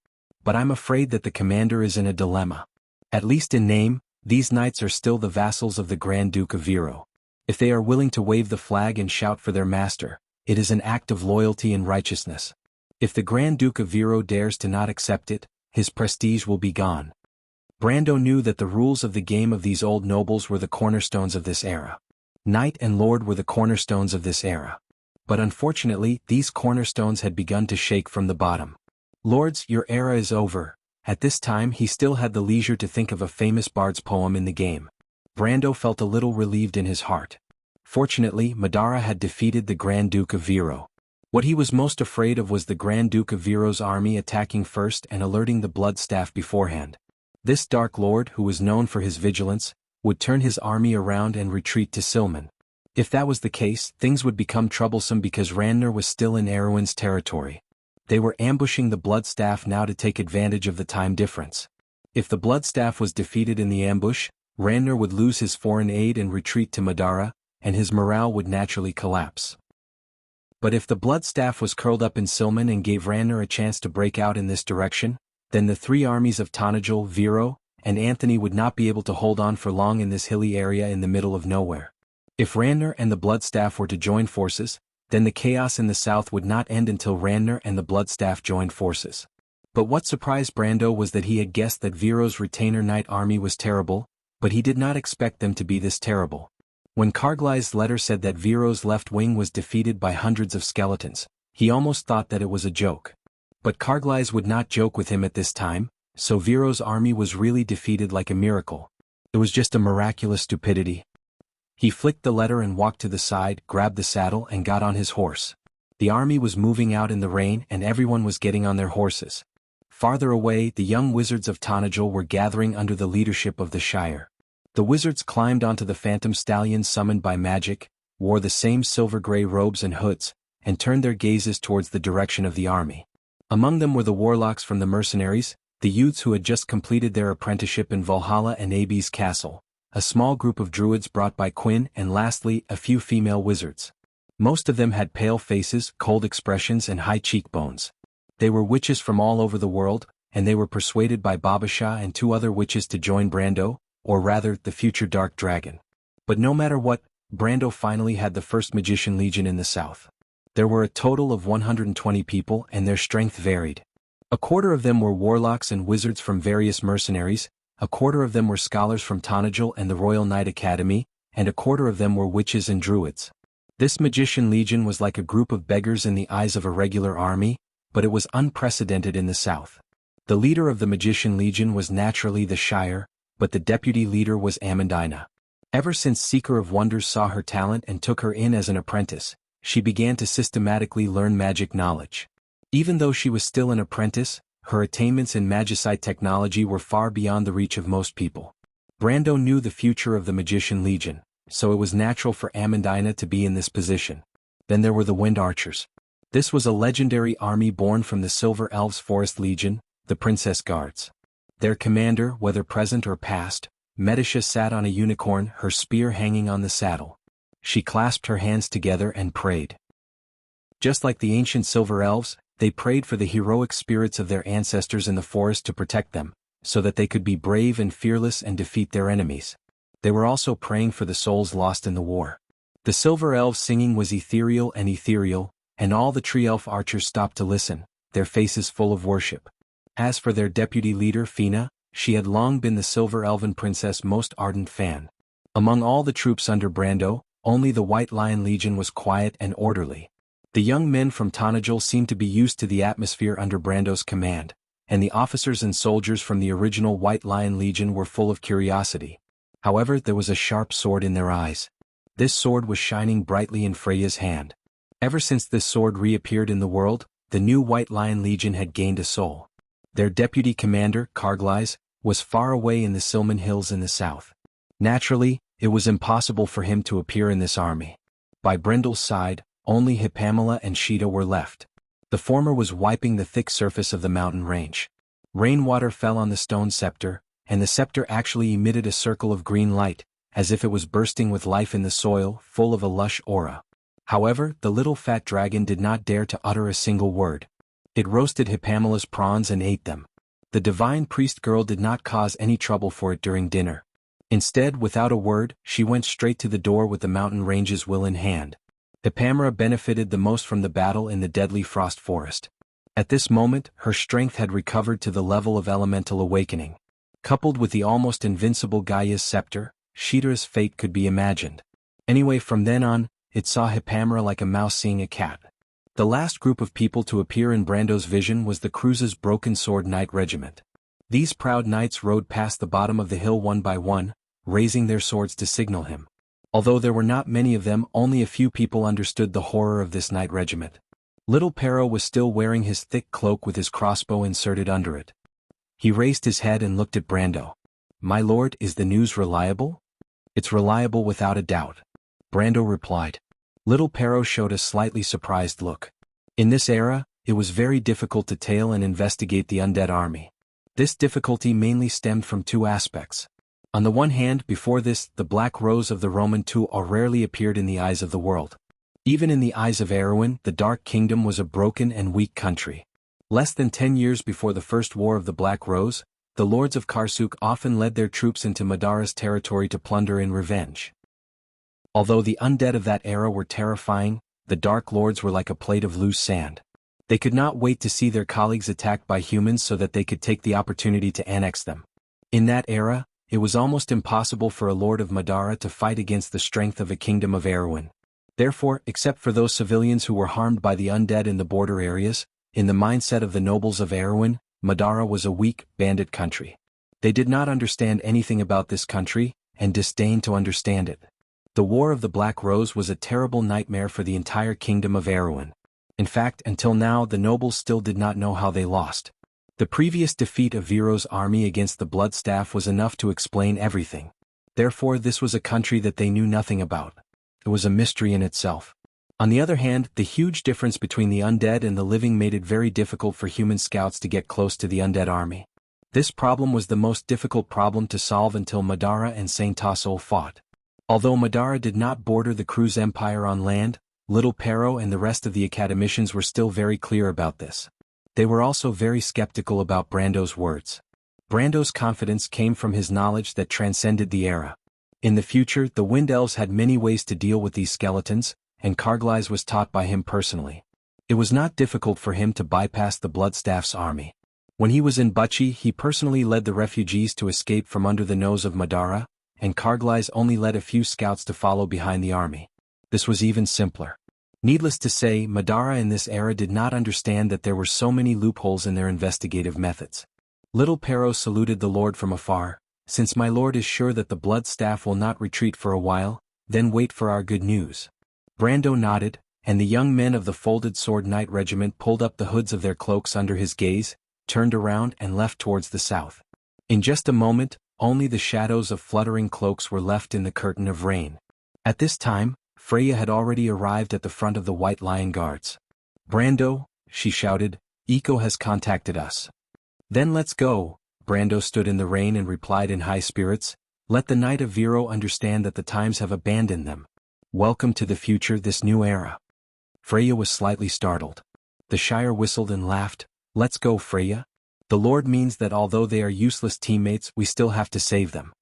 But I'm afraid that the commander is in a dilemma. At least in name, these knights are still the vassals of the Grand Duke of Viro. If they are willing to wave the flag and shout for their master, it is an act of loyalty and righteousness. If the Grand Duke of Viro dares to not accept it, his prestige will be gone. Brando knew that the rules of the game of these old nobles were the cornerstones of this era. Knight and lord were the cornerstones of this era. But unfortunately, these cornerstones had begun to shake from the bottom. Lords, your era is over. At this time he still had the leisure to think of a famous bard's poem in the game. Brando felt a little relieved in his heart. Fortunately, Madara had defeated the Grand Duke of Viro. What he was most afraid of was the Grand Duke of Viro's army attacking first and alerting the Bloodstaff beforehand. This Dark Lord, who was known for his vigilance, would turn his army around and retreat to Silman. If that was the case, things would become troublesome because Randner was still in Erwin's territory. They were ambushing the Bloodstaff now to take advantage of the time difference. If the Bloodstaff was defeated in the ambush, Randner would lose his foreign aid and retreat to Madara, and his morale would naturally collapse. But if the Bloodstaff was curled up in Silman and gave Randner a chance to break out in this direction, then the three armies of Tonajul, Viro, and Anthony would not be able to hold on for long in this hilly area in the middle of nowhere. If Randner and the Bloodstaff were to join forces, then the chaos in the south would not end until Randner and the Bloodstaff joined forces. But what surprised Brando was that he had guessed that Viro's retainer knight army was terrible, but he did not expect them to be this terrible. When Karglai's letter said that Viro's left wing was defeated by hundreds of skeletons, he almost thought that it was a joke. But Karglai's would not joke with him at this time, so Viro's army was really defeated like a miracle. It was just a miraculous stupidity. He flicked the letter and walked to the side, grabbed the saddle and got on his horse. The army was moving out in the rain and everyone was getting on their horses. Farther away, the young wizards of Tonajul were gathering under the leadership of the Shire. The wizards climbed onto the phantom stallions summoned by magic, wore the same silver-gray robes and hoods, and turned their gazes towards the direction of the army. Among them were the warlocks from the mercenaries, the youths who had just completed their apprenticeship in Valhalla and Abi's castle, a small group of druids brought by Quinn, and lastly, a few female wizards. Most of them had pale faces, cold expressions and high cheekbones. They were witches from all over the world, and they were persuaded by Babasha and two other witches to join Brando, or rather, the future Dark Dragon. But no matter what, Brando finally had the first Magician Legion in the south. There were a total of 120 people and their strength varied. A quarter of them were warlocks and wizards from various mercenaries, a quarter of them were scholars from Tonajul and the Royal Knight Academy, and a quarter of them were witches and druids. This Magician Legion was like a group of beggars in the eyes of a regular army, but it was unprecedented in the south. The leader of the Magician Legion was naturally the Shire, but the deputy leader was Amandina. Ever since Seeker of Wonders saw her talent and took her in as an apprentice, she began to systematically learn magic knowledge. Even though she was still an apprentice, her attainments in magicite technology were far beyond the reach of most people. Brando knew the future of the Magician Legion, so it was natural for Amandina to be in this position. Then there were the Wind Archers. This was a legendary army born from the Silver Elves' Forest Legion, the Princess Guards. Their commander, whether present or past, Medisha, sat on a unicorn, her spear hanging on the saddle. She clasped her hands together and prayed. Just like the ancient Silver Elves, they prayed for the heroic spirits of their ancestors in the forest to protect them, so that they could be brave and fearless and defeat their enemies. They were also praying for the souls lost in the war. The Silver Elves' singing was ethereal, and all the Tree Elf archers stopped to listen, their faces full of worship. As for their deputy leader Fina, she had long been the Silver Elven Princess' most ardent fan. Among all the troops under Brando, only the White Lion Legion was quiet and orderly. The young men from Tanajul seemed to be used to the atmosphere under Brando's command, and the officers and soldiers from the original White Lion Legion were full of curiosity. However, there was a sharp sword in their eyes. This sword was shining brightly in Freya's hand. Ever since this sword reappeared in the world, the new White Lion Legion had gained a soul. Their deputy commander, Karglais, was far away in the Silman Hills in the south. Naturally, it was impossible for him to appear in this army. By Brendel's side, only Hippamela and Sheeta were left. The former was wiping the thick surface of the mountain range. Rainwater fell on the stone scepter, and the scepter actually emitted a circle of green light, as if it was bursting with life in the soil, full of a lush aura. However, the little fat dragon did not dare to utter a single word. It roasted Hippamela's prawns and ate them. The divine priest girl did not cause any trouble for it during dinner. Instead, without a word, she went straight to the door with the mountain range's will in hand. Hippamela benefited the most from the battle in the deadly frost forest. At this moment, her strength had recovered to the level of elemental awakening. Coupled with the almost invincible Gaia's scepter, Sheeta's fate could be imagined. Anyway, from then on, it saw Hippamela like a mouse seeing a cat. The last group of people to appear in Brando's vision was the Cruz's Broken Sword Knight Regiment. These proud knights rode past the bottom of the hill one by one, raising their swords to signal him. Although there were not many of them, only a few people understood the horror of this knight regiment. Little Pero was still wearing his thick cloak with his crossbow inserted under it. He raised his head and looked at Brando. "My lord, is the news reliable?" "It's reliable without a doubt," Brando replied. Little Pero showed a slightly surprised look. In this era, it was very difficult to tail and investigate the undead army. This difficulty mainly stemmed from two aspects. On the one hand, before this, the Black Rose of the Roman II rarely appeared in the eyes of the world. Even in the eyes of Erewhon, the Dark Kingdom was a broken and weak country. Less than 10 years before the First War of the Black Rose, the lords of Karsuk often led their troops into Madara's territory to plunder in revenge. Although the undead of that era were terrifying, the Dark Lords were like a plate of loose sand. They could not wait to see their colleagues attacked by humans so that they could take the opportunity to annex them. In that era, it was almost impossible for a lord of Madara to fight against the strength of a kingdom of Erewhon. Therefore, except for those civilians who were harmed by the undead in the border areas, in the mindset of the nobles of Erewhon, Madara was a weak, bandit country. They did not understand anything about this country, and disdained to understand it. The War of the Black Rose was a terrible nightmare for the entire kingdom of Erewhon. In fact, until now the nobles still did not know how they lost. The previous defeat of Viro's army against the Bloodstaff was enough to explain everything. Therefore, this was a country that they knew nothing about. It was a mystery in itself. On the other hand, the huge difference between the undead and the living made it very difficult for human scouts to get close to the undead army. This problem was the most difficult problem to solve until Madara and Saint Tassol fought. Although Madara did not border the Cruz Empire on land, Little Pero and the rest of the academicians were still very clear about this. They were also very skeptical about Brando's words. Brando's confidence came from his knowledge that transcended the era. In the future, the Wind Elves had many ways to deal with these skeletons, and Karglais was taught by him personally. It was not difficult for him to bypass the Bloodstaff's army. When he was in Buchi, he personally led the refugees to escape from under the nose of Madara, and Karglais only led a few scouts to follow behind the army. This was even simpler. Needless to say, Madara in this era did not understand that there were so many loopholes in their investigative methods. Little Pero saluted the lord from afar, since my lord is sure that the blood staff will not retreat for a while, then wait for our good news." Brando nodded, and the young men of the Folded Sword Knight Regiment pulled up the hoods of their cloaks under his gaze, turned around and left towards the south. In just a moment, only the shadows of fluttering cloaks were left in the curtain of rain. At this time, Freya had already arrived at the front of the White Lion Guards. "Brando," she shouted, "Eco has contacted us." "Then let's go." Brando stood in the rain and replied in high spirits, "Let the Knight of Viro understand that the times have abandoned them. Welcome to the future, this new era." Freya was slightly startled. The Shire whistled and laughed. "Let's go, Freya. The Lord means that although they are useless teammates, we still have to save them."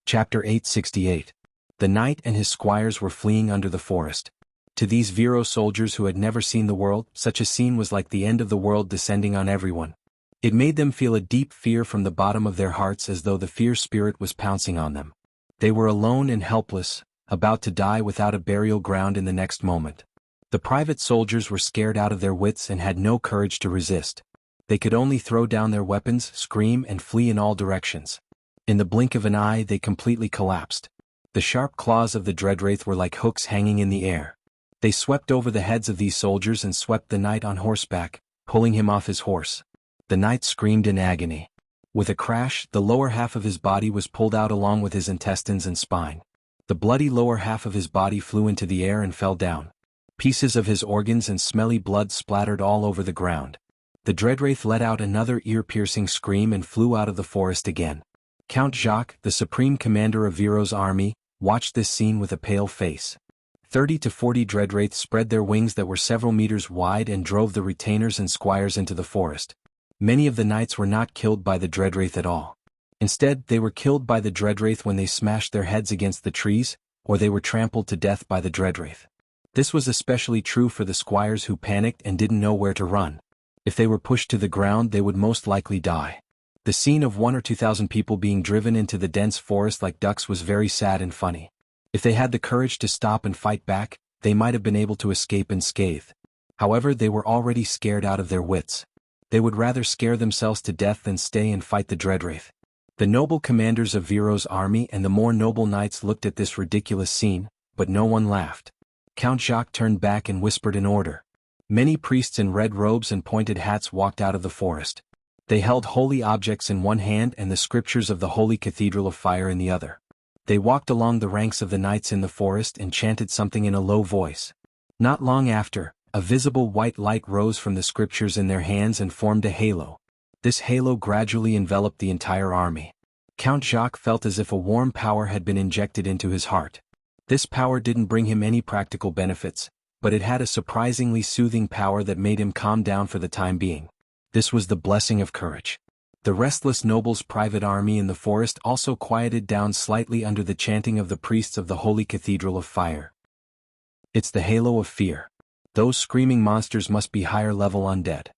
Chapter 868. The knight and his squires were fleeing under the forest. To these Viro soldiers who had never seen the world, such a scene was like the end of the world descending on everyone. It made them feel a deep fear from the bottom of their hearts, as though the fear spirit was pouncing on them. They were alone and helpless, about to die without a burial ground in the next moment. The private soldiers were scared out of their wits and had no courage to resist. They could only throw down their weapons, scream and flee in all directions. In the blink of an eye they completely collapsed. The sharp claws of the Dreadwraith were like hooks hanging in the air. They swept over the heads of these soldiers and swept the knight on horseback, pulling him off his horse. The knight screamed in agony. With a crash, the lower half of his body was pulled out along with his intestines and spine. The bloody lower half of his body flew into the air and fell down. Pieces of his organs and smelly blood splattered all over the ground. The Dreadwraith let out another ear-piercing scream and flew out of the forest again. Count Jacques, the supreme commander of Viro's army, watched this scene with a pale face. 30 to 40 Dreadwraiths spread their wings that were several meters wide and drove the retainers and squires into the forest. Many of the knights were not killed by the Dreadwraith at all. Instead, they were killed by the Dreadwraith when they smashed their heads against the trees, or they were trampled to death by the Dreadwraith. This was especially true for the squires who panicked and didn't know where to run. If they were pushed to the ground, they would most likely die. The scene of 1,000 or 2,000 people being driven into the dense forest like ducks was very sad and funny. If they had the courage to stop and fight back, they might have been able to escape unscathed. However, they were already scared out of their wits. They would rather scare themselves to death than stay and fight the Dreadwraith. The noble commanders of Viro's army and the more noble knights looked at this ridiculous scene, but no one laughed. Count Jacques turned back and whispered an order. Many priests in red robes and pointed hats walked out of the forest. They held holy objects in one hand and the scriptures of the Holy Cathedral of Fire in the other. They walked along the ranks of the knights in the forest and chanted something in a low voice. Not long after, a visible white light rose from the scriptures in their hands and formed a halo. This halo gradually enveloped the entire army. Count Jacques felt as if a warm power had been injected into his heart. This power didn't bring him any practical benefits, but it had a surprisingly soothing power that made him calm down for the time being. This was the blessing of courage. The restless nobles' private army in the forest also quieted down slightly under the chanting of the priests of the Holy Cathedral of Fire. It's the halo of fear. Those screaming monsters must be higher-level undead.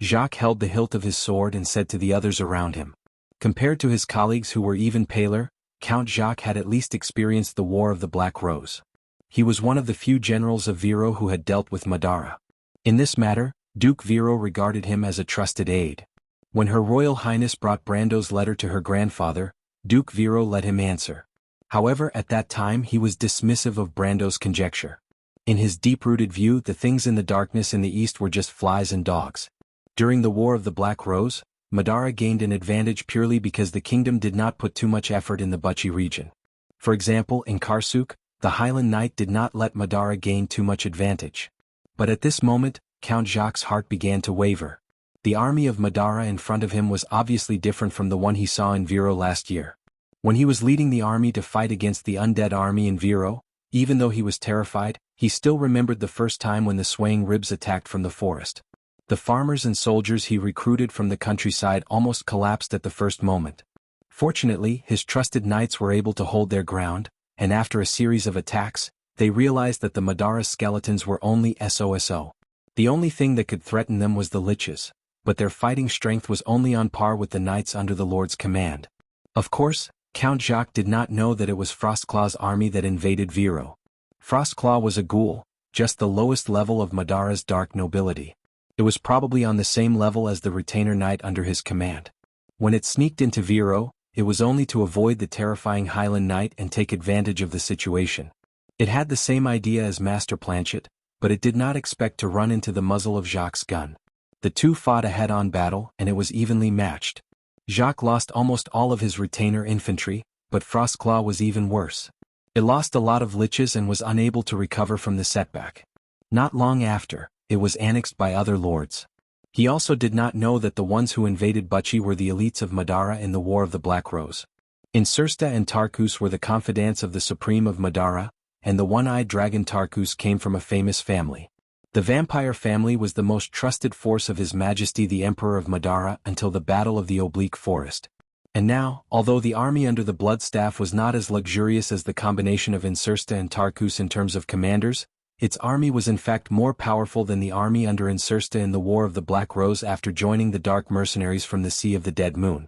Jacques held the hilt of his sword and said to the others around him. Compared to his colleagues who were even paler, Count Jacques had at least experienced the War of the Black Rose. He was one of the few generals of Viro who had dealt with Madara. In this matter, Duke Viro regarded him as a trusted aide. When Her Royal Highness brought Brando's letter to her grandfather, Duke Viro let him answer. However, at that time he was dismissive of Brando's conjecture. In his deep-rooted view, the things in the darkness in the east were just flies and dogs. During the War of the Black Rose, Madara gained an advantage purely because the kingdom did not put too much effort in the Buchi region. For example, in Karsuk, the Highland Knight did not let Madara gain too much advantage. But at this moment, Count Jacques' heart began to waver. The army of Madara in front of him was obviously different from the one he saw in Viro last year. When he was leading the army to fight against the undead army in Viro, even though he was terrified, he still remembered the first time when the swaying ribs attacked from the forest. The farmers and soldiers he recruited from the countryside almost collapsed at the first moment. Fortunately, his trusted knights were able to hold their ground, and after a series of attacks, they realized that the Madara skeletons were only SOSO. The only thing that could threaten them was the liches, but their fighting strength was only on par with the knights under the Lord's command. Of course, Count Jacques did not know that it was Frostclaw's army that invaded Viro. Frostclaw was a ghoul, just the lowest level of Madara's dark nobility. It was probably on the same level as the retainer knight under his command. When it sneaked into Viro, it was only to avoid the terrifying Highland Knight and take advantage of the situation. It had the same idea as Master Planchet, but it did not expect to run into the muzzle of Jacques' gun. The two fought a head-on battle, and it was evenly matched. Jacques lost almost all of his retainer infantry, but Frostclaw was even worse. It lost a lot of liches and was unable to recover from the setback. Not long after, it was annexed by other lords. He also did not know that the ones who invaded Bucci were the elites of Madara in the War of the Black Rose. Insursta and Tarkus were the confidants of the Supreme of Madara, and the one-eyed dragon Tarkus came from a famous family. The vampire family was the most trusted force of His Majesty the Emperor of Madara until the Battle of the Oblique Forest. And now, although the army under the Bloodstaff was not as luxurious as the combination of Insursta and Tarkus in terms of commanders, its army was in fact more powerful than the army under Insursta in the War of the Black Rose after joining the Dark Mercenaries from the Sea of the Dead Moon.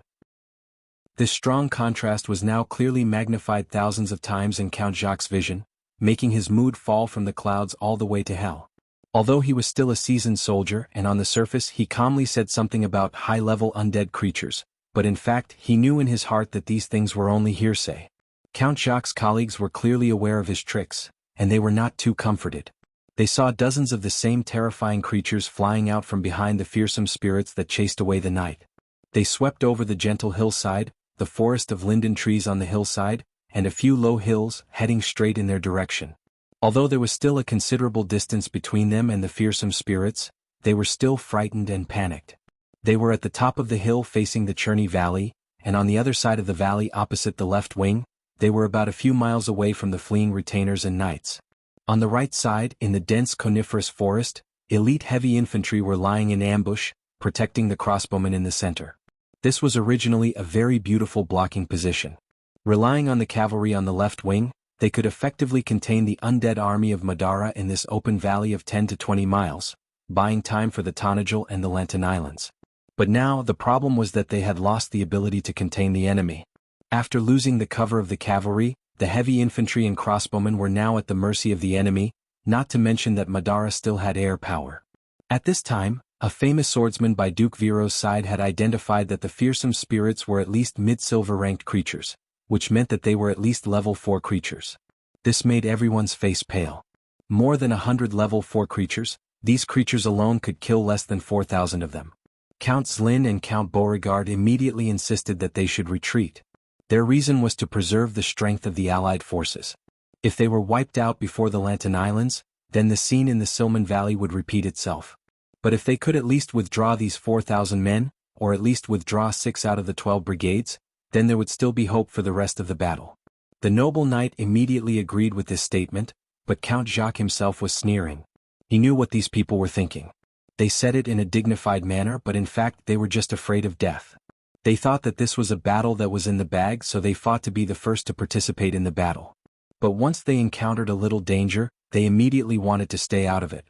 This strong contrast was now clearly magnified thousands of times in Count Jacques' vision, making his mood fall from the clouds all the way to hell. Although he was still a seasoned soldier and on the surface he calmly said something about high-level undead creatures, but in fact he knew in his heart that these things were only hearsay. Count Jacques' colleagues were clearly aware of his tricks, and they were not too comforted. They saw dozens of the same terrifying creatures flying out from behind the fearsome spirits that chased away the night. They swept over the gentle hillside, the forest of linden trees on the hillside, and a few low hills heading straight in their direction. Although there was still a considerable distance between them and the fearsome spirits, they were still frightened and panicked. They were at the top of the hill facing the Churney Valley, and on the other side of the valley opposite the left wing, they were about a few miles away from the fleeing retainers and knights. On the right side, in the dense coniferous forest, elite heavy infantry were lying in ambush, protecting the crossbowmen in the center. This was originally a very beautiful blocking position. Relying on the cavalry on the left wing, they could effectively contain the undead army of Madara in this open valley of 10 to 20 miles, buying time for the Tanajal and the Lantern Islands. But now the problem was that they had lost the ability to contain the enemy. After losing the cover of the cavalry, the heavy infantry and crossbowmen were now at the mercy of the enemy, not to mention that Madara still had air power. At this time, a famous swordsman by Duke Viro's side had identified that the fearsome spirits were at least mid-silver ranked creatures, which meant that they were at least level 4 creatures. This made everyone's face pale. More than 100 level 4 creatures, these creatures alone could kill less than 4,000 of them. Count Zlin and Count Beauregard immediately insisted that they should retreat. Their reason was to preserve the strength of the Allied forces. If they were wiped out before the Lantern Islands, then the scene in the Silman Valley would repeat itself. But if they could at least withdraw these 4,000 men, or at least withdraw 6 out of the 12 brigades, then there would still be hope for the rest of the battle. The noble knight immediately agreed with this statement, but Count Jacques himself was sneering. He knew what these people were thinking. They said it in a dignified manner, but in fact they were just afraid of death. They thought that this was a battle that was in the bag, so they fought to be the first to participate in the battle. But once they encountered a little danger, they immediately wanted to stay out of it.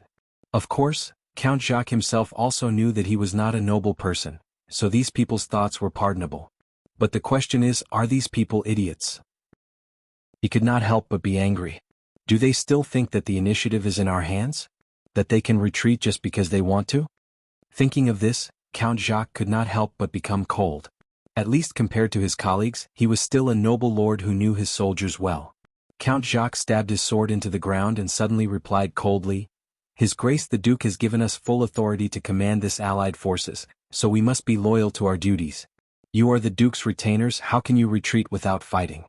Of course, Count Jacques himself also knew that he was not a noble person, so these people's thoughts were pardonable. But the question is, are these people idiots? He could not help but be angry. Do they still think that the initiative is in our hands? That they can retreat just because they want to? Thinking of this, Count Jacques could not help but become cold. At least compared to his colleagues, he was still a noble lord who knew his soldiers well. Count Jacques stabbed his sword into the ground and suddenly replied coldly, "His Grace the Duke has given us full authority to command this allied forces, so we must be loyal to our duties. You are the Duke's retainers, how can you retreat without fighting?"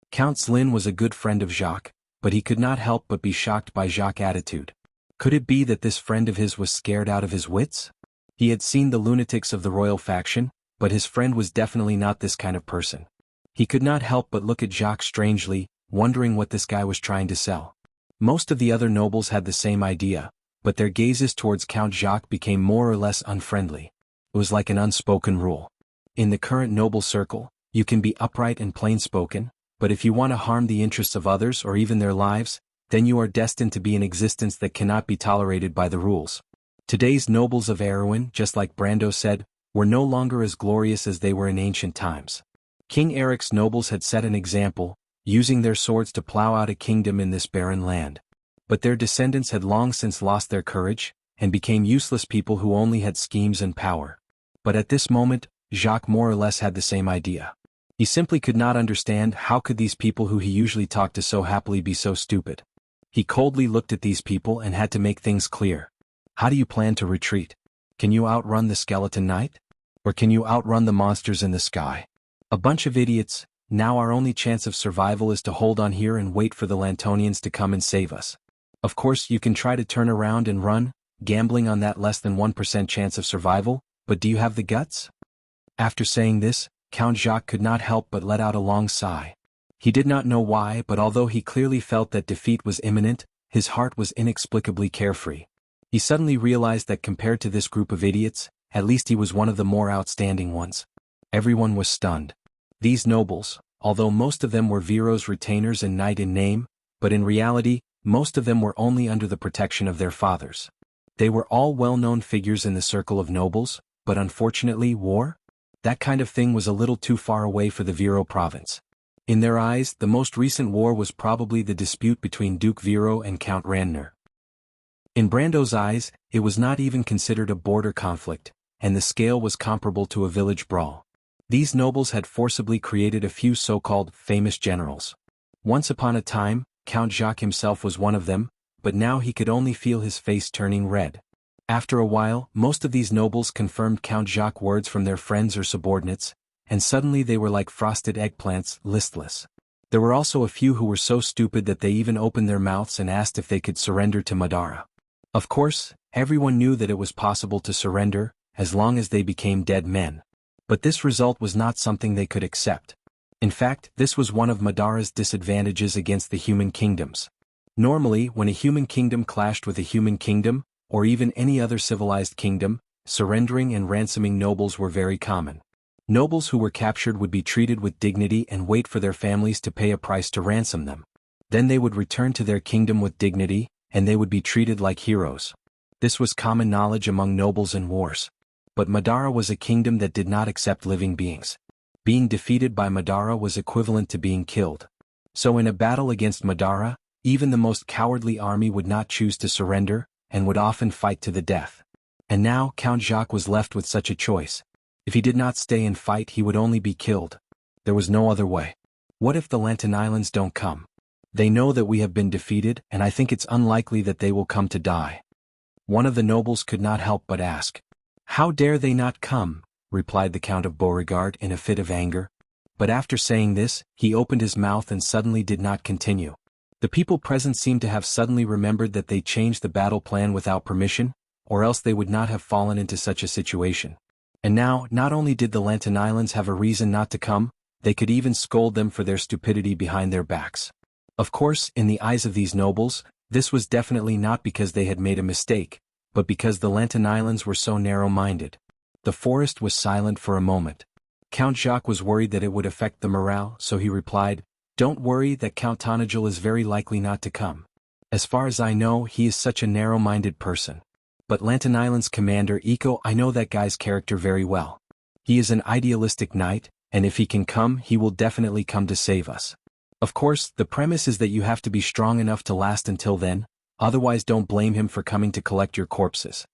Count Zlin was a good friend of Jacques, but he could not help but be shocked by Jacques' attitude. Could it be that this friend of his was scared out of his wits? He had seen the lunatics of the royal faction, but his friend was definitely not this kind of person. He could not help but look at Jacques strangely, wondering what this guy was trying to sell. Most of the other nobles had the same idea, but their gazes towards Count Jacques became more or less unfriendly. It was like an unspoken rule. In the current noble circle, you can be upright and plain-spoken, but if you want to harm the interests of others or even their lives, then you are destined to be an existence that cannot be tolerated by the rules. Today's nobles of Erewhon, just like Brando said, were no longer as glorious as they were in ancient times. King Eric's nobles had set an example, using their swords to plow out a kingdom in this barren land. But their descendants had long since lost their courage, and became useless people who only had schemes and power. But at this moment, Jacques more or less had the same idea. He simply could not understand how could these people who he usually talked to so happily be so stupid. He coldly looked at these people and had to make things clear. How do you plan to retreat? Can you outrun the skeleton knight? Or can you outrun the monsters in the sky? A bunch of idiots. Now our only chance of survival is to hold on here and wait for the Lantonians to come and save us. Of course you can try to turn around and run, gambling on that less than 1% chance of survival, but do you have the guts? After saying this, Count Jacques could not help but let out a long sigh. He did not know why, but although he clearly felt that defeat was imminent, his heart was inexplicably carefree. He suddenly realized that compared to this group of idiots, at least he was one of the more outstanding ones. Everyone was stunned. These nobles, although most of them were Viro's retainers and knight in name, but in reality, most of them were only under the protection of their fathers. They were all well-known figures in the circle of nobles, but unfortunately war? That kind of thing was a little too far away for the Viro province. In their eyes, the most recent war was probably the dispute between Duke Viro and Count Randner. In Brando's eyes, it was not even considered a border conflict, and the scale was comparable to a village brawl. These nobles had forcibly created a few so-called famous generals. Once upon a time, Count Jacques himself was one of them, but now he could only feel his face turning red. After a while, most of these nobles confirmed Count Jacques' words from their friends or subordinates, and suddenly they were like frosted eggplants, listless. There were also a few who were so stupid that they even opened their mouths and asked if they could surrender to Madara. Of course, everyone knew that it was possible to surrender, as long as they became dead men. But this result was not something they could accept. In fact, this was one of Madara's disadvantages against the human kingdoms. Normally, when a human kingdom clashed with a human kingdom, or even any other civilized kingdom, surrendering and ransoming nobles were very common. Nobles who were captured would be treated with dignity and wait for their families to pay a price to ransom them. Then they would return to their kingdom with dignity, and they would be treated like heroes. This was common knowledge among nobles in wars. But Madara was a kingdom that did not accept living beings. Being defeated by Madara was equivalent to being killed. So in a battle against Madara, even the most cowardly army would not choose to surrender, and would often fight to the death. And now Count Jacques was left with such a choice. If he did not stay and fight, he would only be killed. There was no other way. What if the Lantan Islands don't come? They know that we have been defeated, and I think it's unlikely that they will come to die. One of the nobles could not help but ask. How dare they not come? Replied the Count of Beauregard in a fit of anger. But after saying this, he opened his mouth and suddenly did not continue. The people present seemed to have suddenly remembered that they changed the battle plan without permission, or else they would not have fallen into such a situation. And now, not only did the Lantan Islands have a reason not to come, they could even scold them for their stupidity behind their backs. Of course, in the eyes of these nobles, this was definitely not because they had made a mistake, but because the Lantan Islands were so narrow-minded. The forest was silent for a moment. Count Jacques was worried that it would affect the morale, so he replied, "Don't worry, that Count Tonagel is very likely not to come. As far as I know, he is such a narrow-minded person. But Lantan Island's commander Iko, I know that guy's character very well. He is an idealistic knight, and if he can come, he will definitely come to save us. Of course, the premise is that you have to be strong enough to last until then, otherwise don't blame him for coming to collect your corpses."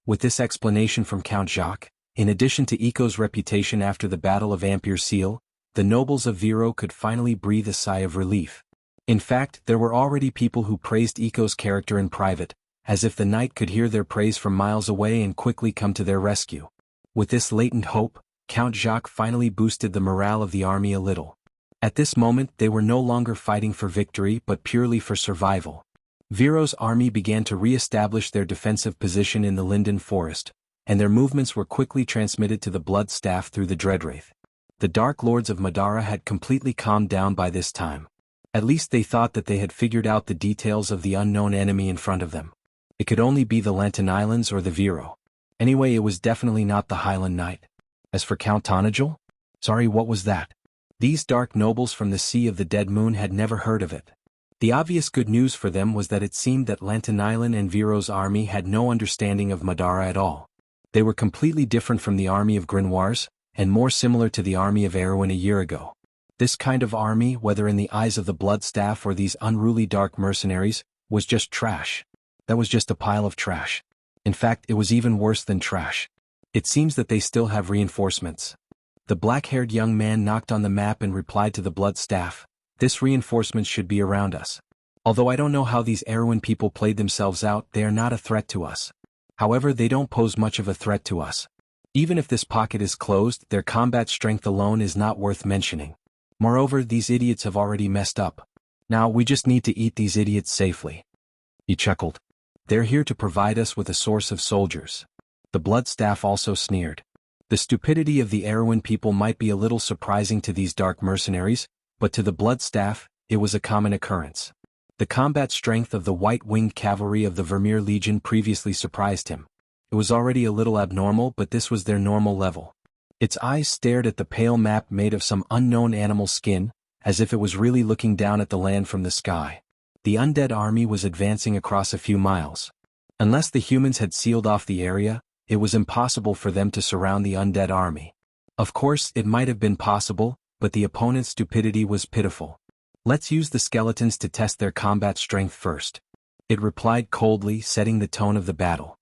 With this explanation from Count Jacques, in addition to Iko's reputation after the Battle of Ampere Seal, the nobles of Viro could finally breathe a sigh of relief. In fact, there were already people who praised Iko's character in private, as if the knight could hear their praise from miles away and quickly come to their rescue. With this latent hope, Count Jacques finally boosted the morale of the army a little. At this moment they were no longer fighting for victory but purely for survival. Viro's army began to re-establish their defensive position in the Linden Forest, and their movements were quickly transmitted to the Blood Staff through the Dreadwraith. The Dark Lords of Madara had completely calmed down by this time. At least they thought that they had figured out the details of the unknown enemy in front of them. It could only be the Lantan Islands or the Viro. Anyway, it was definitely not the Highland Knight. As for Count Tonagel? Sorry, what was that? These dark nobles from the Sea of the Dead Moon had never heard of it. The obvious good news for them was that it seemed that Lantan Island and Viro's army had no understanding of Madara at all. They were completely different from the army of Grimoires, and more similar to the army of Erwin a year ago. This kind of army, whether in the eyes of the Blood Staff or these unruly dark mercenaries, was just trash. That was just a pile of trash. In fact, it was even worse than trash. It seems that they still have reinforcements. The black-haired young man knocked on the map and replied to the blood staff, "This reinforcement should be around us. Although I don't know how these Erewhon people played themselves out, they are not a threat to us. However, they don't pose much of a threat to us. Even if this pocket is closed, their combat strength alone is not worth mentioning. Moreover, these idiots have already messed up. Now we just need to eat these idiots safely." He chuckled. "They're here to provide us with a source of soldiers." The blood staff also sneered. The stupidity of the Erewhon people might be a little surprising to these dark mercenaries, but to the blood staff, it was a common occurrence. The combat strength of the white-winged cavalry of the Vermeer Legion previously surprised him. It was already a little abnormal, but this was their normal level. Its eyes stared at the pale map made of some unknown animal skin, as if it was really looking down at the land from the sky. The undead army was advancing across a few miles. Unless the humans had sealed off the area, it was impossible for them to surround the undead army. Of course, it might have been possible, but the opponent's stupidity was pitiful. "Let's use the skeletons to test their combat strength first," it replied coldly, setting the tone of the battle.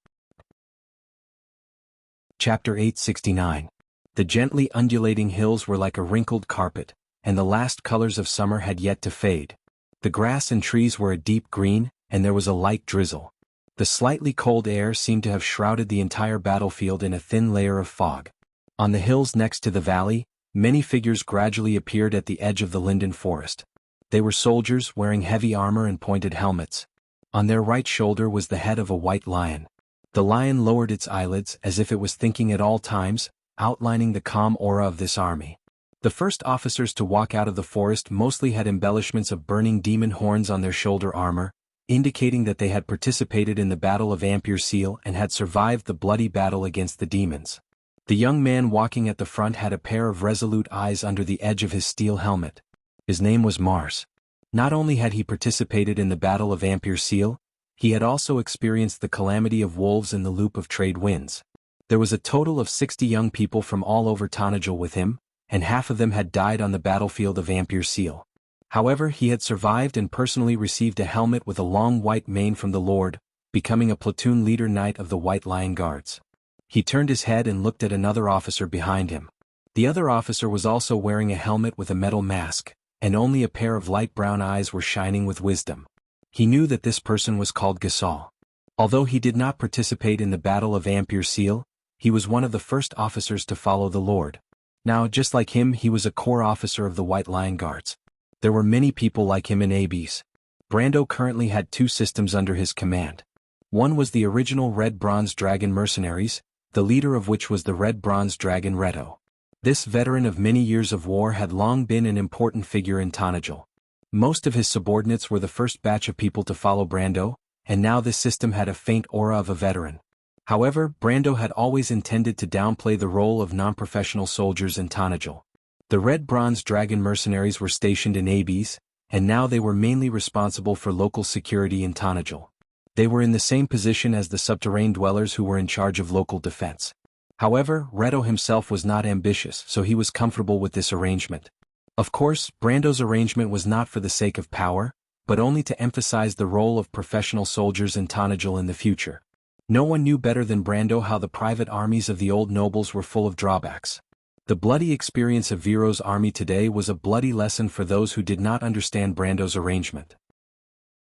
Chapter 869. The gently undulating hills were like a wrinkled carpet, and the last colors of summer had yet to fade. The grass and trees were a deep green, and there was a light drizzle. The slightly cold air seemed to have shrouded the entire battlefield in a thin layer of fog. On the hills next to the valley, many figures gradually appeared at the edge of the linden forest. They were soldiers wearing heavy armor and pointed helmets. On their right shoulder was the head of a white lion. The lion lowered its eyelids as if it was thinking at all times, outlining the calm aura of this army. The first officers to walk out of the forest mostly had embellishments of burning demon horns on their shoulder armor, indicating that they had participated in the Battle of Ampere Seal and had survived the bloody battle against the demons. The young man walking at the front had a pair of resolute eyes under the edge of his steel helmet. His name was Mars. Not only had he participated in the Battle of Ampere Seal, he had also experienced the calamity of wolves in the Loop of Trade Winds. There was a total of 60 young people from all over Tanajul with him, and half of them had died on the battlefield of Ampere Seal. However, he had survived and personally received a helmet with a long white mane from the Lord, becoming a platoon leader knight of the White Lion Guards. He turned his head and looked at another officer behind him. The other officer was also wearing a helmet with a metal mask, and only a pair of light brown eyes were shining with wisdom. He knew that this person was called Gasol. Although he did not participate in the Battle of Ampere Seal, he was one of the first officers to follow the Lord. Now, just like him, he was a core officer of the White Lion Guards. There were many people like him in ABs. Brando currently had 2 systems under his command. One was the original Red Bronze Dragon mercenaries, the leader of which was the Red Bronze Dragon Reto. This veteran of many years of war had long been an important figure in Tanajul. Most of his subordinates were the first batch of people to follow Brando, and now this system had a faint aura of a veteran. However, Brando had always intended to downplay the role of non-professional soldiers in Tanajul. The Red Bronze Dragon mercenaries were stationed in ABs, and now they were mainly responsible for local security in Tanajul. They were in the same position as the subterranean dwellers who were in charge of local defense. However, Reto himself was not ambitious, so he was comfortable with this arrangement. Of course, Brando's arrangement was not for the sake of power, but only to emphasize the role of professional soldiers in Tanajul in the future. No one knew better than Brando how the private armies of the old nobles were full of drawbacks. The bloody experience of Viro's army today was a bloody lesson for those who did not understand Brando's arrangement.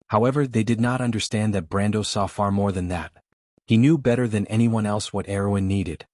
However, they did not understand that Brando saw far more than that. He knew better than anyone else what Erewhon needed.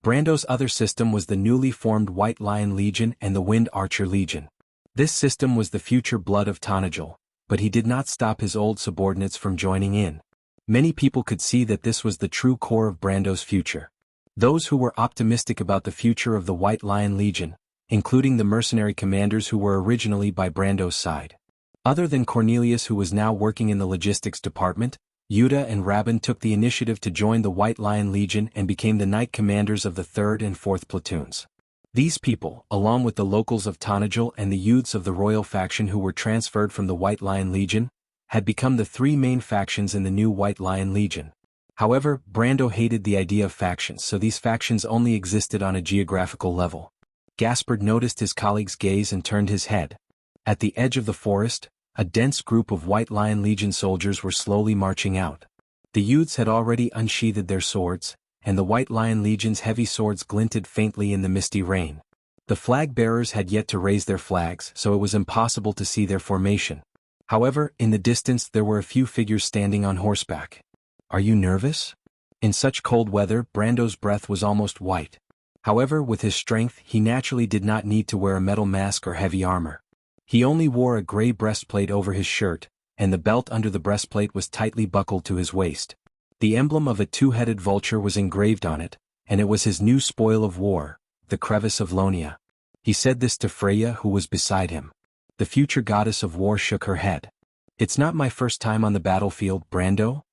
Brando's other system was the newly formed White Lion Legion and the Wind Archer Legion. This system was the future blood of Tanajul, but he did not stop his old subordinates from joining in. Many people could see that this was the true core of Brando's future. Those who were optimistic about the future of the White Lion Legion, including the mercenary commanders who were originally by Brando's side. Other than Cornelius, who was now working in the logistics department, Yuta and Rabin took the initiative to join the White Lion Legion and became the knight commanders of the 3rd and 4th platoons. These people, along with the locals of Tanajul and the youths of the royal faction who were transferred from the White Lion Legion, had become the 3 main factions in the new White Lion Legion. However, Brando hated the idea of factions, so these factions only existed on a geographical level. Gaspard noticed his colleague's gaze and turned his head. At the edge of the forest, a dense group of White Lion Legion soldiers were slowly marching out. The youths had already unsheathed their swords, and the White Lion Legion's heavy swords glinted faintly in the misty rain. The flag-bearers had yet to raise their flags, so it was impossible to see their formation. However, in the distance there were a few figures standing on horseback. "Are you nervous?" In such cold weather, Brando's breath was almost white. However, with his strength, he naturally did not need to wear a metal mask or heavy armor. He only wore a gray breastplate over his shirt, and the belt under the breastplate was tightly buckled to his waist. The emblem of a two-headed vulture was engraved on it, and it was his new spoil of war, the crevice of Lonia. He said this to Freya, who was beside him. The future goddess of war shook her head. "It's not my first time on the battlefield, Brando,"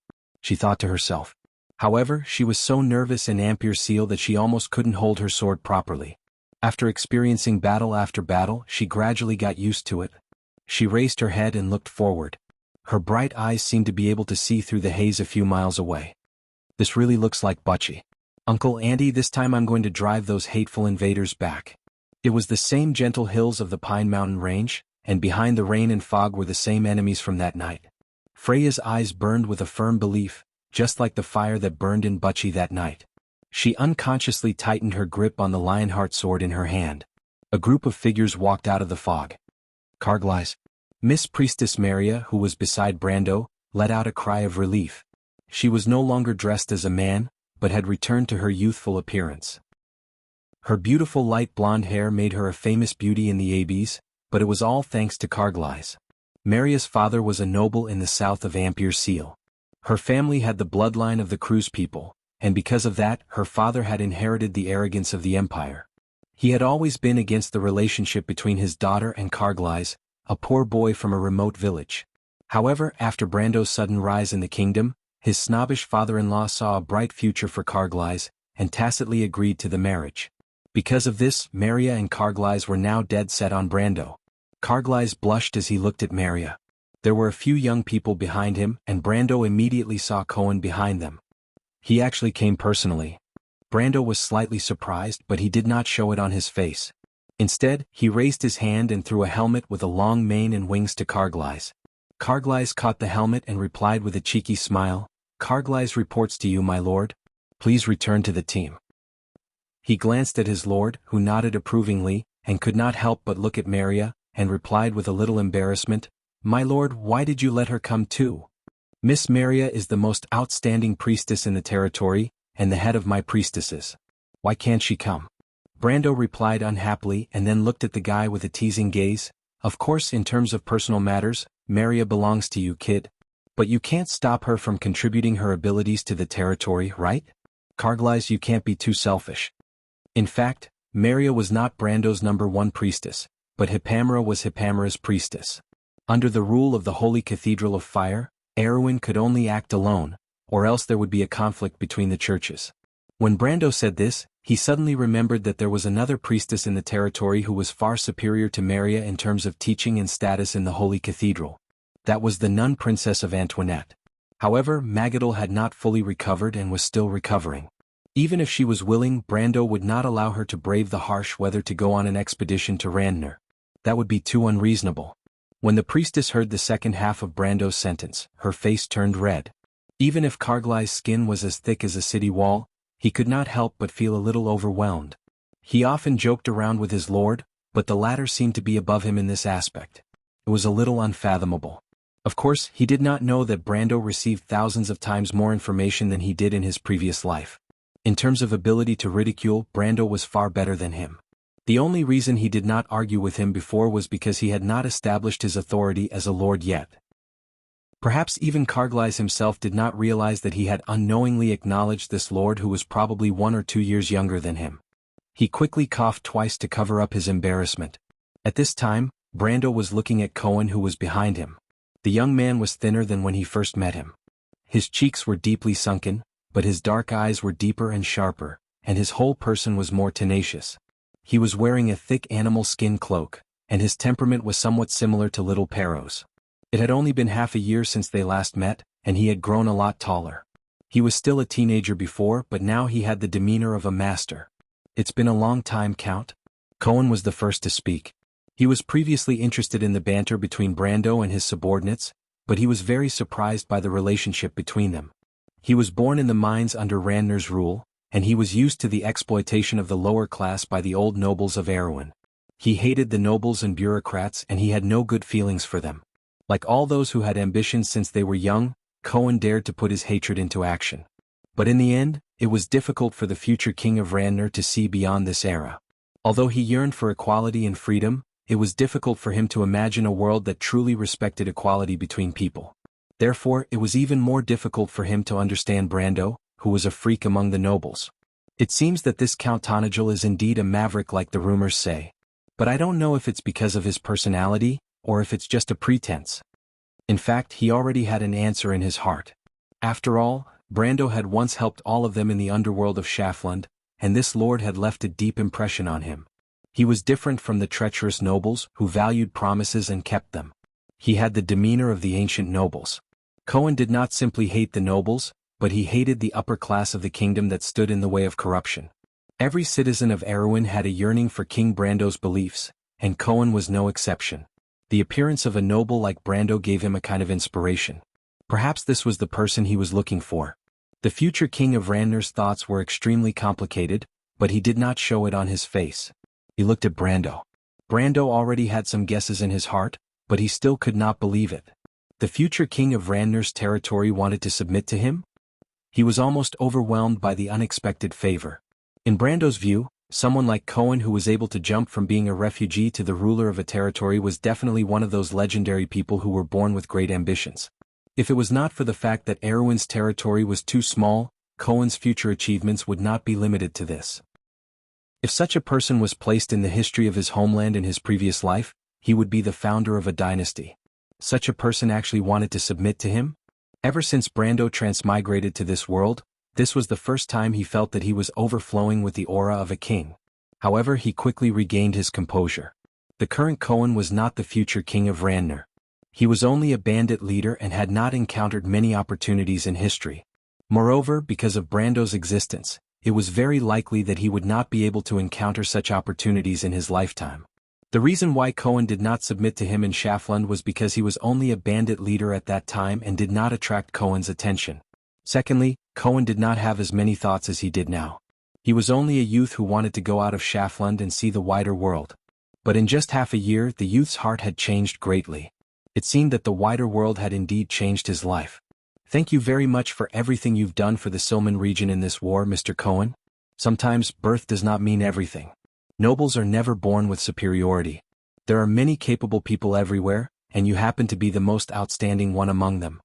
she thought to herself. However, she was so nervous in Ampere Seal that she almost couldn't hold her sword properly. After experiencing battle after battle, she gradually got used to it. She raised her head and looked forward. Her bright eyes seemed to be able to see through the haze a few miles away. "This really looks like Butchie. Uncle Andy, this time I'm going to drive those hateful invaders back." It was the same gentle hills of the Pine Mountain Range, and behind the rain and fog were the same enemies from that night. Freya's eyes burned with a firm belief, just like the fire that burned in Butchie that night. She unconsciously tightened her grip on the Lionheart sword in her hand. A group of figures walked out of the fog. "Carglass." Miss Priestess Maria, who was beside Brando, let out a cry of relief. She was no longer dressed as a man, but had returned to her youthful appearance. Her beautiful light blonde hair made her a famous beauty in the Abbes, but it was all thanks to Carglass. Maria's father was a noble in the south of Ampere Seal. Her family had the bloodline of the Cruz people, and because of that, her father had inherited the arrogance of the empire. He had always been against the relationship between his daughter and Carglass, a poor boy from a remote village. However, after Brando's sudden rise in the kingdom, his snobbish father-in-law saw a bright future for Carglass, and tacitly agreed to the marriage. Because of this, Maria and Carglass were now dead set on Brando. Carglass blushed as he looked at Maria. There were a few young people behind him, and Brando immediately saw Cohen behind them. He actually came personally. Brando was slightly surprised, but he did not show it on his face. Instead, he raised his hand and threw a helmet with a long mane and wings to Carglass. Carglass caught the helmet and replied with a cheeky smile, "Carglass reports to you, my lord. Please return to the team." He glanced at his lord, who nodded approvingly, and could not help but look at Maria, and replied with a little embarrassment, "My lord, why did you let her come too? Miss Maria is the most outstanding priestess in the territory, and the head of my priestesses. Why can't she come?" Brando replied unhappily and then looked at the guy with a teasing gaze. "Of course, in terms of personal matters, Maria belongs to you, kid. But you can't stop her from contributing her abilities to the territory, right? Carglass, you can't be too selfish." In fact, Maria was not Brando's #1 priestess, but Hippamera was Hippamera's priestess. Under the rule of the Holy Cathedral of Fire, Erwin could only act alone, or else there would be a conflict between the churches. When Brando said this, he suddenly remembered that there was another priestess in the territory who was far superior to Maria in terms of teaching and status in the Holy Cathedral. That was the nun princess of Antoinette. However, Magadal had not fully recovered and was still recovering. Even if she was willing, Brando would not allow her to brave the harsh weather to go on an expedition to Randner. That would be too unreasonable. When the priestess heard the second half of Brando's sentence, her face turned red. Even if Carglass' skin was as thick as a city wall, he could not help but feel a little overwhelmed. He often joked around with his lord, but the latter seemed to be above him in this aspect. It was a little unfathomable. Of course, he did not know that Brando received thousands of times more information than he did in his previous life. In terms of ability to ridicule, Brando was far better than him. The only reason he did not argue with him before was because he had not established his authority as a lord yet. Perhaps even Carglass himself did not realize that he had unknowingly acknowledged this lord who was probably 1 or 2 years younger than him. He quickly coughed twice to cover up his embarrassment. At this time, Brando was looking at Cohen, who was behind him. The young man was thinner than when he first met him. His cheeks were deeply sunken, but his dark eyes were deeper and sharper, and his whole person was more tenacious. He was wearing a thick animal skin cloak, and his temperament was somewhat similar to little Perrault's. It had only been half a year since they last met, and he had grown a lot taller. He was still a teenager before, but now he had the demeanor of a master. "It's been a long time, Count." Cohen was the first to speak. He was previously interested in the banter between Brando and his subordinates, but he was very surprised by the relationship between them. He was born in the mines under Randner's rule, and he was used to the exploitation of the lower class by the old nobles of Erewhon. He hated the nobles and bureaucrats and he had no good feelings for them. Like all those who had ambitions since they were young, Cohen dared to put his hatred into action. But in the end, it was difficult for the future king of Randner to see beyond this era. Although he yearned for equality and freedom, it was difficult for him to imagine a world that truly respected equality between people. Therefore, it was even more difficult for him to understand Brando, who was a freak among the nobles. It seems that this Count Tonagel is indeed a maverick like the rumors say. But I don't know if it's because of his personality, or if it's just a pretense. In fact, he already had an answer in his heart. After all, Brando had once helped all of them in the underworld of Schafland, and this lord had left a deep impression on him. He was different from the treacherous nobles who valued promises and kept them. He had the demeanor of the ancient nobles. Cohen did not simply hate the nobles, but he hated the upper class of the kingdom that stood in the way of corruption. Every citizen of Erewhon had a yearning for King Brando's beliefs, and Cohen was no exception. The appearance of a noble like Brando gave him a kind of inspiration. Perhaps this was the person he was looking for. The future king of Randner's thoughts were extremely complicated, but he did not show it on his face. He looked at Brando. Brando already had some guesses in his heart, but he still could not believe it. The future king of Randner's territory wanted to submit to him? He was almost overwhelmed by the unexpected favor. In Brando's view, someone like Cohen who was able to jump from being a refugee to the ruler of a territory was definitely one of those legendary people who were born with great ambitions. If it was not for the fact that Erewhon's territory was too small, Cohen's future achievements would not be limited to this. If such a person was placed in the history of his homeland in his previous life, he would be the founder of a dynasty. Such a person actually wanted to submit to him? Ever since Brando transmigrated to this world, this was the first time he felt that he was overflowing with the aura of a king. However, he quickly regained his composure. The current Cohen was not the future king of Randner. He was only a bandit leader and had not encountered many opportunities in history. Moreover, because of Brando's existence, it was very likely that he would not be able to encounter such opportunities in his lifetime. The reason why Cohen did not submit to him in Schafland was because he was only a bandit leader at that time and did not attract Cohen's attention. Secondly, Cohen did not have as many thoughts as he did now. He was only a youth who wanted to go out of Schafland and see the wider world. But in just half a year, the youth's heart had changed greatly. It seemed that the wider world had indeed changed his life. Thank you very much for everything you've done for the Silman region in this war, Mr. Cohen. Sometimes birth does not mean everything. Nobles are never born with superiority. There are many capable people everywhere, and you happen to be the most outstanding one among them.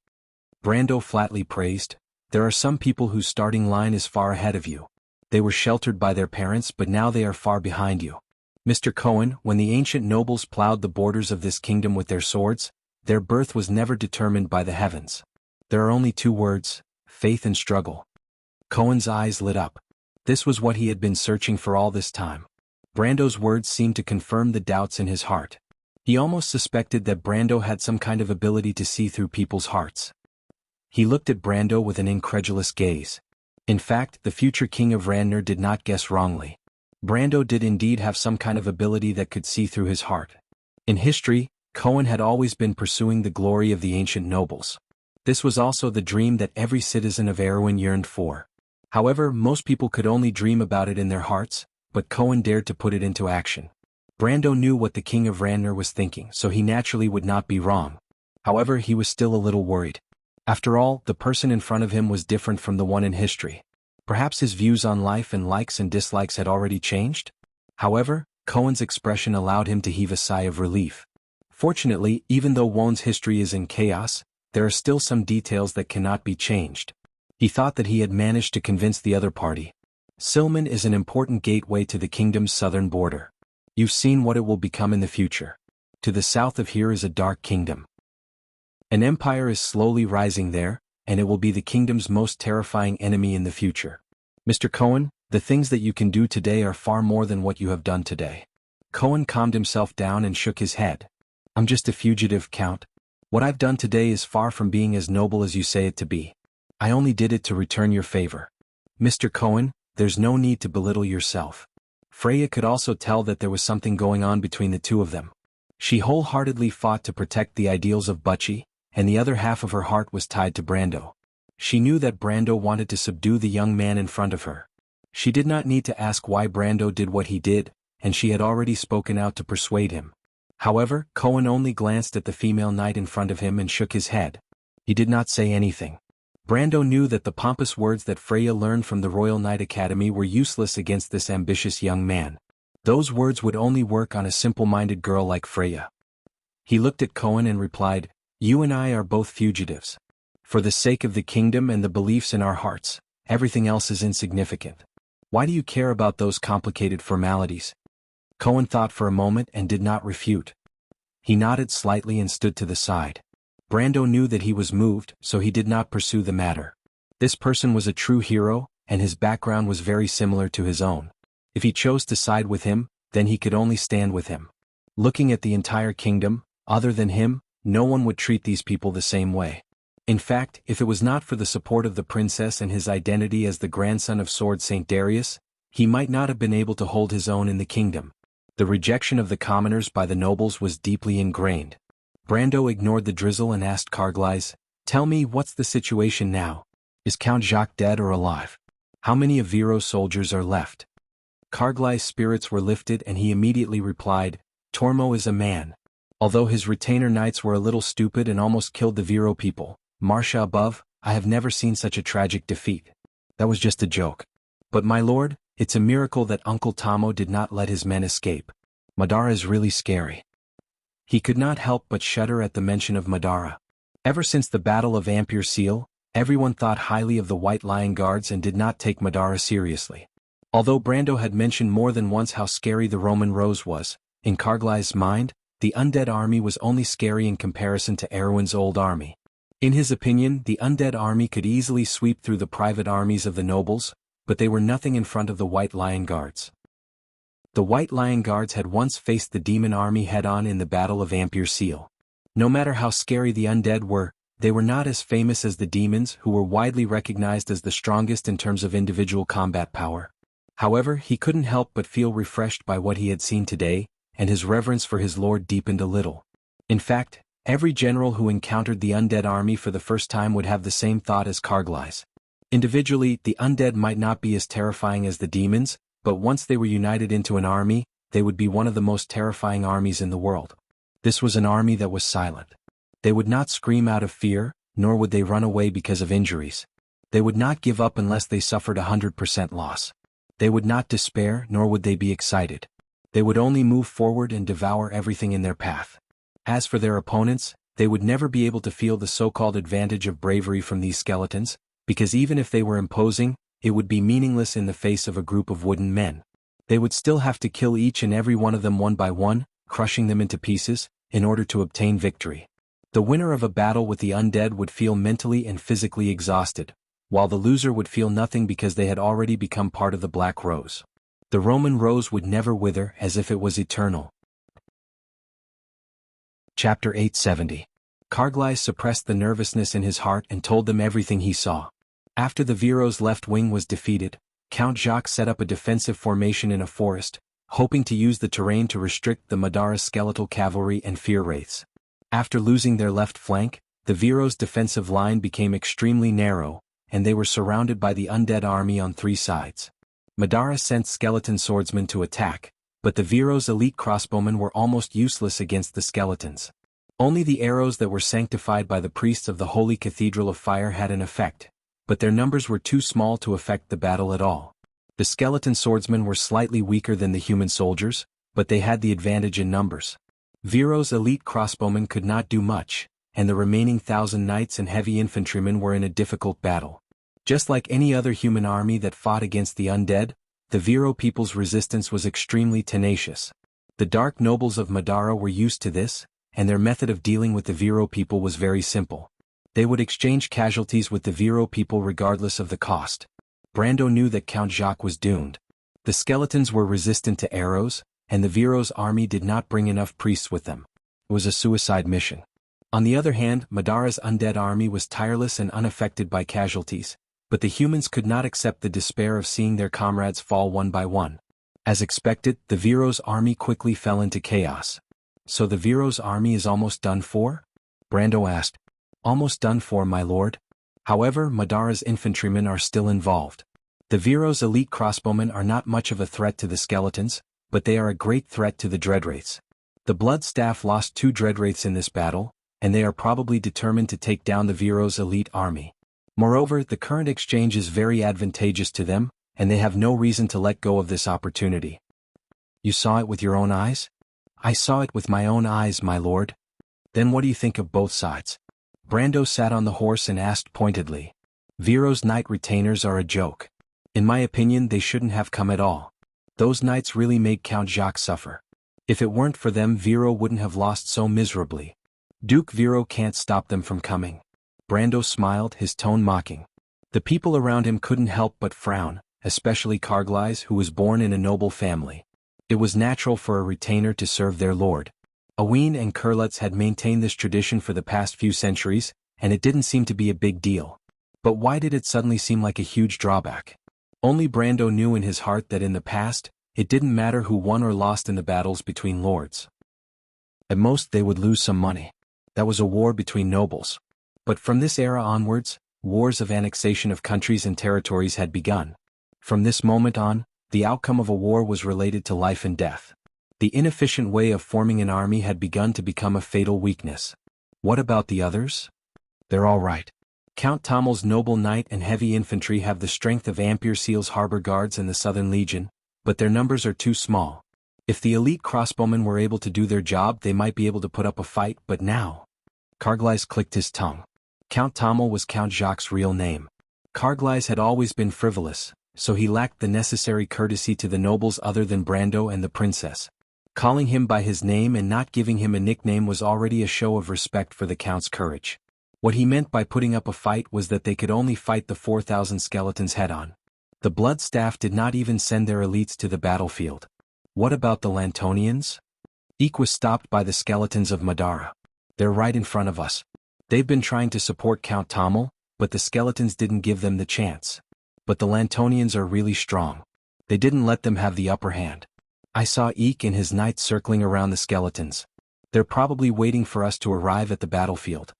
Brando flatly praised. There are some people whose starting line is far ahead of you. They were sheltered by their parents, but now they are far behind you. Mr. Cohen, when the ancient nobles plowed the borders of this kingdom with their swords, their birth was never determined by the heavens. There are only two words: faith and struggle. Cohen's eyes lit up. This was what he had been searching for all this time. Brando's words seemed to confirm the doubts in his heart. He almost suspected that Brando had some kind of ability to see through people's hearts. He looked at Brando with an incredulous gaze. In fact, the future king of Randner did not guess wrongly. Brando did indeed have some kind of ability that could see through his heart. In history, Cohen had always been pursuing the glory of the ancient nobles. This was also the dream that every citizen of Erewhon yearned for. However, most people could only dream about it in their hearts, but Cohen dared to put it into action. Brando knew what the king of Randner was thinking, so he naturally would not be wrong. However, he was still a little worried. After all, the person in front of him was different from the one in history. Perhaps his views on life and likes and dislikes had already changed? However, Cohen's expression allowed him to heave a sigh of relief. Fortunately, even though Won's history is in chaos, there are still some details that cannot be changed. He thought that he had managed to convince the other party. Silman is an important gateway to the kingdom's southern border. You've seen what it will become in the future. To the south of here is a dark kingdom. An empire is slowly rising there, and it will be the kingdom's most terrifying enemy in the future. Mr. Cohen, the things that you can do today are far more than what you have done today. Cohen calmed himself down and shook his head. I'm just a fugitive, Count. What I've done today is far from being as noble as you say it to be. I only did it to return your favor. Mr. Cohen, there's no need to belittle yourself. Freya could also tell that there was something going on between the two of them. She wholeheartedly fought to protect the ideals of Butchie, and the other half of her heart was tied to Brando. She knew that Brando wanted to subdue the young man in front of her. She did not need to ask why Brando did what he did, and she had already spoken out to persuade him. However, Cohen only glanced at the female knight in front of him and shook his head. He did not say anything. Brando knew that the pompous words that Freya learned from the Royal Knight Academy were useless against this ambitious young man. Those words would only work on a simple-minded girl like Freya. He looked at Cohen and replied, "You and I are both fugitives. For the sake of the kingdom and the beliefs in our hearts, everything else is insignificant. Why do you care about those complicated formalities?" Cohen thought for a moment and did not refute. He nodded slightly and stood to the side. Brando knew that he was moved, so he did not pursue the matter. This person was a true hero, and his background was very similar to his own. If he chose to side with him, then he could only stand with him. Looking at the entire kingdom, other than him, no one would treat these people the same way. In fact, if it was not for the support of the princess and his identity as the grandson of Sword Saint Darius, he might not have been able to hold his own in the kingdom. The rejection of the commoners by the nobles was deeply ingrained. Brando ignored the drizzle and asked Carglass, "Tell me, what's the situation now? Is Count Jacques dead or alive? How many of Viro's soldiers are left?" Carglass' spirits were lifted and he immediately replied, "Tormo is a man. Although his retainer knights were a little stupid and almost killed the Viro people, Marcia above, I have never seen such a tragic defeat. That was just a joke. But my lord, it's a miracle that Uncle Tomo did not let his men escape. Madara is really scary." He could not help but shudder at the mention of Madara. Ever since the Battle of Ampere Seal, everyone thought highly of the White Lion Guards and did not take Madara seriously. Although Brando had mentioned more than once how scary the Roman Rose was, in Carglass' mind, the undead army was only scary in comparison to Erwin's old army. In his opinion, the undead army could easily sweep through the private armies of the nobles, but they were nothing in front of the White Lion Guards. The White Lion Guards had once faced the demon army head-on in the Battle of Ampere Seal. No matter how scary the undead were, they were not as famous as the demons, who were widely recognized as the strongest in terms of individual combat power. However, he couldn't help but feel refreshed by what he had seen today, and his reverence for his lord deepened a little. In fact, every general who encountered the undead army for the first time would have the same thought as Carglass. Individually, the undead might not be as terrifying as the demons, but once they were united into an army, they would be one of the most terrifying armies in the world. This was an army that was silent. They would not scream out of fear, nor would they run away because of injuries. They would not give up unless they suffered 100% loss. They would not despair, nor would they be excited. They would only move forward and devour everything in their path. As for their opponents, they would never be able to feel the so-called advantage of bravery from these skeletons, because even if they were imposing, it would be meaningless in the face of a group of wooden men. They would still have to kill each and every one of them one by one, crushing them into pieces, in order to obtain victory. The winner of a battle with the undead would feel mentally and physically exhausted, while the loser would feel nothing because they had already become part of the Black Rose. The Roman Rose would never wither, as if it was eternal. Chapter 870. Carglass suppressed the nervousness in his heart and told them everything he saw. After the Viro's left wing was defeated, Count Jacques set up a defensive formation in a forest, hoping to use the terrain to restrict the Madara skeletal cavalry and fear wraiths. After losing their left flank, the Viro's defensive line became extremely narrow, and they were surrounded by the undead army on three sides. Madara sent skeleton swordsmen to attack, but the Viro's elite crossbowmen were almost useless against the skeletons. Only the arrows that were sanctified by the priests of the Holy Cathedral of Fire had an effect, but their numbers were too small to affect the battle at all. The skeleton swordsmen were slightly weaker than the human soldiers, but they had the advantage in numbers. Viro's elite crossbowmen could not do much, and the remaining 1,000 knights and heavy infantrymen were in a difficult battle. Just like any other human army that fought against the undead, the Viro people's resistance was extremely tenacious. The dark nobles of Madara were used to this, and their method of dealing with the Viro people was very simple. They would exchange casualties with the Viro people regardless of the cost. Brando knew that Count Jacques was doomed. The skeletons were resistant to arrows, and the Viro's army did not bring enough priests with them. It was a suicide mission. On the other hand, Madara's undead army was tireless and unaffected by casualties, but the humans could not accept the despair of seeing their comrades fall one by one. As expected, the Viro's army quickly fell into chaos. "So the Viro's army is almost done for?" Brando asked. "Almost done for, my lord. However, Madara's infantrymen are still involved. The Viro's elite crossbowmen are not much of a threat to the skeletons, but they are a great threat to the Dreadwraiths. The Blood Staff lost 2 Dreadwraiths in this battle, and they are probably determined to take down the Viro's elite army. Moreover, the current exchange is very advantageous to them, and they have no reason to let go of this opportunity. You saw it with your own eyes? I saw it with my own eyes, my lord. Then what do you think of both sides? Brando sat on the horse and asked pointedly. Viro's knight retainers are a joke. In my opinion, they shouldn't have come at all. Those knights really made Count Jacques suffer. If it weren't for them, Viro wouldn't have lost so miserably. Duke Viro can't stop them from coming. Brando smiled, his tone mocking. The people around him couldn't help but frown, especially Carglass, who was born in a noble family. It was natural for a retainer to serve their lord. Owain and Kurlutz had maintained this tradition for the past few centuries, and it didn't seem to be a big deal. But why did it suddenly seem like a huge drawback? Only Brando knew in his heart that in the past, it didn't matter who won or lost in the battles between lords. At most they would lose some money. That was a war between nobles. But from this era onwards, wars of annexation of countries and territories had begun. From this moment on, the outcome of a war was related to life and death. The inefficient way of forming an army had begun to become a fatal weakness. What about the others? They're all right. Count Tommel's noble knight and heavy infantry have the strength of Ampere Seal's harbor guards and the Southern Legion, but their numbers are too small. If the elite crossbowmen were able to do their job, they might be able to put up a fight, but now... Carglass clicked his tongue. Count Tommel was Count Jacques' real name. Carglass had always been frivolous, so he lacked the necessary courtesy to the nobles other than Brando and the princess. Calling him by his name and not giving him a nickname was already a show of respect for the Count's courage. What he meant by putting up a fight was that they could only fight the 4,000 skeletons head-on. The Blood Staff did not even send their elites to the battlefield. What about the Lantonians? Eek was stopped by the skeletons of Madara. They're right in front of us. They've been trying to support Count Tommel, but the skeletons didn't give them the chance. But the Lantonians are really strong. They didn't let them have the upper hand. I saw Eek and his knights circling around the skeletons. They're probably waiting for us to arrive at the battlefield.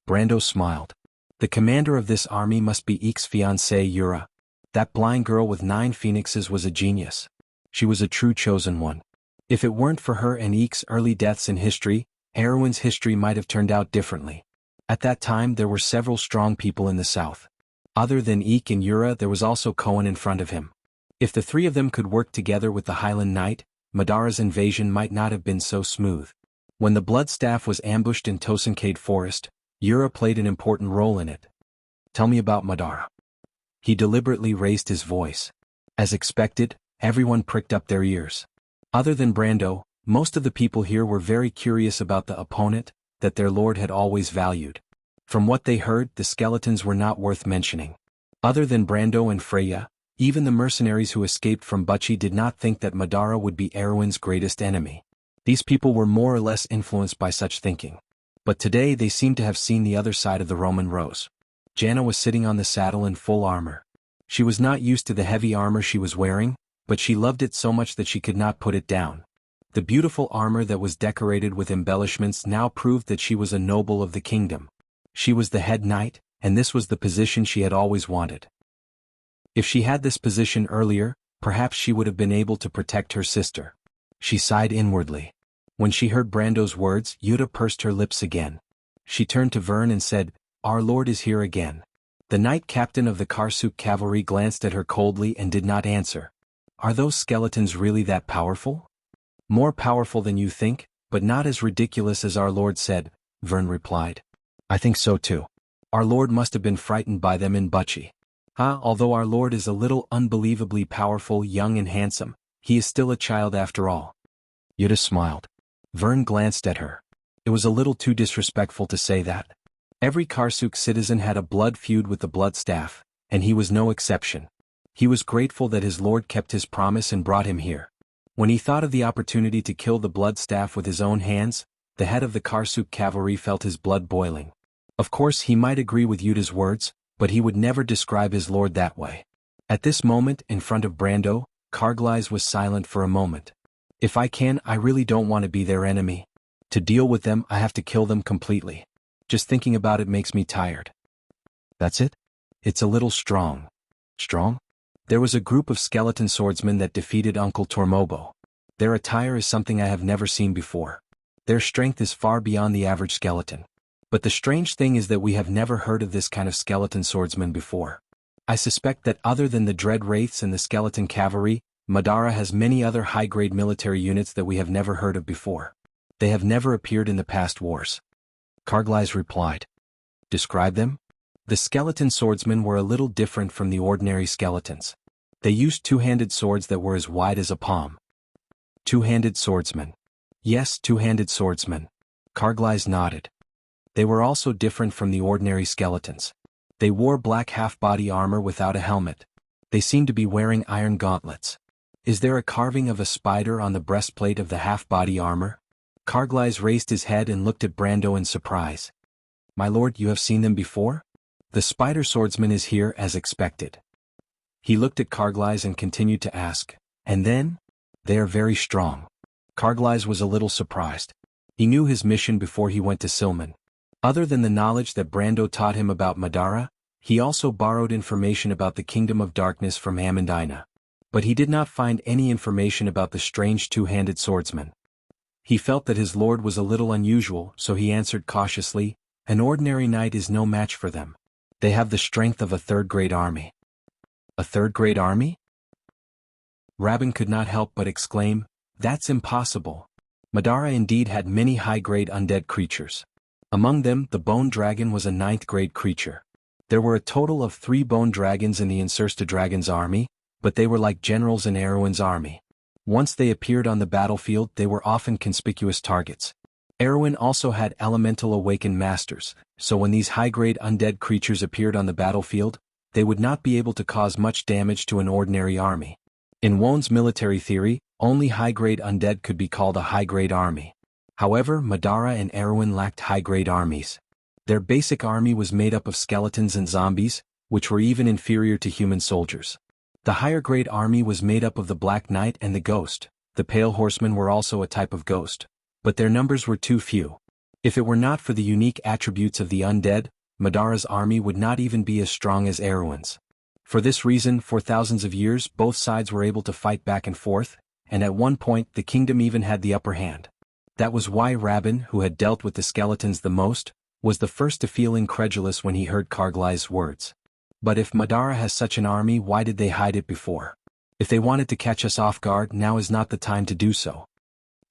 Brando smiled. The commander of this army must be Eek's fiancée Yura. That blind girl with 9 phoenixes was a genius. She was a true chosen one. If it weren't for her and Eek's early deaths in history, Erwin's history might have turned out differently. At that time there were several strong people in the south. Other than Eek and Yura, there was also Cohen in front of him. If the 3 of them could work together with the Highland Knight, Madara's invasion might not have been so smooth. When the Blood Staff was ambushed in Tosankade Forest, Yura played an important role in it. Tell me about Madara. He deliberately raised his voice. As expected, everyone pricked up their ears. Other than Brando, most of the people here were very curious about the opponent that their lord had always valued. From what they heard, the skeletons were not worth mentioning. Other than Brando and Freya, even the mercenaries who escaped from Bucci did not think that Madara would be Erwin's greatest enemy. These people were more or less influenced by such thinking. But today they seemed to have seen the other side of the Roman rose. Janna was sitting on the saddle in full armor. She was not used to the heavy armor she was wearing, but she loved it so much that she could not put it down. The beautiful armor that was decorated with embellishments now proved that she was a noble of the kingdom. She was the head knight, and this was the position she had always wanted. If she had this position earlier, perhaps she would have been able to protect her sister. She sighed inwardly. When she heard Brando's words, Yuta pursed her lips again. She turned to Vern and said, "Our lord is here again." The knight captain of the Karsuk cavalry glanced at her coldly and did not answer. Are those skeletons really that powerful? More powerful than you think, but not as ridiculous as our lord said, Vern replied. I think so too. Our lord must have been frightened by them in Bucci. Although our lord is a little unbelievably powerful, young and handsome, he is still a child after all. Yuta smiled. Vern glanced at her. It was a little too disrespectful to say that. Every Karsuk citizen had a blood feud with the Blood Staff, and he was no exception. He was grateful that his lord kept his promise and brought him here. When he thought of the opportunity to kill the Blood Staff with his own hands, the head of the Karsuk cavalry felt his blood boiling. Of course he might agree with Yuta's words, but he would never describe his lord that way. At this moment, in front of Brando, Carglass was silent for a moment. If I can, I really don't want to be their enemy. To deal with them, I have to kill them completely. Just thinking about it makes me tired. That's it? It's a little strong. Strong? There was a group of skeleton swordsmen that defeated Uncle Tormobo. Their attire is something I have never seen before. Their strength is far beyond the average skeleton. But the strange thing is that we have never heard of this kind of skeleton swordsman before. I suspect that other than the Dread Wraiths and the Skeleton Cavalry, Madara has many other high-grade military units that we have never heard of before. They have never appeared in the past wars. Karglais replied. Describe them? The skeleton swordsmen were a little different from the ordinary skeletons. They used two-handed swords that were as wide as a palm. Two-handed swordsmen. Yes, two-handed swordsmen. Karglais nodded. They were also different from the ordinary skeletons. They wore black half-body armor without a helmet. They seemed to be wearing iron gauntlets. Is there a carving of a spider on the breastplate of the half-body armor? Karglais raised his head and looked at Brando in surprise. My lord, you have seen them before? The spider swordsman is here as expected. He looked at Karglais and continued to ask, and then? They are very strong. Karglais was a little surprised. He knew his mission before he went to Silman. Other than the knowledge that Brando taught him about Madara, he also borrowed information about the Kingdom of Darkness from Amandina. But he did not find any information about the strange two-handed swordsman. He felt that his lord was a little unusual, so he answered cautiously, an ordinary knight is no match for them. They have the strength of a third-grade army. A third-grade army? Rabin could not help but exclaim, that's impossible. Madara indeed had many high-grade undead creatures. Among them, the Bone Dragon was a 9th-grade creature. There were a total of 3 Bone Dragons in the Insursta Dragon's army, but they were like generals in Erwin's army. Once they appeared on the battlefield, they were often conspicuous targets. Erwin also had elemental awakened masters, so when these high-grade undead creatures appeared on the battlefield, they would not be able to cause much damage to an ordinary army. In Won's military theory, only high-grade undead could be called a high-grade army. However, Madara and Erwin lacked high-grade armies. Their basic army was made up of skeletons and zombies, which were even inferior to human soldiers. The higher-grade army was made up of the Black Knight and the Ghost. The Pale Horsemen were also a type of ghost, but their numbers were too few. If it were not for the unique attributes of the undead, Madara's army would not even be as strong as Erwin's. For this reason, for thousands of years, both sides were able to fight back and forth, and at one point the kingdom even had the upper hand. That was why Rabin, who had dealt with the skeletons the most, was the first to feel incredulous when he heard Karglais' words. But if Madara has such an army, why did they hide it before? If they wanted to catch us off guard, now is not the time to do so.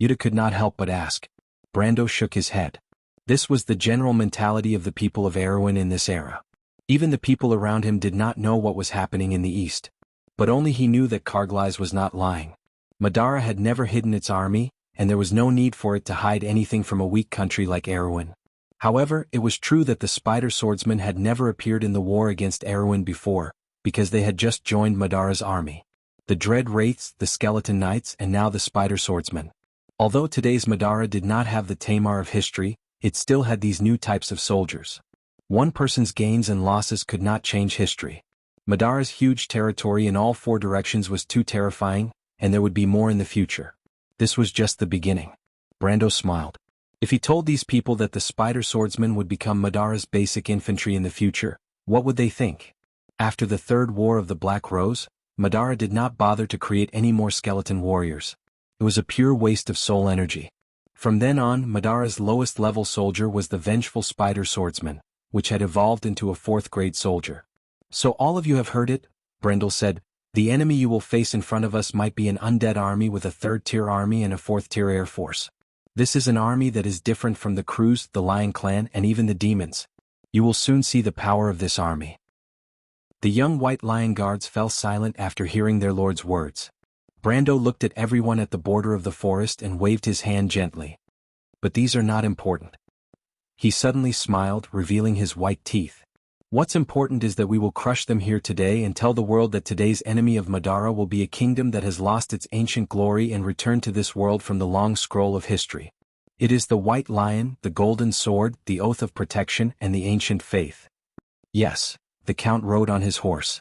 Yuta could not help but ask. Brando shook his head. This was the general mentality of the people of Erwin in this era. Even the people around him did not know what was happening in the east. But only he knew that Karglais was not lying. Madara had never hidden its army, and there was no need for it to hide anything from a weak country like Erwin. However, it was true that the Spider Swordsmen had never appeared in the war against Erwin before, because they had just joined Madara's army. The Dread Wraiths, the Skeleton Knights, and now the Spider Swordsmen. Although today's Madara did not have the Tamar of history, it still had these new types of soldiers. One person's gains and losses could not change history. Madara's huge territory in all 4 directions was too terrifying, and there would be more in the future. This was just the beginning. Brando smiled. If he told these people that the Spider Swordsmen would become Madara's basic infantry in the future, what would they think? After the Third War of the Black Rose, Madara did not bother to create any more skeleton warriors. It was a pure waste of soul energy. From then on, Madara's lowest level soldier was the Vengeful Spider Swordsman, which had evolved into a 4th-grade soldier. So all of you have heard it, Brendel said. The enemy you will face in front of us might be an undead army with a 3rd-tier army and a 4th-tier air force. This is an army that is different from the Crews, the Lion Clan, and even the demons. You will soon see the power of this army. The young White Lion Guards fell silent after hearing their lord's words. Brando looked at everyone at the border of the forest and waved his hand gently. But these are not important. He suddenly smiled, revealing his white teeth. What's important is that we will crush them here today and tell the world that today's enemy of Madara will be a kingdom that has lost its ancient glory and returned to this world from the long scroll of history. It is the White Lion, the Golden Sword, the Oath of Protection, and the Ancient Faith. Yes, the Count rode on his horse.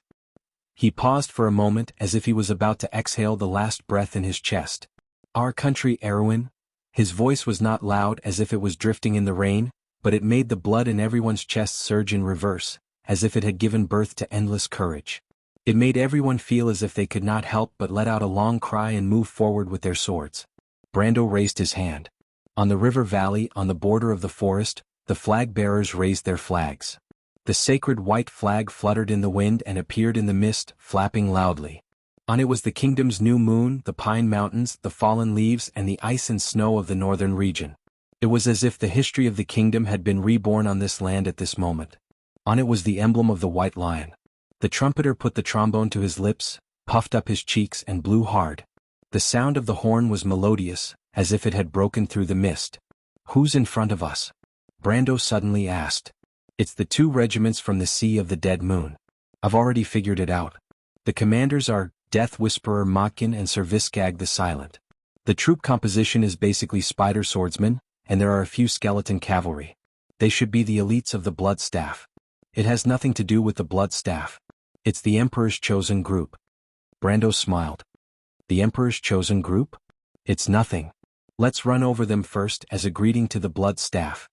He paused for a moment as if he was about to exhale the last breath in his chest. Our country, Erwin. His voice was not loud as if it was drifting in the rain, but it made the blood in everyone's chest surge in reverse, as if it had given birth to endless courage. It made everyone feel as if they could not help but let out a long cry and move forward with their swords. Brando raised his hand. On the river valley, on the border of the forest, the flag-bearers raised their flags. The sacred white flag fluttered in the wind and appeared in the mist, flapping loudly. On it was the kingdom's new moon, the pine mountains, the fallen leaves, and the ice and snow of the northern region. It was as if the history of the kingdom had been reborn on this land at this moment. On it was the emblem of the white lion. The trumpeter put the trombone to his lips, puffed up his cheeks and blew hard. The sound of the horn was melodious, as if it had broken through the mist. "Who's in front of us?" Brando suddenly asked. "It's the 2 regiments from the Sea of the Dead Moon. I've already figured it out. The commanders are Death Whisperer Makin and Sir Viscag the Silent. The troop composition is basically spider swordsmen, and there are a few skeleton cavalry. They should be the elites of the Blood Staff. It has nothing to do with the Blood Staff. It's the Emperor's chosen group." Brando smiled. "The Emperor's chosen group? It's nothing. Let's run over them first as a greeting to the Blood Staff."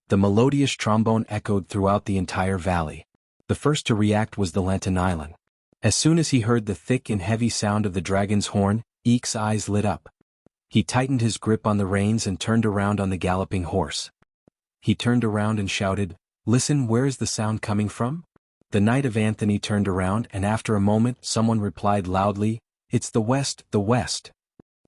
The melodious trombone echoed throughout the entire valley. The first to react was the Lantanilan. As soon as he heard the thick and heavy sound of the dragon's horn, Eek's eyes lit up. He tightened his grip on the reins and turned around on the galloping horse. He turned around and shouted, "Listen, where is the sound coming from?" The Knight of Anthony turned around and after a moment someone replied loudly, "It's the west, the west.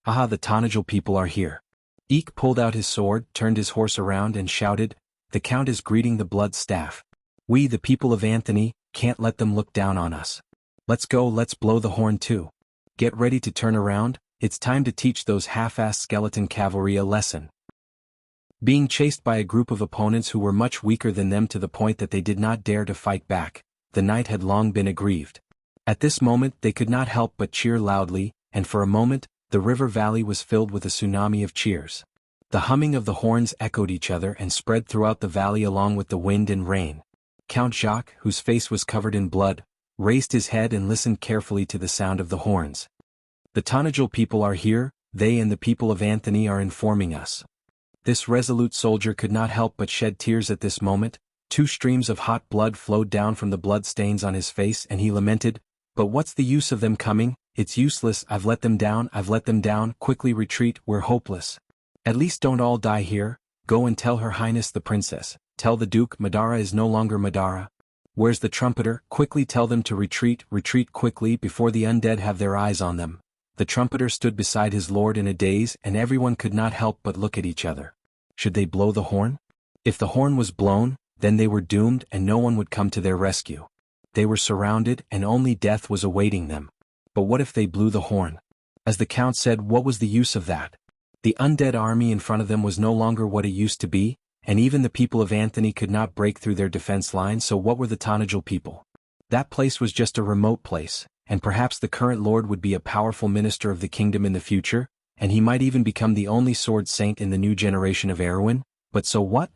Aha, the Tonajal people are here." Eek pulled out his sword, turned his horse around and shouted, "The Count is greeting the Blood Staff. We, the people of Anthony, can't let them look down on us. Let's go, let's blow the horn too. Get ready to turn around, it's time to teach those half-assed skeleton cavalry a lesson." Being chased by a group of opponents who were much weaker than them to the point that they did not dare to fight back, the knight had long been aggrieved. At this moment they could not help but cheer loudly, and for a moment, the river valley was filled with a tsunami of cheers. The humming of the horns echoed each other and spread throughout the valley along with the wind and rain. Count Jacques, whose face was covered in blood, raised his head and listened carefully to the sound of the horns. "The Tonajal people are here, they and the people of Anthony are informing us." This resolute soldier could not help but shed tears at this moment. 2 streams of hot blood flowed down from the blood stains on his face and he lamented, "But what's the use of them coming? It's useless, I've let them down, quickly retreat, we're hopeless. At least don't all die here, go and tell Her Highness the Princess, tell the Duke Madara is no longer Madara. Where's the trumpeter? Quickly tell them to retreat, retreat quickly before the undead have their eyes on them." The trumpeter stood beside his lord in a daze and everyone could not help but look at each other. Should they blow the horn? If the horn was blown, then they were doomed and no one would come to their rescue. They were surrounded and only death was awaiting them. But what if they blew the horn? As the Count said, what was the use of that? The undead army in front of them was no longer what it used to be, and even the people of Anthony could not break through their defense line, so what were the Tonajal people? That place was just a remote place, and perhaps the current lord would be a powerful minister of the kingdom in the future, and he might even become the only sword saint in the new generation of Erewhon, but so what?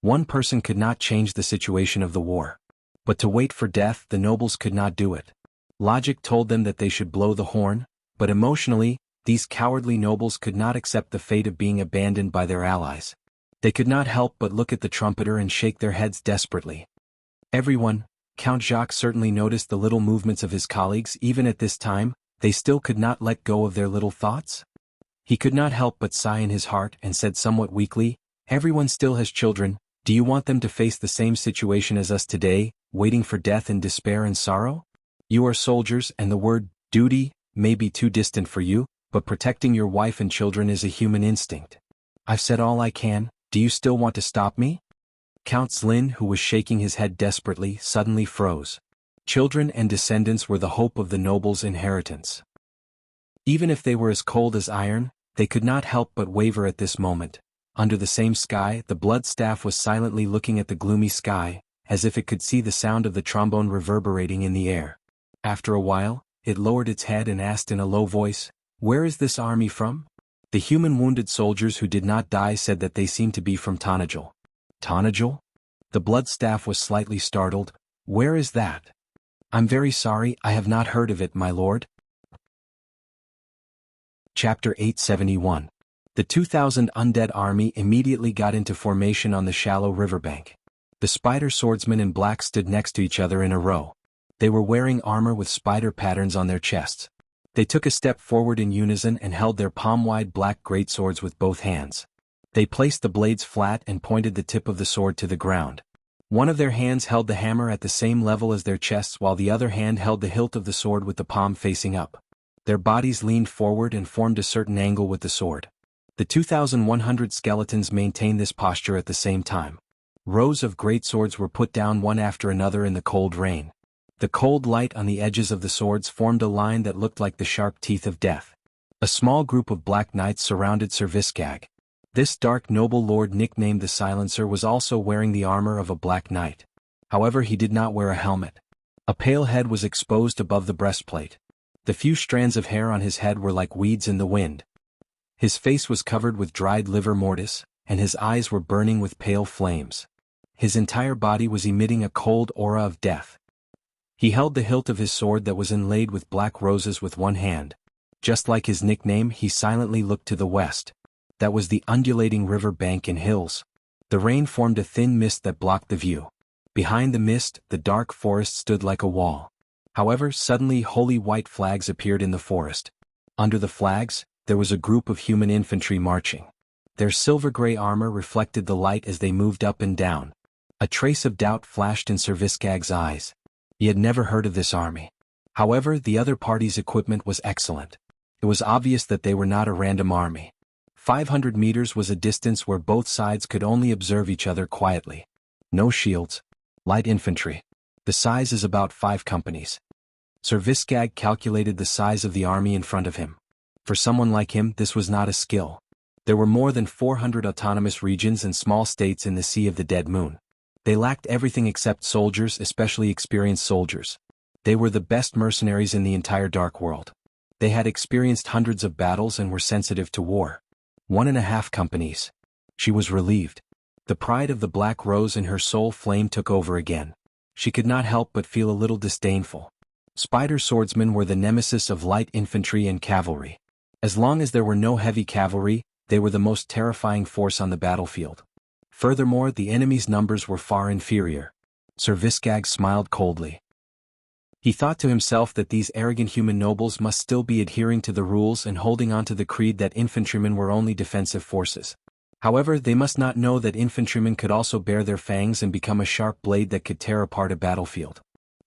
One person could not change the situation of the war. But to wait for death, the nobles could not do it. Logic told them that they should blow the horn, but emotionally, these cowardly nobles could not accept the fate of being abandoned by their allies. They could not help but look at the trumpeter and shake their heads desperately. Everyone, Count Jacques certainly noticed the little movements of his colleagues. Even at this time, they still could not let go of their little thoughts. He could not help but sigh in his heart and said somewhat weakly, "Everyone still has children. Do you want them to face the same situation as us today, waiting for death in despair and sorrow? You are soldiers and the word duty may be too distant for you, but protecting your wife and children is a human instinct. I've said all I can, do you still want to stop me?" Count Zlin, who was shaking his head desperately, suddenly froze. Children and descendants were the hope of the nobles' inheritance. Even if they were as cold as iron, they could not help but waver at this moment. Under the same sky, the blood staff was silently looking at the gloomy sky, as if it could see the sound of the trombone reverberating in the air. After a while, it lowered its head and asked in a low voice, "Where is this army from?" The human wounded soldiers who did not die said that they seemed to be from Tonajal. Tonajal? The blood staff was slightly startled. "Where is that?" "I'm very sorry, I have not heard of it, my lord." Chapter 871. The 2,000 undead army immediately got into formation on the shallow riverbank. The spider swordsmen in black stood next to each other in a row. They were wearing armor with spider patterns on their chests. They took a step forward in unison and held their palm-wide black greatswords with both hands. They placed the blades flat and pointed the tip of the sword to the ground. One of their hands held the hammer at the same level as their chests while the other hand held the hilt of the sword with the palm facing up. Their bodies leaned forward and formed a certain angle with the sword. The 2,100 skeletons maintained this posture at the same time. Rows of greatswords were put down one after another in the cold rain. The cold light on the edges of the swords formed a line that looked like the sharp teeth of death. A small group of black knights surrounded Sir Viscag. This dark noble lord nicknamed the Silencer was also wearing the armor of a black knight. However, he did not wear a helmet. A pale head was exposed above the breastplate. The few strands of hair on his head were like weeds in the wind. His face was covered with dried livor mortis, and his eyes were burning with pale flames. His entire body was emitting a cold aura of death. He held the hilt of his sword that was inlaid with black roses with one hand. Just like his nickname, he silently looked to the west. That was the undulating river bank and hills. The rain formed a thin mist that blocked the view. Behind the mist, the dark forest stood like a wall. However, suddenly holy white flags appeared in the forest. Under the flags, there was a group of human infantry marching. Their silver-gray armor reflected the light as they moved up and down. A trace of doubt flashed in Sir Viscag's eyes. He had never heard of this army. However, the other party's equipment was excellent. It was obvious that they were not a random army. 500 meters was a distance where both sides could only observe each other quietly. No shields. Light infantry. The size is about 5 companies. Sir Viscag calculated the size of the army in front of him. For someone like him, this was not a skill. There were more than 400 autonomous regions and small states in the Sea of the Dead Moon. They lacked everything except soldiers, especially experienced soldiers. They were the best mercenaries in the entire Dark World. They had experienced hundreds of battles and were sensitive to war. 1.5 companies. She was relieved. The pride of the Black Rose in her soul flame took over again. She could not help but feel a little disdainful. Spider swordsmen were the nemesis of light infantry and cavalry. As long as there were no heavy cavalry, they were the most terrifying force on the battlefield. Furthermore, the enemy's numbers were far inferior. Sir Viscag smiled coldly. He thought to himself that these arrogant human nobles must still be adhering to the rules and holding on to the creed that infantrymen were only defensive forces. However, they must not know that infantrymen could also bare their fangs and become a sharp blade that could tear apart a battlefield.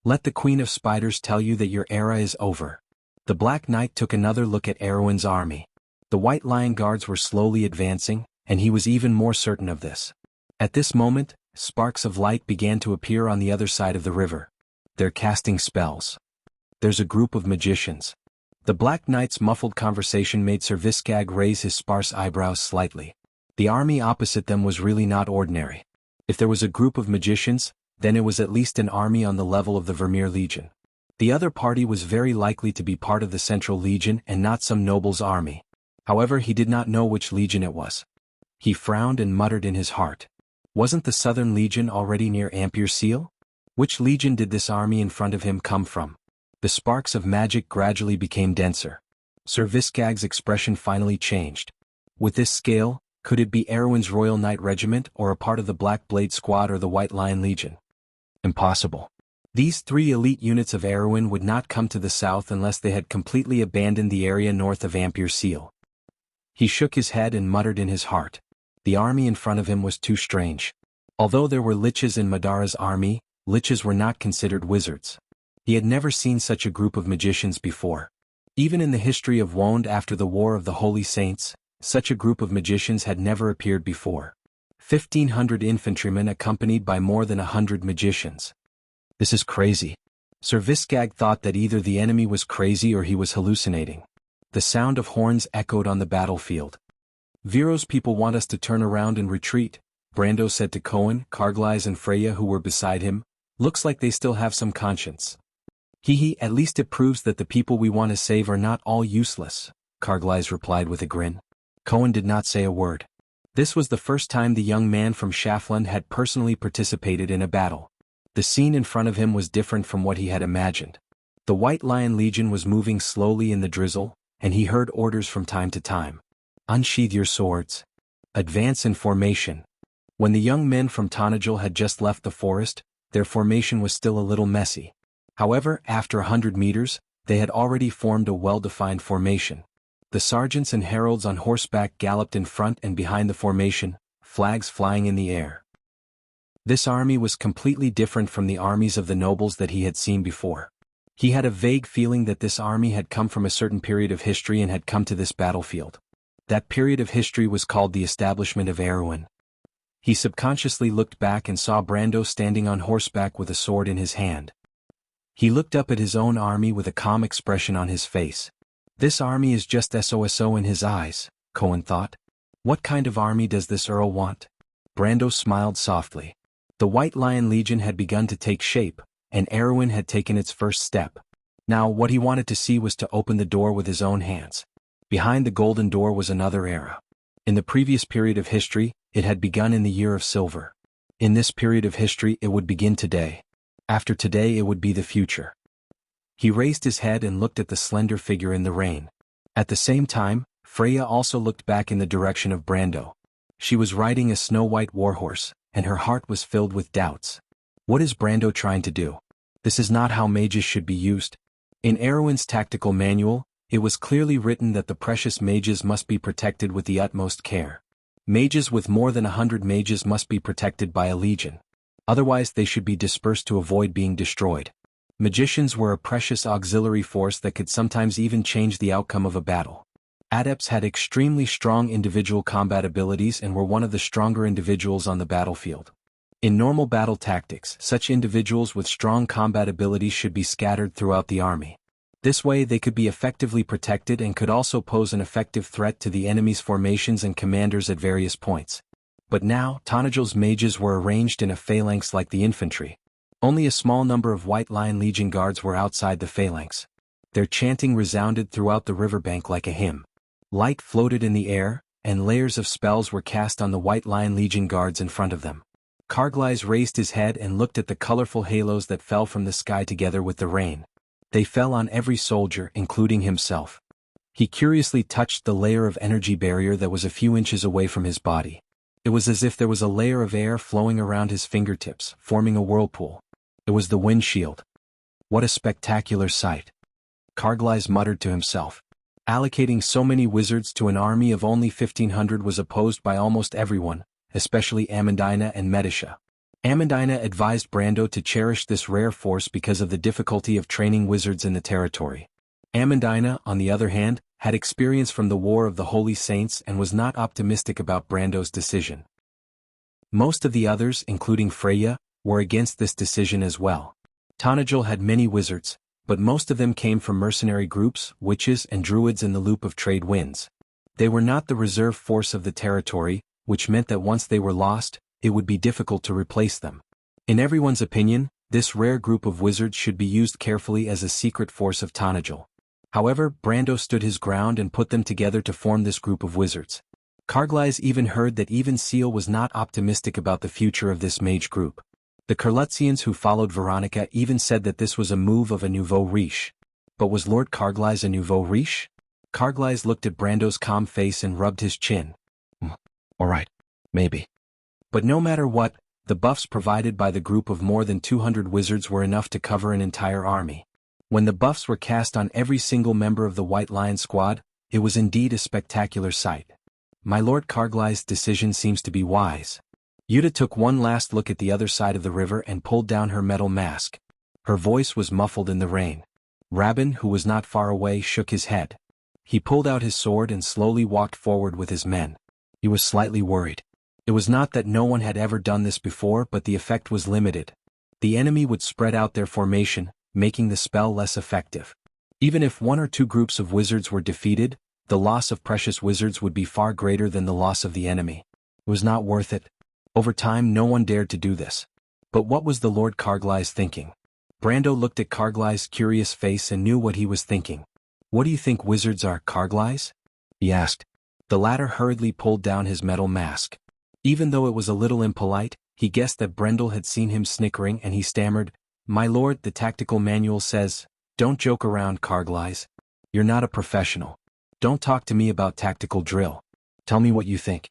Let the Queen of Spiders tell you that your era is over. The Black Knight took another look at Erwin's army. The White Lion Guards were slowly advancing, and he was even more certain of this. At this moment, sparks of light began to appear on the other side of the river. They're casting spells. There's a group of magicians. The Black Knight's muffled conversation made Sir Viscag raise his sparse eyebrows slightly. The army opposite them was really not ordinary. If there was a group of magicians, then it was at least an army on the level of the Vermeer Legion. The other party was very likely to be part of the Central Legion and not some noble's army. However, he did not know which legion it was. He frowned and muttered in his heart. Wasn't the Southern Legion already near Ampere Seal? Which legion did this army in front of him come from? The sparks of magic gradually became denser. Sir Viscag's expression finally changed. With this scale, could it be Erwin's Royal Knight Regiment or a part of the Black Blade Squad or the White Lion Legion? Impossible. These 3 elite units of Erwin would not come to the south unless they had completely abandoned the area north of Ampere Seal. He shook his head and muttered in his heart. The army in front of him was too strange. Although there were liches in Madara's army, liches were not considered wizards. He had never seen such a group of magicians before. Even in the history of Wonde after the War of the Holy Saints, such a group of magicians had never appeared before. 1,500 infantrymen accompanied by more than 100 magicians. This is crazy. Sir Viscag thought that either the enemy was crazy or he was hallucinating. The sound of horns echoed on the battlefield. Viro's people want us to turn around and retreat, Brando said to Cohen, Carglass and Freya who were beside him. Looks like they still have some conscience. At least it proves that the people we want to save are not all useless, Carglass replied with a grin. Cohen did not say a word. This was the first time the young man from Shafland had personally participated in a battle. The scene in front of him was different from what he had imagined. The White Lion Legion was moving slowly in the drizzle, and he heard orders from time to time. Unsheathe your swords. Advance in formation. When the young men from Tonajul had just left the forest, their formation was still a little messy. However, after 100 meters, they had already formed a well-defined formation. The sergeants and heralds on horseback galloped in front and behind the formation, flags flying in the air. This army was completely different from the armies of the nobles that he had seen before. He had a vague feeling that this army had come from a certain period of history and had come to this battlefield. That period of history was called the establishment of Erewhon. He subconsciously looked back and saw Brando standing on horseback with a sword in his hand. He looked up at his own army with a calm expression on his face. This army is just SOSO in his eyes, Cohen thought. What kind of army does this Earl want? Brando smiled softly. The White Lion Legion had begun to take shape, and Erewhon had taken its first step. Now what he wanted to see was to open the door with his own hands. Behind the golden door was another era. In the previous period of history, it had begun in the year of silver. In this period of history it would begin today. After today it would be the future. He raised his head and looked at the slender figure in the rain. At the same time, Freya also looked back in the direction of Brando. She was riding a snow-white warhorse, and her heart was filled with doubts. What is Brando trying to do? This is not how mages should be used. In Erewhon's tactical manual, it was clearly written that the precious mages must be protected with the utmost care. Mages with more than 100 mages must be protected by a legion. Otherwise they should be dispersed to avoid being destroyed. Magicians were a precious auxiliary force that could sometimes even change the outcome of a battle. Adepts had extremely strong individual combat abilities and were one of the stronger individuals on the battlefield. In normal battle tactics, such individuals with strong combat abilities should be scattered throughout the army. This way they could be effectively protected and could also pose an effective threat to the enemy's formations and commanders at various points. But now, Tanajel's mages were arranged in a phalanx like the infantry. Only a small number of White Lion Legion guards were outside the phalanx. Their chanting resounded throughout the riverbank like a hymn. Light floated in the air, and layers of spells were cast on the White Lion Legion guards in front of them. Karglais raised his head and looked at the colorful halos that fell from the sky together with the rain. They fell on every soldier, including himself. He curiously touched the layer of energy barrier that was a few inches away from his body. It was as if there was a layer of air flowing around his fingertips, forming a whirlpool. It was the wind shield. What a spectacular sight. Karglais muttered to himself. Allocating so many wizards to an army of only 1,500 was opposed by almost everyone, especially Amandina and Medisha. Amandina advised Brando to cherish this rare force because of the difficulty of training wizards in the territory. Amandina, on the other hand, had experience from the War of the Holy Saints and was not optimistic about Brando's decision. Most of the others, including Freya, were against this decision as well. Tanajel had many wizards, but most of them came from mercenary groups, witches and druids in the loop of trade winds. They were not the reserve force of the territory, which meant that once they were lost, it would be difficult to replace them. In everyone's opinion, this rare group of wizards should be used carefully as a secret force of Tanajel. However, Brando stood his ground and put them together to form this group of wizards. Karglais even heard that even Seal was not optimistic about the future of this mage group. The Kurlutzians who followed Veronica even said that this was a move of a nouveau riche. But was Lord Karglais a nouveau riche? Karglais looked at Brando's calm face and rubbed his chin. Alright, maybe. But no matter what, the buffs provided by the group of more than 200 wizards were enough to cover an entire army. When the buffs were cast on every single member of the White Lion squad, it was indeed a spectacular sight. My Lord Karglais' decision seems to be wise. Yuta took one last look at the other side of the river and pulled down her metal mask. Her voice was muffled in the rain. Rabin, who was not far away, shook his head. He pulled out his sword and slowly walked forward with his men. He was slightly worried. It was not that no one had ever done this before, but the effect was limited. The enemy would spread out their formation, making the spell less effective. Even if one or two groups of wizards were defeated, the loss of precious wizards would be far greater than the loss of the enemy. It was not worth it. Over time no one dared to do this. But what was the Lord Karglais thinking? Brando looked at Karglais' curious face and knew what he was thinking. What do you think wizards are, Karglais? He asked. The latter hurriedly pulled down his metal mask. Even though it was a little impolite, he guessed that Brendel had seen him snickering and he stammered, My lord, the tactical manual says, don't joke around, Karglais. You're not a professional. Don't talk to me about tactical drill. Tell me what you think.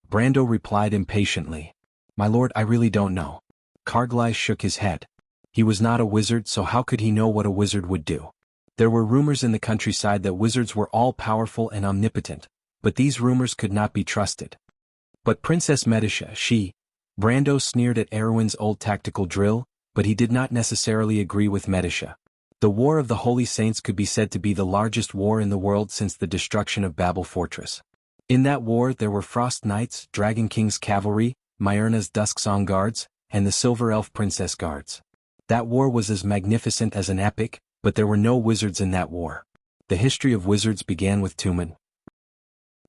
Brando replied impatiently. My lord, I really don't know. Karglais shook his head. He was not a wizard, so how could he know what a wizard would do? There were rumors in the countryside that wizards were all-powerful and omnipotent, but these rumors could not be trusted. But Princess Medisha, Brando sneered at Erwin's old tactical drill, but he did not necessarily agree with Medisha. The War of the Holy Saints could be said to be the largest war in the world since the destruction of Babel Fortress. In that war there were Frost Knights, Dragon King's cavalry, Myrna's Dusksong Guards, and the Silver Elf Princess Guards. That war was as magnificent as an epic, but there were no wizards in that war. The history of wizards began with Tumen.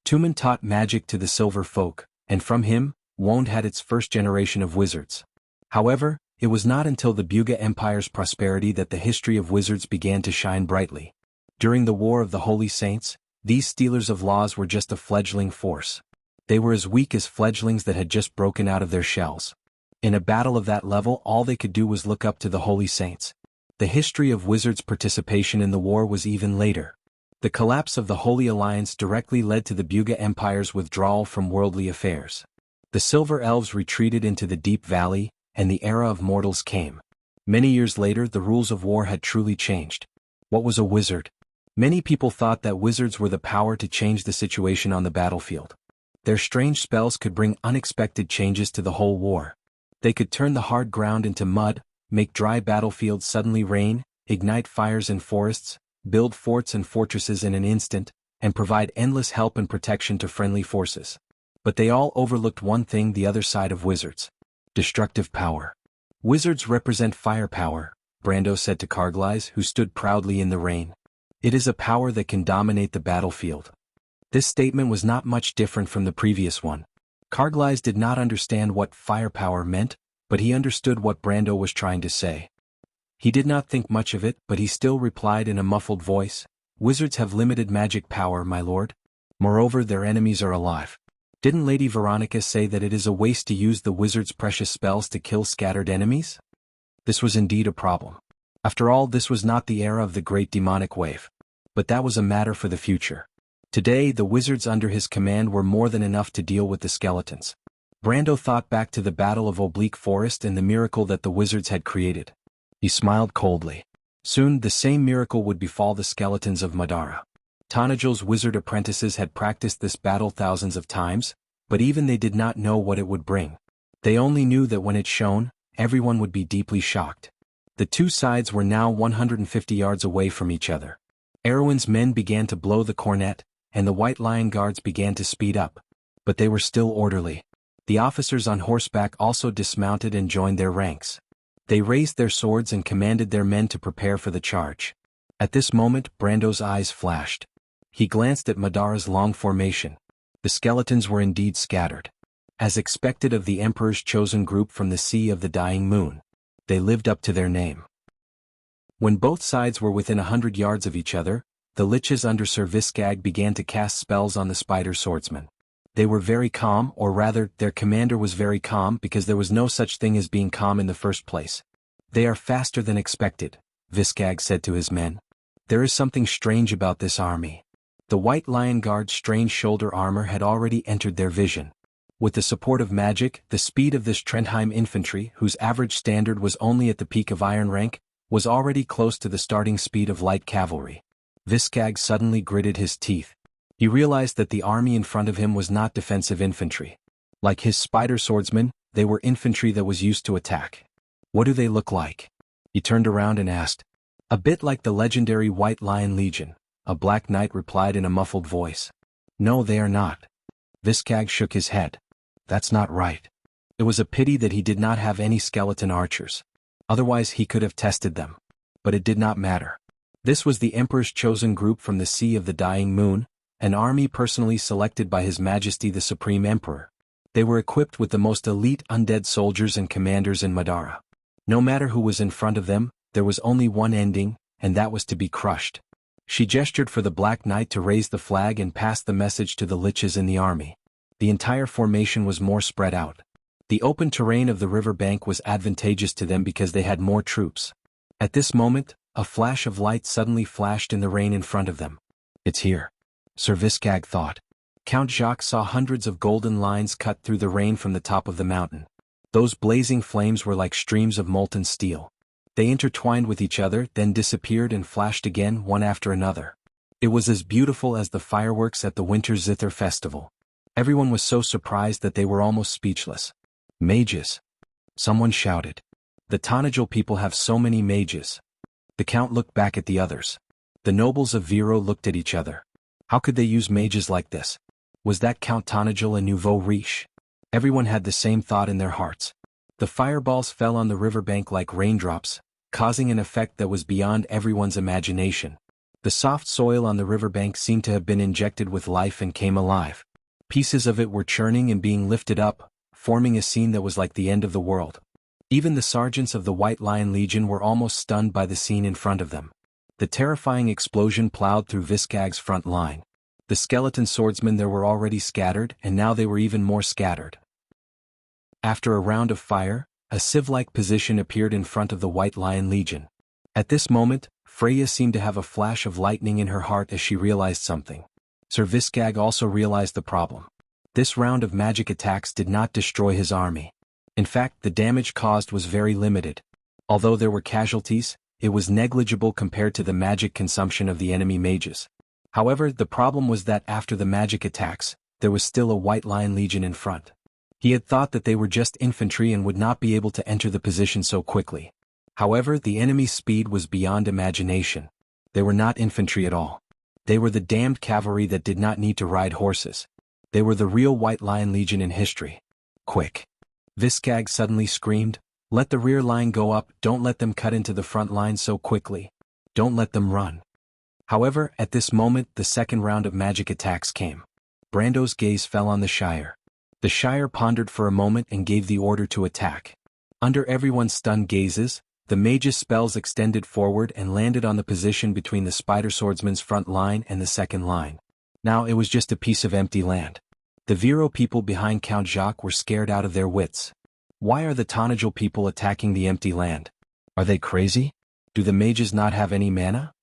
Tumen taught magic to the Silver Folk, and from him, Wond had its first generation of wizards. However, it was not until the Buga Empire's prosperity that the history of wizards began to shine brightly. During the War of the Holy Saints, these stealers of laws were just a fledgling force. They were as weak as fledglings that had just broken out of their shells. In a battle of that level, all they could do was look up to the Holy Saints. The history of wizards' participation in the war was even later. The collapse of the Holy Alliance directly led to the Buga Empire's withdrawal from worldly affairs. The Silver Elves retreated into the Deep Valley, and the era of mortals came. Many years later, the rules of war had truly changed. What was a wizard? Many people thought that wizards were the power to change the situation on the battlefield. Their strange spells could bring unexpected changes to the whole war. They could turn the hard ground into mud, make dry battlefields suddenly rain, ignite fires in forests, build forts and fortresses in an instant, and provide endless help and protection to friendly forces. But they all overlooked one thing: the other side of wizards. Destructive power. Wizards represent firepower, Brando said to Carglass, who stood proudly in the rain. It is a power that can dominate the battlefield. This statement was not much different from the previous one. Carglass did not understand what firepower meant, but he understood what Brando was trying to say. He did not think much of it, but he still replied in a muffled voice, "Wizards have limited magic power, my lord. Moreover, their enemies are alive. Didn't Lady Veronica say that it is a waste to use the wizard's precious spells to kill scattered enemies?" This was indeed a problem. After all, this was not the era of the great demonic wave. But that was a matter for the future. Today, the wizards under his command were more than enough to deal with the skeletons. Brando thought back to the Battle of Oblique Forest and the miracle that the wizards had created. He smiled coldly. Soon, the same miracle would befall the skeletons of Madara. Tanajel's wizard apprentices had practiced this battle thousands of times, but even they did not know what it would bring. They only knew that when it shone, everyone would be deeply shocked. The two sides were now 150 yards away from each other. Erwin's men began to blow the cornet, and the White Lion Guards began to speed up. But they were still orderly. The officers on horseback also dismounted and joined their ranks. They raised their swords and commanded their men to prepare for the charge. At this moment, Brando's eyes flashed. He glanced at Madara's long formation. The skeletons were indeed scattered. As expected of the Emperor's chosen group from the Sea of the Dying Moon, they lived up to their name. When both sides were within 100 yards of each other, the liches under Sir Viscag began to cast spells on the spider swordsmen. They were very calm, or rather, their commander was very calm because there was no such thing as being calm in the first place. "They are faster than expected," Viscag said to his men. "There is something strange about this army." The White Lion Guard's strange shoulder armor had already entered their vision. With the support of magic, the speed of this Trendheim infantry, whose average standard was only at the peak of Iron Rank, was already close to the starting speed of light cavalry. Viscag suddenly gritted his teeth. He realized that the army in front of him was not defensive infantry. Like his spider swordsmen, they were infantry that was used to attack. "What do they look like?" He turned around and asked. "A bit like the legendary White Lion Legion," a black knight replied in a muffled voice. "No, they are not." Viscag shook his head. "That's not right." It was a pity that he did not have any skeleton archers. Otherwise he could have tested them. But it did not matter. This was the Emperor's chosen group from the Sea of the Dying Moon, an army personally selected by His Majesty the Supreme Emperor. They were equipped with the most elite undead soldiers and commanders in Madara. No matter who was in front of them, there was only one ending, and that was to be crushed. She gestured for the Black Knight to raise the flag and pass the message to the liches in the army. The entire formation was more spread out. The open terrain of the river bank was advantageous to them because they had more troops. At this moment, a flash of light suddenly flashed in the rain in front of them. "It's here," Sir Viscag thought. Count Jacques saw hundreds of golden lines cut through the rain from the top of the mountain. Those blazing flames were like streams of molten steel. They intertwined with each other, then disappeared and flashed again one after another. It was as beautiful as the fireworks at the Winter Zither festival. Everyone was so surprised that they were almost speechless. Mages! Someone shouted. The Tanajal people have so many mages. The Count looked back at the others. The nobles of Viro looked at each other. How could they use mages like this? Was that Count Tanajal a nouveau riche? Everyone had the same thought in their hearts. The fireballs fell on the riverbank like raindrops, causing an effect that was beyond everyone's imagination. The soft soil on the riverbank seemed to have been injected with life and came alive. Pieces of it were churning and being lifted up, forming a scene that was like the end of the world. Even the sergeants of the White Lion Legion were almost stunned by the scene in front of them. The terrifying explosion plowed through Viscag's front line. The skeleton swordsmen there were already scattered, and now they were even more scattered. After a round of fire, a sieve-like position appeared in front of the White Lion Legion. At this moment, Freya seemed to have a flash of lightning in her heart as she realized something. Sir Viscag also realized the problem. This round of magic attacks did not destroy his army. In fact, the damage caused was very limited. Although there were casualties, it was negligible compared to the magic consumption of the enemy mages. However, the problem was that after the magic attacks, there was still a White Lion Legion in front. He had thought that they were just infantry and would not be able to enter the position so quickly. However, the enemy's speed was beyond imagination. They were not infantry at all. They were the damned cavalry that did not need to ride horses. They were the real White Lion Legion in history. Quick! Viscag suddenly screamed, "Let the rear line go up, don't let them cut into the front line so quickly. Don't let them run." However, at this moment the second round of magic attacks came. Brando's gaze fell on the Shire. The Shire pondered for a moment and gave the order to attack. Under everyone's stunned gazes, the mage's spells extended forward and landed on the position between the Spider Swordsman's front line and the second line. Now it was just a piece of empty land. The Viro people behind Count Jacques were scared out of their wits. Why are the Tanajal people attacking the empty land? Are they crazy? Do the mages not have any mana?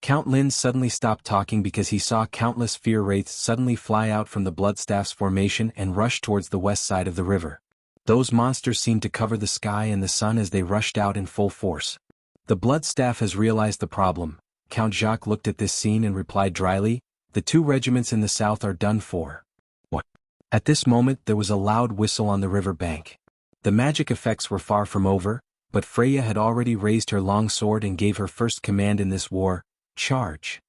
Count Lin suddenly stopped talking because he saw countless fear wraiths suddenly fly out from the Bloodstaff's formation and rush towards the west side of the river. Those monsters seemed to cover the sky and the sun as they rushed out in full force. The Bloodstaff has realized the problem. Count Jacques looked at this scene and replied dryly, "The 2 regiments in the south are done for." What? At this moment there was a loud whistle on the river bank. The magic effects were far from over, but Freya had already raised her long sword and gave her first command in this war: charge.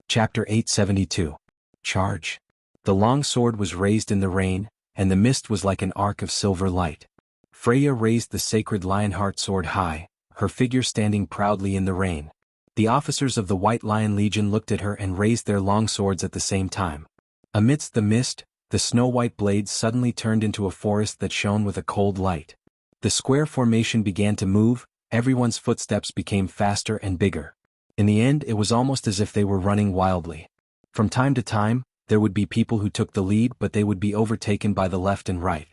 Chapter 872. Charge. The long sword was raised in the rain, and the mist was like an arc of silver light. Freya raised the sacred Lionheart sword high, her figure standing proudly in the rain. The officers of the White Lion Legion looked at her and raised their long swords at the same time. Amidst the mist, the snow-white blades suddenly turned into a forest that shone with a cold light. The square formation began to move, everyone's footsteps became faster and bigger. In the end, it was almost as if they were running wildly. From time to time, there would be people who took the lead, but they would be overtaken by the left and right.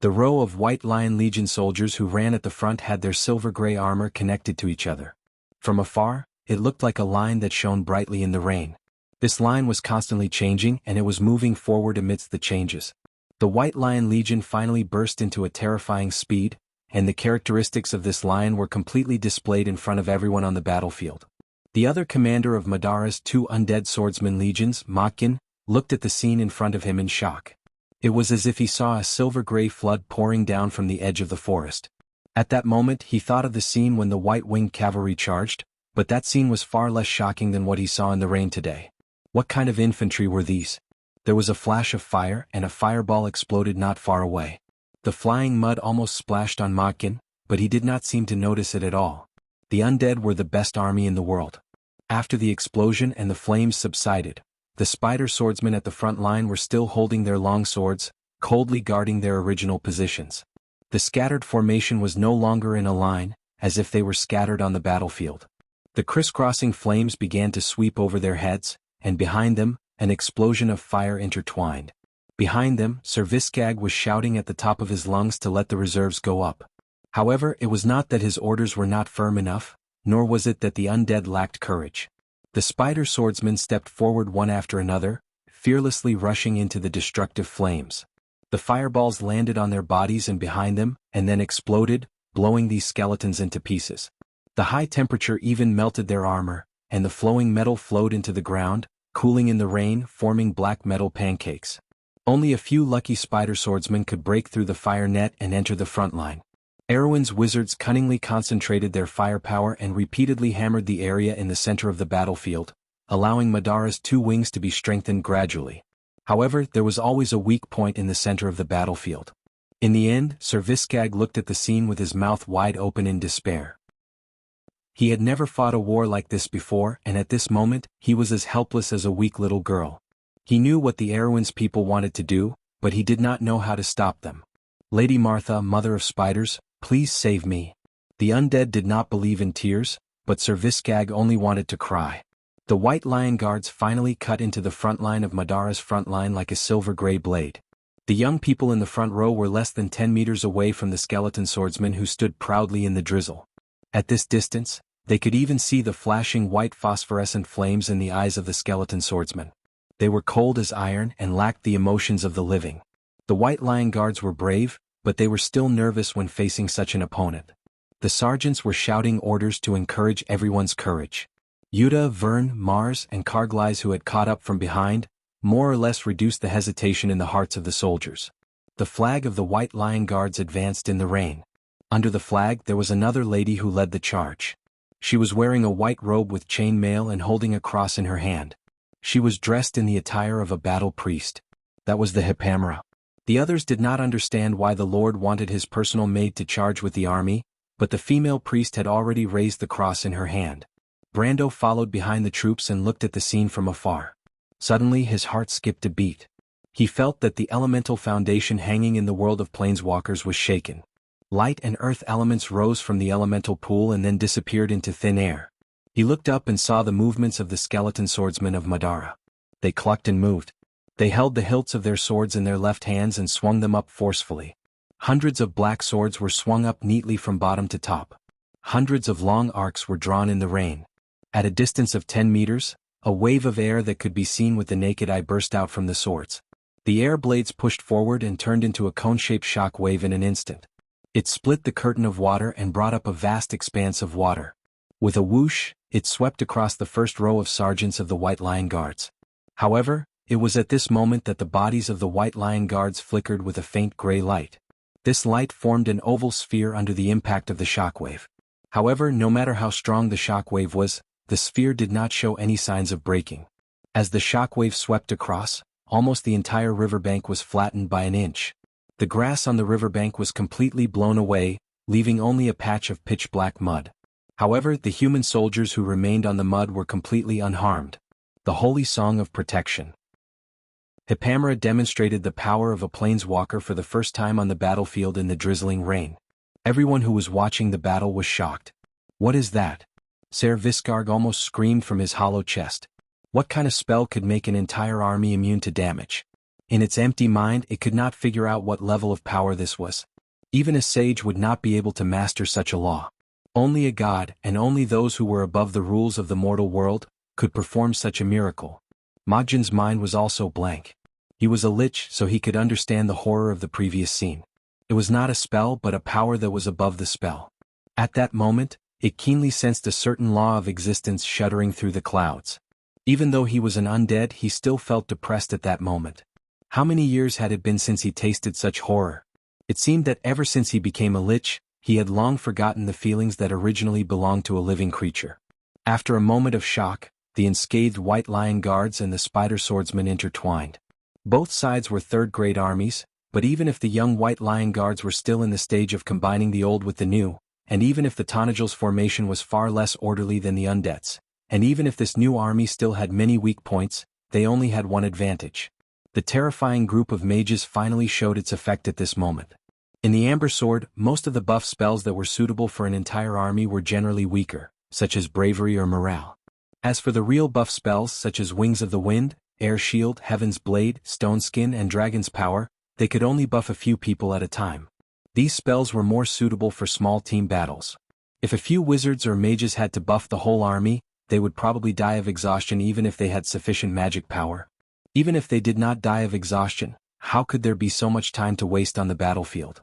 The row of White Lion Legion soldiers who ran at the front had their silver-gray armor connected to each other. From afar, it looked like a line that shone brightly in the rain. This line was constantly changing and it was moving forward amidst the changes. The White Lion Legion finally burst into a terrifying speed, and the characteristics of this lion were completely displayed in front of everyone on the battlefield. The other commander of Madara's 2 undead swordsman legions, Machkin, looked at the scene in front of him in shock. It was as if he saw a silver-gray flood pouring down from the edge of the forest. At that moment he thought of the scene when the white-winged cavalry charged, but that scene was far less shocking than what he saw in the rain today. What kind of infantry were these? There was a flash of fire and a fireball exploded not far away. The flying mud almost splashed on Machkin, but he did not seem to notice it at all. The undead were the best army in the world. After the explosion and the flames subsided, the spider swordsmen at the front line were still holding their long swords, coldly guarding their original positions. The scattered formation was no longer in a line, as if they were scattered on the battlefield. The crisscrossing flames began to sweep over their heads, and behind them, an explosion of fire intertwined. Behind them, Sir Viscag was shouting at the top of his lungs to let the reserves go up. However, it was not that his orders were not firm enough, nor was it that the undead lacked courage. The spider swordsmen stepped forward one after another, fearlessly rushing into the destructive flames. The fireballs landed on their bodies and behind them, and then exploded, blowing these skeletons into pieces. The high temperature even melted their armor, and the flowing metal flowed into the ground, cooling in the rain, forming black metal pancakes. Only a few lucky spider swordsmen could break through the fire net and enter the front line. Erwin's wizards cunningly concentrated their firepower and repeatedly hammered the area in the center of the battlefield, allowing Madara's two wings to be strengthened gradually. However, there was always a weak point in the center of the battlefield. In the end, Sir Viscag looked at the scene with his mouth wide open in despair. He had never fought a war like this before, and at this moment, he was as helpless as a weak little girl. He knew what the Erwin's people wanted to do, but he did not know how to stop them. Lady Martha, Mother of Spiders, please save me. The undead did not believe in tears, but Sir Viscag only wanted to cry. The White Lion Guards finally cut into the front line of Madara's front line like a silver-gray blade. The young people in the front row were less than 10 meters away from the skeleton swordsmen who stood proudly in the drizzle. At this distance, they could even see the flashing white phosphorescent flames in the eyes of the skeleton swordsmen. They were cold as iron and lacked the emotions of the living. The White Lion Guards were brave, but they were still nervous when facing such an opponent. The sergeants were shouting orders to encourage everyone's courage. Yuta, Vern, Mars, and Karglais, who had caught up from behind, more or less reduced the hesitation in the hearts of the soldiers. The flag of the White Lion Guards advanced in the rain. Under the flag there was another lady who led the charge. She was wearing a white robe with chain mail and holding a cross in her hand. She was dressed in the attire of a battle priest. That was the Hipamera. The others did not understand why the Lord wanted his personal maid to charge with the army, but the female priest had already raised the cross in her hand. Brando followed behind the troops and looked at the scene from afar. Suddenly his heart skipped a beat. He felt that the elemental foundation hanging in the world of planeswalkers was shaken. Light and earth elements rose from the elemental pool and then disappeared into thin air. He looked up and saw the movements of the skeleton swordsmen of Madara. They clucked and moved. They held the hilts of their swords in their left hands and swung them up forcefully. Hundreds of black swords were swung up neatly from bottom to top. Hundreds of long arcs were drawn in the rain. At a distance of 10 meters, a wave of air that could be seen with the naked eye burst out from the swords. The air blades pushed forward and turned into a cone-shaped shock wave in an instant. It split the curtain of water and brought up a vast expanse of water. With a whoosh, it swept across the first row of sergeants of the White Lion Guards. However, it was at this moment that the bodies of the White Lion Guards flickered with a faint gray light. This light formed an oval sphere under the impact of the shockwave. However, no matter how strong the shockwave was, the sphere did not show any signs of breaking. As the shockwave swept across, almost the entire riverbank was flattened by an inch. The grass on the riverbank was completely blown away, leaving only a patch of pitch-black mud. However, the human soldiers who remained on the mud were completely unharmed. The Holy Song of Protection. Hipamera demonstrated the power of a planeswalker for the first time on the battlefield in the drizzling rain. Everyone who was watching the battle was shocked. What is that? Ser Viscarg almost screamed from his hollow chest. What kind of spell could make an entire army immune to damage? In its empty mind it could not figure out what level of power this was. Even a sage would not be able to master such a law. Only a god, and only those who were above the rules of the mortal world, could perform such a miracle. Majin's mind was also blank. He was a lich, so he could understand the horror of the previous scene. It was not a spell but a power that was above the spell. At that moment, it keenly sensed a certain law of existence shuddering through the clouds. Even though he was an undead, he still felt depressed at that moment. How many years had it been since he tasted such horror? It seemed that ever since he became a lich, he had long forgotten the feelings that originally belonged to a living creature. After a moment of shock, the unscathed White Lion Guards and the Spider Swordsmen intertwined. Both sides were third-grade armies, but even if the young White Lion Guards were still in the stage of combining the old with the new, and even if the Tonagels formation was far less orderly than the Undeads, and even if this new army still had many weak points, they only had one advantage. The terrifying group of mages finally showed its effect at this moment. In the Amber Sword, most of the buff spells that were suitable for an entire army were generally weaker, such as Bravery or Morale. As for the real buff spells such as Wings of the Wind, Air Shield, Heaven's Blade, Stone Skin and Dragon's Power, they could only buff a few people at a time. These spells were more suitable for small team battles. If a few wizards or mages had to buff the whole army, they would probably die of exhaustion even if they had sufficient magic power. Even if they did not die of exhaustion, how could there be so much time to waste on the battlefield?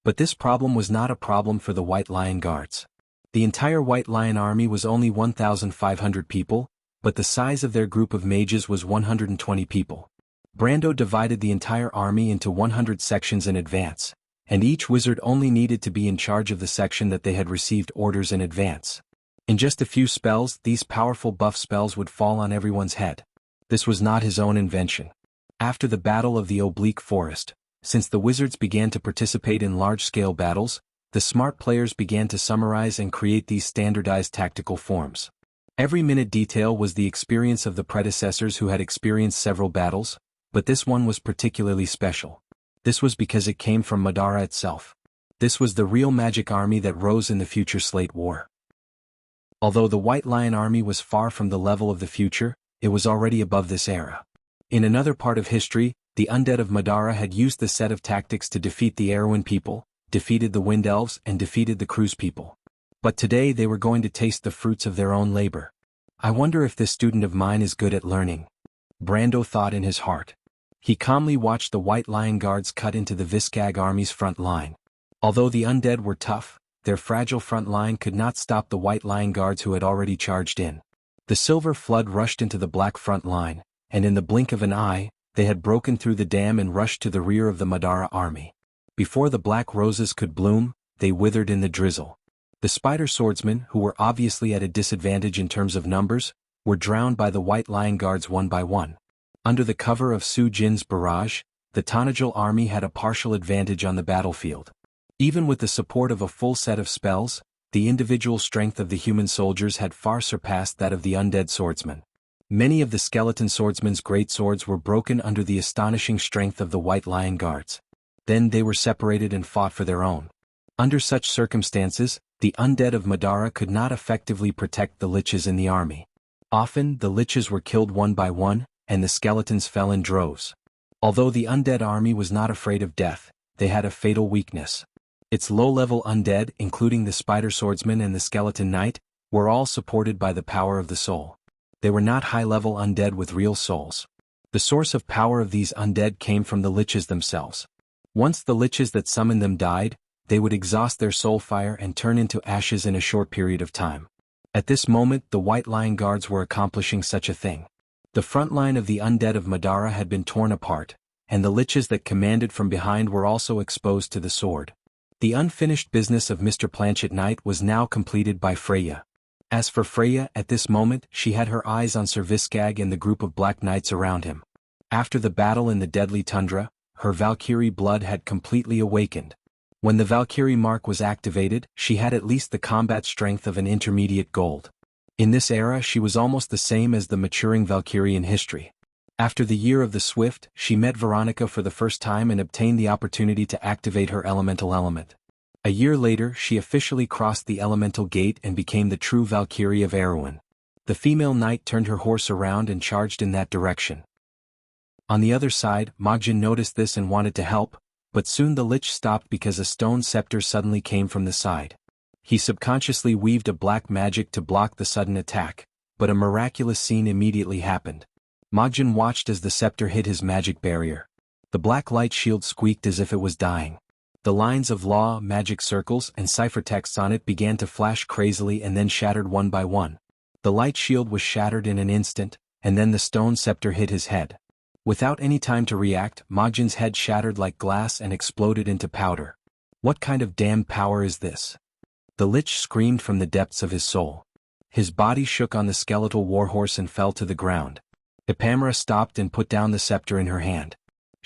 But this problem was not a problem for the White Lion Guards. The entire White Lion army was only 1,500 people, but the size of their group of mages was 120 people. Brando divided the entire army into 100 sections in advance, and each wizard only needed to be in charge of the section that they had received orders in advance. In just a few spells, these powerful buff spells would fall on everyone's head. This was not his own invention. After the Battle of the Oblique Forest, since the wizards began to participate in large-scale battles, the smart players began to summarize and create these standardized tactical forms. Every minute detail was the experience of the predecessors who had experienced several battles, but this one was particularly special. This was because it came from Madara itself. This was the real magic army that rose in the future Slate War. Although the White Lion army was far from the level of the future, it was already above this era. In another part of history, the undead of Madara had used the set of tactics to defeat the Erewhon people, defeated the Wind Elves, and defeated the Cruz people. But today they were going to taste the fruits of their own labor. I wonder if this student of mine is good at learning. Brando thought in his heart. He calmly watched the White Lion Guards cut into the Viscag army's front line. Although the undead were tough, their fragile front line could not stop the White Lion Guards who had already charged in. The silver flood rushed into the black front line, and in the blink of an eye, they had broken through the dam and rushed to the rear of the Madara army. Before the black roses could bloom, they withered in the drizzle. The spider swordsmen, who were obviously at a disadvantage in terms of numbers, were drowned by the White Lion Guards one by one. Under the cover of Su Jin's barrage, the Tanajil army had a partial advantage on the battlefield. Even with the support of a full set of spells, the individual strength of the human soldiers had far surpassed that of the undead swordsmen. Many of the skeleton swordsmen's great swords were broken under the astonishing strength of the White Lion Guards. Then they were separated and fought for their own. Under such circumstances, the undead of Madara could not effectively protect the liches in the army. Often the liches were killed one by one, and the skeletons fell in droves. Although the undead army was not afraid of death, they had a fatal weakness. Its low-level undead, including the spider swordsman and the skeleton knight, were all supported by the power of the soul. They were not high-level undead with real souls. The source of power of these undead came from the liches themselves. Once the liches that summoned them died, they would exhaust their soul fire and turn into ashes in a short period of time. At this moment the White Lion Guards were accomplishing such a thing. The front line of the undead of Madara had been torn apart, and the liches that commanded from behind were also exposed to the sword. The unfinished business of Mr. Planchet Knight was now completed by Freya. As for Freya, at this moment, she had her eyes on Sir Viscag and the group of black knights around him. After the battle in the deadly tundra, her Valkyrie blood had completely awakened. When the Valkyrie mark was activated, she had at least the combat strength of an intermediate gold. In this era she was almost the same as the maturing Valkyrie in history. After the Year of the Swift, she met Veronica for the first time and obtained the opportunity to activate her elemental element. A year later she officially crossed the elemental gate and became the true Valkyrie of Erewhon. The female knight turned her horse around and charged in that direction. On the other side, Magjin noticed this and wanted to help, but soon the lich stopped because a stone scepter suddenly came from the side. He subconsciously weaved a black magic to block the sudden attack, but a miraculous scene immediately happened. Magjin watched as the scepter hit his magic barrier. The black light shield squeaked as if it was dying. The lines of law, magic circles, and ciphertexts on it began to flash crazily and then shattered one by one. The light shield was shattered in an instant, and then the stone scepter hit his head. Without any time to react, Majin's head shattered like glass and exploded into powder. What kind of damned power is this? The lich screamed from the depths of his soul. His body shook on the skeletal warhorse and fell to the ground. Ipamera stopped and put down the scepter in her hand.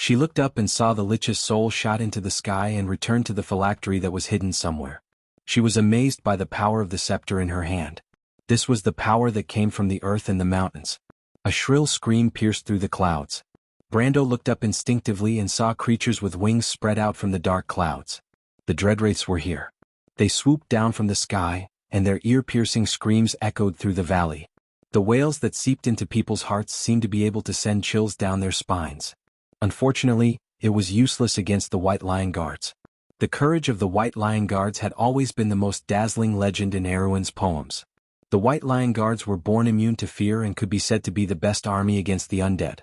She looked up and saw the lich's soul shot into the sky and returned to the phylactery that was hidden somewhere. She was amazed by the power of the scepter in her hand. This was the power that came from the earth and the mountains. A shrill scream pierced through the clouds. Brando looked up instinctively and saw creatures with wings spread out from the dark clouds. The Dreadwraiths were here. They swooped down from the sky, and their ear-piercing screams echoed through the valley. The wails that seeped into people's hearts seemed to be able to send chills down their spines. Unfortunately, it was useless against the White Lion Guards. The courage of the White Lion Guards had always been the most dazzling legend in Erewhon's poems. The White Lion Guards were born immune to fear and could be said to be the best army against the undead.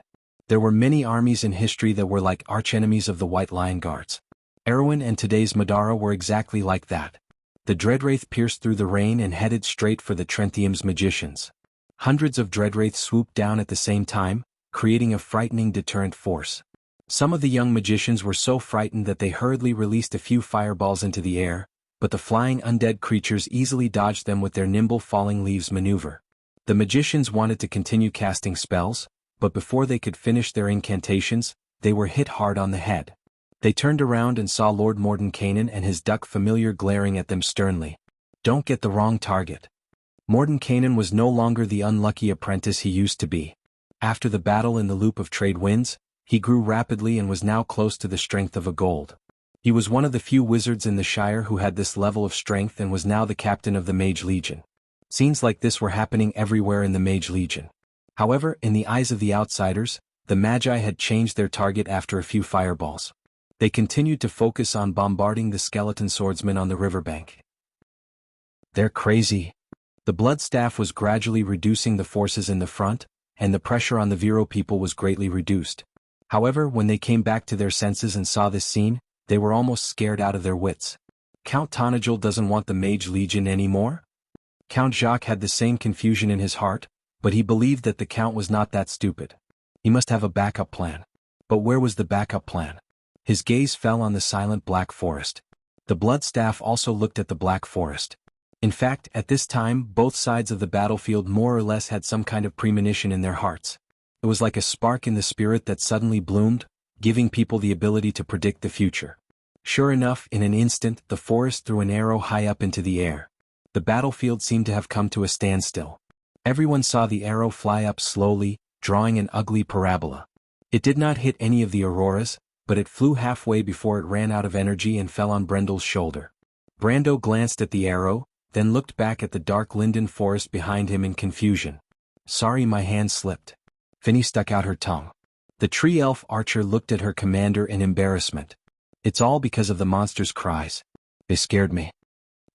There were many armies in history that were like archenemies of the White Lion Guards. Erwin and today's Madara were exactly like that. The Dreadwraith pierced through the rain and headed straight for the Trenthium's magicians. Hundreds of Dreadwraiths swooped down at the same time, creating a frightening deterrent force. Some of the young magicians were so frightened that they hurriedly released a few fireballs into the air, but the flying undead creatures easily dodged them with their nimble falling leaves maneuver. The magicians wanted to continue casting spells, but before they could finish their incantations, they were hit hard on the head. They turned around and saw Lord Mordenkainen and his duck familiar glaring at them sternly. Don't get the wrong target. Mordenkainen was no longer the unlucky apprentice he used to be. After the battle in the Loop of Trade Winds, he grew rapidly and was now close to the strength of a gold. He was one of the few wizards in the Shire who had this level of strength and was now the captain of the Mage Legion. Scenes like this were happening everywhere in the Mage Legion. However, in the eyes of the outsiders, the Magi had changed their target after a few fireballs. They continued to focus on bombarding the skeleton swordsmen on the riverbank. They're crazy. The Bloodstaff was gradually reducing the forces in the front, and the pressure on the Viro people was greatly reduced. However, when they came back to their senses and saw this scene, they were almost scared out of their wits. Count Tonagel doesn't want the Mage Legion anymore? Count Jacques had the same confusion in his heart, but he believed that the Count was not that stupid. He must have a backup plan. But where was the backup plan? His gaze fell on the silent Black Forest. The Bloodstaff also looked at the Black Forest. In fact, at this time, both sides of the battlefield more or less had some kind of premonition in their hearts. It was like a spark in the spirit that suddenly bloomed, giving people the ability to predict the future. Sure enough, in an instant, the forest threw an arrow high up into the air. The battlefield seemed to have come to a standstill. Everyone saw the arrow fly up slowly, drawing an ugly parabola. It did not hit any of the Auroras, but it flew halfway before it ran out of energy and fell on Brendel's shoulder. Brando glanced at the arrow, then looked back at the dark linden forest behind him in confusion. Sorry, my hand slipped. Finny stuck out her tongue. The tree elf archer looked at her commander in embarrassment. It's all because of the monster's cries. They scared me.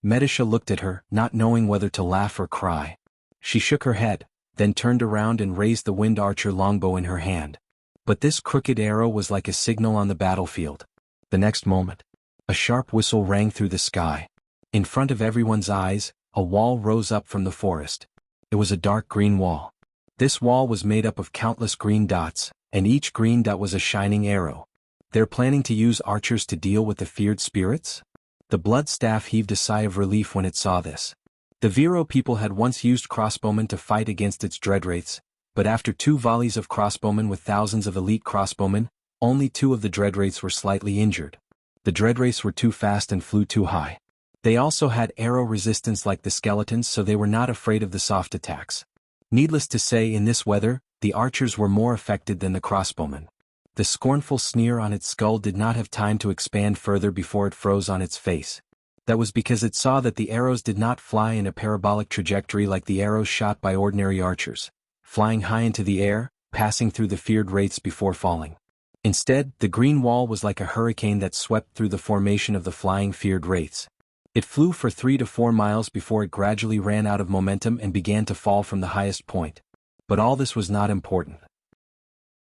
Medisha looked at her, not knowing whether to laugh or cry. She shook her head, then turned around and raised the wind archer longbow in her hand. But this crooked arrow was like a signal on the battlefield. The next moment, a sharp whistle rang through the sky. In front of everyone's eyes, a wall rose up from the forest. It was a dark green wall. This wall was made up of countless green dots, and each green dot was a shining arrow. They're planning to use archers to deal with the feared spirits? The Bloodstaff heaved a sigh of relief when it saw this. The Viro people had once used crossbowmen to fight against its Dreadwraiths, but after 2 volleys of crossbowmen with thousands of elite crossbowmen, only 2 of the Dreadwraiths were slightly injured. The Dreadwraiths were too fast and flew too high. They also had arrow resistance like the skeletons, so they were not afraid of the soft attacks. Needless to say, in this weather, the archers were more affected than the crossbowmen. The scornful sneer on its skull did not have time to expand further before it froze on its face. That was because it saw that the arrows did not fly in a parabolic trajectory like the arrows shot by ordinary archers, flying high into the air, passing through the feared wraiths before falling. Instead, the green wall was like a hurricane that swept through the formation of the flying feared wraiths. It flew for 3 to 4 miles before it gradually ran out of momentum and began to fall from the highest point. But all this was not important.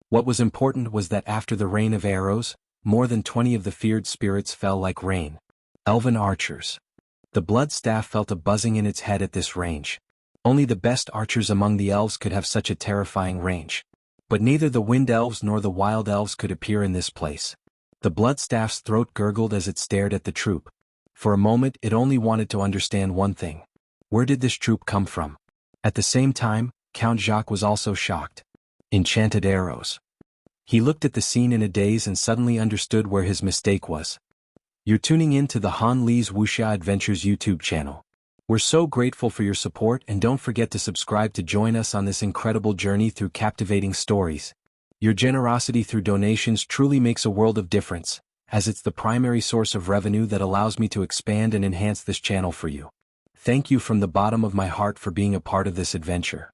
What was important was that after the rain of arrows, more than 20 of the feared spirits fell like rain. Elven archers. The Bloodstaff felt a buzzing in its head at this range. Only the best archers among the elves could have such a terrifying range. But neither the wind elves nor the wild elves could appear in this place. The Bloodstaff's throat gurgled as it stared at the troop. For a moment it only wanted to understand one thing. Where did this troop come from? At the same time, Count Jacques was also shocked. Enchanted arrows. He looked at the scene in a daze and suddenly understood where his mistake was. You're tuning in to the Han Lee's Wuxia Adventures YouTube channel. We're so grateful for your support, and don't forget to subscribe to join us on this incredible journey through captivating stories. Your generosity through donations truly makes a world of difference, as it's the primary source of revenue that allows me to expand and enhance this channel for you. Thank you from the bottom of my heart for being a part of this adventure.